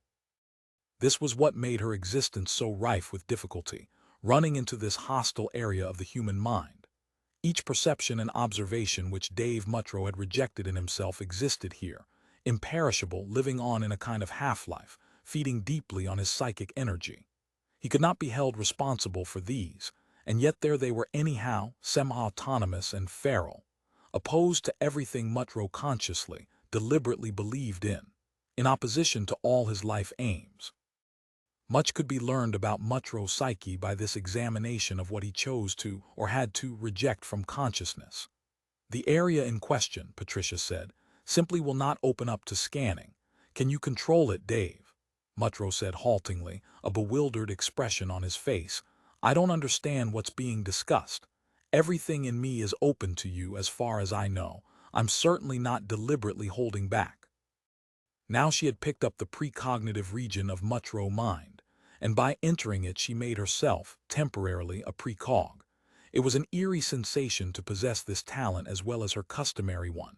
This was what made her existence so rife with difficulty, running into this hostile area of the human mind. Each perception and observation which Dave Mutro had rejected in himself existed here, imperishable, living on in a kind of half-life, feeding deeply on his psychic energy. He could not be held responsible for these, and yet there they were anyhow, semi-autonomous and feral, opposed to everything Mutro consciously, deliberately believed in opposition to all his life aims. Much could be learned about Mutro's psyche by this examination of what he chose to, or had to, reject from consciousness. "The area in question," Patricia said, "simply will not open up to scanning. Can you control it, Dave?" Mutro said haltingly, a bewildered expression on his face. "I don't understand what's being discussed. Everything in me is open to you as far as I know. I'm certainly not deliberately holding back." Now she had picked up the precognitive region of Mutro's mind, and by entering it she made herself, temporarily, a precog. It was an eerie sensation to possess this talent as well as her customary one.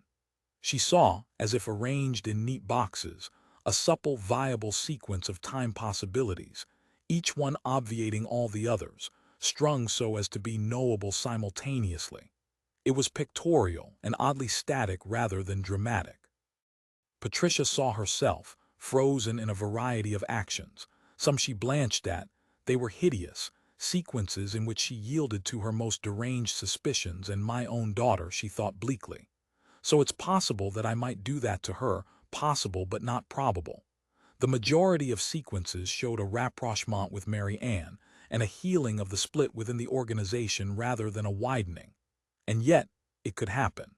She saw, as if arranged in neat boxes, a supple, viable sequence of time possibilities, each one obviating all the others, strung so as to be knowable simultaneously. It was pictorial and oddly static rather than dramatic. Patricia saw herself, frozen in a variety of actions. Some she blanched at, they were hideous, sequences in which she yielded to her most deranged suspicions, and my own daughter, she thought bleakly. So it's possible that I might do that to her, possible but not probable. The majority of sequences showed a rapprochement with Mary Ann, and a healing of the split within the organization rather than a widening. And yet, it could happen.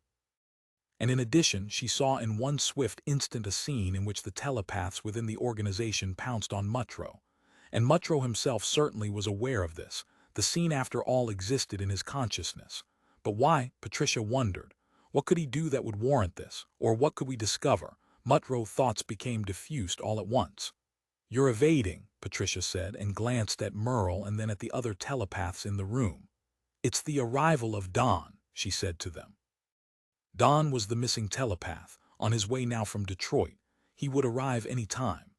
And in addition, she saw in one swift instant a scene in which the telepaths within the organization pounced on Mutro. And Mutro himself certainly was aware of this. The scene after all existed in his consciousness. But why, Patricia wondered. What could he do that would warrant this, or what could we discover? Mutro's thoughts became diffused all at once. "You're evading," Patricia said, and glanced at Merle and then at the other telepaths in the room. "It's the arrival of Don," she said to them. Don was the missing telepath, on his way now from Detroit. He would arrive any time.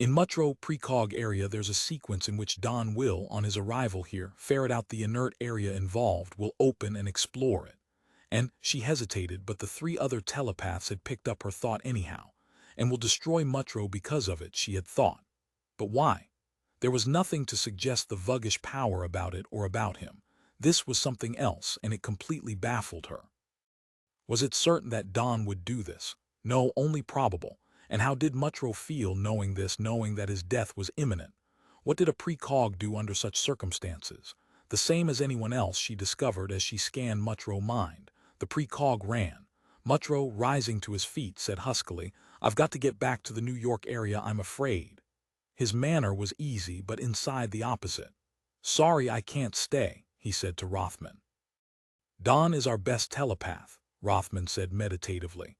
In Mutro's precog area there's a sequence in which Don will, on his arrival here, ferret out the inert area involved, will open and explore it. And she hesitated, but the three other telepaths had picked up her thought anyhow, and will destroy Mutro because of it, she had thought. But why? There was nothing to suggest the Vuggish power about it or about him. This was something else, and it completely baffled her. Was it certain that Don would do this? No, only probable. And how did Mutro feel knowing this, knowing that his death was imminent? What did a precog do under such circumstances? The same as anyone else, she discovered as she scanned Mutro's mind. The precog ran. Mutro, rising to his feet, said huskily, "I've got to get back to the New York area, I'm afraid." His manner was easy, but inside the opposite. "Sorry I can't stay," he said to Rothman. "Don is our best telepath," Rothman said meditatively.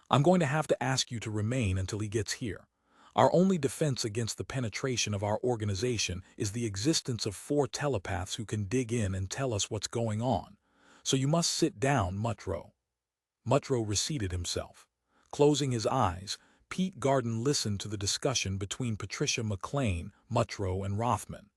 "I'm going to have to ask you to remain until he gets here. Our only defense against the penetration of our organization is the existence of 4 telepaths who can dig in and tell us what's going on. So you must sit down, Mutro." Mutro reseated himself. Closing his eyes, Pete Garden listened to the discussion between Patricia McLean, Mutro, and Rothman.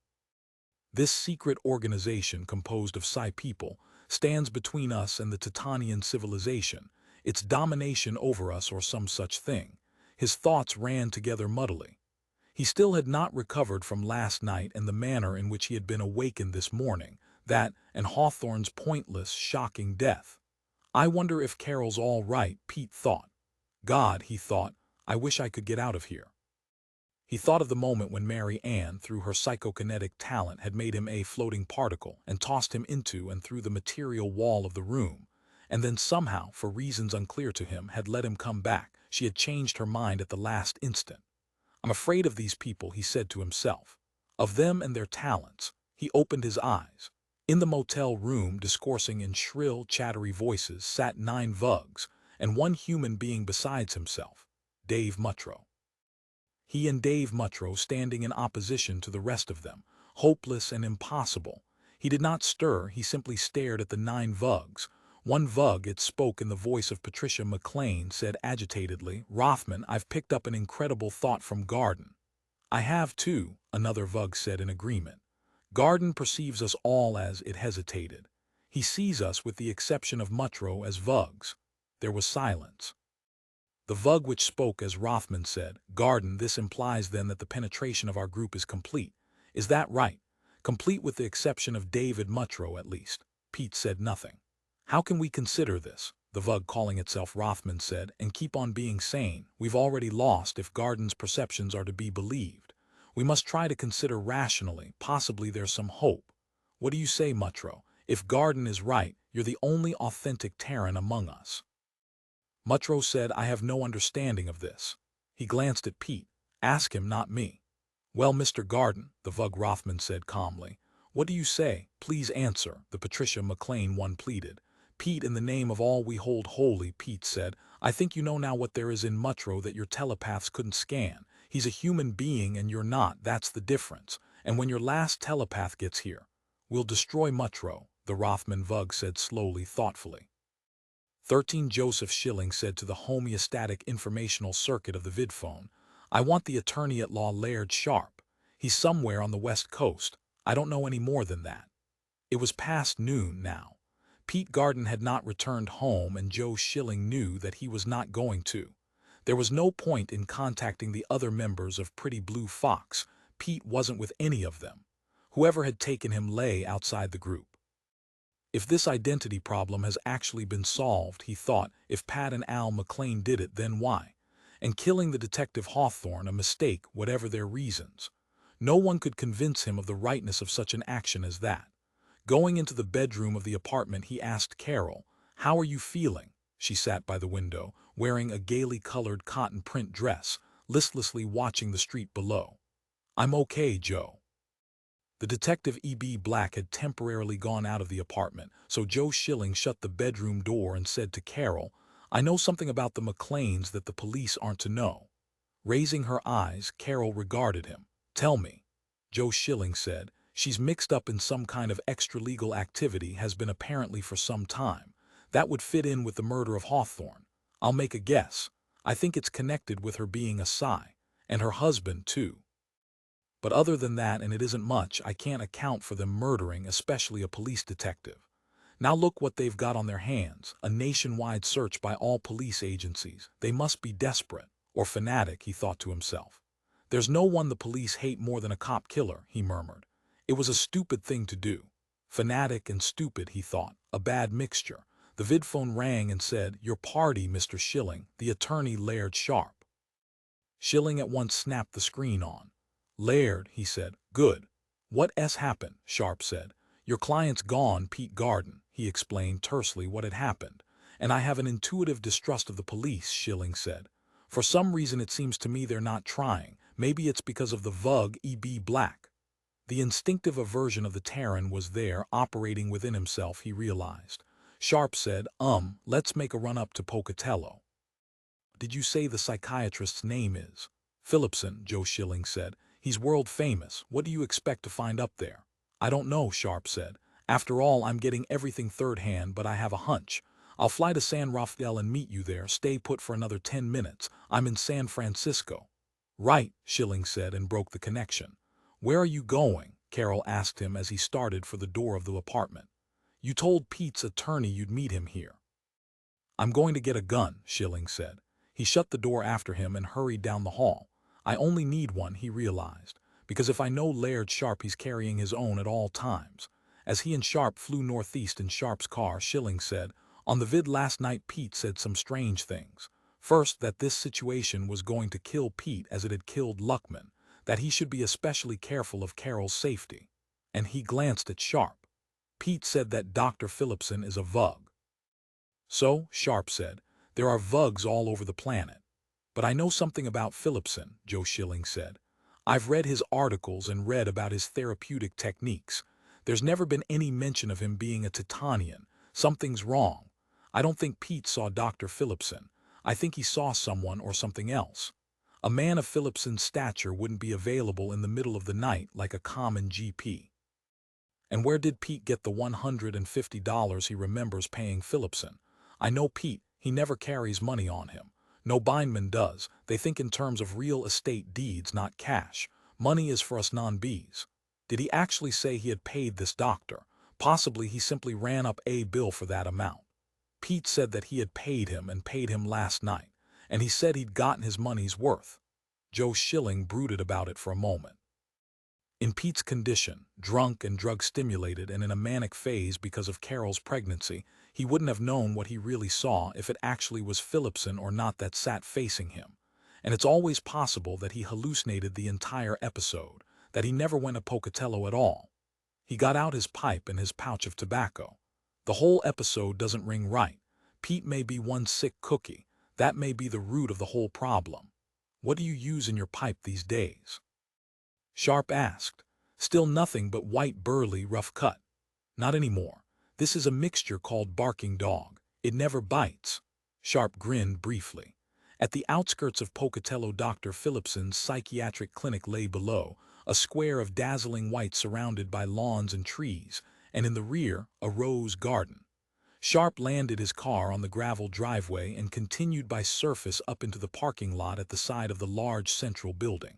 "This secret organization composed of Psi people stands between us and the Titanian civilization, its domination over us or some such thing." His thoughts ran together muddily. He still had not recovered from last night and the manner in which he had been awakened this morning, that and Hawthorne's pointless, shocking death. I wonder if Carol's all right, Pete thought. God, he thought, I wish I could get out of here. He thought of the moment when Mary Ann, through her psychokinetic talent, had made him a floating particle and tossed him into and through the material wall of the room, and then somehow, for reasons unclear to him, had let him come back. She had changed her mind at the last instant. I'm afraid of these people, he said to himself. Of them and their talents. He opened his eyes. In the motel room, discoursing in shrill, chattery voices, sat 9 Vugs, and one human being besides himself, Dave Muttro. He and Dave Muttro standing in opposition to the rest of them, hopeless and impossible. He did not stir, he simply stared at the 9 Vugs. One Vug, it spoke in the voice of Patricia McLean, said agitatedly, Rothman, I've picked up an incredible thought from Garden. I have too, another Vug said in agreement. Garden perceives us all as, it hesitated. He sees us, with the exception of Muttro, as Vugs. There was silence. The Vug which spoke as Rothman said, Garden, this implies then that the penetration of our group is complete. Is that right? Complete with the exception of David Muttro, at least. Pete said nothing. How can we consider this? The Vug calling itself Rothman said, and keep on being sane. We've already lost if Garden's perceptions are to be believed. We must try to consider rationally, possibly there's some hope. What do you say, Muttro? If Garden is right, you're the only authentic Terran among us. Muttro said, I have no understanding of this. He glanced at Pete. Ask him, not me. Well, Mr. Garden, the Vug Rothman said calmly. What do you say? Please answer, the Patricia McLean one pleaded. Pete, in the name of all we hold holy, Pete said, I think you know now what there is in Muttro that your telepaths couldn't scan. He's a human being and you're not, that's the difference. And when your last telepath gets here, we'll destroy Muttro, the Rothman Vug said slowly, thoughtfully. 13 Joseph Schilling said to the homeostatic informational circuit of the vidphone, I want the attorney-at-law Laird Sharp. He's somewhere on the west coast. I don't know any more than that. It was past noon now. Pete Garden had not returned home and Joe Schilling knew that he was not going to. There was no point in contacting the other members of Pretty Blue Fox. Pete wasn't with any of them. Whoever had taken him lay outside the group. If this identity problem has actually been solved, he thought, if Pat and Al McLean did it, then why? And killing the detective Hawthorne a mistake, whatever their reasons. No one could convince him of the rightness of such an action as that. Going into the bedroom of the apartment, he asked Carol, How are you feeling? She sat by the window, wearing a gaily colored cotton print dress, listlessly watching the street below. I'm okay, Joe. The detective E.B. Black had temporarily gone out of the apartment, so Joe Schilling shut the bedroom door and said to Carol, I know something about the McLeans that the police aren't to know. Raising her eyes, Carol regarded him. Tell me. Joe Schilling said, She's mixed up in some kind of extra-legal activity, has been apparently for some time. That would fit in with the murder of Hawthorne. I'll make a guess. I think it's connected with her being a Psi. And her husband, too. But other than that, and it isn't much, I can't account for them murdering, especially a police detective. Now look what they've got on their hands, a nationwide search by all police agencies. They must be desperate, or fanatic, he thought to himself. There's no one the police hate more than a cop killer, he murmured. It was a stupid thing to do. Fanatic and stupid, he thought, a bad mixture. The vidphone rang and said, Your party, Mr. Schilling, the attorney Laird Sharp. Schilling at once snapped the screen on. Laird, he said. Good. What happened? Sharp said. Your client's gone, Pete Garden. He explained tersely what had happened. And I have an intuitive distrust of the police, Schilling said. For some reason it seems to me they're not trying. Maybe it's because of the Vug E.B. Black. The instinctive aversion of the Terran was there, operating within himself, he realized. Sharp said, let's make a run up to Pocatello. Did you say the psychiatrist's name is? Phillipson, Joe Schilling said. He's world famous. What do you expect to find up there? I don't know, Sharp said. After all, I'm getting everything third hand, but I have a hunch. I'll fly to San Rafael and meet you there. Stay put for another 10 minutes. I'm in San Francisco. Right, Schilling said and broke the connection. Where are you going? Carol asked him as he started for the door of the apartment. You told Pete's attorney you'd meet him here. I'm going to get a gun, Schilling said. He shut the door after him and hurried down the hall. I only need one, he realized, because if I know Laird Sharp, he's carrying his own at all times. As he and Sharp flew northeast in Sharp's car, Schilling said, On the vid last night, Pete said some strange things. First, that this situation was going to kill Pete as it had killed Luckman, that he should be especially careful of Carol's safety. And he glanced at Sharp. Pete said that Dr. Phillipson is a Vug. So, Sharp said, there are Vugs all over the planet. But I know something about Phillipson, Joe Schilling said. I've read his articles and read about his therapeutic techniques. There's never been any mention of him being a Titanian. Something's wrong. I don't think Pete saw Dr. Phillipson. I think he saw someone or something else. A man of Phillipson's stature wouldn't be available in the middle of the night like a common GP. And where did Pete get the $150 he remembers paying Phillipson? I know Pete, he never carries money on him. No Bindman does. They think in terms of real estate deeds, not cash. Money is for us non-Bs. Did he actually say he had paid this doctor? Possibly he simply ran up a bill for that amount. Pete said that he had paid him and paid him last night, and he said he'd gotten his money's worth. Joe Schilling brooded about it for a moment. In Pete's condition, drunk and drug-stimulated and in a manic phase because of Carol's pregnancy, he wouldn't have known what he really saw if it actually was Phillipson or not that sat facing him. And it's always possible that he hallucinated the entire episode, that he never went to Pocatello at all. He got out his pipe and his pouch of tobacco. The whole episode doesn't ring right. Pete may be one sick cookie. That may be the root of the whole problem. What do you use in your pipe these days? Sharp asked. Still nothing but white burley rough cut. Not anymore. This is a mixture called barking dog. It never bites. Sharp grinned briefly. At the outskirts of Pocatello, Dr. Phillipson's psychiatric clinic lay below, a square of dazzling white surrounded by lawns and trees, and in the rear, a rose garden. Sharp landed his car on the gravel driveway and continued by surface up into the parking lot at the side of the large central building.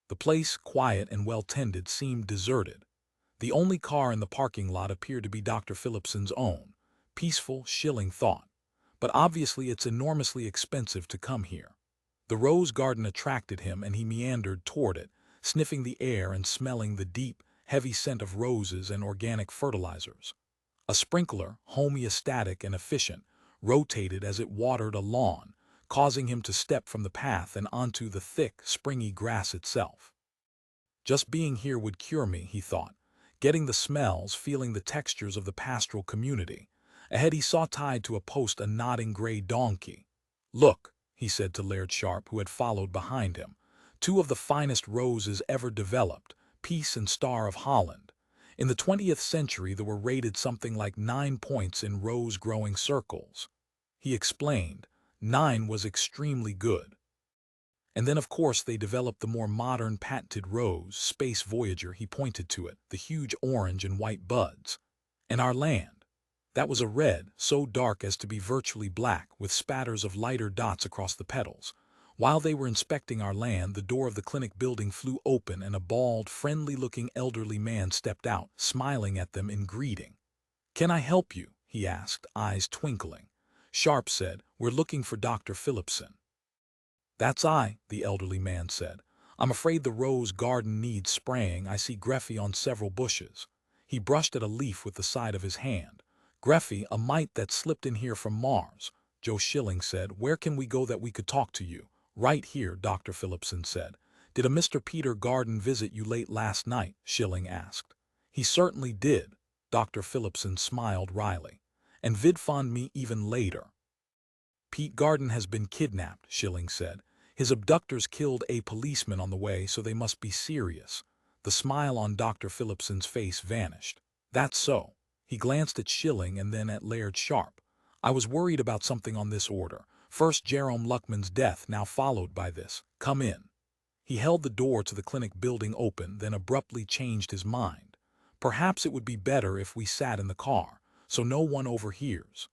The place, quiet and well-tended, seemed deserted. The only car in the parking lot appeared to be Dr. Phillipson's own. Peaceful, Schilling thought. But obviously it's enormously expensive to come here. The rose garden attracted him and he meandered toward it, sniffing the air and smelling the deep, heavy scent of roses and organic fertilizers. A sprinkler, homeostatic and efficient, rotated as it watered a lawn, causing him to step from the path and onto the thick, springy grass itself. Just being here would cure me, he thought, getting the smells, feeling the textures of the pastoral community. Ahead he saw tied to a post a nodding gray donkey. Look, he said to Laird Sharp, who had followed behind him. Two of the finest roses ever developed, Peace and Star of Holland. In the 20th century they were rated something like 9 points in rose-growing circles. He explained, 9 was extremely good. And then of course they developed the more modern patented rose, Space Voyager, he pointed to it, the huge orange and white buds. And our land. That was a red, so dark as to be virtually black, with spatters of lighter dots across the petals. While they were inspecting our land, the door of the clinic building flew open and a bald, friendly-looking elderly man stepped out, smiling at them in greeting. "Can I help you?" he asked, eyes twinkling. Sharp said, "We're looking for Dr. Phillipson." "That's I," the elderly man said. "I'm afraid the rose garden needs spraying. I see Greffy on several bushes." He brushed at a leaf with the side of his hand. "Greffy, a mite that slipped in here from Mars," Joe Schilling said. "Where can we go that we could talk to you?" "Right here," Dr. Phillipson said. "Did a Mr. Peter Garden visit you late last night?" Schilling asked. "He certainly did." Dr. Phillipson smiled wryly. "And vidfond me even later." "Pete Garden has been kidnapped," Schilling said. "His abductors killed a policeman on the way, so they must be serious." The smile on Dr. Phillipson's face vanished. "That's so." He glanced at Schilling and then at Laird Sharp. "I was worried about something on this order. First Jerome Luckman's death, now followed by this. Come in." He held the door to the clinic building open, then abruptly changed his mind. "Perhaps it would be better if we sat in the car, so no one overhears."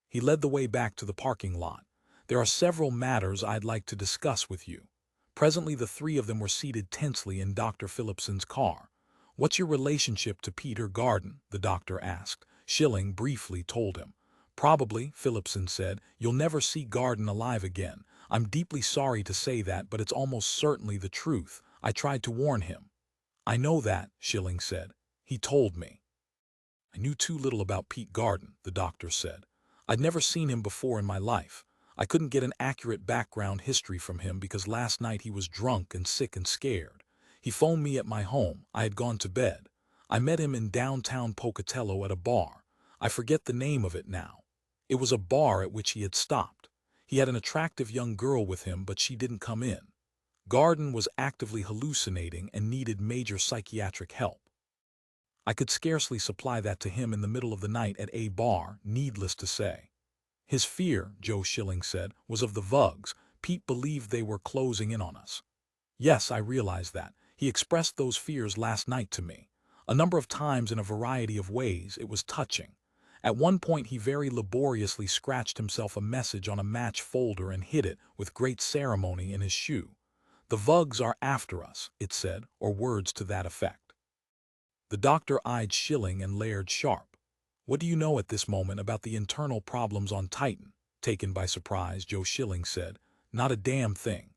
He led the way back to the parking lot. "There are several matters I'd like to discuss with you." Presently the three of them were seated tensely in Dr. Phillipson's car. "What's your relationship to Peter Garden?" the doctor asked. Schilling briefly told him. "Probably," Phillipson said, "you'll never see Garden alive again. I'm deeply sorry to say that, but it's almost certainly the truth. I tried to warn him." "I know that," Schilling said. "He told me." I knew too little about Pete Garden, the doctor said. I'd never seen him before in my life. I couldn't get an accurate background history from him because last night he was drunk and sick and scared. He phoned me at my home. I had gone to bed. I met him in downtown Pocatello at a bar. I forget the name of it now. It was a bar at which he had stopped. He had an attractive young girl with him, but she didn't come in. Garden was actively hallucinating and needed major psychiatric help. I could scarcely supply that to him in the middle of the night at a bar, needless to say. His fear, Joe Schilling said, was of the Vugs. Pete believed they were closing in on us. Yes, I realized that. He expressed those fears last night to me. A number of times in a variety of ways. It was touching. At one point he very laboriously scratched himself a message on a match folder and hid it with great ceremony in his shoe. The Vugs are after us, it said, or words to that effect. The doctor eyed Schilling and Laird sharp. What do you know at this moment about the internal problems on Titan? Taken by surprise, Joe Schilling said. Not a damn thing.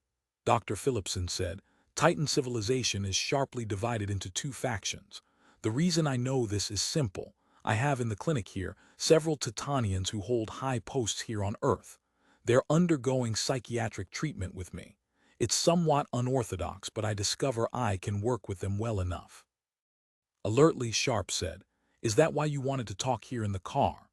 Dr. Phillipson said, Titan civilization is sharply divided into two factions. The reason I know this is simple. I have in the clinic here several Titanians who hold high posts here on Earth. They're undergoing psychiatric treatment with me. It's somewhat unorthodox, but I discover I can work with them well enough. Alertly, Sharp said, Is that why you wanted to talk here in the car?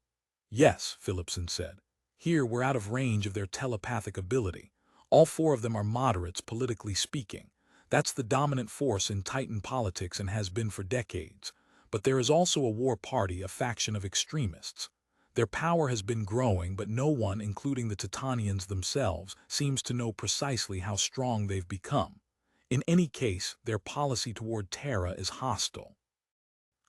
Yes, Phillipson said. Here we're out of range of their telepathic ability. All four of them are moderates, politically speaking. That's the dominant force in Titan politics and has been for decades. But there is also a war party, a faction of extremists. Their power has been growing, but no one, including the Titanians themselves, seems to know precisely how strong they've become. In any case, their policy toward Terra is hostile.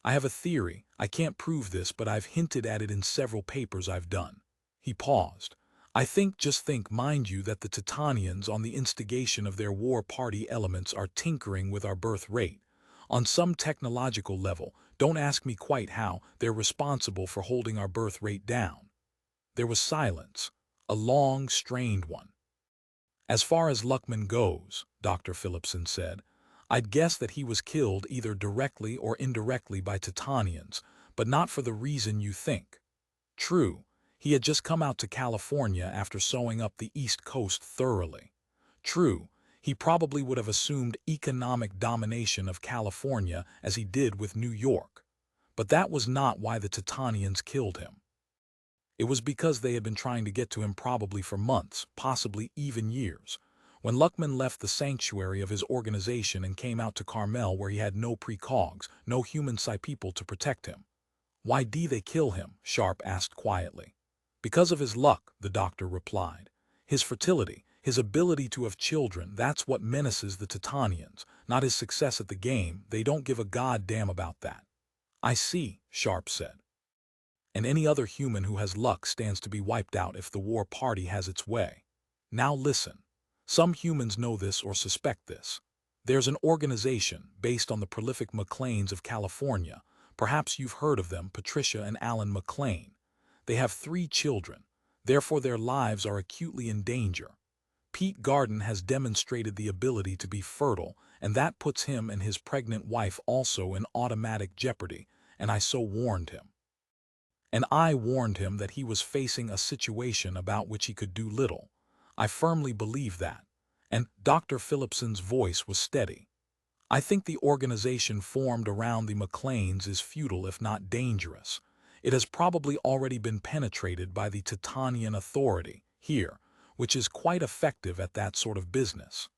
I have a theory. I can't prove this, but I've hinted at it in several papers I've done. He paused. Just think, mind you, that the Titanians, on the instigation of their war party elements, are tinkering with our birth rate. On some technological level, don't ask me quite how, they're responsible for holding our birth rate down. There was silence, a long, strained one. As far as Luckman goes, Dr. Phillipson said, I'd guess that he was killed either directly or indirectly by Titanians, but not for the reason you think. True, he had just come out to California after sewing up the East Coast thoroughly. True, he probably would have assumed economic domination of California as he did with New York. But that was not why the Titanians killed him. It was because they had been trying to get to him probably for months, possibly even years. When Luckman left the sanctuary of his organization and came out to Carmel where he had no precogs, no human people to protect him. Why did they kill him? Sharp asked quietly. Because of his luck, the doctor replied. His fertility, his ability to have children, that's what menaces the Titanians, not his success at the game. They don't give a goddamn about that. I see, Sharp said. And any other human who has luck stands to be wiped out if the war party has its way. Now listen. Some humans know this or suspect this. There's an organization based on the prolific McLeans of California. Perhaps you've heard of them, Patricia and Alan McLean. They have 3 children. Therefore their lives are acutely in danger. Pete Garden has demonstrated the ability to be fertile, and that puts him and his pregnant wife also in automatic jeopardy, and I so warned him. And I warned him that he was facing a situation about which he could do little. I firmly believe that. And Dr. Phillipson's voice was steady. I think the organization formed around the McLeans is futile if not dangerous. It has probably already been penetrated by the Titanian authority here, which is quite effective at that sort of business.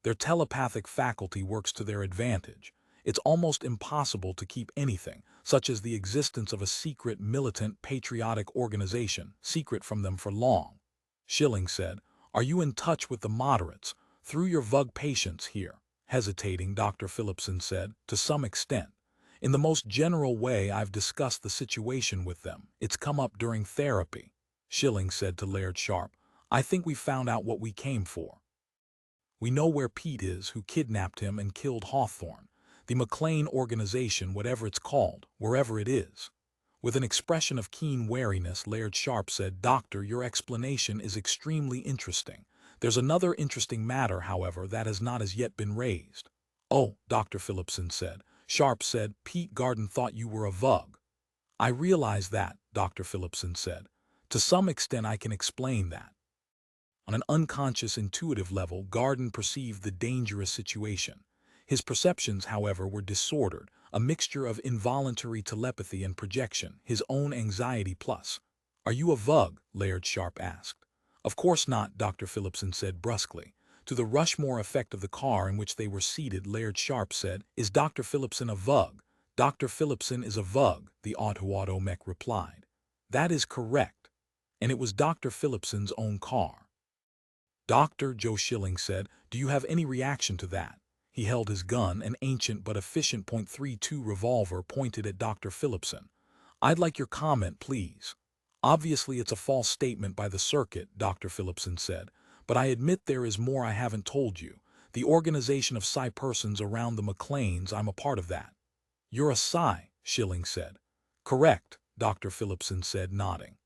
Their telepathic faculty works to their advantage. It's almost impossible to keep anything, such as the existence of a secret militant patriotic organization, secret from them for long. Schilling said, Are you in touch with the moderates, through your Vug patients here? Hesitating, Dr. Phillipson said, to some extent. In the most general way, I've discussed the situation with them. It's come up during therapy. Schilling said to Laird Sharp, I think we found out what we came for. We know where Pete is, who kidnapped him and killed Hawthorne. The McLean organization, whatever it's called, wherever it is. With an expression of keen wariness, Laird Sharp said, Doctor, your explanation is extremely interesting. There's another interesting matter, however, that has not as yet been raised. Oh, Dr. Phillipson said. Sharp said, Pete Garden thought you were a Vug. I realize that, Dr. Phillipson said. To some extent I can explain that. On an unconscious, intuitive level, Garden perceived the dangerous situation. His perceptions, however, were disordered, a mixture of involuntary telepathy and projection, his own anxiety plus. "Are you a Vug?" Laird Sharp asked. "Of course not," Dr. Phillipson said brusquely. To the Rushmore effect of the car in which they were seated, Laird Sharp said, "Is Dr. Phillipson a Vug?" "Dr. Phillipson is a Vug," the auto mech replied. "That is correct." And it was Dr. Phillipson's own car. "Doctor," Joe Schilling said, "do you have any reaction to that?" He held his gun, an ancient but efficient .32 revolver pointed at Dr. Phillipson. "I'd like your comment, please." "Obviously it's a false statement by the circuit," Dr. Phillipson said, "but I admit there is more I haven't told you. The organization of psi persons around the McLeans, I'm a part of that." "You're a psi," Schilling said. "Correct," Dr. Phillipson said, nodding.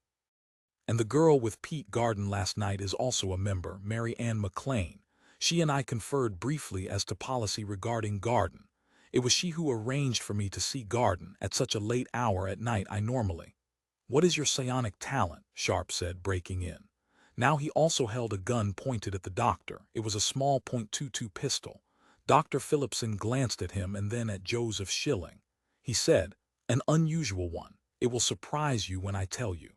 "And the girl with Pete Garden last night is also a member, Mary Ann McLean. She and I conferred briefly as to policy regarding Garden. It was she who arranged for me to see Garden at such a late hour at night. I normally—" "What is your psionic talent?" Sharp said, breaking in. Now he also held a gun pointed at the doctor. It was a small .22 pistol. Dr. Phillipson glanced at him and then at Joseph Schilling. He said, "An unusual one. It will surprise you when I tell you.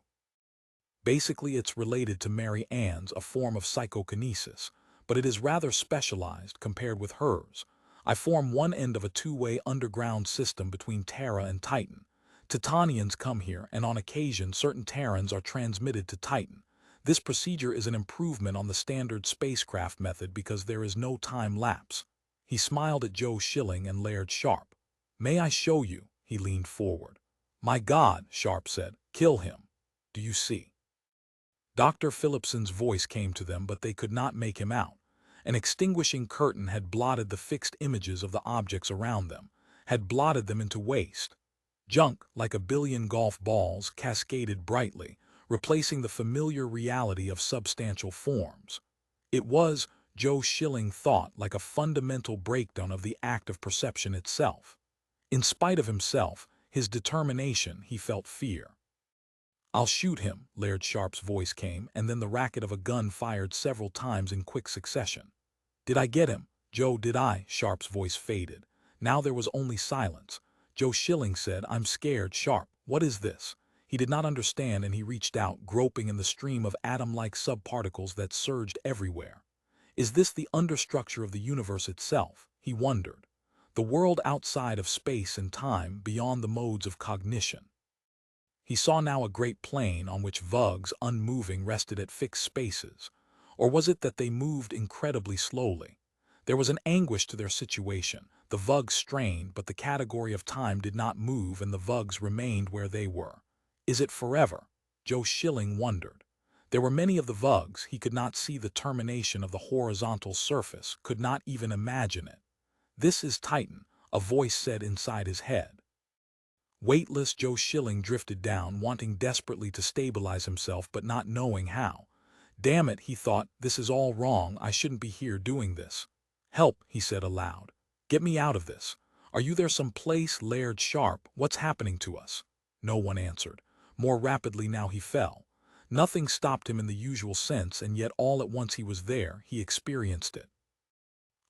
Basically it's related to Mary Ann's, a form of psychokinesis, but it is rather specialized compared with hers. I form one end of a two-way underground system between Terra and Titan. Titanians come here, and on occasion certain Terrans are transmitted to Titan. This procedure is an improvement on the standard spacecraft method because there is no time lapse." He smiled at Joe Schilling and Laird Sharp. "May I show you?" He leaned forward. "My God," Sharp said, "kill him. Do you see?" Dr. Phillipson's voice came to them, but they could not make him out. An extinguishing curtain had blotted the fixed images of the objects around them, had blotted them into waste. Junk, like a billion golf balls, cascaded brightly, replacing the familiar reality of substantial forms. It was, Joe Schilling thought, like a fundamental breakdown of the act of perception itself. In spite of himself, his determination, he felt fear. "I'll shoot him," Laird Sharp's voice came, and then the racket of a gun fired several times in quick succession. "Did I get him, Joe, did I?" Sharp's voice faded. Now there was only silence. Joe Schilling said, "I'm scared, Sharp. What is this?" He did not understand, and he reached out, groping in the stream of atom-like subparticles that surged everywhere. "Is this the understructure of the universe itself?" he wondered. The world outside of space and time, beyond the modes of cognition. He saw now a great plain on which Vugs, unmoving, rested at fixed spaces. Or was it that they moved incredibly slowly? There was an anguish to their situation. The Vugs strained, but the category of time did not move, and the Vugs remained where they were. Is it forever? Joe Schilling wondered. There were many of the Vugs. He could not see the termination of the horizontal surface, could not even imagine it. "This is Titan," a voice said inside his head. Weightless, Joe Schilling drifted down, wanting desperately to stabilize himself but not knowing how. "Damn it," he thought, "this is all wrong. I shouldn't be here doing this." "Help," he said aloud. "Get me out of this. Are you there someplace, Laird Sharp? What's happening to us?" No one answered. More rapidly now he fell. Nothing stopped him in the usual sense, and yet all at once he was there, he experienced it.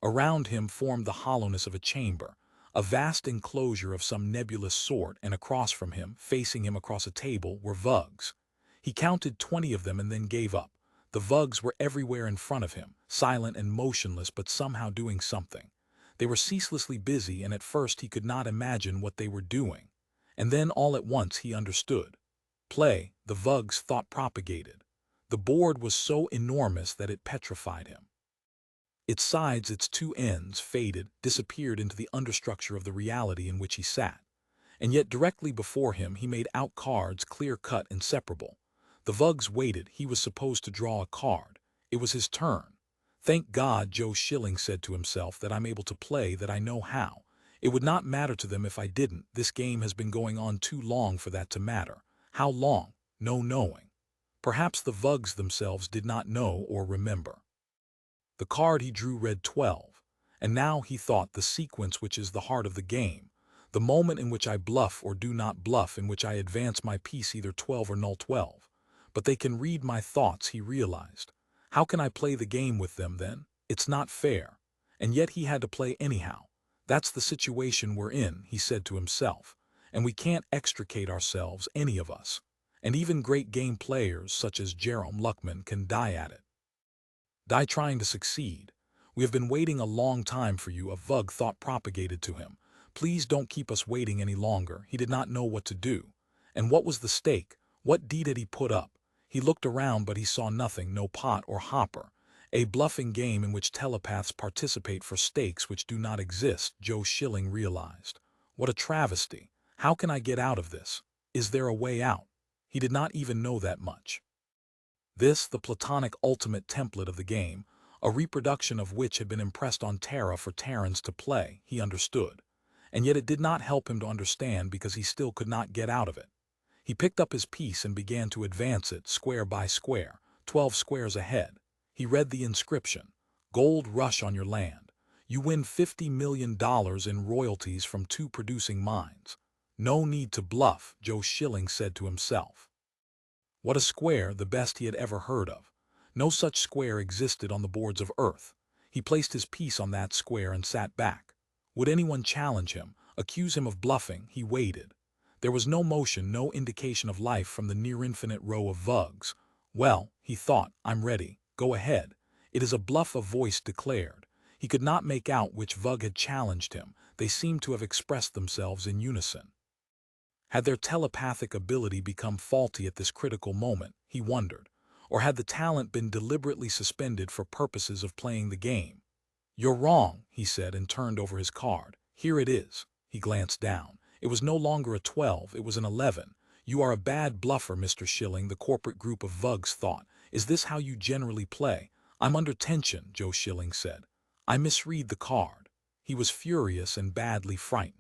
Around him formed the hollowness of a chamber, a vast enclosure of some nebulous sort, and across from him, facing him across a table, were Vugs. He counted 20 of them and then gave up. The Vugs were everywhere in front of him, silent and motionless but somehow doing something. They were ceaselessly busy, and at first he could not imagine what they were doing. And then all at once he understood. Play, the Vugs thought, propagated. The board was so enormous that it petrified him. Its sides, its two ends, faded, disappeared into the understructure of the reality in which he sat. And yet directly before him he made out cards, clear-cut, inseparable. The Vugs waited. He was supposed to draw a card. It was his turn. "Thank God," Joe Schilling said to himself, "that I'm able to play, that I know how. It would not matter to them if I didn't. This game has been going on too long for that to matter. How long? No knowing. Perhaps the Vugs themselves did not know or remember." The card he drew read 12, and now he thought the sequence which is the heart of the game. The moment in which I bluff or do not bluff, in which I advance my piece either 12 or null 12. But they can read my thoughts, he realized. How can I play the game with them then? It's not fair. And yet he had to play anyhow. That's the situation we're in, he said to himself. And we can't extricate ourselves, any of us. And even great game players such as Jerome Luckman can die at it. Die trying to succeed. We have been waiting a long time for you, a Vug thought propagated to him. Please don't keep us waiting any longer. He did not know what to do. And what was the stake? What deed had he put up? He looked around, but he saw nothing, no pot or hopper. A bluffing game in which telepaths participate for stakes which do not exist, Joe Schilling realized. What a travesty. How can I get out of this? Is there a way out? He did not even know that much. This, the platonic ultimate template of the game, a reproduction of which had been impressed on Terra for Terrans to play, he understood. And yet it did not help him to understand because he still could not get out of it. He picked up his piece and began to advance it, square by square, 12 squares ahead. He read the inscription, "Gold rush on your land. You win $50 million in royalties from 2 producing mines." No need to bluff, Joe Schilling said to himself. What a square, the best he had ever heard of. No such square existed on the boards of Earth. He placed his piece on that square and sat back. Would anyone challenge him, accuse him of bluffing? He waited. There was no motion, no indication of life from the near-infinite row of Vugs. Well, he thought, I'm ready. Go ahead. It is a bluff, a voice declared. He could not make out which Vug had challenged him. They seemed to have expressed themselves in unison. Had their telepathic ability become faulty at this critical moment, he wondered, or had the talent been deliberately suspended for purposes of playing the game? You're wrong, he said and turned over his card. Here it is. He glanced down. It was no longer a 12, it was an 11. You are a bad bluffer, Mr. Schilling, the corporate group of Vugs thought. Is this how you generally play? I'm under tension, Joe Schilling said. I misread the card. He was furious and badly frightened.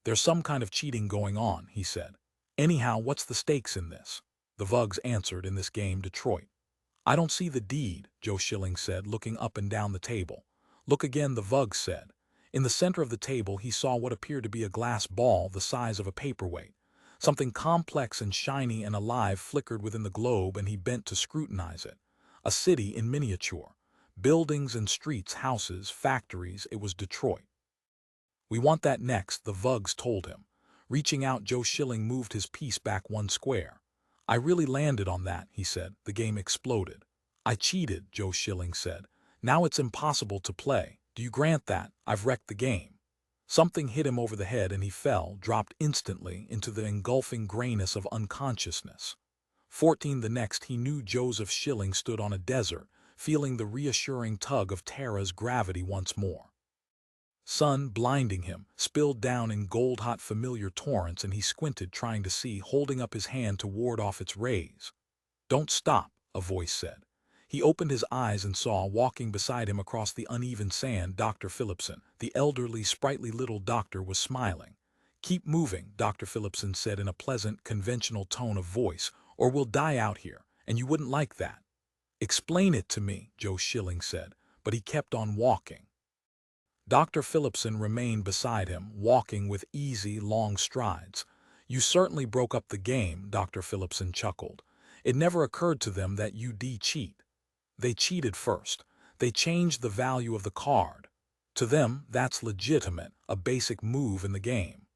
There's some kind of cheating going on, he said. Anyhow, what's the stakes in this? The Vugs answered, in this game, Detroit. I don't see the deed, Joe Schilling said, looking up and down the table. Look again, the Vugs said. In the center of the table he saw what appeared to be a glass ball the size of a paperweight. Something complex and shiny and alive flickered within the globe, and he bent to scrutinize it. A city in miniature. Buildings and streets, houses, factories. It was Detroit. We want that next, the Vugs told him. Reaching out, Joe Schilling moved his piece back 1 square. I really landed on that, he said. The game exploded. I cheated, Joe Schilling said. Now it's impossible to play. Do you grant that? I've wrecked the game. Something hit him over the head and he fell, dropped instantly into the engulfing grayness of unconsciousness. 14 The next he knew Joseph Schilling stood on a desert, feeling the reassuring tug of Terra's gravity once more. Sun, blinding him, spilled down in gold-hot familiar torrents, and he squinted, trying to see, holding up his hand to ward off its rays. Don't stop, a voice said. He opened his eyes and saw, walking beside him across the uneven sand, Dr. Phillipson. The elderly, sprightly little doctor was smiling. Keep moving, Dr. Phillipson said in a pleasant, conventional tone of voice, or we'll die out here, and you wouldn't like that. Explain it to me, Joe Schilling said, but he kept on walking. Dr. Phillipson remained beside him, walking with easy, long strides. You certainly broke up the game, Dr. Phillipson chuckled. It never occurred to them that you'd cheat. They cheated first. They changed the value of the card. To them, that's legitimate, a basic move in the game.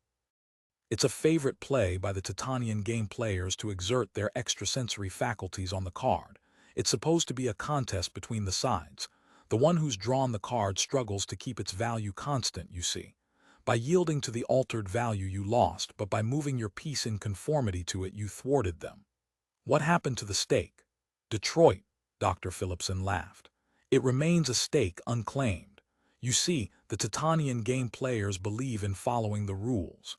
It's a favorite play by the Titanian game players to exert their extrasensory faculties on the card. It's supposed to be a contest between the sides. The one who's drawn the card struggles to keep its value constant, you see. By yielding to the altered value you lost, but by moving your piece in conformity to it you thwarted them. What happened to the stake? Detroit, Dr. Phillipson laughed. It remains a stake unclaimed. You see, the Titanian game players believe in following the rules.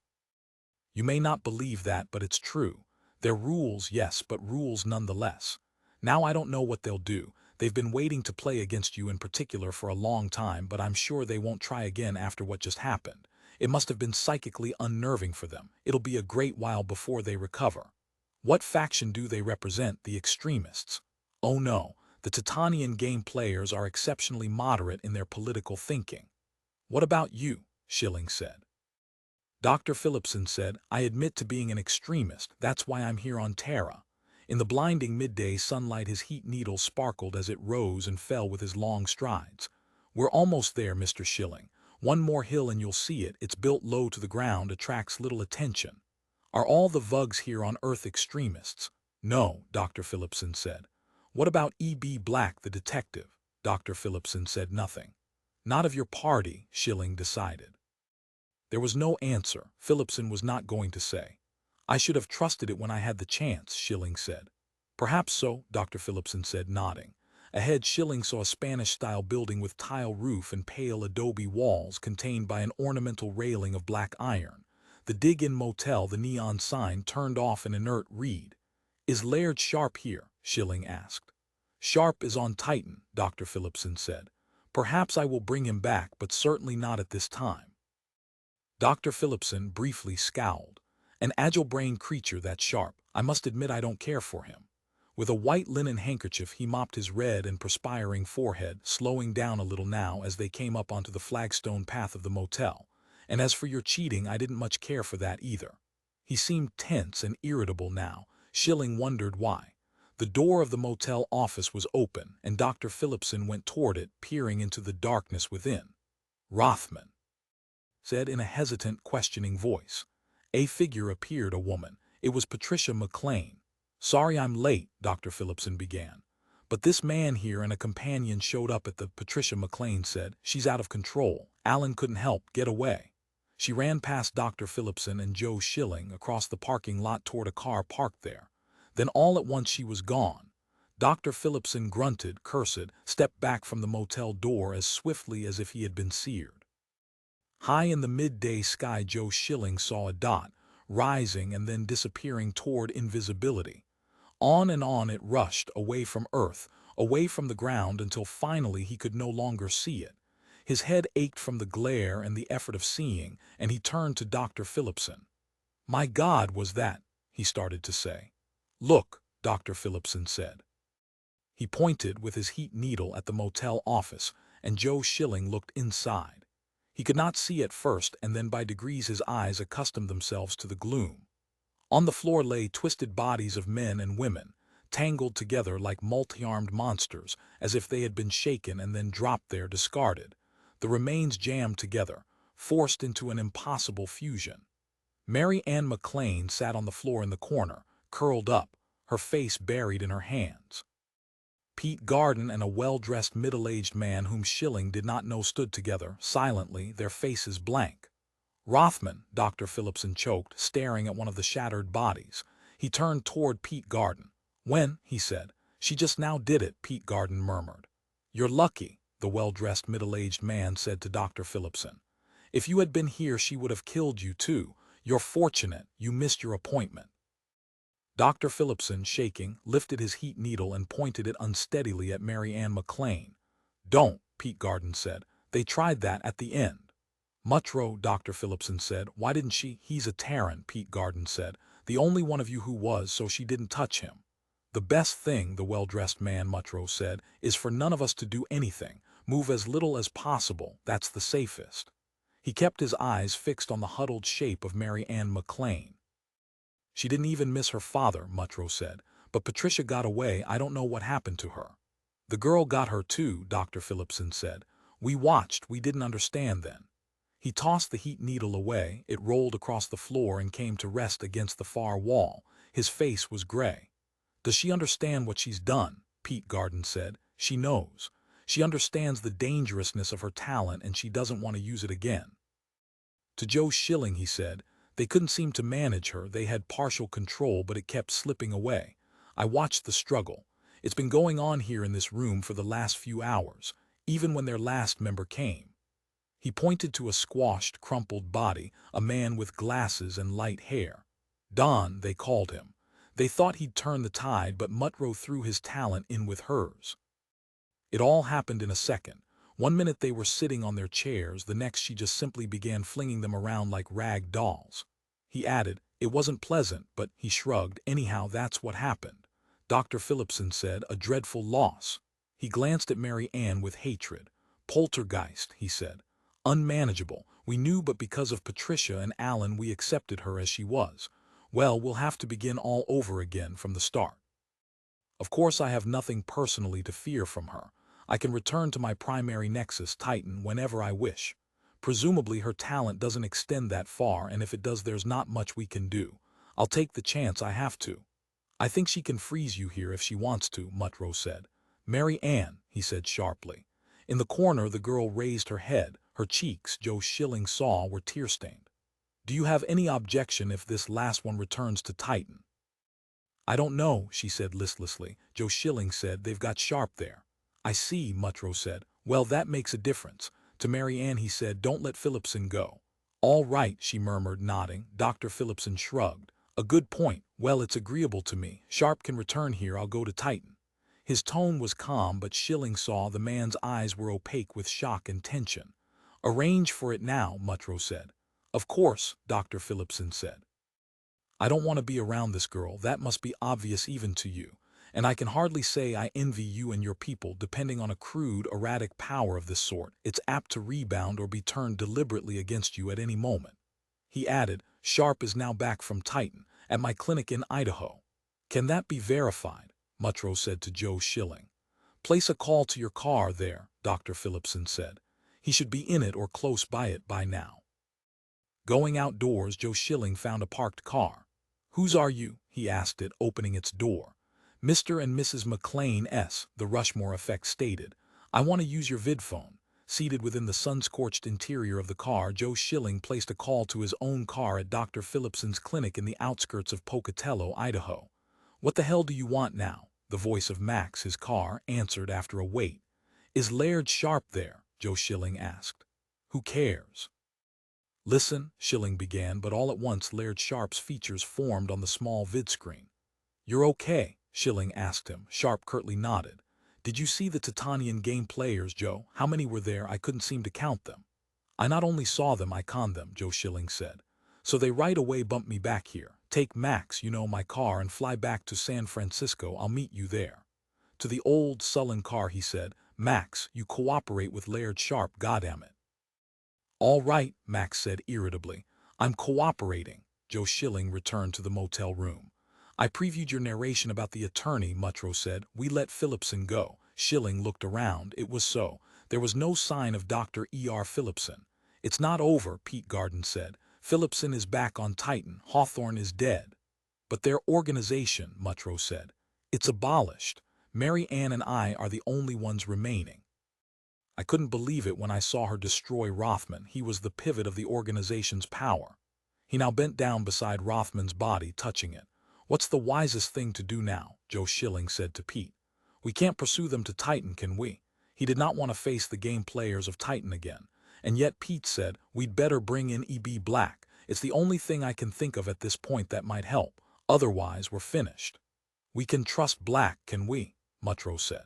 You may not believe that, but it's true. They're rules, yes, but rules nonetheless. Now I don't know what they'll do. They've been waiting to play against you in particular for a long time, but I'm sure they won't try again after what just happened. It must have been psychically unnerving for them. It'll be a great while before they recover. What faction do they represent? The extremists? Oh no, the Titanian game players are exceptionally moderate in their political thinking. What about you? Schilling said. Dr. Phillipson said, I admit to being an extremist, that's why I'm here on Terra. In the blinding midday sunlight his heat needle sparkled as it rose and fell with his long strides. We're almost there, Mr. Schilling. One more hill and you'll see it. It's built low to the ground, attracts little attention. Are all the Vugs here on Earth extremists? No, Dr. Phillipson said. What about E.B. Black, the detective? Dr. Phillipson said nothing. Not of your party, Schilling decided. There was no answer. Phillipson was not going to say. I should have trusted it when I had the chance, Schilling said. Perhaps so, Dr. Phillipson said, nodding. Ahead, Schilling saw a Spanish-style building with tile roof and pale adobe walls contained by an ornamental railing of black iron. The Dig-In Motel, the neon sign turned off an inert reed. Is Laird Sharp here? Schilling asked. Sharp is on Titan, Dr. Phillipson said. Perhaps I will bring him back, but certainly not at this time. Dr. Phillipson briefly scowled. An agile-brained creature, that Sharp. I must admit I don't care for him. With a white linen handkerchief he mopped his red and perspiring forehead, slowing down a little now as they came up onto the flagstone path of the motel. And as for your cheating, I didn't much care for that either. He seemed tense and irritable now. Schilling wondered why. The door of the motel office was open, and Dr. Phillipson went toward it, peering into the darkness within. Rothman said in a hesitant, questioning voice. A figure appeared, a woman. It was Patricia McLean. Sorry I'm late, Dr. Phillipson began. But this man here and a companion showed up at the, Patricia McLean said. She's out of control. Alan couldn't help. Get away. She ran past Dr. Phillipson and Joe Schilling across the parking lot toward a car parked there. Then all at once she was gone. Dr. Phillipson grunted, cursed, stepped back from the motel door as swiftly as if he had been seared. High in the midday sky Joe Schilling saw a dot, rising and then disappearing toward invisibility. On and on it rushed, away from Earth, away from the ground until finally he could no longer see it. His head ached from the glare and the effort of seeing, and he turned to Dr. Phillipson. My God, was that? He started to say. Look, Dr. Phillipson said. He pointed with his heat needle at the motel office, and Joe Schilling looked inside. He could not see at first, and then by degrees his eyes accustomed themselves to the gloom. On the floor lay twisted bodies of men and women, tangled together like multi-armed monsters, as if they had been shaken and then dropped there discarded. The remains jammed together, forced into an impossible fusion. Mary Ann McLean sat on the floor in the corner, curled up, her face buried in her hands. Pete Garden and a well-dressed middle-aged man whom Schilling did not know stood together, silently, their faces blank. Rothman, Dr. Phillipson choked, staring at one of the shattered bodies. He turned toward Pete Garden. When, he said. She just now did it, Pete Garden murmured. You're lucky, the well-dressed middle-aged man said to Dr. Phillipson. If you had been here she would have killed you too. You're fortunate, you missed your appointment. Dr. Phillipson, shaking, lifted his heat needle and pointed it unsteadily at Mary Ann McLean. Don't, Pete Garden said. They tried that at the end. Mutrow, Dr. Phillipson said. Why didn't she? He's a Terran, Pete Garden said. The only one of you who was, so she didn't touch him. The best thing, the well-dressed man, Mutrow said, is for none of us to do anything. Move as little as possible. That's the safest. He kept his eyes fixed on the huddled shape of Mary Ann McLean. She didn't even miss her father, Mutrow said. But Patricia got away. I don't know what happened to her. The girl got her too, Dr. Phillipson said. We watched. We didn't understand then. He tossed the heat needle away. It rolled across the floor and came to rest against the far wall. His face was gray. Does she understand what she's done? Pete Garden said. She knows. She understands the dangerousness of her talent and she doesn't want to use it again. To Joe Schilling, he said, they couldn't seem to manage her. They had partial control, but it kept slipping away. I watched the struggle. It's been going on here in this room for the last few hours, even when their last member came. He pointed to a squashed, crumpled body, a man with glasses and light hair. Don, they called him. They thought he'd turn the tide, but Mutrow threw his talent in with hers. It all happened in a second. One minute they were sitting on their chairs, the next she just simply began flinging them around like rag dolls. He added, it wasn't pleasant, but, he shrugged, anyhow that's what happened. Dr. Phillipson said, a dreadful loss. He glanced at Mary Ann with hatred. Poltergeist, he said. Unmanageable, we knew, but because of Patricia and Alan we accepted her as she was. Well, we'll have to begin all over again from the start. Of course I have nothing personally to fear from her. I can return to my primary nexus, Titan, whenever I wish. Presumably her talent doesn't extend that far, and if it does there's not much we can do. I'll take the chance I have to. I think she can freeze you here if she wants to, Mutro said. Mary Ann, he said sharply. In the corner the girl raised her head. Her cheeks, Joe Schilling saw, were tear-stained. Do you have any objection if this last one returns to Titan? I don't know, she said listlessly. Joe Schilling said they've got Sharp there. I see, Mutro said. Well, that makes a difference. To Mary Ann he said, don't let Phillipson go. All right, she murmured, nodding. Dr. Phillipson shrugged. A good point. Well, it's agreeable to me. Sharp can return here. I'll go to Titan. His tone was calm, but Schilling saw the man's eyes were opaque with shock and tension. Arrange for it now, Mutro said. Of course, Dr. Phillipson said. I don't want to be around this girl, that must be obvious even to you. And I can hardly say I envy you and your people. Depending on a crude, erratic power of this sort, it's apt to rebound or be turned deliberately against you at any moment. He added, Sharp is now back from Titan, at my clinic in Idaho. Can that be verified? Mutro said to Joe Schilling. Place a call to your car there, Dr. Phillipson said. He should be in it or close by it by now. Going outdoors, Joe Schilling found a parked car. Whose are you? He asked it, opening its door. Mr. and Mrs. McLean S., the Rushmore effect stated. I want to use your vidphone. Seated within the sun-scorched interior of the car, Joe Schilling placed a call to his own car at Dr. Phillipson's clinic in the outskirts of Pocatello, Idaho. What the hell do you want now? The voice of Max, his car, answered after a wait. Is Laird Sharp there? Joe Schilling asked. Who cares? Listen, Schilling began, but all at once Laird Sharp's features formed on the small vidscreen. You're okay? Schilling asked him. Sharp curtly nodded. Did you see the Titanian game players, Joe? How many were there? I couldn't seem to count them. I not only saw them, I conned them, Joe Schilling said. So they right away bumped me back here. Take Max, my car, and fly back to San Francisco. I'll meet you there. To the old, sullen car he said, Max, you cooperate with Laird Sharp, goddammit. All right, Max said irritably. I'm cooperating. Joe Schilling returned to the motel room. I previewed your narration about the attorney, Mutro said. We let Phillipson go. Schilling looked around. It was so. There was no sign of Dr. E.R. Phillipson. It's not over, Pete Garden said. Phillipson is back on Titan. Hawthorne is dead. But their organization, Mutro said. It's abolished. Mary Ann and I are the only ones remaining. I couldn't believe it when I saw her destroy Rothman. He was the pivot of the organization's power. He now bent down beside Rothman's body, touching it. What's the wisest thing to do now? Joe Schilling said to Pete. We can't pursue them to Titan, can we? He did not want to face the game players of Titan again. And yet Pete said, we'd better bring in E.B. Black. It's the only thing I can think of at this point that might help. Otherwise, we're finished. We can trust Black, can we? Mutro said.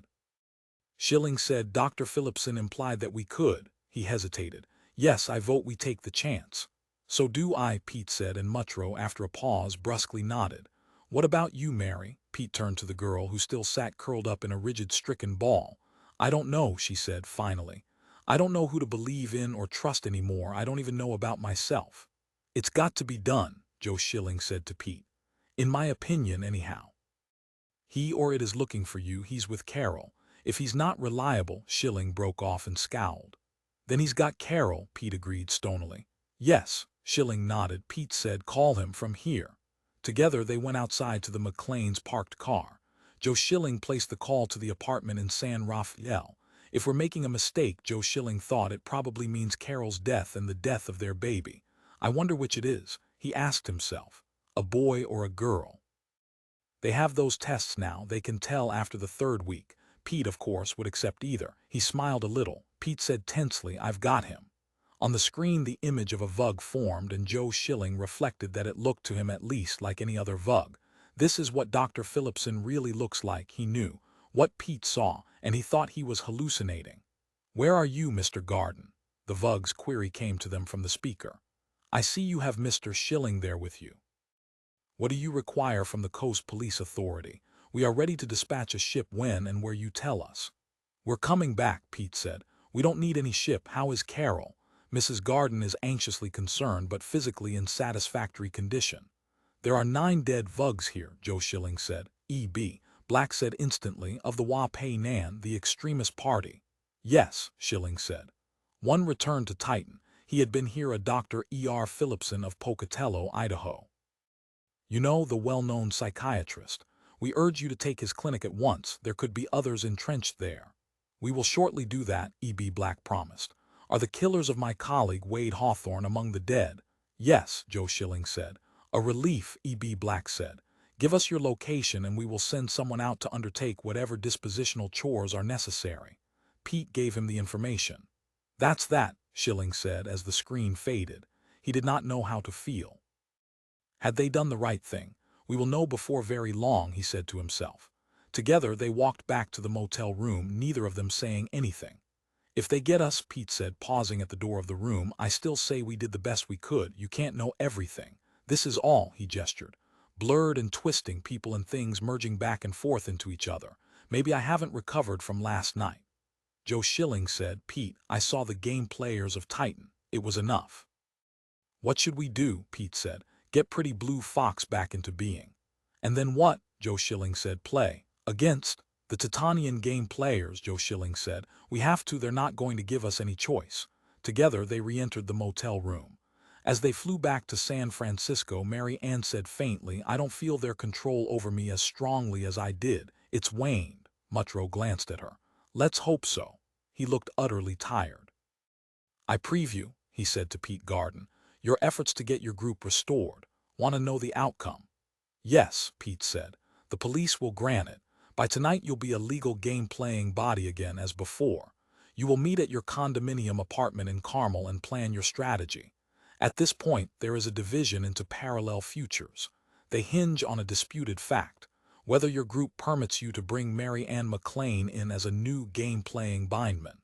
Schilling said Dr. Phillipson implied that we could. He hesitated. Yes, I vote we take the chance. So do I, Pete said, and Mutro, after a pause, brusquely nodded. What about you, Mary? Pete turned to the girl, who still sat curled up in a rigid, stricken ball. I don't know, she said, finally. I don't know who to believe in or trust anymore. I don't even know about myself. It's got to be done, Joe Schilling said to Pete. In my opinion, anyhow. He or it is looking for you. He's with Carol. If he's not reliable, Schilling broke off and scowled. Then he's got Carol, Pete agreed stonily. Yes, Schilling nodded. Pete said, call him from here. Together they went outside to the McLean's parked car. Joe Schilling placed the call to the apartment in San Rafael. If we're making a mistake, Joe Schilling thought, it probably means Carol's death and the death of their baby. I wonder which it is, he asked himself. A boy or a girl? They have those tests now. They can tell after the 3rd week. Pete, of course, would accept either. He smiled a little. Pete said tensely, I've got him. On the screen the image of a Vug formed, and Joe Schilling reflected that it looked to him at least like any other Vug. This is what Dr. Phillipson really looks like, he knew. What Pete saw, and he thought he was hallucinating. Where are you, Mr. Garden? The Vug's query came to them from the speaker. I see you have Mr. Schilling there with you. What do you require from the Coast Police Authority? We are ready to dispatch a ship when and where you tell us. We're coming back, Pete said. We don't need any ship. How is Carol? Mrs. Garden is anxiously concerned but physically in satisfactory condition. There are 9 dead Vugs here, Joe Schilling said. E.B. Black said instantly, of the Wa-Pei-Nan, the extremist party. Yes, Schilling said. One returned to Titan. He had been here, a Dr. E.R. Phillipson of Pocatello, Idaho. You know, the well-known psychiatrist. We urge you to take his clinic at once. There could be others entrenched there. We will shortly do that, E.B. Black promised. Are the killers of my colleague Wade Hawthorne among the dead? Yes, Joe Schilling said. A relief, E.B. Black said. Give us your location and we will send someone out to undertake whatever dispositional chores are necessary. Pete gave him the information. That's that, Schilling said as the screen faded. He did not know how to feel. Had they done the right thing? We will know before very long, he said to himself. Together they walked back to the motel room, neither of them saying anything. If they get us, Pete said, pausing at the door of the room, I still say we did the best we could. You can't know everything. This is all, he gestured. Blurred and twisting, people and things merging back and forth into each other. Maybe I haven't recovered from last night. Joe Schilling said, Pete, I saw the game players of Titan. It was enough. What should we do? Pete said. Get Pretty Blue Fox back into being. And then what? Joe Schilling said. Play. Against the Titanian game players, Joe Schilling said. We have to, they're not going to give us any choice. Together they re-entered the motel room. As they flew back to San Francisco, Mary Ann said faintly, I don't feel their control over me as strongly as I did. It's waned. Mutro glanced at her. Let's hope so. He looked utterly tired. I preview, he said to Pete Garden, your efforts to get your group restored. Want to know the outcome? Yes, Pete said. The police will grant it. By tonight you'll be a legal game-playing body again as before. You will meet at your condominium apartment in Carmel and plan your strategy. At this point, there is a division into parallel futures. They hinge on a disputed fact, whether your group permits you to bring Mary Ann McLean in as a new game-playing Bindman.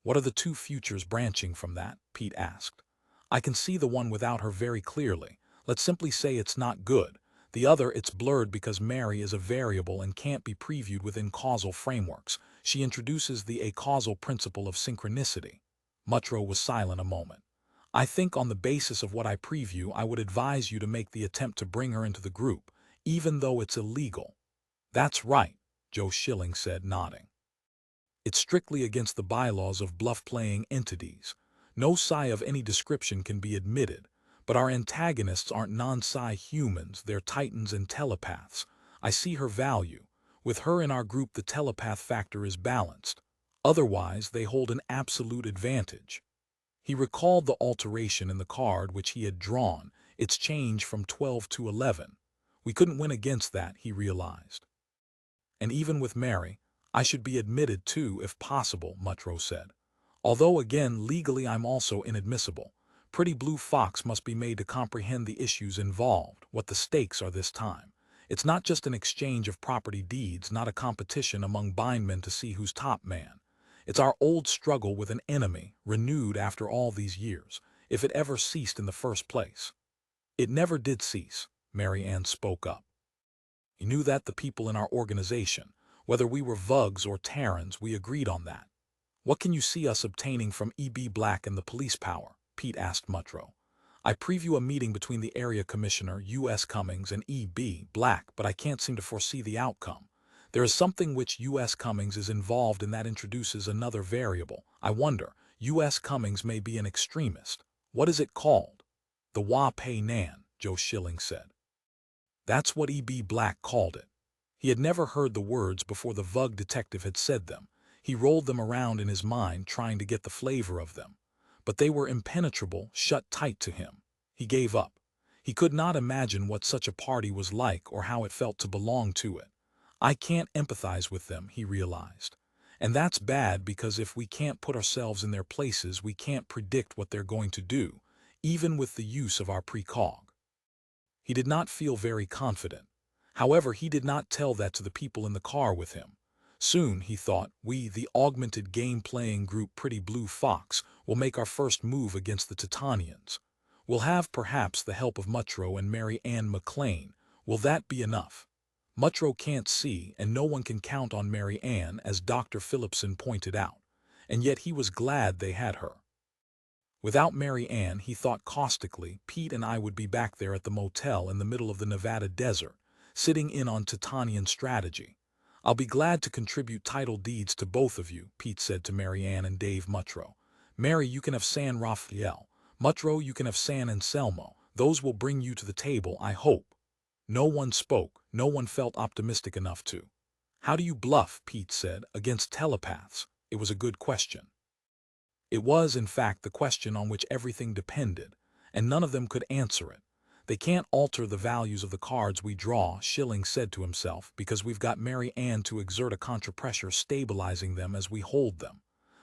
What are the 2 futures branching from that? Pete asked. I can see the one without her very clearly. Let's simply say it's not good. The other, it's blurred because Mary is a variable and can't be previewed within causal frameworks. She introduces the acausal principle of synchronicity. Mutro was silent a moment. I think on the basis of what I preview, I would advise you to make the attempt to bring her into the group, even though it's illegal. That's right, Joe Schilling said, nodding. It's strictly against the bylaws of bluff-playing entities. No psi of any description can be admitted, but our antagonists aren't non-psi humans, they're titans and telepaths. I see her value. With her in our group, the telepath factor is balanced. Otherwise, they hold an absolute advantage. He recalled the alteration in the card which he had drawn, its change from 12 to 11. We couldn't win against that, he realized. And even with Mary, I should be admitted too, if possible, Mutro said. Although again, legally I'm also inadmissible. Pretty Blue Fox must be made to comprehend the issues involved, what the stakes are this time. It's not just an exchange of property deeds, not a competition among Bindmen to see who's top man. It's our old struggle with an enemy, renewed after all these years, if it ever ceased in the first place. It never did cease, Mary Ann spoke up. He knew that the people in our organization, whether we were Vugs or Terrans, we agreed on that. What can you see us obtaining from E.B. Black and the police power? Pete asked Mutro. I preview a meeting between the area commissioner, U.S. Cummings, and E.B. Black, but I can't seem to foresee the outcome. There is something which U.S. Cummings is involved in that introduces another variable. I wonder, U.S. Cummings may be an extremist. What is it called? The Wa-Pei-Nan, Joe Schilling said. That's what E.B. Black called it. He had never heard the words before the Vug detective had said them. He rolled them around in his mind, trying to get the flavor of them. But they were impenetrable, shut tight to him. He gave up. He could not imagine what such a party was like or how it felt to belong to it. I can't empathize with them, he realized. And that's bad because if we can't put ourselves in their places, we can't predict what they're going to do, even with the use of our precog. He did not feel very confident. However, he did not tell that to the people in the car with him. Soon, he thought, we, the augmented game-playing group Pretty Blue Fox, will make our first move against the Titanians. We'll have perhaps the help of Mutro and Mary Ann McLean. Will that be enough? Mutro can't see, and no one can count on Mary Ann, as Dr. Phillipson pointed out. And yet he was glad they had her. Without Mary Ann, he thought caustically, Pete and I would be back there at the motel in the middle of the Nevada desert, sitting in on Titanian strategy. I'll be glad to contribute title deeds to both of you, Pete said to Mary Ann and Dave Muttro. Mary, you can have San Rafael. Muttro, you can have San Anselmo. Those will bring you to the table, I hope. No one spoke. No one felt optimistic enough to. How do you bluff, Pete said, against telepaths? It was a good question. It was, in fact, the question on which everything depended, and none of them could answer it. They can't alter the values of the cards we draw, Schilling said to himself, because we've got Mary Ann to exert a contrapressure stabilizing them as we hold them.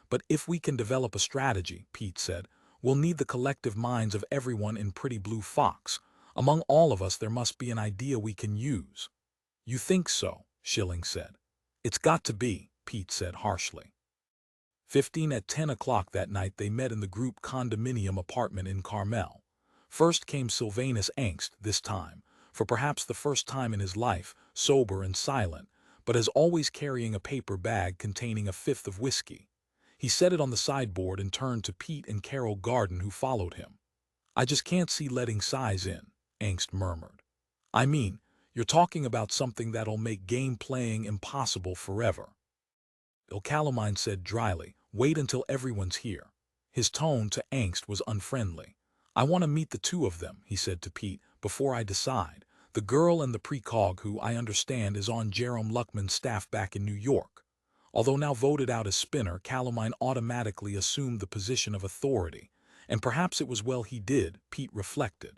But if we can develop a strategy, Pete said, we'll need the collective minds of everyone in Pretty Blue Fox. Among all of us there must be an idea we can use. You think so, Schilling said. It's got to be, Pete said harshly. 15 at 10 o'clock that night they met in the group condominium apartment in Carmel. First came Sylvanus Angst this time, for perhaps the first time in his life, sober and silent, but as always carrying a paper bag containing a fifth of whiskey. He set it on the sideboard and turned to Pete and Carol Garden, who followed him. I just can't see letting Size in, Angst murmured. I mean, you're talking about something that'll make game playing impossible forever. Calamine said dryly, wait until everyone's here. His tone to Angst was unfriendly. I want to meet the two of them, he said to Pete, before I decide. The girl and the precog who, I understand, is on Jerome Luckman's staff back in New York. Although now voted out as spinner, Calamine automatically assumed the position of authority, and perhaps it was well he did, Pete reflected.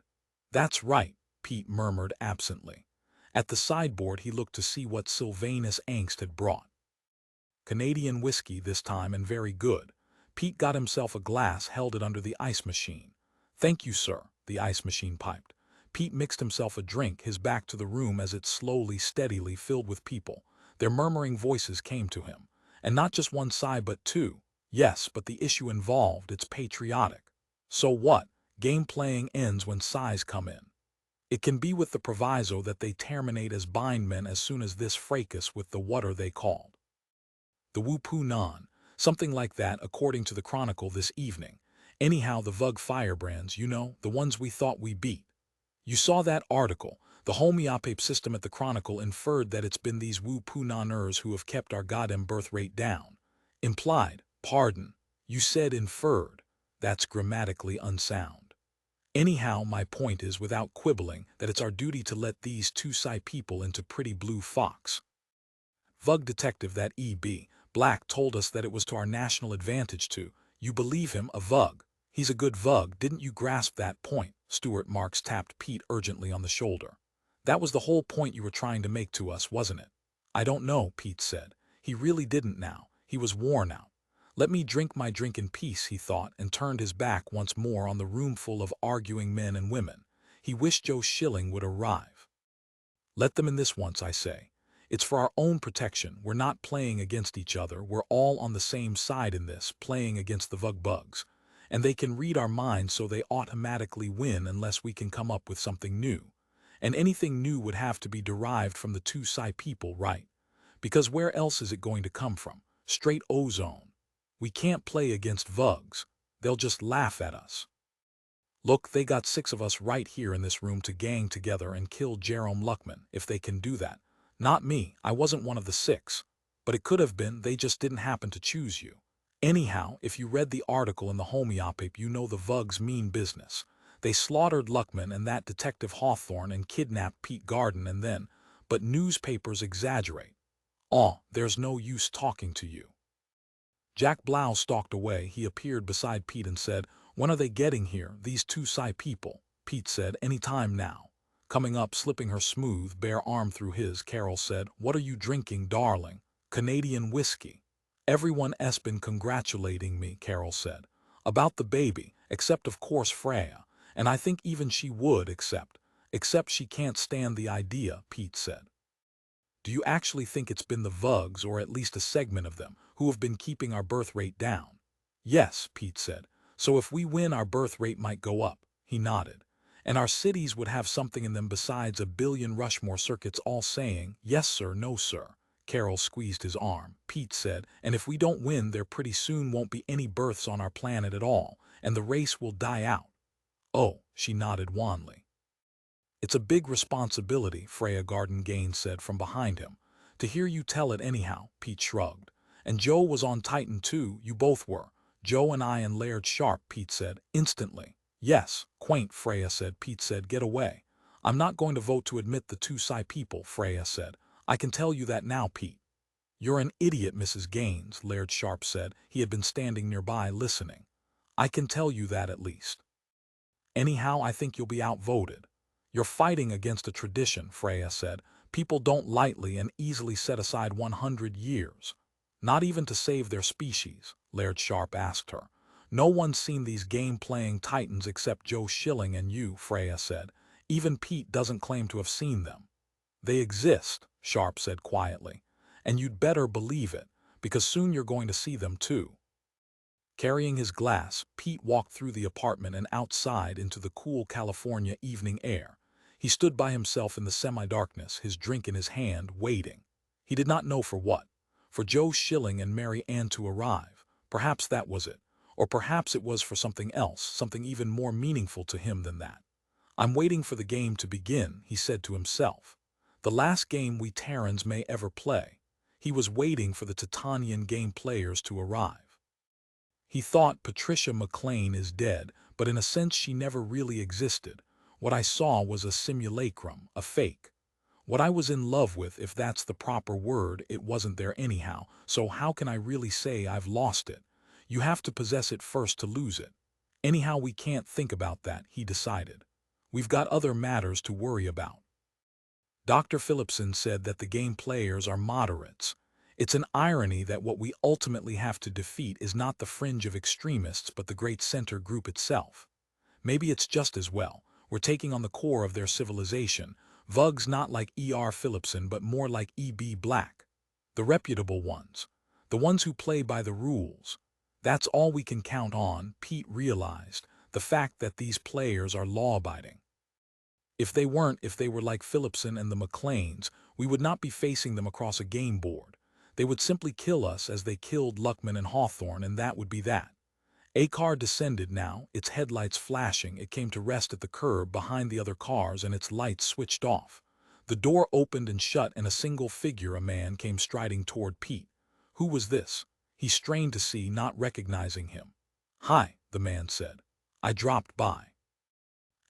That's right, Pete murmured absently. At the sideboard he looked to see what Sylvanus Angst had brought. Canadian whiskey this time, and very good. Pete got himself a glass, held it under the ice machine. Thank you, sir, the ice machine piped. Pete mixed himself a drink, his back to the room as it slowly, steadily filled with people. Their murmuring voices came to him. And not just one side but two. Yes, but the issue involved, it's patriotic. So what? Game playing ends when Size come in. It can be with the proviso that they terminate as Bindmen as soon as this fracas with the what are they called? The Wu-Poo Non, something like that according to the Chronicle this evening. Anyhow, the Vug firebrands, you know, the ones we thought we beat. You saw that article. The homeopathic system at the Chronicle inferred that it's been these Wu-Poo Noners who have kept our goddamn birth rate down. Implied, pardon, you said inferred. That's grammatically unsound. Anyhow, my point is, without quibbling, that it's our duty to let these two Psy people into Pretty Blue Fox. Vug detective, that E.B. Black, told us that it was to our national advantage to. You believe him, a Vug? He's a good Vug, didn't you grasp that point? Stuart Marks tapped Pete urgently on the shoulder. That was the whole point you were trying to make to us, wasn't it? I don't know, Pete said. He really didn't now. He was worn out. Let me drink my drink in peace, he thought, and turned his back once more on the room full of arguing men and women. He wished Joe Schilling would arrive. Let them in this once, I say. It's for our own protection. We're not playing against each other. We're all on the same side in this, playing against the Vug bugs. And they can read our minds, so they automatically win unless we can come up with something new. And anything new would have to be derived from the two Psy people, right? Because where else is it going to come from? Straight ozone. We can't play against Vugs. They'll just laugh at us. Look, they got 6 of us right here in this room to gang together and kill Jerome Luckman, if they can do that. Not me, I wasn't one of the 6. But it could have been, they just didn't happen to choose you. Anyhow, if you read the article in the homeopathic, you know the Vugs mean business. They slaughtered Luckman and that detective Hawthorne and kidnapped Pete Garden and then, but newspapers exaggerate. Oh, there's no use talking to you. Jack Blau stalked away. He appeared beside Pete and said, when are they getting here, these two Psy people? Pete said, any time now. Coming up, slipping her smooth, bare arm through his, Carol said, what are you drinking, darling? Canadian whiskey. Everyone's been congratulating me, Carol said, about the baby, except of course Freya, and I think even she would except she can't stand the idea, Pete said. Do you actually think it's been the Vugs, or at least a segment of them, who have been keeping our birth rate down? Yes, Pete said. So if we win, our birth rate might go up. He nodded. And our cities would have something in them besides a billion Rushmore circuits all saying, yes sir, no sir. Carol squeezed his arm. Pete said, and if we don't win, there pretty soon won't be any births on our planet at all, and the race will die out. Oh, she nodded wanly. It's a big responsibility, Freya Garden Gaines said from behind him. To hear you tell it anyhow, Pete shrugged. And Joe was on Titan too, you both were. Joe and I and Laird Sharp, Pete said, instantly. Yes, quaint, Freya said. Pete said, get away. I'm not going to vote to admit the two Psi people, Freya said. I can tell you that now, Pete. You're an idiot, Mrs. Gaines, Laird Sharp said. He had been standing nearby listening. I can tell you that at least. Anyhow, I think you'll be outvoted. You're fighting against a tradition, Freya said. People don't lightly and easily set aside 100 years. Not even to save their species, Laird Sharp asked her. No one's seen these game-playing titans except Joe Schilling and you, Freya said. Even Pete doesn't claim to have seen them. They exist, Sharp said quietly. And you'd better believe it, because soon you're going to see them too. Carrying his glass, Pete walked through the apartment and outside into the cool California evening air. He stood by himself in the semi-darkness, his drink in his hand, waiting. He did not know for what. For Joe Schilling and Mary Ann to arrive. Perhaps that was it. Or perhaps it was for something else, something even more meaningful to him than that. I'm waiting for the game to begin, he said to himself. The last game we Terrans may ever play. He was waiting for the Titanian game players to arrive. He thought Patricia McLean is dead, but in a sense she never really existed. What I saw was a simulacrum, a fake. What I was in love with, if that's the proper word, it wasn't there anyhow, so how can I really say I've lost it? You have to possess it first to lose it. Anyhow, we can't think about that, he decided. We've got other matters to worry about. Dr. Phillipson said that the game players are moderates. It's an irony that what we ultimately have to defeat is not the fringe of extremists but the great center group itself. Maybe it's just as well. We're taking on the core of their civilization. Vugs not like E.R. Phillipson but more like E.B. Black. The reputable ones. The ones who play by the rules. That's all we can count on, Pete realized. The fact that these players are law-abiding. If they were like Phillipson and the McLeans, we would not be facing them across a game board. They would simply kill us as they killed Luckman and Hawthorne, and that would be that. A car descended now, its headlights flashing. It came to rest at the curb behind the other cars and its lights switched off. The door opened and shut and a single figure, a man, came striding toward Pete. Who was this? He strained to see, not recognizing him. Hi, the man said. I dropped by.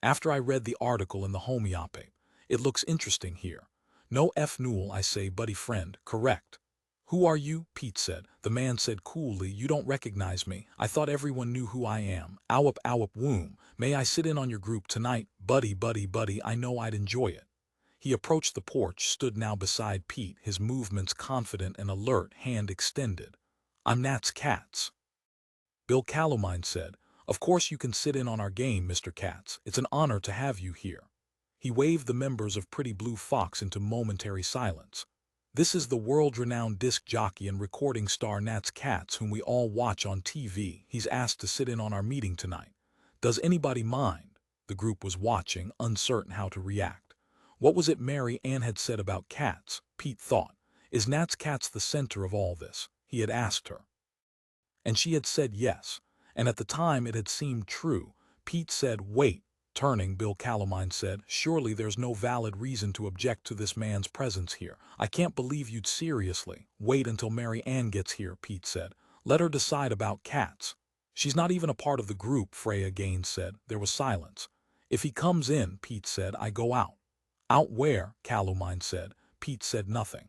After I read the article in the homeopath, it looks interesting here. No F. Newell, I say, buddy friend, correct. Who are you? Pete said. The man said coolly, you don't recognize me. I thought everyone knew who I am. Owup womb. May I sit in on your group tonight? Buddy, I know I'd enjoy it. He approached the porch, stood now beside Pete, his movements confident and alert, hand extended. I'm Nat's Katz. Bill Calomine said, of course you can sit in on our game, Mr. Katz. It's an honor to have you here. He waved the members of Pretty Blue Fox into momentary silence. This is the world-renowned disc jockey and recording star Nat's Katz, whom we all watch on TV. He's asked to sit in on our meeting tonight. Does anybody mind? The group was watching, uncertain how to react. What was it Mary Ann had said about Katz? Pete thought. Is Nat's Katz the center of all this? He had asked her. And she had said yes. And at the time it had seemed true. Pete said, wait. Turning, Bill Calomine said, surely there's no valid reason to object to this man's presence here. I can't believe you'd seriously. Wait until Mary Ann gets here, Pete said. Let her decide about Katz. She's not even a part of the group, Freya Gaines said. There was silence. If he comes in, Pete said, I go out. Out where? Calomine said. Pete said nothing.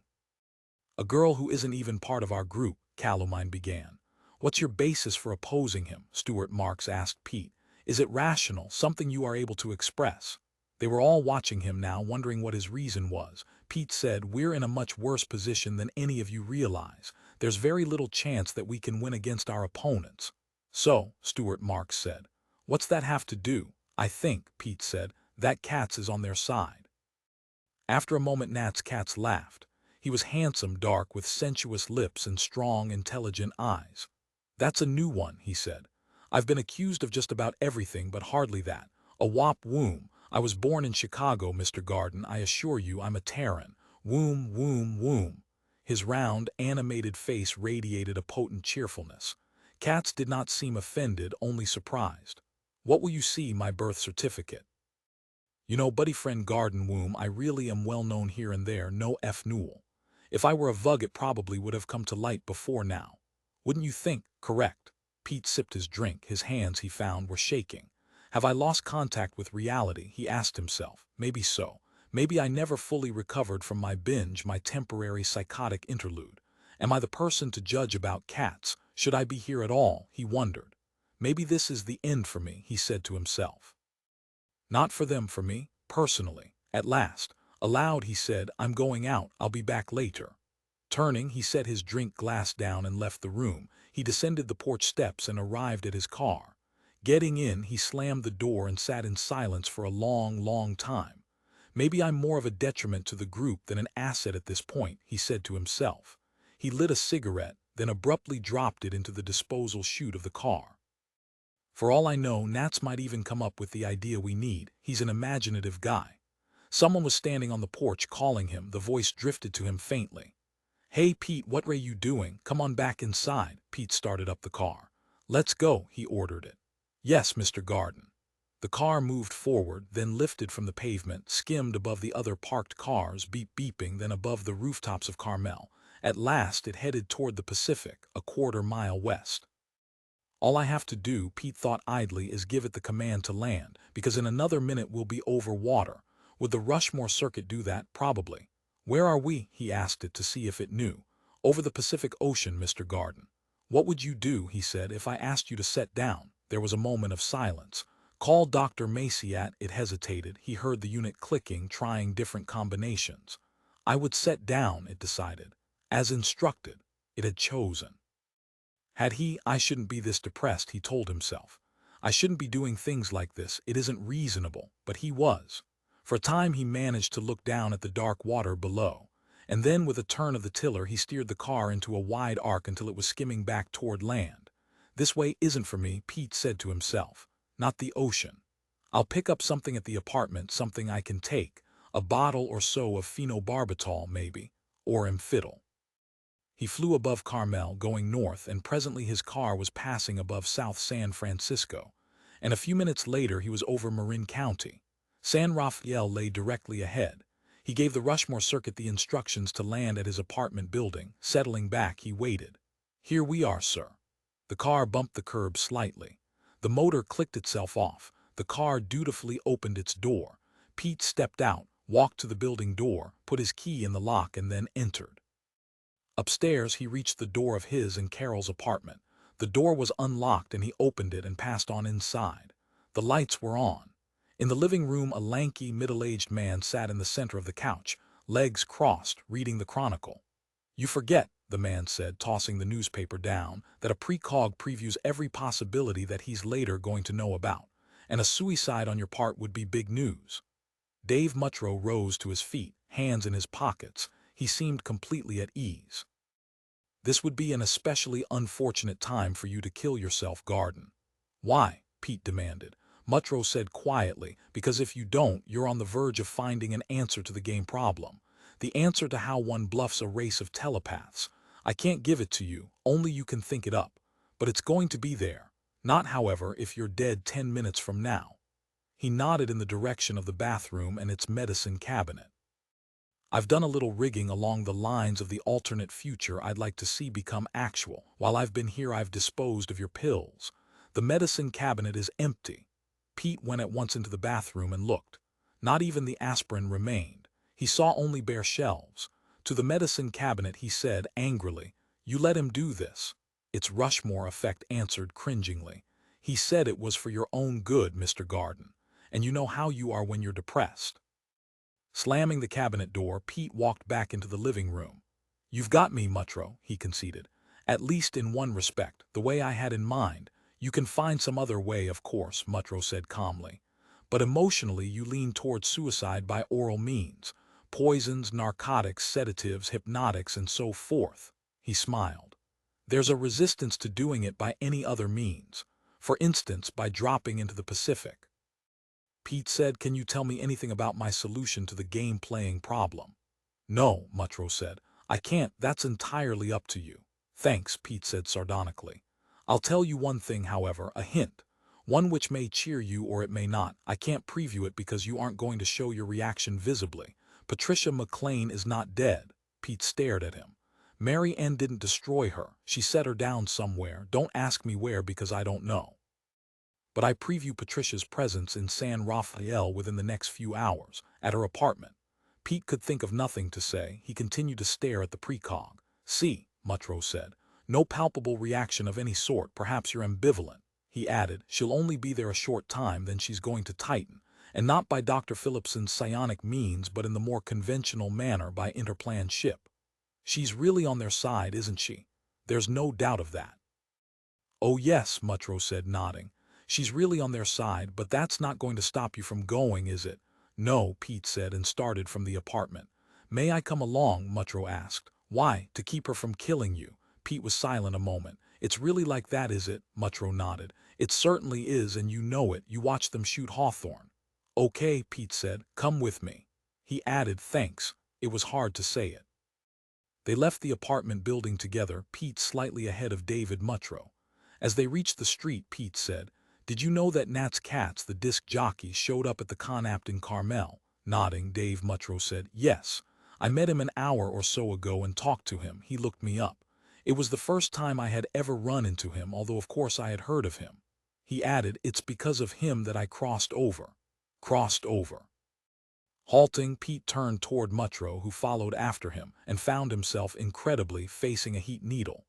A girl who isn't even part of our group, Calomine began. What's your basis for opposing him? Stuart Marks asked Pete. Is it rational, something you are able to express? They were all watching him now, wondering what his reason was. Pete said, we're in a much worse position than any of you realize. There's very little chance that we can win against our opponents. So, Stuart Marks said. What's that have to do? I think, Pete said, that Katz is on their side. After a moment Nat's Katz laughed. He was handsome, dark, with sensuous lips and strong, intelligent eyes. That's a new one, he said. I've been accused of just about everything, but hardly that. A womb. I was born in Chicago, Mr. Garden. I assure you I'm a Terran. Womb. His round, animated face radiated a potent cheerfulness. Katz did not seem offended, only surprised. What will you see, my birth certificate? You know, buddy friend Garden Womb, I really am well known here and there, no F Newell. If I were a Vug, it probably would have come to light before now. Wouldn't you think? Correct. Pete sipped his drink. His hands, he found, were shaking. Have I lost contact with reality? He asked himself. Maybe so. Maybe I never fully recovered from my binge, my temporary psychotic interlude. Am I the person to judge about cats? Should I be here at all? He wondered. Maybe this is the end for me, he said to himself. Not for them, for me, personally. At last, aloud he said, I'm going out, I'll be back later. Turning, he set his drink glass down and left the room. He descended the porch steps and arrived at his car. Getting in, he slammed the door and sat in silence for a long, long time. Maybe I'm more of a detriment to the group than an asset at this point, he said to himself. He lit a cigarette, then abruptly dropped it into the disposal chute of the car. For all I know, Nats might even come up with the idea we need. He's an imaginative guy. Someone was standing on the porch calling him. The voice drifted to him faintly. Hey Pete, what are you doing? Come on back inside. Pete started up the car. Let's go, he ordered it. Yes, Mr. Garden. The car moved forward, then lifted from the pavement, skimmed above the other parked cars, beeping, then above the rooftops of Carmel. At last it headed toward the Pacific, a quarter-mile west. All I have to do, Pete thought idly, is give it the command to land, because in another minute we'll be over water. Would the Rushmore circuit do that? Probably. Where are we? He asked it to see if it knew. Over the Pacific Ocean, Mr. Garden. What would you do, he said, if I asked you to set down? There was a moment of silence. Call Dr. Macy at, it hesitated. He heard the unit clicking, trying different combinations. I would set down, it decided. As instructed. It had chosen. Had he, I shouldn't be this depressed, he told himself. I shouldn't be doing things like this, it isn't reasonable, but he was. For a time he managed to look down at the dark water below, and then with a turn of the tiller he steered the car into a wide arc until it was skimming back toward land. This way isn't for me, Pete said to himself. Not the ocean. I'll pick up something at the apartment, something I can take, a bottle or so of phenobarbital maybe, or amphityl. He flew above Carmel, going north, and presently his car was passing above South San Francisco, and a few minutes later he was over Marin County. San Rafael lay directly ahead. He gave the Rushmore circuit the instructions to land at his apartment building. Settling back, he waited. Here we are, sir. The car bumped the curb slightly. The motor clicked itself off. The car dutifully opened its door. Pete stepped out, walked to the building door, put his key in the lock, and then entered. Upstairs, he reached the door of his and Carol's apartment. The door was unlocked and he opened it and passed on inside. The lights were on. In the living room, a lanky, middle-aged man sat in the center of the couch, legs crossed, reading the Chronicle. You forget, the man said, tossing the newspaper down, that a precog previews every possibility that he's later going to know about, and a suicide on your part would be big news. Dave Mutrow rose to his feet, hands in his pockets. He seemed completely at ease. This would be an especially unfortunate time for you to kill yourself, Garden. Why? Pete demanded. Mutrow said quietly, because if you don't, you're on the verge of finding an answer to the game problem. The answer to how one bluffs a race of telepaths. I can't give it to you, only you can think it up. But it's going to be there. Not, however, if you're dead 10 minutes from now. He nodded in the direction of the bathroom and its medicine cabinet. I've done a little rigging along the lines of the alternate future I'd like to see become actual. While I've been here, I've disposed of your pills. The medicine cabinet is empty. Pete went at once into the bathroom and looked. Not even the aspirin remained. He saw only bare shelves. To the medicine cabinet he said angrily, You let him do this. It's Rushmore effect, answered cringingly. He said it was for your own good, Mr. Garden. And you know how you are when you're depressed. Slamming the cabinet door, Pete walked back into the living room. You've got me, Mutrow, he conceded. At least in one respect, the way I had in mind. You can find some other way, of course, Mutrow said calmly. But emotionally you lean towards suicide by oral means. Poisons, narcotics, sedatives, hypnotics, and so forth. He smiled. There's a resistance to doing it by any other means. For instance, by dropping into the Pacific. Pete said, Can you tell me anything about my solution to the game-playing problem? No, Mutrow said. I can't, that's entirely up to you. Thanks, Pete said sardonically. I'll tell you one thing, however, a hint. One which may cheer you or it may not. I can't preview it because you aren't going to show your reaction visibly. Patricia McLean is not dead. Pete stared at him. Mary Ann didn't destroy her. She set her down somewhere. Don't ask me where because I don't know. But I preview Patricia's presence in San Rafael within the next few hours, at her apartment. Pete could think of nothing to say. He continued to stare at the precog. See, Mutro said. No palpable reaction of any sort. Perhaps you're ambivalent. He added, she'll only be there a short time, then she's going to tighten, and not by Dr. Phillipson's psionic means but in the more conventional manner by interplanned ship. She's really on their side, isn't she? There's no doubt of that. Oh yes, Mutro said, nodding. She's really on their side, but that's not going to stop you from going, is it? No, Pete said and started from the apartment. May I come along? Mutro asked. Why? To keep her from killing you. Pete was silent a moment. It's really like that, is it? Mutro nodded. It certainly is, and you know it. You watched them shoot Hawthorne. Okay, Pete said. Come with me. He added, thanks. It was hard to say it. They left the apartment building together, Pete slightly ahead of David Mutro. As they reached the street, Pete said, did you know that Nats Katz, the disc jockey, showed up at the Connaught in Carmel? Nodding, Dave Mutro said, yes. I met him an hour or so ago and talked to him. He looked me up. It was the first time I had ever run into him, although of course I had heard of him. He added, it's because of him that I crossed over. Crossed over. Halting, Pete turned toward Mutro, who followed after him, and found himself incredibly facing a heat needle.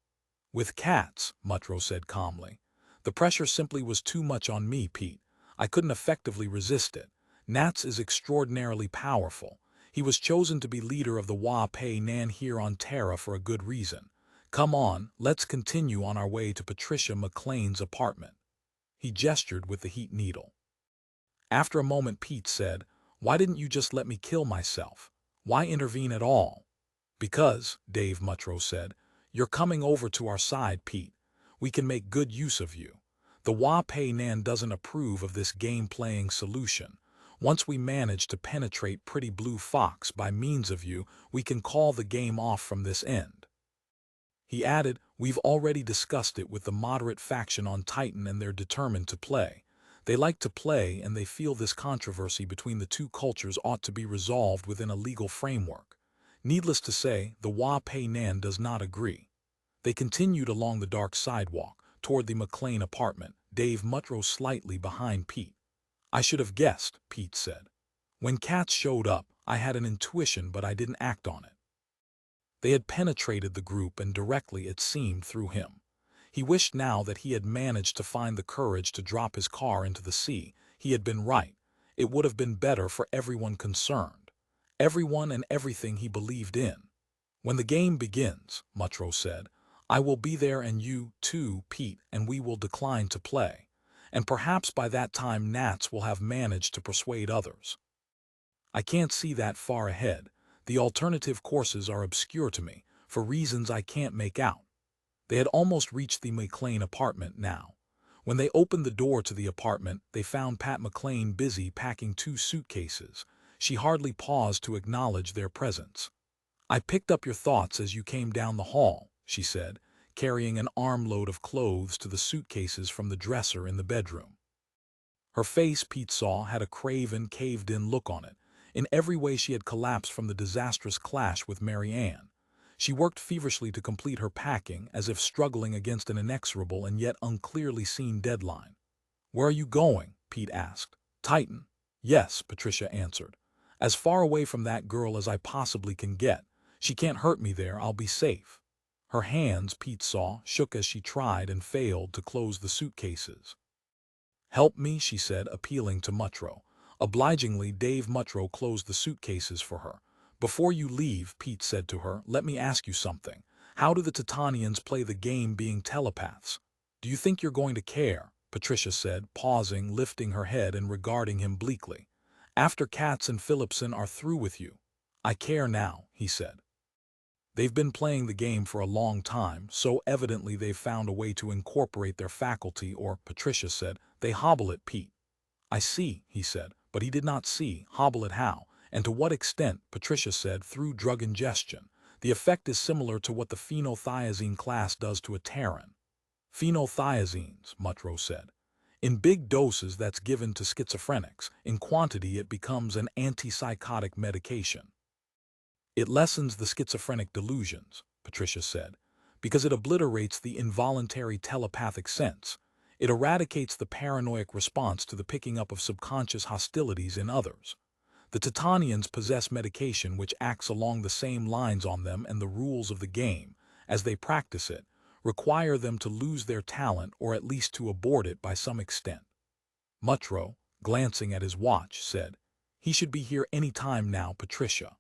With Katz, Mutro said calmly. The pressure simply was too much on me, Pete. I couldn't effectively resist it. Nats is extraordinarily powerful. He was chosen to be leader of the Wa Pei Nan here on Terra for a good reason. Come on, let's continue on our way to Patricia McLean's apartment. He gestured with the heat needle. After a moment, Pete said, why didn't you just let me kill myself? Why intervene at all? Because, Dave Mutro said, you're coming over to our side, Pete. We can make good use of you. The Wa Pei Nan doesn't approve of this game-playing solution. Once we manage to penetrate Pretty Blue Fox by means of you, we can call the game off from this end. He added, we've already discussed it with the moderate faction on Titan and they're determined to play. They like to play and they feel this controversy between the two cultures ought to be resolved within a legal framework. Needless to say, the Wa Pei Nan does not agree. They continued along the dark sidewalk, toward the McLean apartment, Dave Mutro slightly behind Pete. I should have guessed, Pete said. When Katz showed up, I had an intuition but I didn't act on it. They had penetrated the group and directly, it seemed, through him. He wished now that he had managed to find the courage to drop his car into the sea. He had been right. It would have been better for everyone concerned. Everyone and everything he believed in. When the game begins, Mutro said, I will be there and you, too, Pete, and we will decline to play. And perhaps by that time Nats will have managed to persuade others. I can't see that far ahead. The alternative courses are obscure to me, for reasons I can't make out. They had almost reached the McLean apartment now. When they opened the door to the apartment, they found Pat McLean busy packing 2 suitcases. She hardly paused to acknowledge their presence. I picked up your thoughts as you came down the hall, she said, carrying an armload of clothes to the suitcases from the dresser in the bedroom. Her face, Pete saw, had a craven, caved-in look on it. In every way she had collapsed from the disastrous clash with Mary Ann. She worked feverishly to complete her packing, as if struggling against an inexorable and yet unclearly seen deadline. Where are you going? Pete asked. Titan. Yes, Patricia answered. As far away from that girl as I possibly can get. She can't hurt me there, I'll be safe. Her hands, Pete saw, shook as she tried and failed to close the suitcases. Help me, she said, appealing to Mutro. Obligingly, Dave Mutro closed the suitcases for her. Before you leave, Pete said to her, let me ask you something. How do the Titanians play the game being telepaths? Do you think you're going to care? Patricia said, pausing, lifting her head and regarding him bleakly. After Katz and Phillipson are through with you. I care now, he said. They've been playing the game for a long time, so evidently they've found a way to incorporate their faculty, or, Patricia said, they hobble it, Pete. I see, he said, but he did not see, hobble it how, and to what extent, Patricia said, through drug ingestion. The effect is similar to what the phenothiazine class does to a Terran. Phenothiazines, Mutro said. In big doses that's given to schizophrenics. In quantity it becomes an antipsychotic medication. It lessens the schizophrenic delusions, Patricia said, because it obliterates the involuntary telepathic sense. It eradicates the paranoid response to the picking up of subconscious hostilities in others. The Titanians possess medication which acts along the same lines on them, and the rules of the game, as they practice it, require them to lose their talent or at least to abort it by some extent. Mutro, glancing at his watch, said, "He should be here any time now, Patricia.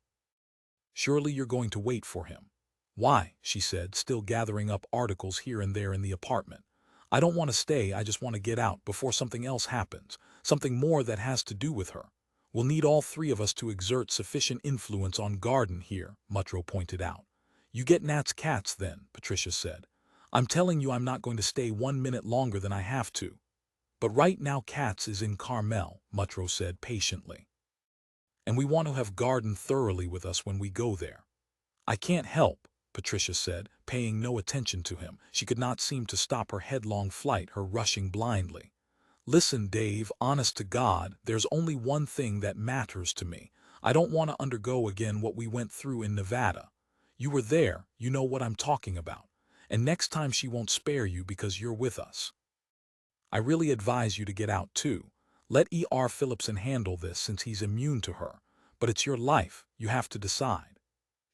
Surely you're going to wait for him." "Why?" she said, still gathering up articles here and there in the apartment. "I don't want to stay, I just want to get out before something else happens, something more that has to do with her. We'll need all three of us to exert sufficient influence on Garden here," Mutro pointed out. "You get Nat's cats then," Patricia said. "I'm telling you I'm not going to stay 1 minute longer than I have to." "But right now Katz is in Carmel," Mutro said patiently. "And we want to have Garden thoroughly with us when we go there." "I can't help," Patricia said, paying no attention to him. She could not seem to stop her headlong flight, her rushing blindly. "Listen, Dave, honest to God, there's only one thing that matters to me. I don't want to undergo again what we went through in Nevada. You were there, you know what I'm talking about. And next time she won't spare you because you're with us. I really advise you to get out too. Let E.R. Phillipson handle this since he's immune to her. But it's your life, you have to decide."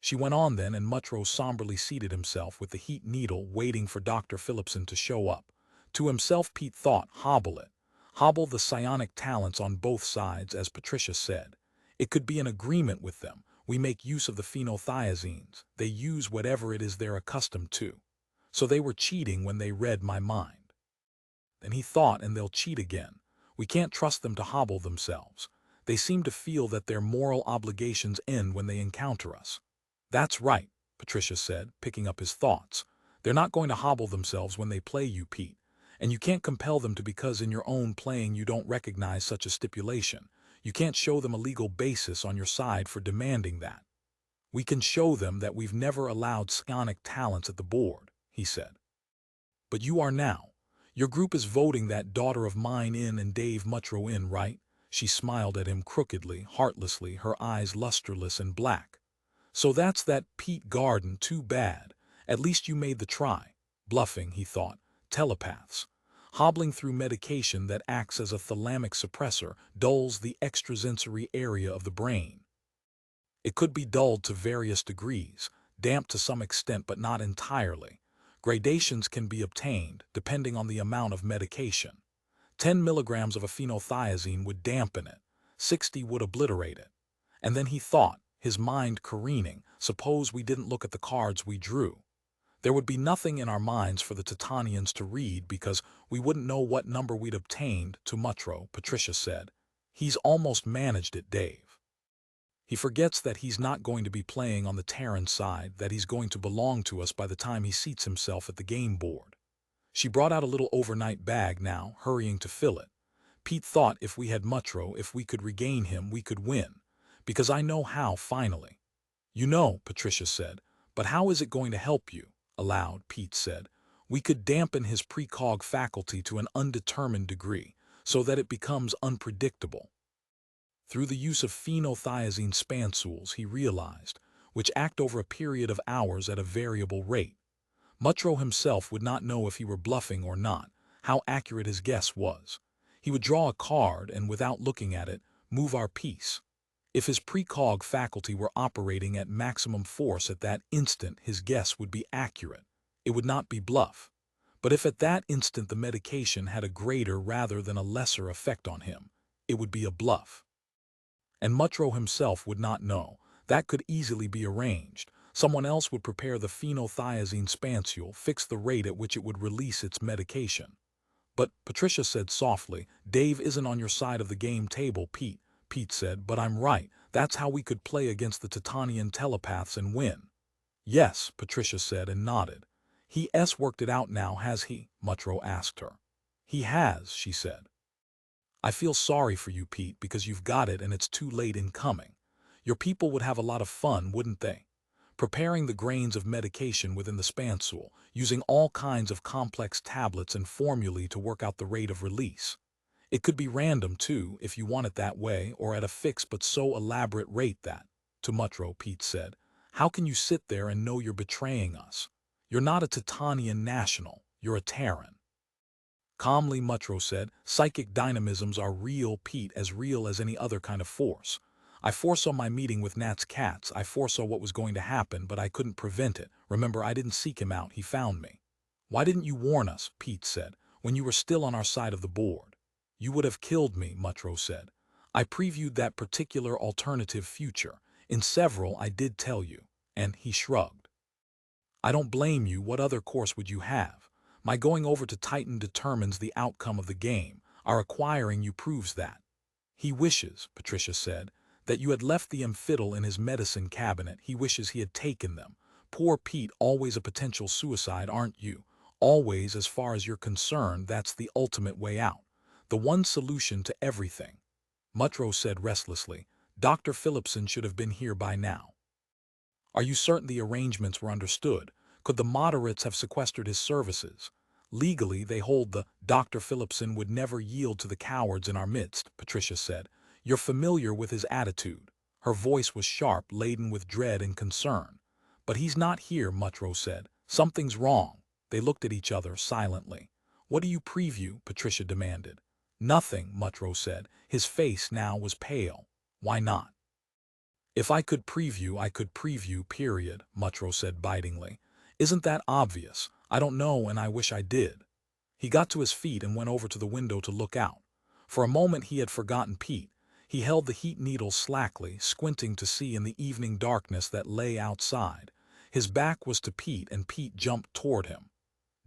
She went on then, and Mutro somberly seated himself with the heat needle waiting for Dr. Phillipson to show up. To himself Pete thought, hobble it. Hobble the psionic talents on both sides, as Patricia said. It could be an agreement with them. We make use of the phenothiazines. They use whatever it is they're accustomed to. So they were cheating when they read my mind. Then he thought, and they'll cheat again. We can't trust them to hobble themselves. They seem to feel that their moral obligations end when they encounter us. "That's right," Patricia said, picking up his thoughts. "They're not going to hobble themselves when they play you, Pete. And you can't compel them to, because in your own playing you don't recognize such a stipulation. You can't show them a legal basis on your side for demanding that." "We can show them that we've never allowed psionic talents at the board," he said. "But you are now. Your group is voting that daughter of mine in and Dave Mutro in, right?" She smiled at him crookedly, heartlessly, her eyes lusterless and black. "So that's that, Pete Garden. Too bad. At least you made the try." Bluffing, he thought. Telepaths. Hobbling through medication that acts as a thalamic suppressor, dulls the extrasensory area of the brain. It could be dulled to various degrees, damped to some extent but not entirely. Gradations can be obtained, depending on the amount of medication. 10 milligrams of a phenothiazine would dampen it, 60 would obliterate it. And then he thought, his mind careening, suppose we didn't look at the cards we drew. There would be nothing in our minds for the Titanians to read because we wouldn't know what number we'd obtained. To Mutro, Patricia said, "He's almost managed it, Dave. He forgets that he's not going to be playing on the Terran side, that he's going to belong to us by the time he seats himself at the game board." She brought out a little overnight bag now, hurrying to fill it. "Pete thought if we had Mutro, if we could regain him, we could win. Because I know how, finally." "You know," Patricia said, "but how is it going to help you?" Aloud, Pete said, "We could dampen his precog faculty to an undetermined degree, so that it becomes unpredictable. Through the use of phenothiazine spansules, he realized, which act over a period of hours at a variable rate. Mutro himself would not know if he were bluffing or not, how accurate his guess was. He would draw a card and, without looking at it, move our piece. If his precog faculty were operating at maximum force at that instant, his guess would be accurate. It would not be bluff. But if at that instant the medication had a greater rather than a lesser effect on him, it would be a bluff. And Mutro himself would not know. That could easily be arranged. Someone else would prepare the phenothiazine spansule, fix the rate at which it would release its medication. "But," Patricia said softly, "Dave isn't on your side of the game table, Pete." Pete said, "But I'm right. That's how we could play against the Titanian telepaths and win." "Yes," Patricia said and nodded. "He's worked it out now, has he?" Mutro asked her. "He has," she said. "I feel sorry for you, Pete, because you've got it and it's too late in coming. Your people would have a lot of fun, wouldn't they? preparing the grains of medication within the spansule, using all kinds of complex tablets and formulae to work out the rate of release. It could be random, too, if you want it that way, or at a fixed but so elaborate rate that, to Mutro, Pete said, how can you sit there and know you're betraying us? You're not a Titanian national, you're a Terran. Calmly, Mutro said, psychic dynamisms are real, Pete, as real as any other kind of force. I foresaw my meeting with Nat's cats. I foresaw what was going to happen, but I couldn't prevent it. Remember, I didn't seek him out, he found me. Why didn't you warn us, Pete said, when you were still on our side of the board? You would have killed me, Mutro said. I previewed that particular alternative future. In several, I did tell you. And he shrugged. I don't blame you. What other course would you have? My going over to Titan determines the outcome of the game. Our acquiring you proves that. He wishes, Patricia said, that you had left the amphiddle in his medicine cabinet. He wishes he had taken them. Poor Pete, always a potential suicide, aren't you? Always, as far as you're concerned, that's the ultimate way out. The one solution to everything. Mutro said restlessly, Dr. Phillipson should have been here by now. Are you certain the arrangements were understood? Could the moderates have sequestered his services? Legally, they hold the Dr. Phillipson would never yield to the cowards in our midst, Patricia said. You're familiar with his attitude. Her voice was sharp, laden with dread and concern. But he's not here, Mutro said. Something's wrong. They looked at each other silently. What do you preview? Patricia demanded. Nothing, Mutro said. His face now was pale. Why not? If I could preview, period, Mutro said bitingly. Isn't that obvious? I don't know, and I wish I did. He got to his feet and went over to the window to look out. For a moment he had forgotten Pete. He held the heat needle slackly, squinting to see in the evening darkness that lay outside. His back was to Pete, and Pete jumped toward him.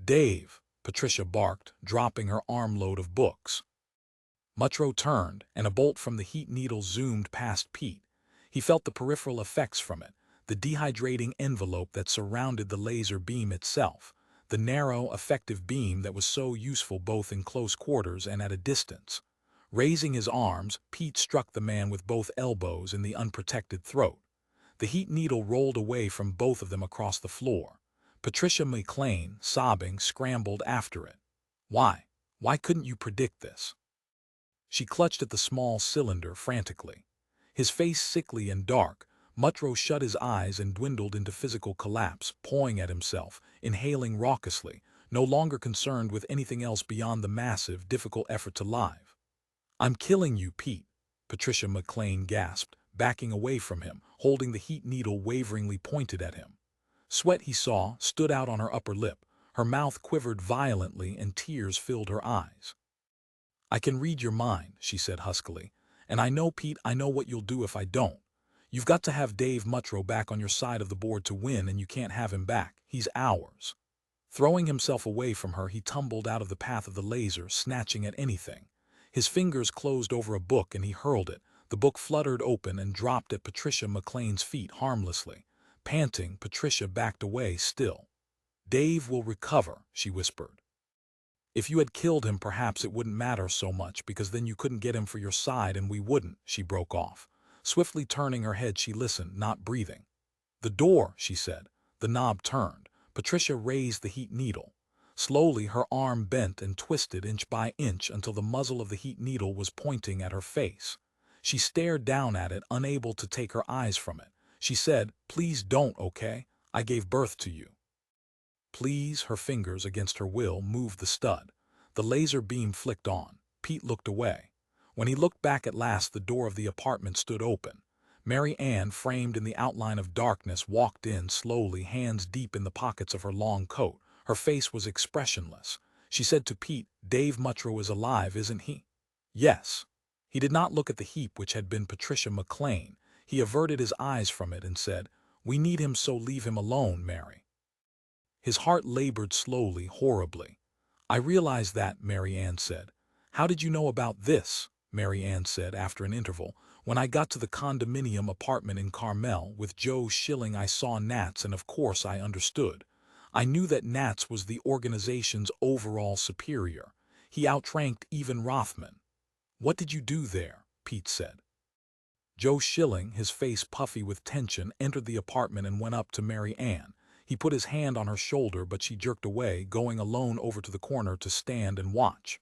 Dave, Patricia barked, dropping her armload of books. Mutro turned, and a bolt from the heat needle zoomed past Pete. He felt the peripheral effects from it, the dehydrating envelope that surrounded the laser beam itself, the narrow, effective beam that was so useful both in close quarters and at a distance. Raising his arms, Pete struck the man with both elbows in the unprotected throat. The heat needle rolled away from both of them across the floor. Patricia McLean, sobbing, scrambled after it. Why? Why couldn't you predict this? She clutched at the small cylinder frantically. His face sickly and dark, Mutro shut his eyes and dwindled into physical collapse, pawing at himself, inhaling raucously, no longer concerned with anything else beyond the massive, difficult effort to live. I'm killing you, Pete, Patricia McLean gasped, backing away from him, holding the heat needle waveringly pointed at him. Sweat, he saw, stood out on her upper lip. Her mouth quivered violently and tears filled her eyes. I can read your mind, she said huskily. And I know, Pete, I know what you'll do if I don't. You've got to have Dave Mutro back on your side of the board to win, and you can't have him back. He's ours. Throwing himself away from her, he tumbled out of the path of the laser, snatching at anything. His fingers closed over a book and he hurled it. The book fluttered open and dropped at Patricia McLean's feet harmlessly. Panting, Patricia backed away still. Dave will recover, she whispered. If you had killed him, perhaps it wouldn't matter so much, because then you couldn't get him for your side and we wouldn't, she broke off. Swiftly turning her head, she listened, not breathing. The door, she said. The knob turned. Patricia raised the heat needle. Slowly, her arm bent and twisted inch by inch until the muzzle of the heat needle was pointing at her face. She stared down at it, unable to take her eyes from it. She said, Please don't, okay? I gave birth to you. Please, her fingers against her will moved the stud. The laser beam flicked on. Pete looked away. When he looked back at last, the door of the apartment stood open. Mary Ann, framed in the outline of darkness, walked in slowly, hands deep in the pockets of her long coat. Her face was expressionless. She said to Pete, Dave Mutro is alive, isn't he? Yes. He did not look at the heap which had been Patricia McLean. He averted his eyes from it and said, We need him, so leave him alone, Mary. His heart labored slowly, horribly. I realize that, Mary Ann said. How did you know about this? Mary Ann said after an interval. When I got to the condominium apartment in Carmel with Joe Schilling, I saw Nats, and of course I understood. I knew that Nats was the organization's overall superior. He outranked even Rothman. What did you do there? Pete said. Joe Schilling, his face puffy with tension, entered the apartment and went up to Mary Ann. He put his hand on her shoulder, but she jerked away, going alone over to the corner to stand and watch.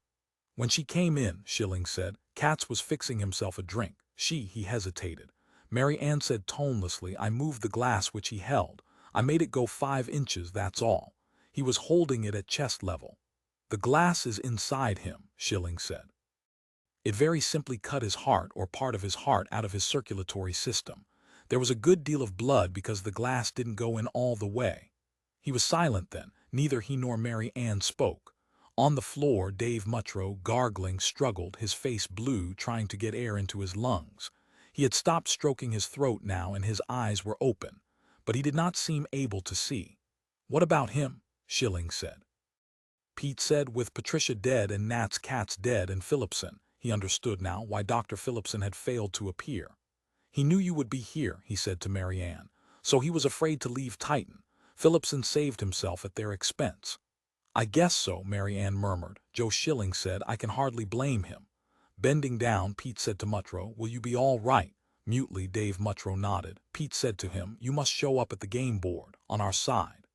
When she came in, Schilling said, Katz was fixing himself a drink. He hesitated. Mary Ann said tonelessly, I moved the glass which he held. I made it go 5 inches, that's all. He was holding it at chest level. The glass is inside him, Schilling said. It very simply cut his heart or part of his heart out of his circulatory system. There was a good deal of blood because the glass didn't go in all the way. He was silent then. Neither he nor Mary Ann spoke. On the floor, Dave Mutrow, gargling, struggled, his face blue, trying to get air into his lungs. He had stopped stroking his throat now and his eyes were open, but he did not seem able to see. What about him? Schilling said. Pete said, with Patricia dead and Nat's Katz dead and Phillipson. He understood now why Dr. Phillipson had failed to appear. He knew you would be here, he said to Mary Ann, so he was afraid to leave Titan. Phillipson saved himself at their expense. I guess so, Mary Ann murmured. Joe Schilling said, I can hardly blame him. Bending down, Pete said to Mutrow, will you be all right? Mutely, Dave Mutrow nodded. Pete said to him, you must show up at the game board, on our side.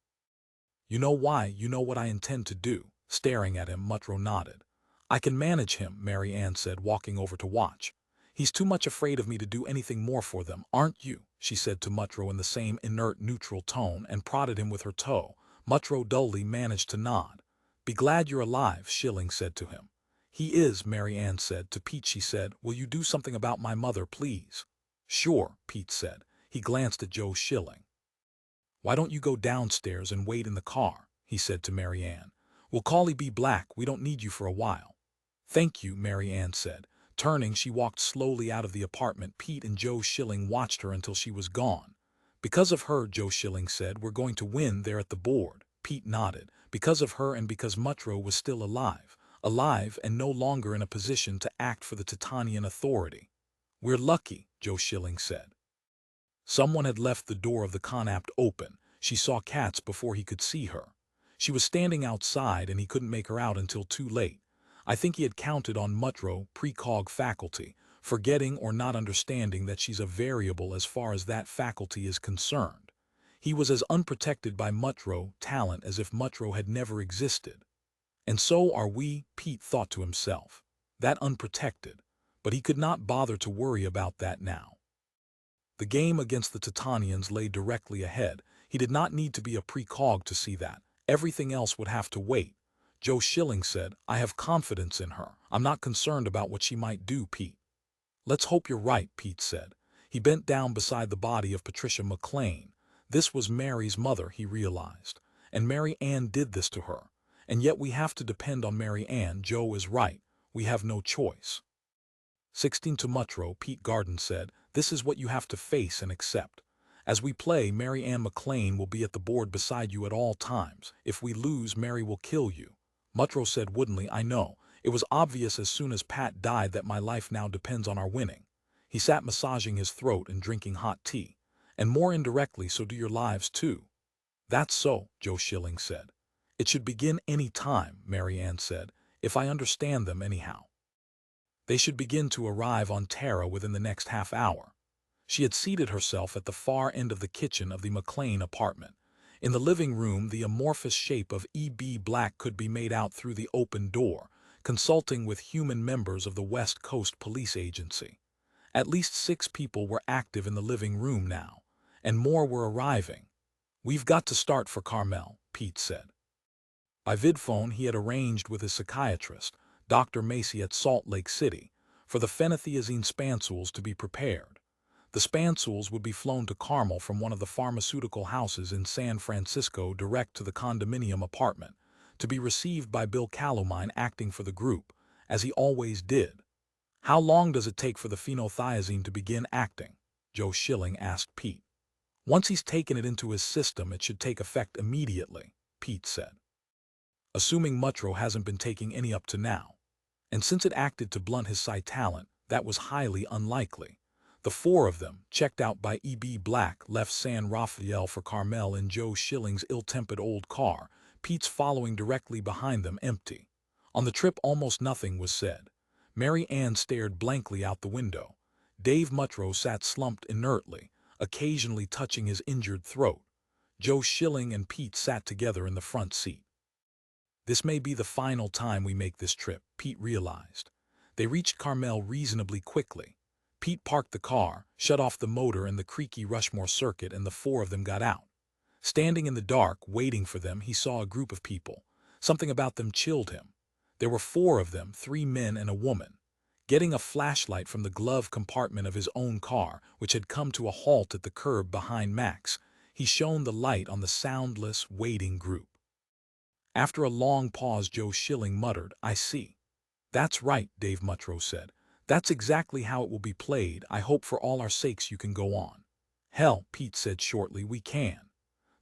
You know why, you know what I intend to do. Staring at him, Mutrow nodded. I can manage him, Mary Ann said, walking over to watch. He's too much afraid of me to do anything more for them, aren't you? She said to Mutrow in the same inert, neutral tone and prodded him with her toe. Mutrow dully managed to nod. Be glad you're alive, Schilling said to him. He is, Mary Ann said. To Pete she said, will you do something about my mother, please? Sure, Pete said. He glanced at Joe Schilling. Why don't you go downstairs and wait in the car? He said to Mary Ann. We'll call E.B. Black, we don't need you for a while. Thank you, Mary Ann said. Turning, she walked slowly out of the apartment. Pete and Joe Schilling watched her until she was gone. Because of her, Joe Schilling said, we're going to win there at the board. Pete nodded. Because of her and because Mutrow was still alive. Alive and no longer in a position to act for the Titanian Authority. We're lucky, Joe Schilling said. Someone had left the door of the Connaught open. She saw Katz before he could see her. She was standing outside and he couldn't make her out until too late. I think he had counted on Mutrow, precog faculty, forgetting or not understanding that she's a variable as far as that faculty is concerned. He was as unprotected by Mutrow talent as if Mutrow had never existed. And so are we, Pete thought to himself. That unprotected. But he could not bother to worry about that now. The game against the Titanians lay directly ahead. He did not need to be a precog to see that. Everything else would have to wait. Joe Schilling said, I have confidence in her. I'm not concerned about what she might do, Pete. Let's hope you're right, Pete said. He bent down beside the body of Patricia McLean. This was Mary's mother, he realized. And Mary Ann did this to her. And yet we have to depend on Mary Ann. Joe is right. We have no choice. 16 to Mutrow, Pete Garden said, this is what you have to face and accept. As we play, Mary Ann McLean will be at the board beside you at all times. If we lose, Mary will kill you. Mutrow said woodenly, I know. It was obvious as soon as Pat died that my life now depends on our winning. He sat massaging his throat and drinking hot tea. And more indirectly, so do your lives too. That's so, Joe Schilling said. It should begin any time, Mary Ann said, if I understand them anyhow. They should begin to arrive on Terra within the next half hour. She had seated herself at the far end of the kitchen of the McLean apartment. In the living room, the amorphous shape of E.B. Black could be made out through the open door, consulting with human members of the West Coast Police Agency. At least 6 people were active in the living room now, and more were arriving. We've got to start for Carmel, Pete said. By vidphone, he had arranged with his psychiatrist, Dr. Macy at Salt Lake City, for the phenothiazine spansouls to be prepared. The spansouls would be flown to Carmel from one of the pharmaceutical houses in San Francisco direct to the condominium apartment, to be received by Bill Calomine acting for the group, as he always did. How long does it take for the phenothiazine to begin acting? Joe Schilling asked Pete. Once he's taken it into his system, it should take effect immediately, Pete said. Assuming Mutrow hasn't been taking any up to now. And since it acted to blunt his psi talent, that was highly unlikely. The 4 of them, checked out by E.B. Black, left San Rafael for Carmel in Joe Schilling's ill-tempered old car, Pete's following directly behind them empty. On the trip almost nothing was said. Mary Ann stared blankly out the window. Dave Muttro sat slumped inertly, occasionally touching his injured throat. Joe Schilling and Pete sat together in the front seat. This may be the final time we make this trip, Pete realized. They reached Carmel reasonably quickly. Pete parked the car, shut off the motor and the creaky Rushmore circuit, and the four of them got out. Standing in the dark, waiting for them, he saw a group of people. Something about them chilled him. There were four of them, 3 men and a woman. Getting a flashlight from the glove compartment of his own car, which had come to a halt at the curb behind Max, he shone the light on the soundless, waiting group. After a long pause, Joe Schilling muttered, "I see." "That's right," Dave Muttro said. "That's exactly how it will be played. I hope for all our sakes you can go on." "Hell," Pete said shortly, "we can."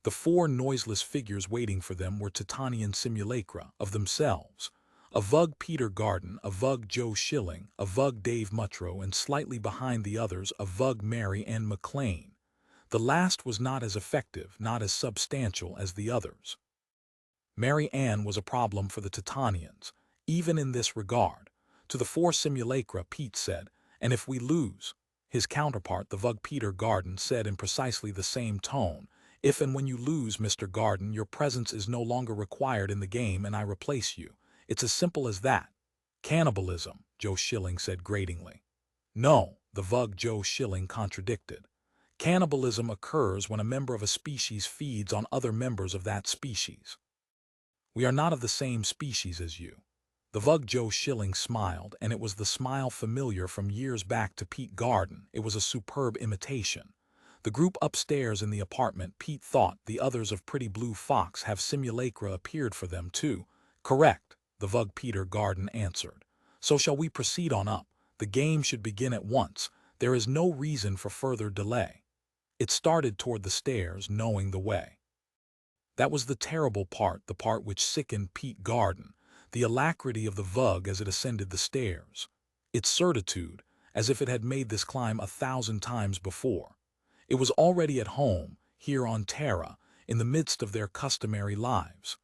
The four noiseless figures waiting for them were Titanian simulacra of themselves. A Vug Peter Garden, a Vug Joe Schilling, a Vug Dave Muttro, and slightly behind the others a Vug Mary Ann McLean. The last was not as effective, not as substantial as the others. Mary Ann was a problem for the Titanians, even in this regard. To the four simulacra, Pete said, "And if we lose?" His counterpart, the Vug Peter Garden, said in precisely the same tone, "If and when you lose, Mr. Garden, your presence is no longer required in the game and I replace you. It's as simple as that." "Cannibalism," Joe Schilling said gratingly. "No," the Vug Joe Schilling contradicted. "Cannibalism occurs when a member of a species feeds on other members of that species. We are not of the same species as you." The Vug Joe Schilling smiled, and it was the smile familiar from years back to Pete Garden. It was a superb imitation. The group upstairs in the apartment, Pete thought the others of Pretty Blue Fox have simulacra appeared for them too. "Correct," the Vug Peter Garden answered. "So shall we proceed on up? The game should begin at once. There is no reason for further delay." It started toward the stairs, knowing the way. That was the terrible part, the part which sickened Pete Garden, the alacrity of the Vug as it ascended the stairs. Its certitude, as if it had made this climb 1,000 times before. It was already at home, here on Terra, in the midst of their customary lives.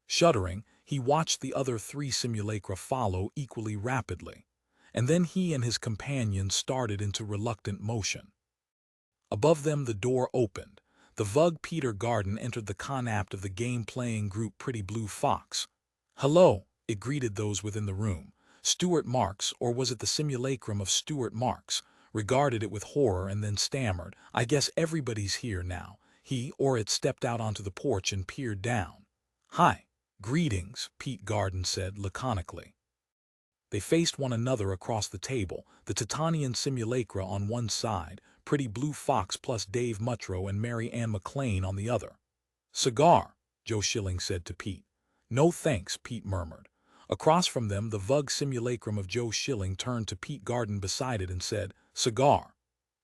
Shuddering, he watched the other 3 simulacra follow equally rapidly, and then he and his companions started into reluctant motion. Above them the door opened. The Vug Peter Garden entered the conapt of the game-playing group Pretty Blue Fox. "Hello," it greeted those within the room. Stuart Marks, or was it the simulacrum of Stuart Marks, regarded it with horror and then stammered, "I guess everybody's here now." He or it stepped out onto the porch and peered down. "Hi." "Greetings," Pete Garden said laconically. They faced one another across the table, the Titanian simulacra on one side, Pretty Blue Fox plus Dave Muttro and Mary Ann McLean on the other. "Cigar," Joe Schilling said to Pete. "No thanks," Pete murmured. Across from them the Vug simulacrum of Joe Schilling turned to Pete Garden beside it and said, "Cigar."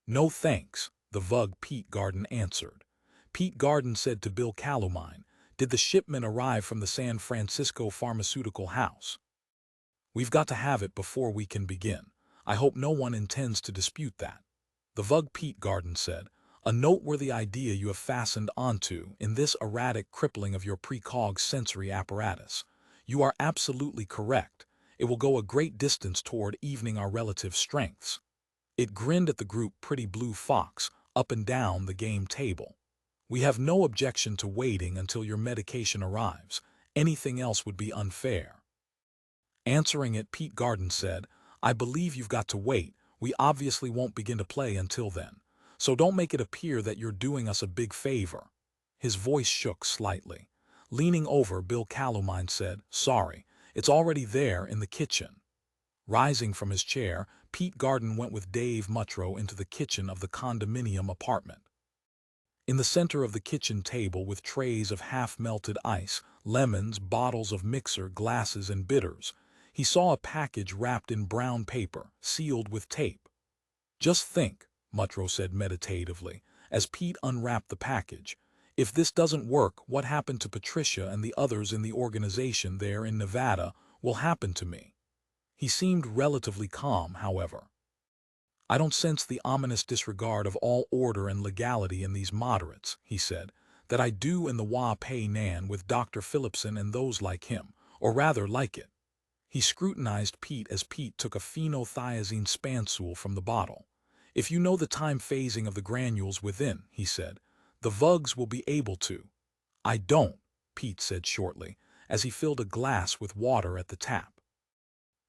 "No thanks," the Vug Pete Garden answered. Pete Garden said to Bill Calumine, "Did the shipment arrive from the San Francisco pharmaceutical house?" "We've got to have it before we can begin. I hope no one intends to dispute that." The Vug Pete Garden said, "A noteworthy idea you have fastened onto in this erratic crippling of your precog sensory apparatus. You are absolutely correct. It will go a great distance toward evening our relative strengths." It grinned at the group Pretty Blue Fox, up and down the game table. "We have no objection to waiting until your medication arrives. Anything else would be unfair." Answering it, Pete Garden said, "I believe you've got to wait. We obviously won't begin to play until then. So don't make it appear that you're doing us a big favor." His voice shook slightly. Leaning over, Bill Calumine said, "Sorry, it's already there in the kitchen." Rising from his chair, Pete Garden went with Dave Muttro into the kitchen of the condominium apartment. In the center of the kitchen table, with trays of half-melted ice, lemons, bottles of mixer, glasses, and bitters, he saw a package wrapped in brown paper, sealed with tape. "Just think," Muttro said meditatively, as Pete unwrapped the package. "If this doesn't work, what happened to Patricia and the others in the organization there in Nevada will happen to me." He seemed relatively calm, however. "I don't sense the ominous disregard of all order and legality in these moderates," he said, "that I do in the Wa Pei Nan with Dr. Phillipson and those like him, or rather like it." He scrutinized Pete as Pete took a phenothiazine spansule from the bottle. If you know the time phasing of the granules within, he said, the Vugs will be able to. I don't, Pete said shortly, as he filled a glass with water at the tap.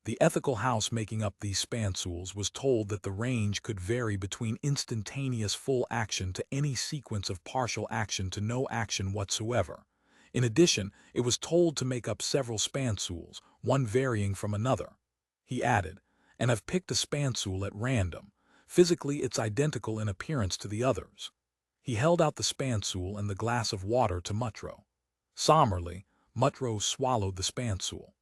The ethical house making up these spansules was told that the range could vary between instantaneous full action to any sequence of partial action to no action whatsoever. In addition, it was told to make up several spansules, one varying from another. He added, and I've picked a spansule at random. Physically, it's identical in appearance to the others. He held out the spansule and the glass of water to Mutro. Somberly, Mutro swallowed the spansule.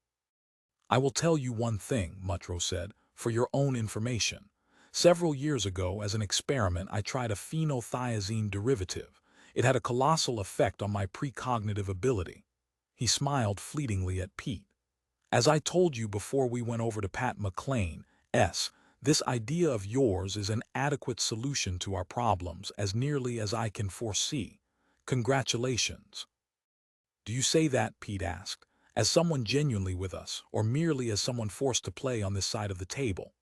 I will tell you one thing, Mutro said, for your own information. Several years ago, as an experiment, I tried a phenothiazine derivative. It had a colossal effect on my precognitive ability. He smiled fleetingly at Pete. As I told you before we went over to Pat McLean's, this idea of yours is an adequate solution to our problems as nearly as I can foresee. Congratulations. Do you say that, Pete asked, as someone genuinely with us, or merely as someone forced to play on this side of the table?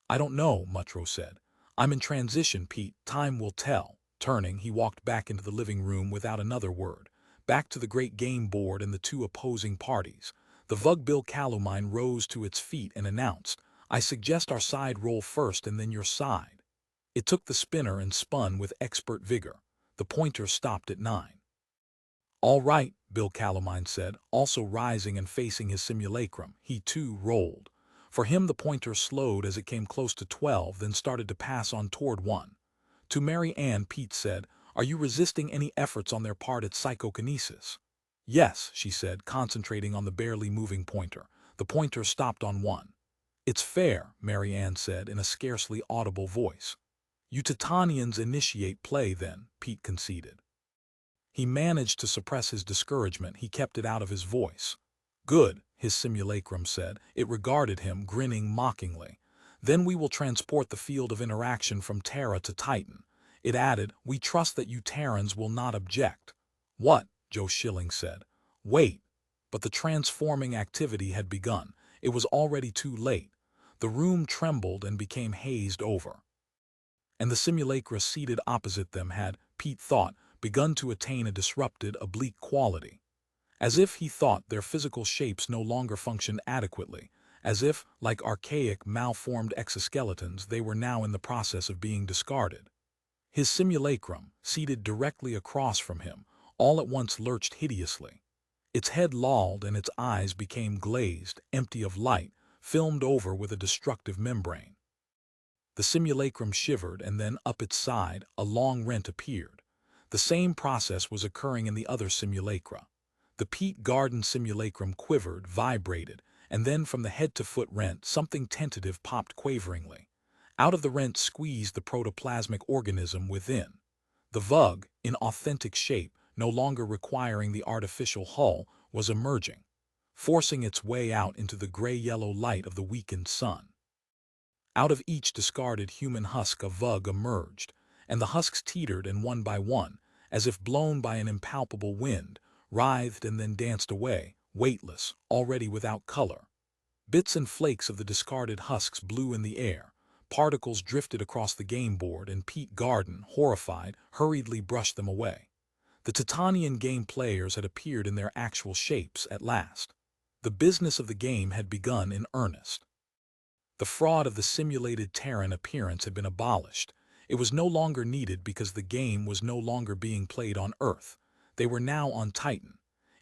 I don't know, Mutro said. I'm in transition, Pete. Time will tell. Turning, he walked back into the living room without another word, back to the great game board and the two opposing parties. The Vug Bill Calumine rose to its feet and announced, I suggest our side roll first and then your side. It took the spinner and spun with expert vigor. The pointer stopped at 9. All right, Bill Calumine said, also rising and facing his simulacrum. He too rolled. For him the pointer slowed as it came close to 12, then started to pass on toward 1. To Mary Ann, Pete said, are you resisting any efforts on their part at psychokinesis? Yes, she said, concentrating on the barely moving pointer. The pointer stopped on 1. It's fair, Mary Ann said in a scarcely audible voice. You Titanians initiate play then, Pete conceded. He managed to suppress his discouragement. He kept it out of his voice. Good, his simulacrum said. It regarded him, grinning mockingly. Then we will transport the field of interaction from Terra to Titan. It added, we trust that you Terrans will not object. What? Joe Schilling said. Wait. But the transforming activity had begun. It was already too late. The room trembled and became hazed over. And the simulacra seated opposite them had, Pete thought, begun to attain a disrupted, oblique quality. As if, he thought, their physical shapes no longer functioned adequately, as if, like archaic, malformed exoskeletons, they were now in the process of being discarded. His simulacrum, seated directly across from him, all at once lurched hideously. Its head lolled and its eyes became glazed, empty of light, filmed over with a destructive membrane. The simulacrum shivered, and then, up its side, a long rent appeared. The same process was occurring in the other simulacra. The Pete Garden simulacrum quivered, vibrated, and then from the head-to-foot rent something tentative popped quaveringly. Out of the rent squeezed the protoplasmic organism within. The Vug, in authentic shape, no longer requiring the artificial hull, was emerging, forcing its way out into the gray-yellow light of the weakened sun. Out of each discarded human husk a Vug emerged, and the husks teetered, and one by one, as if blown by an impalpable wind, writhed and then danced away, weightless, already without color. Bits and flakes of the discarded husks blew in the air. Particles drifted across the game board, and Pete Garden, horrified, hurriedly brushed them away. The Titanian game players had appeared in their actual shapes at last. The business of the game had begun in earnest. The fraud of the simulated Terran appearance had been abolished. It was no longer needed because the game was no longer being played on Earth. They were now on Titan.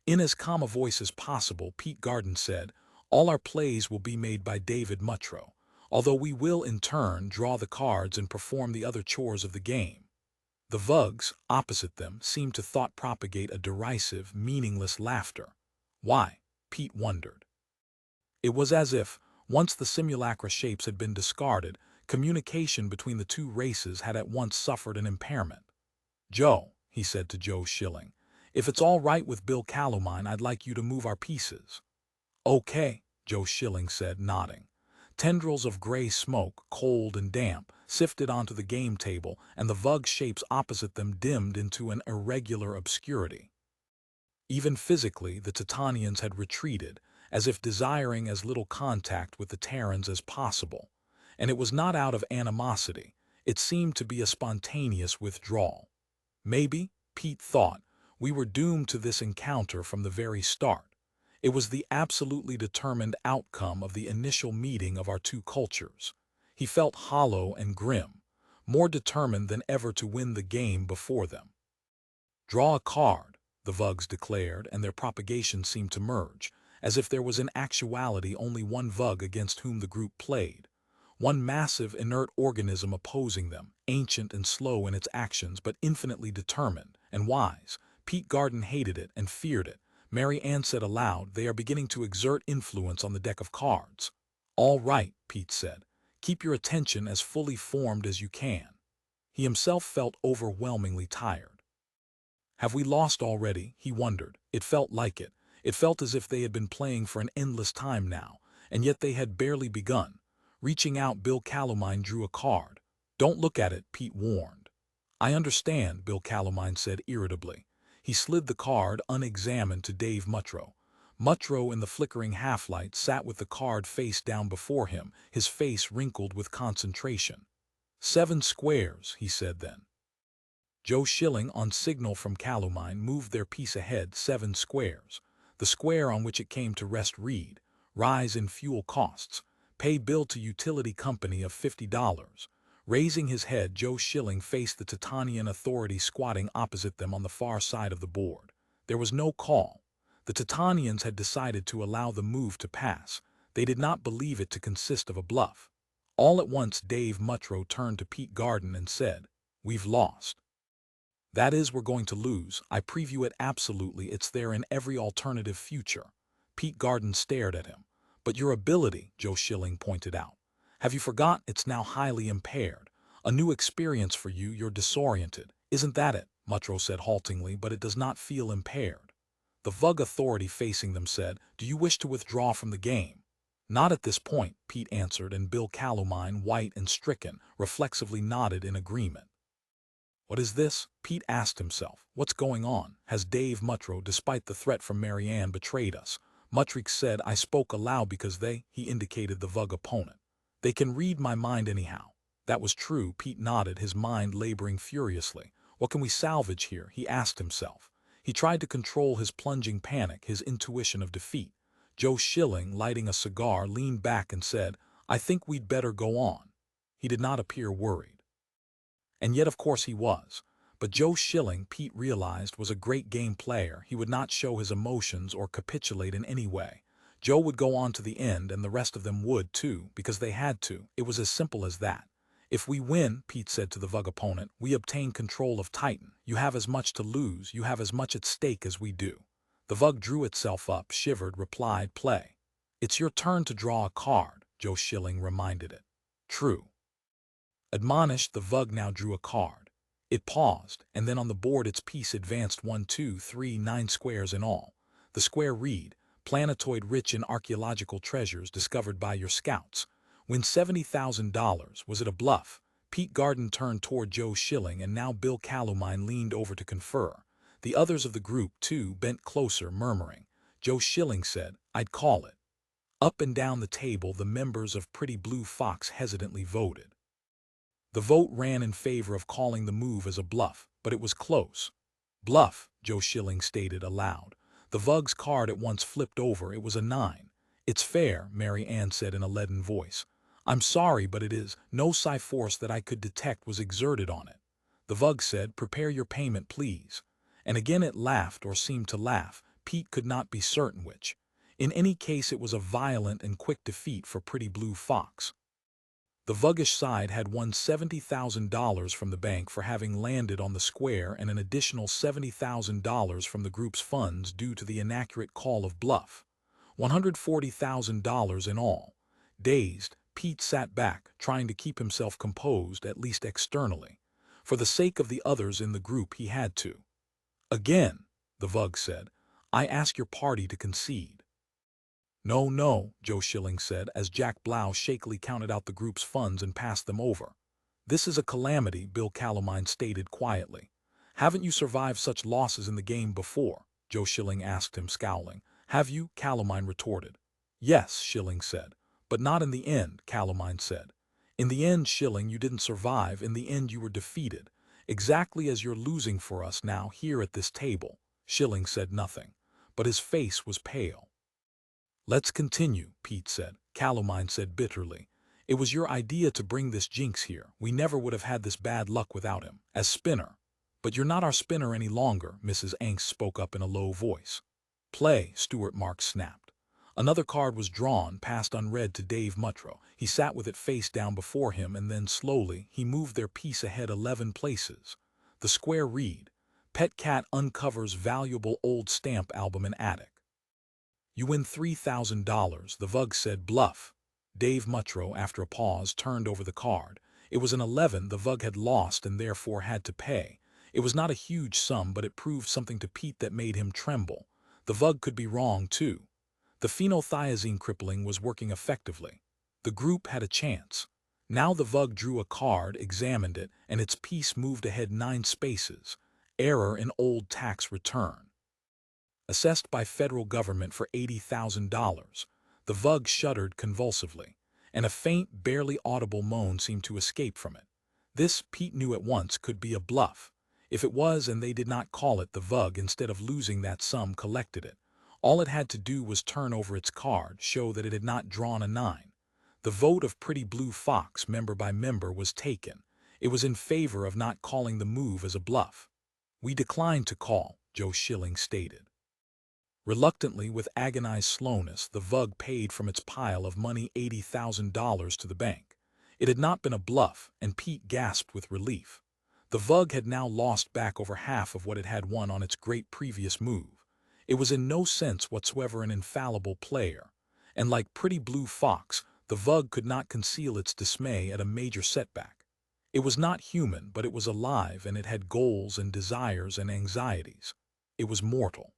In as calm a voice as possible, Pete Garden said, all our plays will be made by David Mutro, although we will in turn draw the cards and perform the other chores of the game. The Vugs, opposite them, seemed to thought propagate a derisive, meaningless laughter. Why? Pete wondered. It was as if, once the simulacra shapes had been discarded, communication between the two races had at once suffered an impairment. Joe, he said to Joe Schilling, if it's all right with Bill Calumine, I'd like you to move our pieces. Okay, Joe Schilling said, nodding. Tendrils of gray smoke, cold and damp, sifted onto the game table, and the Vug shapes opposite them dimmed into an irregular obscurity. Even physically, the Titanians had retreated, as if desiring as little contact with the Terrans as possible. And it was not out of animosity. It seemed to be a spontaneous withdrawal. Maybe, Pete thought, we were doomed to this encounter from the very start. It was the absolutely determined outcome of the initial meeting of our two cultures. He felt hollow and grim, more determined than ever to win the game before them. "Draw a card," the Vugs declared, and their propagation seemed to merge, as if there was in actuality only one Vug against whom the group played. One massive, inert organism opposing them, ancient and slow in its actions but infinitely determined and wise. Pete Garden hated it and feared it. Mary Ann said aloud, "They are beginning to exert influence on the deck of cards." "All right," Pete said. "Keep your attention as fully formed as you can." He himself felt overwhelmingly tired. Have we lost already? He wondered. It felt like it. It felt as if they had been playing for an endless time now, and yet they had barely begun. Reaching out, Bill Calomine drew a card. "Don't look at it," Pete warned. "I understand," Bill Calomine said irritably. He slid the card unexamined to Dave Mutrow. Mutrow, in the flickering half-light, sat with the card face down before him, his face wrinkled with concentration. "7 squares," he said then. Joe Schilling, on signal from Calomine, moved their piece ahead 7 squares. The square on which it came to rest read, "Rise in fuel costs. Pay bill to utility company of $50. Raising his head, Joe Schilling faced the Titanian authority squatting opposite them on the far side of the board. There was no call. The Titanians had decided to allow the move to pass. They did not believe it to consist of a bluff. All at once Dave Mutrow turned to Pete Garden and said, "We've lost." "That is, we're going to lose. I preview it absolutely. It's there in every alternative future." Pete Garden stared at him. "But your ability," Joe Schilling pointed out. "Have you forgot? It's now highly impaired. A new experience for you. You're disoriented." "Isn't that it?" Mutrow said haltingly, "but it does not feel impaired." The Vug authority facing them said, "Do you wish to withdraw from the game?" "Not at this point," Pete answered, and Bill Calomine, white and stricken, reflexively nodded in agreement. What is this? Pete asked himself. What's going on? Has Dave Mutrow, despite the threat from Mary Ann, betrayed us? Mutrick said, "I spoke aloud because he indicated the Vug opponent. "They can read my mind anyhow." That was true. Pete nodded, his mind laboring furiously. What can we salvage here? He asked himself. He tried to control his plunging panic, his intuition of defeat. Joe Schilling, lighting a cigar, leaned back and said, "I think we'd better go on." He did not appear worried. And yet, of course, he was. But Joe Schilling, Pete realized, was a great game player. He would not show his emotions or capitulate in any way. Joe would go on to the end, and the rest of them would, too, because they had to. It was as simple as that. "If we win," Pete said to the Vug opponent, "we obtain control of Titan. You have as much to lose, you have as much at stake as we do." The Vug drew itself up, shivered, replied, "Play." "It's your turn to draw a card," Joe Schilling reminded it. "True." Admonished, the Vug now drew a card. It paused, and then on the board its piece advanced 1, 2, 3, 9 squares in all. The square read, "Planetoid rich in archaeological treasures discovered by your scouts. Win $70,000. Was it a bluff?" Pete Garden turned toward Joe Schilling, and now Bill Calomine leaned over to confer. The others of the group, too, bent closer, murmuring. Joe Schilling said, "I'd call it." Up and down the table the members of Pretty Blue Fox hesitantly voted. The vote ran in favor of calling the move as a bluff, but it was close. "Bluff," Joe Schilling stated aloud. The Vug's card at once flipped over. It was a 9. "It's fair," Mary Ann said in a leaden voice. "I'm sorry, but it is. No psi force that I could detect was exerted on it." The Vug said, "Prepare your payment, please." And again it laughed, or seemed to laugh. Pete could not be certain which. In any case, it was a violent and quick defeat for Pretty Blue Fox. The Vugish side had won $70,000 from the bank for having landed on the square, and an additional $70,000 from the group's funds due to the inaccurate call of bluff. $140,000 in all. Dazed, Pete sat back, trying to keep himself composed, at least externally. For the sake of the others in the group, he had to. "Again," the Vug said, "I ask your party to concede." "No, no," Joe Schilling said, as Jack Blau shakily counted out the group's funds and passed them over. "This is a calamity," Bill Calomine stated quietly. "Haven't you survived such losses in the game before?" Joe Schilling asked him, scowling. "Have you?" Calomine retorted. "Yes," Schilling said. "But not in the end," Calomine said. In the end, Schilling, you didn't survive. In the end, you were defeated. Exactly as you're losing for us now here at this table. Schilling said nothing, but his face was pale. Let's continue, Pete said. Calamine said bitterly. It was your idea to bring this jinx here. We never would have had this bad luck without him, as spinner. But you're not our spinner any longer, Mrs. Angst spoke up in a low voice. Play, Stuart Marks snapped. Another card was drawn, passed unread to Dave Muttro. He sat with it face down before him, and then slowly he moved their piece ahead 11 places. The square read, Pet Cat uncovers valuable old stamp album in attic. You win $3,000, the Vugs said. Bluff. Dave Muttro, after a pause, turned over the card. It was an 11 the Vug had lost and therefore had to pay. It was not a huge sum, but it proved something to Pete that made him tremble. The Vug could be wrong, too. The phenothiazine crippling was working effectively. The group had a chance. Now the Vug drew a card, examined it, and its piece moved ahead 9 spaces. Error in old tax return. Assessed by federal government for $80,000. The Vug shuddered convulsively, and a faint, barely audible moan seemed to escape from it. This, Pete knew at once, could be a bluff. If it was and they did not call it, the Vug, instead of losing that sum, collected it. All it had to do was turn over its card, show that it had not drawn a 9. The vote of Pretty Blue Fox, member by member, was taken. It was in favor of not calling the move as a bluff. We declined to call, Joe Schilling stated. Reluctantly, with agonized slowness, the Vug paid from its pile of money $80,000 to the bank. It had not been a bluff, and Pete gasped with relief. The Vug had now lost back over half of what it had won on its great previous move. It was in no sense whatsoever an infallible player, and like Pretty Blue Fox, the Vug could not conceal its dismay at a major setback. It was not human, but it was alive, and it had goals and desires and anxieties. It was mortal.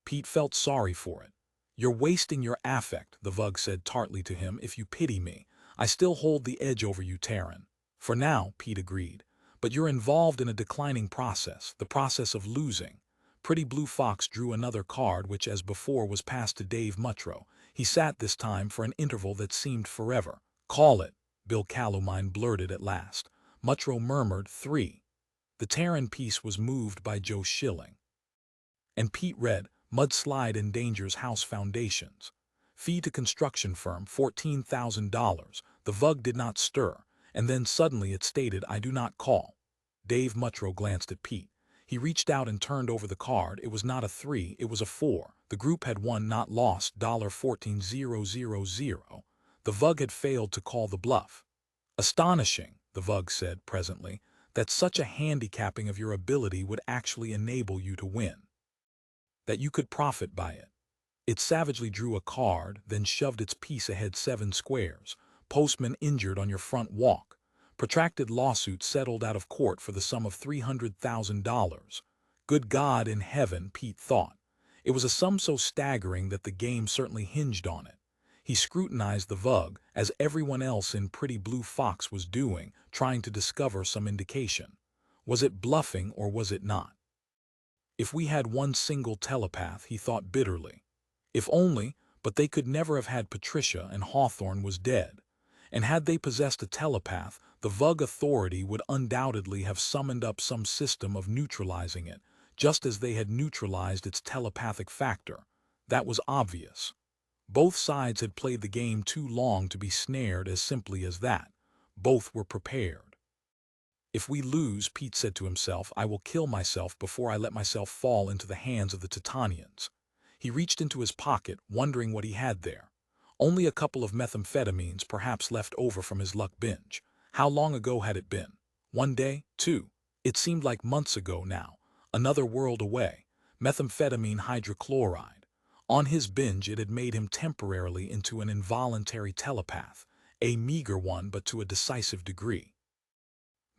Pete felt sorry for it. You're wasting your affect, the Vug said tartly to him. If you pity me, I still hold the edge over you, Terran. For now, Pete agreed. But you're involved in a declining process, the process of losing. Pretty Blue Fox drew another card, which as before was passed to Dave Muttro. He sat this time for an interval that seemed forever. Call it, Bill Calamine blurted at last. Muttro murmured 3. The Terran piece was moved by Joe Schilling. And Pete read, Mudslide endangers house foundations. Fee to construction firm, $14,000. The Vug did not stir, and then suddenly it stated, I do not call. Dave Muttro glanced at Pete. He reached out and turned over the card. It was not a 3, it was a 4. The group had won, not lost, $14,000. The Vug had failed to call the bluff. Astonishing, the Vug said presently, that such a handicapping of your ability would actually enable you to win. That you could profit by it. It savagely drew a card, then shoved its piece ahead 7 squares. Postman injured on your front walk. Protracted lawsuit settled out of court for the sum of $300,000. Good God in heaven, Pete thought. It was a sum so staggering that the game certainly hinged on it. He scrutinized the Vug, as everyone else in Pretty Blue Fox was doing, trying to discover some indication. Was it bluffing or was it not? If we had one single telepath, he thought bitterly. If only, but they could never have had Patricia, and Hawthorne was dead. And had they possessed a telepath, the Vug Authority would undoubtedly have summoned up some system of neutralizing it, just as they had neutralized its telepathic factor. That was obvious. Both sides had played the game too long to be snared as simply as that. Both were prepared. If we lose, Pete said to himself, I will kill myself before I let myself fall into the hands of the Titanians. He reached into his pocket, wondering what he had there. Only a couple of methamphetamines, perhaps left over from his luck binge. How long ago had it been? 1 day? 2? It seemed like months ago now. Another world away. Methamphetamine hydrochloride. On his binge, it had made him temporarily into an involuntary telepath. A meager one, but to a decisive degree.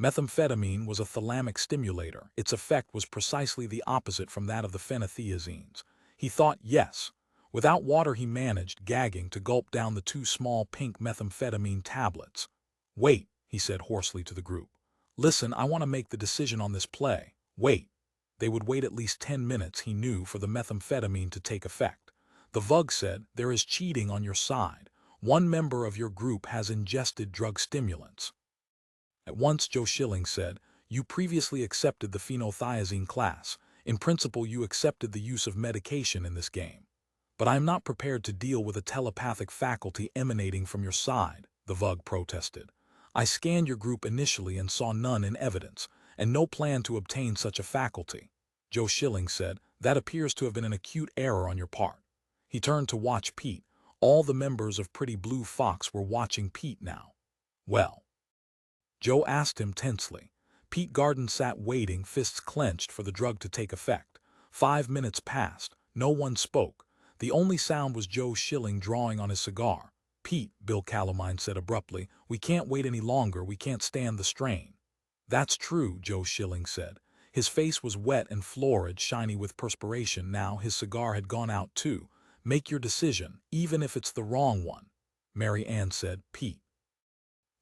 Methamphetamine was a thalamic stimulator. Its effect was precisely the opposite from that of the phenothiazines. He thought, yes. Without water he managed, gagging, to gulp down the 2 small pink methamphetamine tablets. Wait, he said hoarsely to the group. Listen, I want to make the decision on this play. Wait. They would wait at least 10 minutes, he knew, for the methamphetamine to take effect. The Vug said, there is cheating on your side. One member of your group has ingested drug stimulants. At once, Joe Schilling said, you previously accepted the phenothiazine class. In principle, you accepted the use of medication in this game. But I am not prepared to deal with a telepathic faculty emanating from your side, the Vug protested. I scanned your group initially and saw none in evidence, and no plan to obtain such a faculty. Joe Schilling said, that appears to have been an acute error on your part. He turned to watch Pete. All the members of Pretty Blue Fox were watching Pete now. Well? Joe asked him tensely. Pete Garden sat waiting, fists clenched, for the drug to take effect. 5 minutes passed. No one spoke. The only sound was Joe Schilling drawing on his cigar. Pete, Bill Calamine said abruptly, we can't wait any longer. We can't stand the strain. That's true, Joe Schilling said. His face was wet and florid, shiny with perspiration. Now his cigar had gone out too. Make your decision, even if it's the wrong one. Mary Ann said, Pete.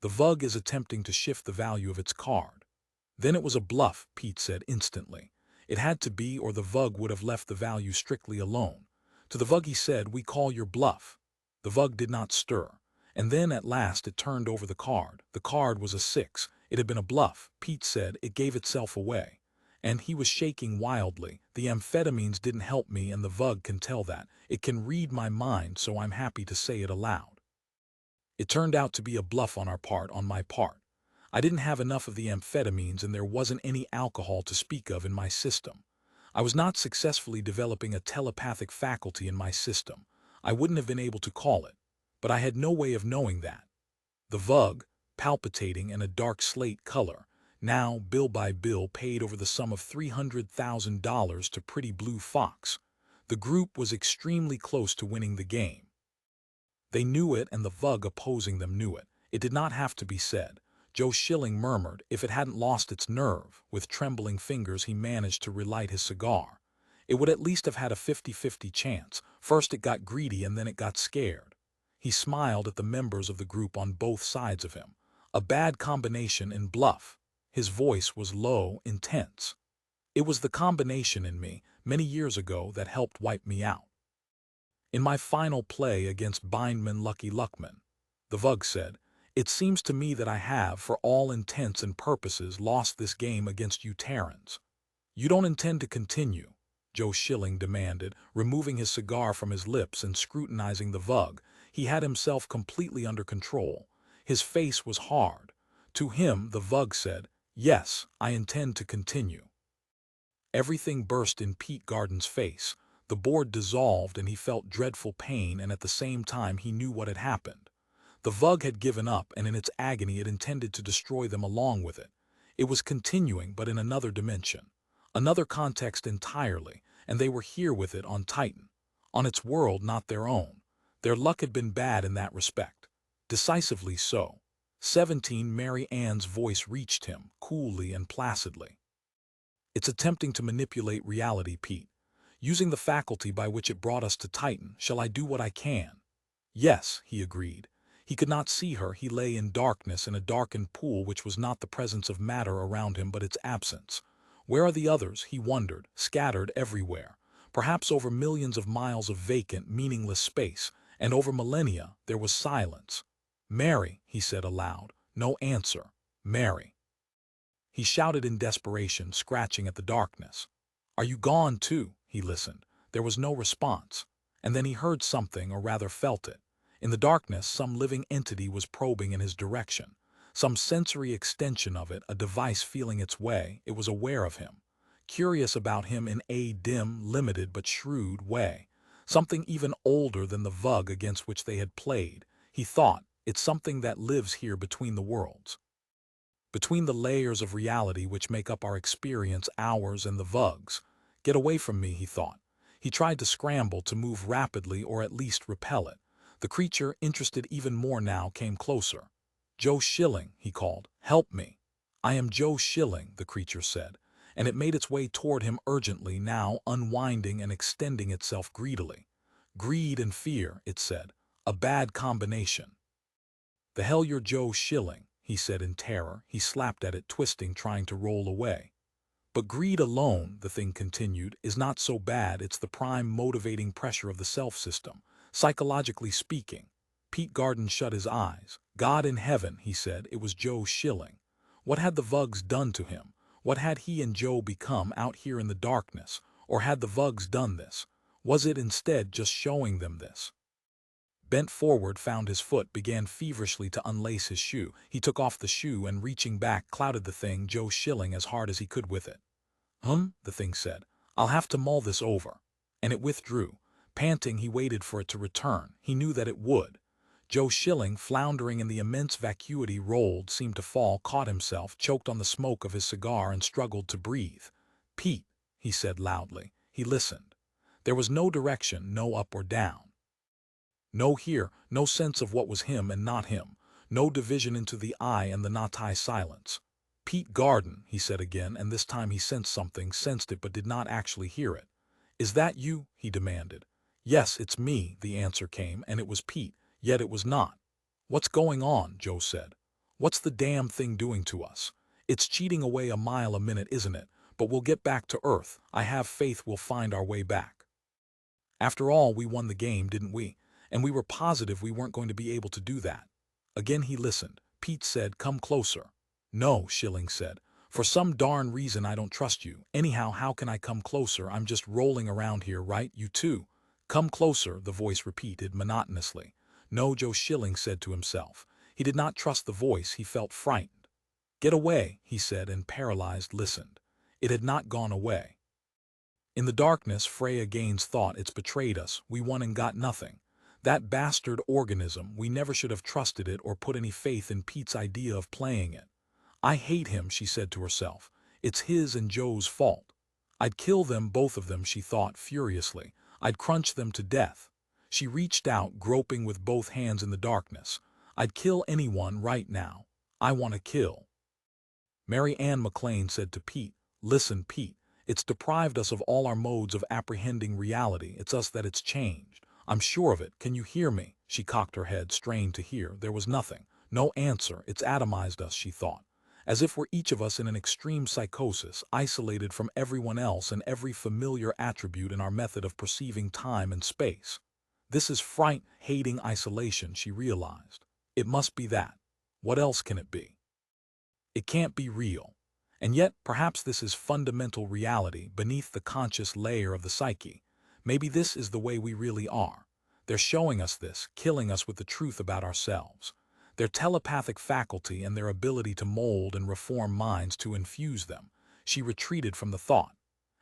The Vug is attempting to shift the value of its card. Then it was a bluff, Pete said instantly. It had to be, or the Vug would have left the value strictly alone. To the Vug he said, we call your bluff. The Vug did not stir. And then at last it turned over the card. The card was a 6. It had been a bluff, Pete said. It gave itself away. And he was shaking wildly. The amphetamines didn't help me, and the Vug can tell that. It can read my mind, so I'm happy to say it aloud. It turned out to be a bluff on my part. I didn't have enough of the amphetamines, and there wasn't any alcohol to speak of in my system. I was not successfully developing a telepathic faculty in my system. I wouldn't have been able to call it. But I had no way of knowing that. The Vug, palpitating in a dark slate color, now, bill by bill, paid over the sum of $300,000 to Pretty Blue Fox. The group was extremely close to winning the game. They knew it, and the Vug opposing them knew it. It did not have to be said. Joe Schilling murmured, if it hadn't lost its nerve. With trembling fingers he managed to relight his cigar. It would at least have had a 50-50 chance. First it got greedy, and then it got scared. He smiled at the members of the group on both sides of him. A bad combination in Bluff. His voice was low, intense. It was the combination in me, many years ago, that helped wipe me out. In my final play against Bindmen Lucky Luckman, the Vug said, it seems to me that I have, for all intents and purposes, lost this game against you Terrans. You don't intend to continue? Joe Schilling demanded, removing his cigar from his lips and scrutinizing the Vug. He had himself completely under control. His face was hard. To him, the Vug said, yes, I intend to continue. Everything burst in Pete Garden's face. The board dissolved, and he felt dreadful pain, and at the same time he knew what had happened. The Vug had given up, and in its agony it intended to destroy them along with it. It was continuing, but in another dimension, another context entirely, and they were here with it on Titan, on its world, not their own. Their luck had been bad in that respect. Decisively so. 17. Mary Ann's voice reached him, coolly and placidly. It's attempting to manipulate reality, Pete. Using the faculty by which it brought us to Titan, shall I do what I can? Yes, he agreed. He could not see her. He lay in darkness in a darkened pool which was not the presence of matter around him but its absence. Where are the others, he wondered, scattered everywhere, perhaps over millions of miles of vacant, meaningless space, and over millennia there was silence. Mary, he said aloud. No answer. Mary. He shouted in desperation, scratching at the darkness. Are you gone too? He listened. There was no response. And then he heard something, or rather felt it. In the darkness, some living entity was probing in his direction. Some sensory extension of it, a device feeling its way. It was aware of him. Curious about him in a dim, limited but shrewd way. Something even older than the Vug against which they had played. He thought, it's something that lives here between the worlds. Between the layers of reality which make up our experience, ours and the Vugs. Get away from me, he thought. He tried to scramble, to move rapidly, or at least repel it. The creature, interested even more now, came closer. Joe Schilling, he called. Help me. I am Joe Schilling, the creature said, and it made its way toward him urgently, now unwinding and extending itself greedily. Greed and fear, it said. A bad combination. The hell you're Joe Schilling, he said in terror. He slapped at it, twisting, trying to roll away. But greed alone, the thing continued, is not so bad. It's the prime motivating pressure of the self-system, psychologically speaking. Pete Garden shut his eyes. God in heaven, he said, it was Joe Schilling. What had the Vugs done to him? What had he and Joe become out here in the darkness? Or had the Vugs done this? Was it instead just showing them this? Bent forward, found his foot, began feverishly to unlace his shoe. He took off the shoe and, reaching back, clouted the thing, Joe Schilling, as hard as he could with it. The thing said. I'll have to mull this over. And it withdrew. Panting, he waited for it to return. He knew that it would. Joe Schilling, floundering in the immense vacuity, rolled, seemed to fall, caught himself, choked on the smoke of his cigar, and struggled to breathe. Pete, he said loudly. He listened. There was no direction, no up or down. No here, no sense of what was him and not him. No division into the I and the not I. Silence. Pete Garden, he said again, and this time he sensed something, sensed it but did not actually hear it. Is that you? He demanded. Yes, it's me, the answer came, and it was Pete, yet it was not. What's going on? Joe said. What's the damn thing doing to us? It's cheating away a mile a minute, isn't it? But we'll get back to Earth. I have faith we'll find our way back. After all, we won the game, didn't we? And we were positive we weren't going to be able to do that. Again he listened. Pete said, come closer. No, Schilling said. For some darn reason I don't trust you. Anyhow, how can I come closer? I'm just rolling around here, right? You too. Come closer, the voice repeated monotonously. No, Joe Schilling said to himself. He did not trust the voice, he felt frightened. Get away, he said, and paralyzed listened. It had not gone away. In the darkness, Freya Gaines thought, it's betrayed us, we won and got nothing. That bastard organism, we never should have trusted it or put any faith in Pete's idea of playing it. I hate him, she said to herself. It's his and Joe's fault. I'd kill them, both of them, she thought furiously. I'd crunch them to death. She reached out, groping with both hands in the darkness. I'd kill anyone right now. I want to kill. Mary Ann McLean said to Pete, listen, Pete, it's deprived us of all our modes of apprehending reality. It's us that it's changed. I'm sure of it. Can you hear me? She cocked her head, strained to hear. There was nothing. No answer. It's atomized us, she thought. As if we're each of us in an extreme psychosis, isolated from everyone else and every familiar attribute in our method of perceiving time and space. This is fright-hating isolation, she realized. It must be that. What else can it be? It can't be real. And yet, perhaps this is fundamental reality beneath the conscious layer of the psyche. Maybe this is the way we really are. They're showing us this, killing us with the truth about ourselves. Their telepathic faculty and their ability to mold and reform minds to infuse them. She retreated from the thought.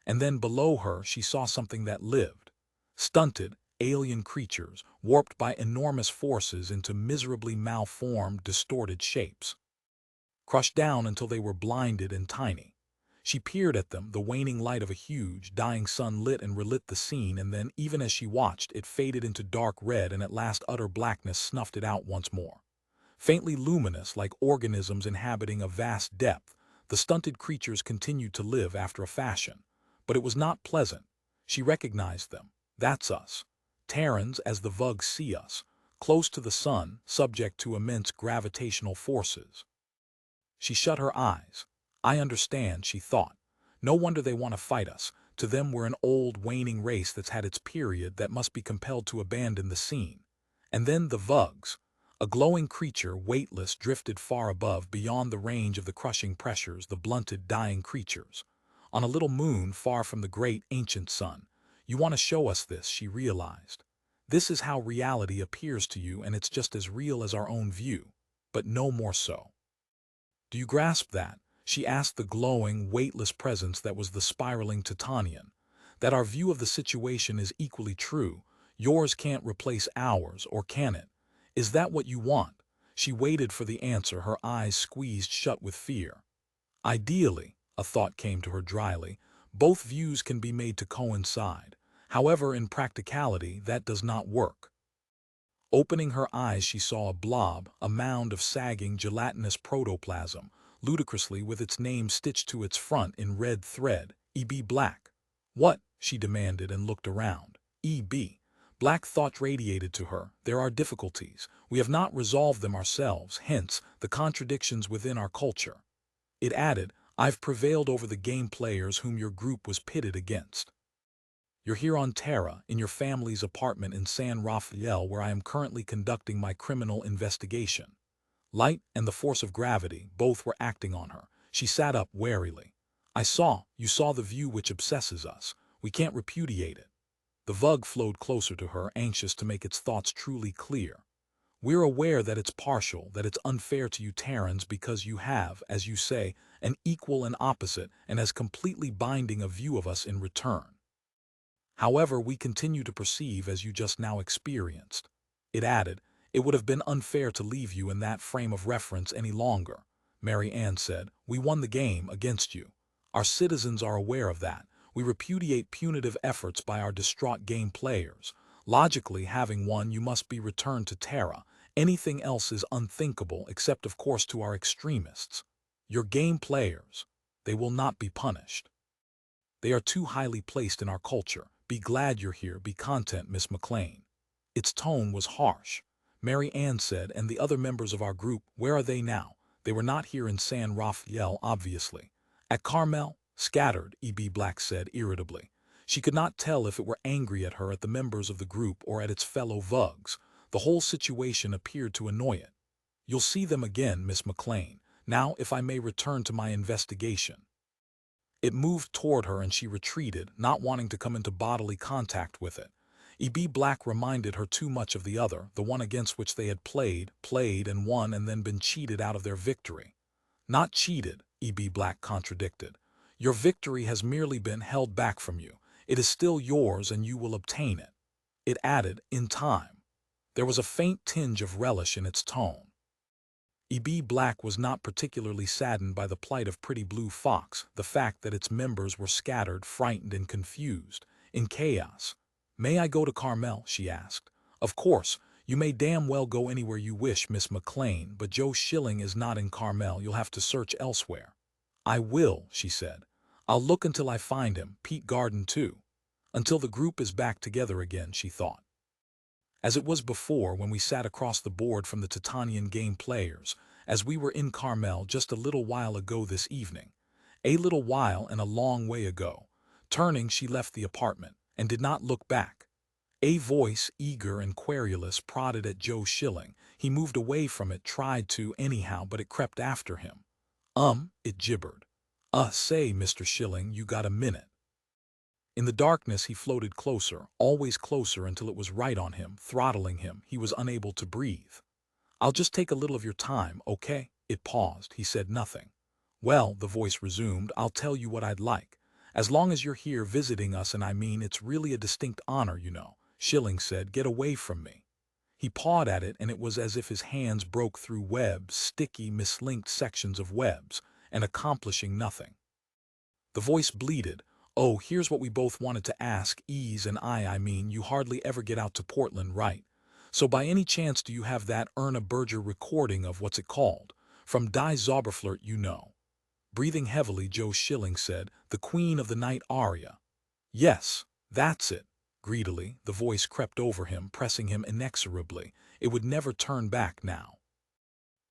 And then below her she saw something that lived. Stunted, alien creatures, warped by enormous forces into miserably malformed, distorted shapes. Crushed down until they were blinded and tiny. She peered at them, the waning light of a huge, dying sun lit and relit the scene, and then, even as she watched, it faded into dark red and at last utter blackness snuffed it out once more. Faintly luminous, like organisms inhabiting a vast depth, the stunted creatures continued to live after a fashion. But it was not pleasant. She recognized them. That's us. Terrans, as the Vugs see us, close to the sun, subject to immense gravitational forces. She shut her eyes. I understand, she thought. No wonder they want to fight us. To them we're an old, waning race that's had its period that must be compelled to abandon the scene. And then the Vugs. A glowing creature, weightless, drifted far above, beyond the range of the crushing pressures, the blunted, dying creatures. On a little moon, far from the great, ancient sun. You want to show us this, she realized. This is how reality appears to you, and it's just as real as our own view. But no more so. Do you grasp that? She asked the glowing, weightless presence that was the spiraling Titanian. That our view of the situation is equally true. Yours can't replace ours, or can it? Is that what you want? She waited for the answer, her eyes squeezed shut with fear. Ideally, a thought came to her dryly, both views can be made to coincide. However, in practicality, that does not work. Opening her eyes, she saw a blob, a mound of sagging, gelatinous protoplasm, ludicrously with its name stitched to its front in red thread, E.B. Black. What? She demanded and looked around. E.B. Black thought radiated to her. There are difficulties. We have not resolved them ourselves, hence the contradictions within our culture. It added, I've prevailed over the game players whom your group was pitted against. You're here on Terra, in your family's apartment in San Rafael, where I am currently conducting my criminal investigation. Light and the force of gravity, both were acting on her. She sat up warily. You saw the view which obsesses us. We can't repudiate it. The Vug flowed closer to her, anxious to make its thoughts truly clear. We're aware that it's partial, that it's unfair to you Terrans because you have, as you say, an equal and opposite and as completely binding a view of us in return. However, we continue to perceive as you just now experienced. It added, it would have been unfair to leave you in that frame of reference any longer. Mary Ann said, we won the game against you. Our citizens are aware of that. We repudiate punitive efforts by our distraught game players. Logically, having won, you must be returned to Terra. Anything else is unthinkable, except of course to our extremists. Your game players. They will not be punished. They are too highly placed in our culture. Be glad you're here, be content, Miss McLean. Its tone was harsh. Mary Ann said, and the other members of our group, where are they now? They were not here in San Rafael, obviously. At Carmel? Scattered, E.B. Black said irritably. She could not tell if it were angry at her, at the members of the group, or at its fellow Vugs. The whole situation appeared to annoy it. You'll see them again, Miss McLean. Now, if I may return to my investigation. It moved toward her and she retreated, not wanting to come into bodily contact with it. E.B. Black reminded her too much of the other, the one against which they had played and won and then been cheated out of their victory. Not cheated, E.B. Black contradicted. Your victory has merely been held back from you. It is still yours and you will obtain it. It added, in time. There was a faint tinge of relish in its tone. E.B. Black was not particularly saddened by the plight of Pretty Blue Fox, the fact that its members were scattered, frightened and confused, in chaos. May I go to Carmel? She asked. Of course, you may damn well go anywhere you wish, Miss McLean, but Joe Schilling is not in Carmel. You'll have to search elsewhere. I will, she said. I'll look until I find him, Pete Garden too. Until the group is back together again, she thought. As it was before when we sat across the board from the Titanian game players, as we were in Carmel just a little while ago this evening. A little while and a long way ago. Turning, she left the apartment, and did not look back. A voice, eager and querulous, prodded at Joe Schilling. He moved away from it, tried to, anyhow, but it crept after him. It gibbered. Say, Mr. Schilling, you got a minute. In the darkness he floated closer, always closer until it was right on him, throttling him. He was unable to breathe. I'll just take a little of your time, okay? It paused. He said nothing. Well, the voice resumed, I'll tell you what I'd like. As long as you're here visiting us, and I mean it's really a distinct honor, you know. Schilling said, get away from me. He pawed at it, and it was as if his hands broke through webs, sticky, mislinked sections of webs, and accomplishing nothing. The voice bleated. Oh, here's what we both wanted to ask, Ease and I mean, you hardly ever get out to Portland, right? So by any chance do you have that Erna Berger recording of what's it called? From Die Zauberflirt, you know. Breathing heavily, Joe Schilling said, the Queen of the Night aria. Yes, that's it. Greedily, the voice crept over him, pressing him inexorably. It would never turn back now.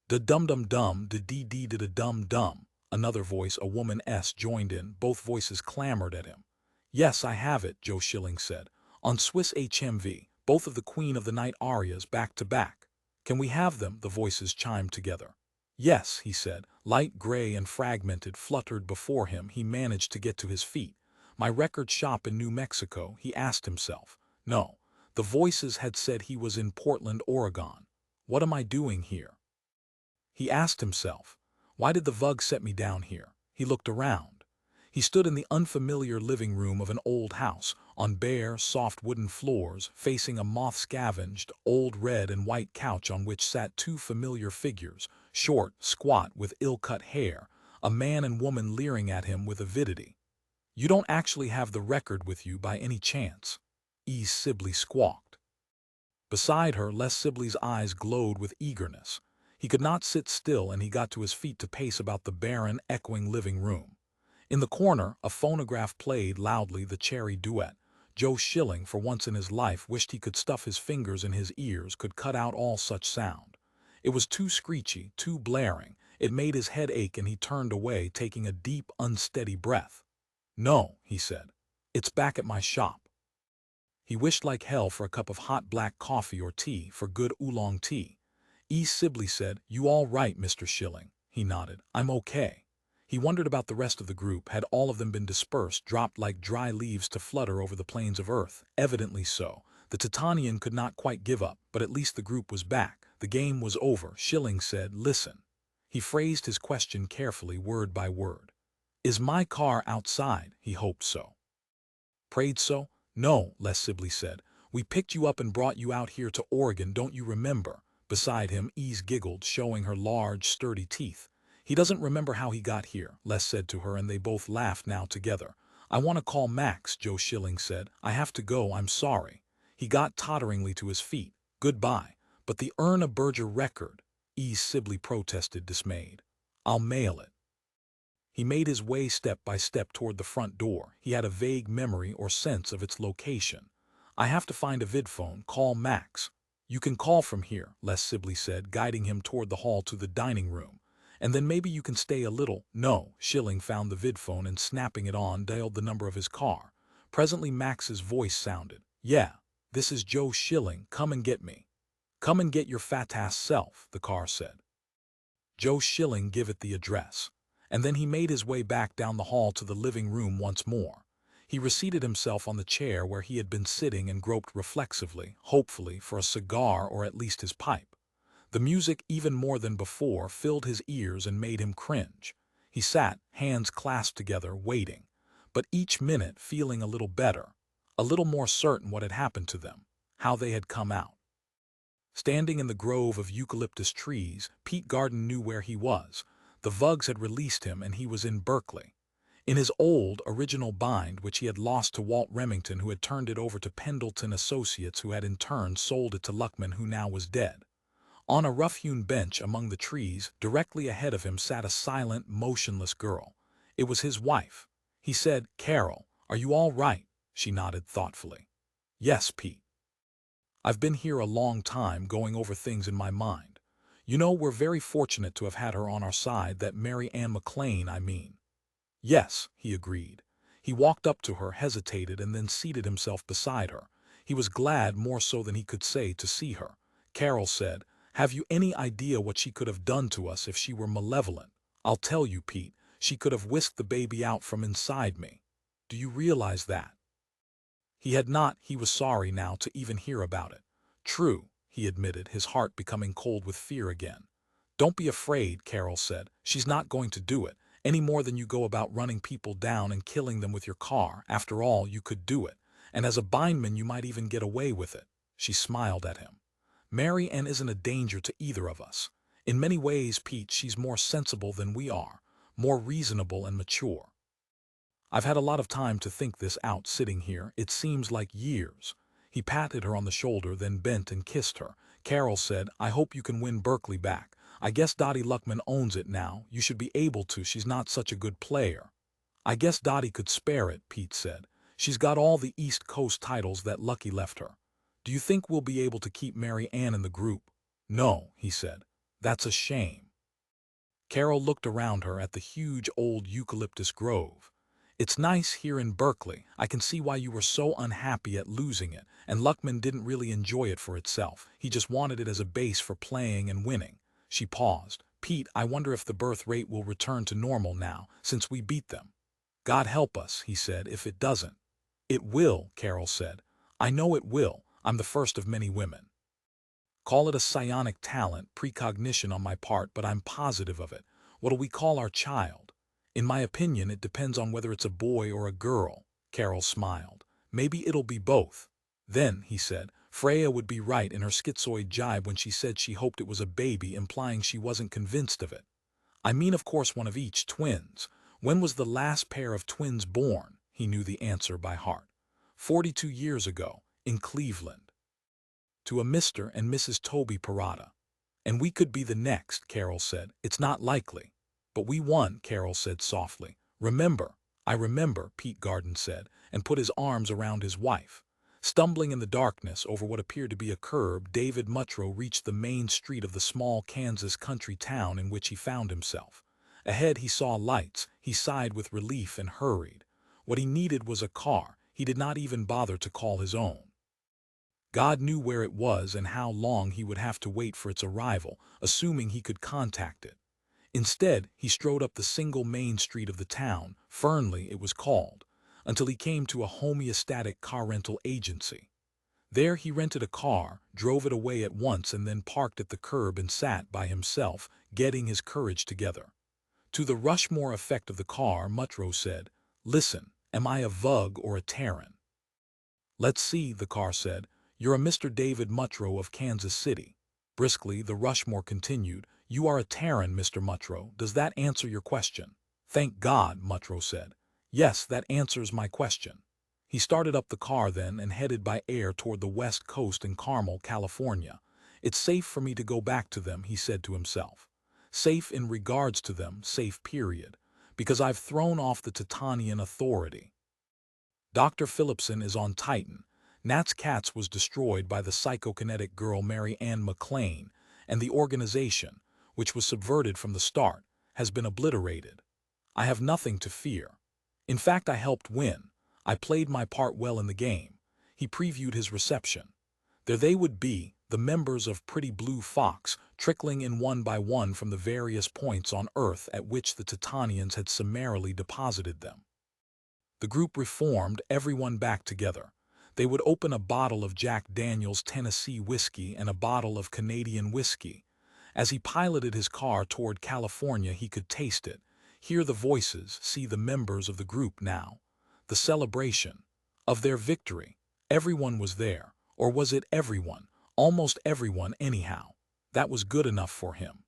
Da-dum-dum-dum, da-dee-dee-da-dum-dum. Another voice, a woman S, joined in. Both voices clamored at him. Yes, I have it, Joe Schilling said. On Swiss HMV, both of the Queen of the Night arias back to back. Can we have them? The voices chimed together. Yes, he said. Light gray and fragmented fluttered before him. He managed to get to his feet. My record shop in New Mexico, he asked himself. No, the voices had said he was in Portland, Oregon. What am I doing here? He asked himself. Why did the Vug set me down here? He looked around. He stood in the unfamiliar living room of an old house, on bare, soft wooden floors, facing a moth-scavenged, old red and white couch on which sat two familiar figures, short, squat, with ill-cut hair, a man and woman leering at him with avidity. You don't actually have the record with you by any chance? E. Sibley squawked. Beside her, Les Sibley's eyes glowed with eagerness. He could not sit still, and he got to his feet to pace about the barren, echoing living room. In the corner, a phonograph played loudly the Cherry Duet. Joe Schilling, for once in his life, wished he could stuff his fingers in his ears, could cut out all such sound. It was too screechy, too blaring. It made his head ache, and he turned away, taking a deep, unsteady breath. No, he said. It's back at my shop. He wished like hell for a cup of hot black coffee or tea, for good oolong tea. E. Sibley said, "You all right, Mr. Schilling?" He nodded. "I'm okay." He wondered about the rest of the group. Had all of them been dispersed, dropped like dry leaves to flutter over the plains of Earth? Evidently so. The Titanian could not quite give up, but at least the group was back. The game was over. Schilling said, "Listen." He phrased his question carefully, word by word. "Is my car outside?" He hoped so. Prayed so? "No," Les Sibley said. "We picked you up and brought you out here to Oregon, don't you remember?" Beside him, Ease giggled, showing her large, sturdy teeth. "He doesn't remember how he got here," Les said to her, and they both laughed now together. "I want to call Max," Joe Schilling said. "I have to go, I'm sorry." He got totteringly to his feet. "Goodbye." "But the Erna Berger record," Ease Sibley protested, dismayed. "I'll mail it." He made his way step by step toward the front door. He had a vague memory or sense of its location. "I have to find a vidphone. Call Max." "You can call from here," Les Sibley said, guiding him toward the hall to the dining room. "And then maybe you can stay a little." "No." Schilling found the vidphone and, snapping it on, dialed the number of his car. Presently Max's voice sounded. "Yeah, this is Joe Schilling. Come and get me." "Come and get your fat-ass self," the car said. Joe Schilling give it the address. And then he made his way back down the hall to the living room once more. He reseated himself on the chair where he had been sitting and groped reflexively, hopefully, for a cigar or at least his pipe. The music, even more than before, filled his ears and made him cringe. He sat, hands clasped together, waiting, but each minute feeling a little better, a little more certain what had happened to them, how they had come out. Standing in the grove of eucalyptus trees, Pete Garden knew where he was. The Vugs had released him and he was in Berkeley. In his old, original bind, which he had lost to Walt Remington, who had turned it over to Pendleton Associates, who had in turn sold it to Luckman, who now was dead. On a rough-hewn bench among the trees, directly ahead of him, sat a silent, motionless girl. It was his wife. He said, "Carol, are you all right?" She nodded thoughtfully. "Yes, Pete. I've been here a long time, going over things in my mind. You know, we're very fortunate to have had her on our side, that Mary Ann McLean, I mean." "Yes," he agreed. He walked up to her, hesitated, and then seated himself beside her. He was glad, more so than he could say, to see her. Carol said, "Have you any idea what she could have done to us if she were malevolent? I'll tell you, Pete, she could have whisked the baby out from inside me. Do you realize that?" He had not. He was sorry now to even hear about it. "True," he admitted, his heart becoming cold with fear again. "Don't be afraid," Carol said. "She's not going to do it, any more than you go about running people down and killing them with your car. After all, you could do it. And as a Bindman, you might even get away with it." She smiled at him. "Mary Ann isn't a danger to either of us. In many ways, Pete, she's more sensible than we are, more reasonable and mature. I've had a lot of time to think this out sitting here. It seems like years." He patted her on the shoulder, then bent and kissed her. Carol said, "I hope you can win Berkeley back. I guess Dottie Luckman owns it now. You should be able to. She's not such a good player." "I guess Dottie could spare it," Pete said. "She's got all the East Coast titles that Lucky left her. Do you think we'll be able to keep Mary Ann in the group?" "No," he said. "That's a shame." Carol looked around her at the huge old eucalyptus grove. "It's nice here in Berkeley. I can see why you were so unhappy at losing it, and Luckman didn't really enjoy it for itself. He just wanted it as a base for playing and winning." She paused. "Pete, I wonder if the birth rate will return to normal now, since we beat them." "God help us," he said, "if it doesn't." "It will," Carol said. "I know it will. I'm the first of many women. Call it a psionic talent, precognition on my part, but I'm positive of it. What'll we call our child?" "In my opinion, it depends on whether it's a boy or a girl." Carol smiled. "Maybe it'll be both." "Then," he said, "Freya would be right in her schizoid jibe when she said she hoped it was a baby, implying she wasn't convinced of it." "I mean, of course, one of each, twins. When was the last pair of twins born?" He knew the answer by heart. 42 years ago, in Cleveland. To a Mr. and Mrs. Toby Parada. "And we could be the next," Carol said. "It's not likely." "But we won," Carol said softly. "Remember." "I remember," Pete Garden said, and put his arms around his wife. Stumbling in the darkness over what appeared to be a curb, David Mutrow reached the main street of the small Kansas country town in which he found himself. Ahead he saw lights. He sighed with relief and hurried. What he needed was a car. He did not even bother to call his own. God knew where it was and how long he would have to wait for its arrival, assuming he could contact it. Instead, he strode up the single main street of the town, Fernley it was called, until he came to a homeostatic car rental agency. There he rented a car, drove it away at once and then parked at the curb and sat by himself, getting his courage together. To the Rushmore effect of the car, Mutro said, "Listen, am I a Vug or a Terran?" "Let's see," the car said. "You're a Mr. David Mutro of Kansas City." Briskly, the Rushmore continued, "You are a Terran, Mr. Mutro. Does that answer your question?" "Thank God," Mutro said. "Yes, that answers my question." He started up the car then and headed by air toward the west coast in Carmel, California. "It's safe for me to go back to them," he said to himself. "Safe in regards to them, safe period. Because I've thrown off the Titanian authority. Dr. Phillipson is on Titan. Nat's Cats was destroyed by the psychokinetic girl Mary Ann McLean, and the organization, which was subverted from the start, has been obliterated. I have nothing to fear. In fact, I helped win. I played my part well in the game." He previewed his reception. There they would be, the members of Pretty Blue Fox, trickling in one by one from the various points on Earth at which the Titanians had summarily deposited them. The group reformed, everyone back together. They would open a bottle of Jack Daniel's Tennessee whiskey and a bottle of Canadian whiskey. As he piloted his car toward California, he could taste it, hear the voices, see the members of the group now. The celebration of their victory. Everyone was there, or was it everyone? Almost everyone anyhow. That was good enough for him.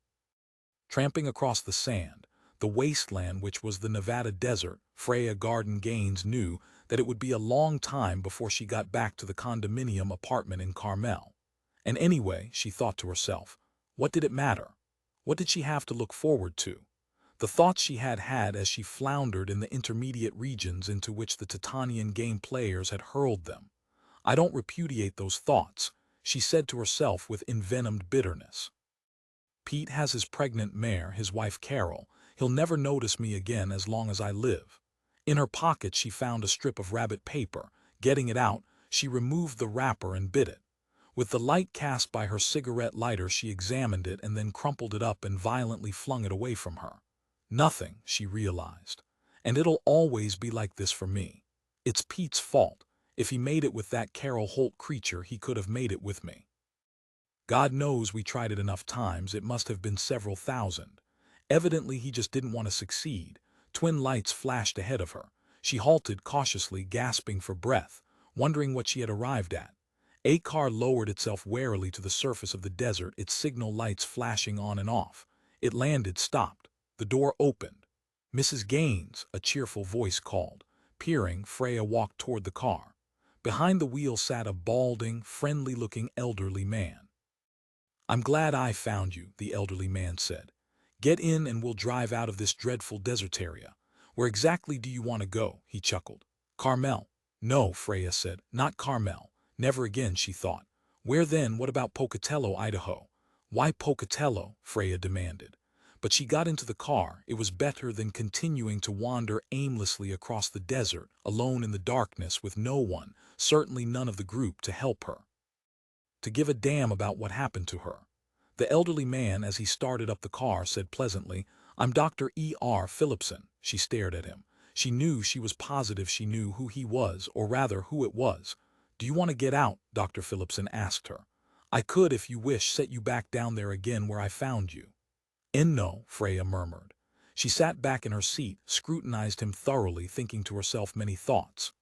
Tramping across the sand, the wasteland which was the Nevada desert, Freya Garden Gaines knew that it would be a long time before she got back to the condominium apartment in Carmel. And anyway, she thought to herself, what did it matter? What did she have to look forward to? The thoughts she had had as she floundered in the intermediate regions into which the Titanian game players had hurled them. I don't repudiate those thoughts, she said to herself with envenomed bitterness. Pete has his pregnant mare, his wife Carol. He'll never notice me again as long as I live. In her pocket she found a strip of rabbit paper. Getting it out, she removed the wrapper and bit it. With the light cast by her cigarette lighter she examined it and then crumpled it up and violently flung it away from her. Nothing, she realized. And it'll always be like this for me. It's Pete's fault. If he made it with that Carol Holt creature, he could have made it with me. God knows we tried it enough times, it must have been several thousand. Evidently he just didn't want to succeed. Twin lights flashed ahead of her. She halted cautiously, gasping for breath, wondering what she had arrived at. A car lowered itself warily to the surface of the desert, its signal lights flashing on and off. It landed, stopped. The door opened. "Mrs. Gaines," a cheerful voice called. Peering, Freya walked toward the car. Behind the wheel sat a balding, friendly-looking elderly man. "I'm glad I found you," the elderly man said. "Get in and we'll drive out of this dreadful desert area. Where exactly do you want to go?" he chuckled. "Carmel." "No," Freya said, "not Carmel. Never again," she thought. "Where then? What about Pocatello, Idaho?" "Why Pocatello?" Freya demanded. But she got into the car. It was better than continuing to wander aimlessly across the desert, alone in the darkness with no one, certainly none of the group, to help her, to give a damn about what happened to her. The elderly man, as he started up the car, said pleasantly, "I'm Dr. E.R. Phillipson." She stared at him. She was positive she knew who he was, or rather who it was. "Do you want to get out?" Dr. Phillipson asked her. "I could, if you wish, set you back down there again where I found you." "No," Freya murmured. She sat back in her seat, scrutinized him thoroughly, thinking to herself many thoughts.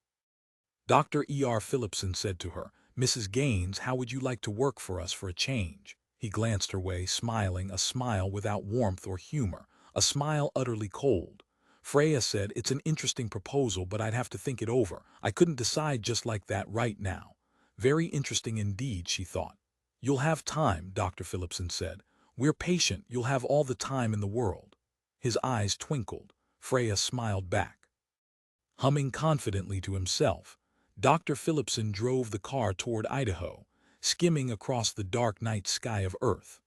Dr. E.R. Phillipson said to her, "Mrs. Gaines, how would you like to work for us for a change?" He glanced her way, smiling, a smile without warmth or humor, a smile utterly cold. Freya said, "It's an interesting proposal, but I'd have to think it over. I couldn't decide just like that right now." Very interesting indeed, she thought. "You'll have time," Dr. Phillipson said. "We're patient, you'll have all the time in the world." His eyes twinkled. Freya smiled back. Humming confidently to himself, Dr. Phillipson drove the car toward Idaho, skimming across the dark night sky of Earth.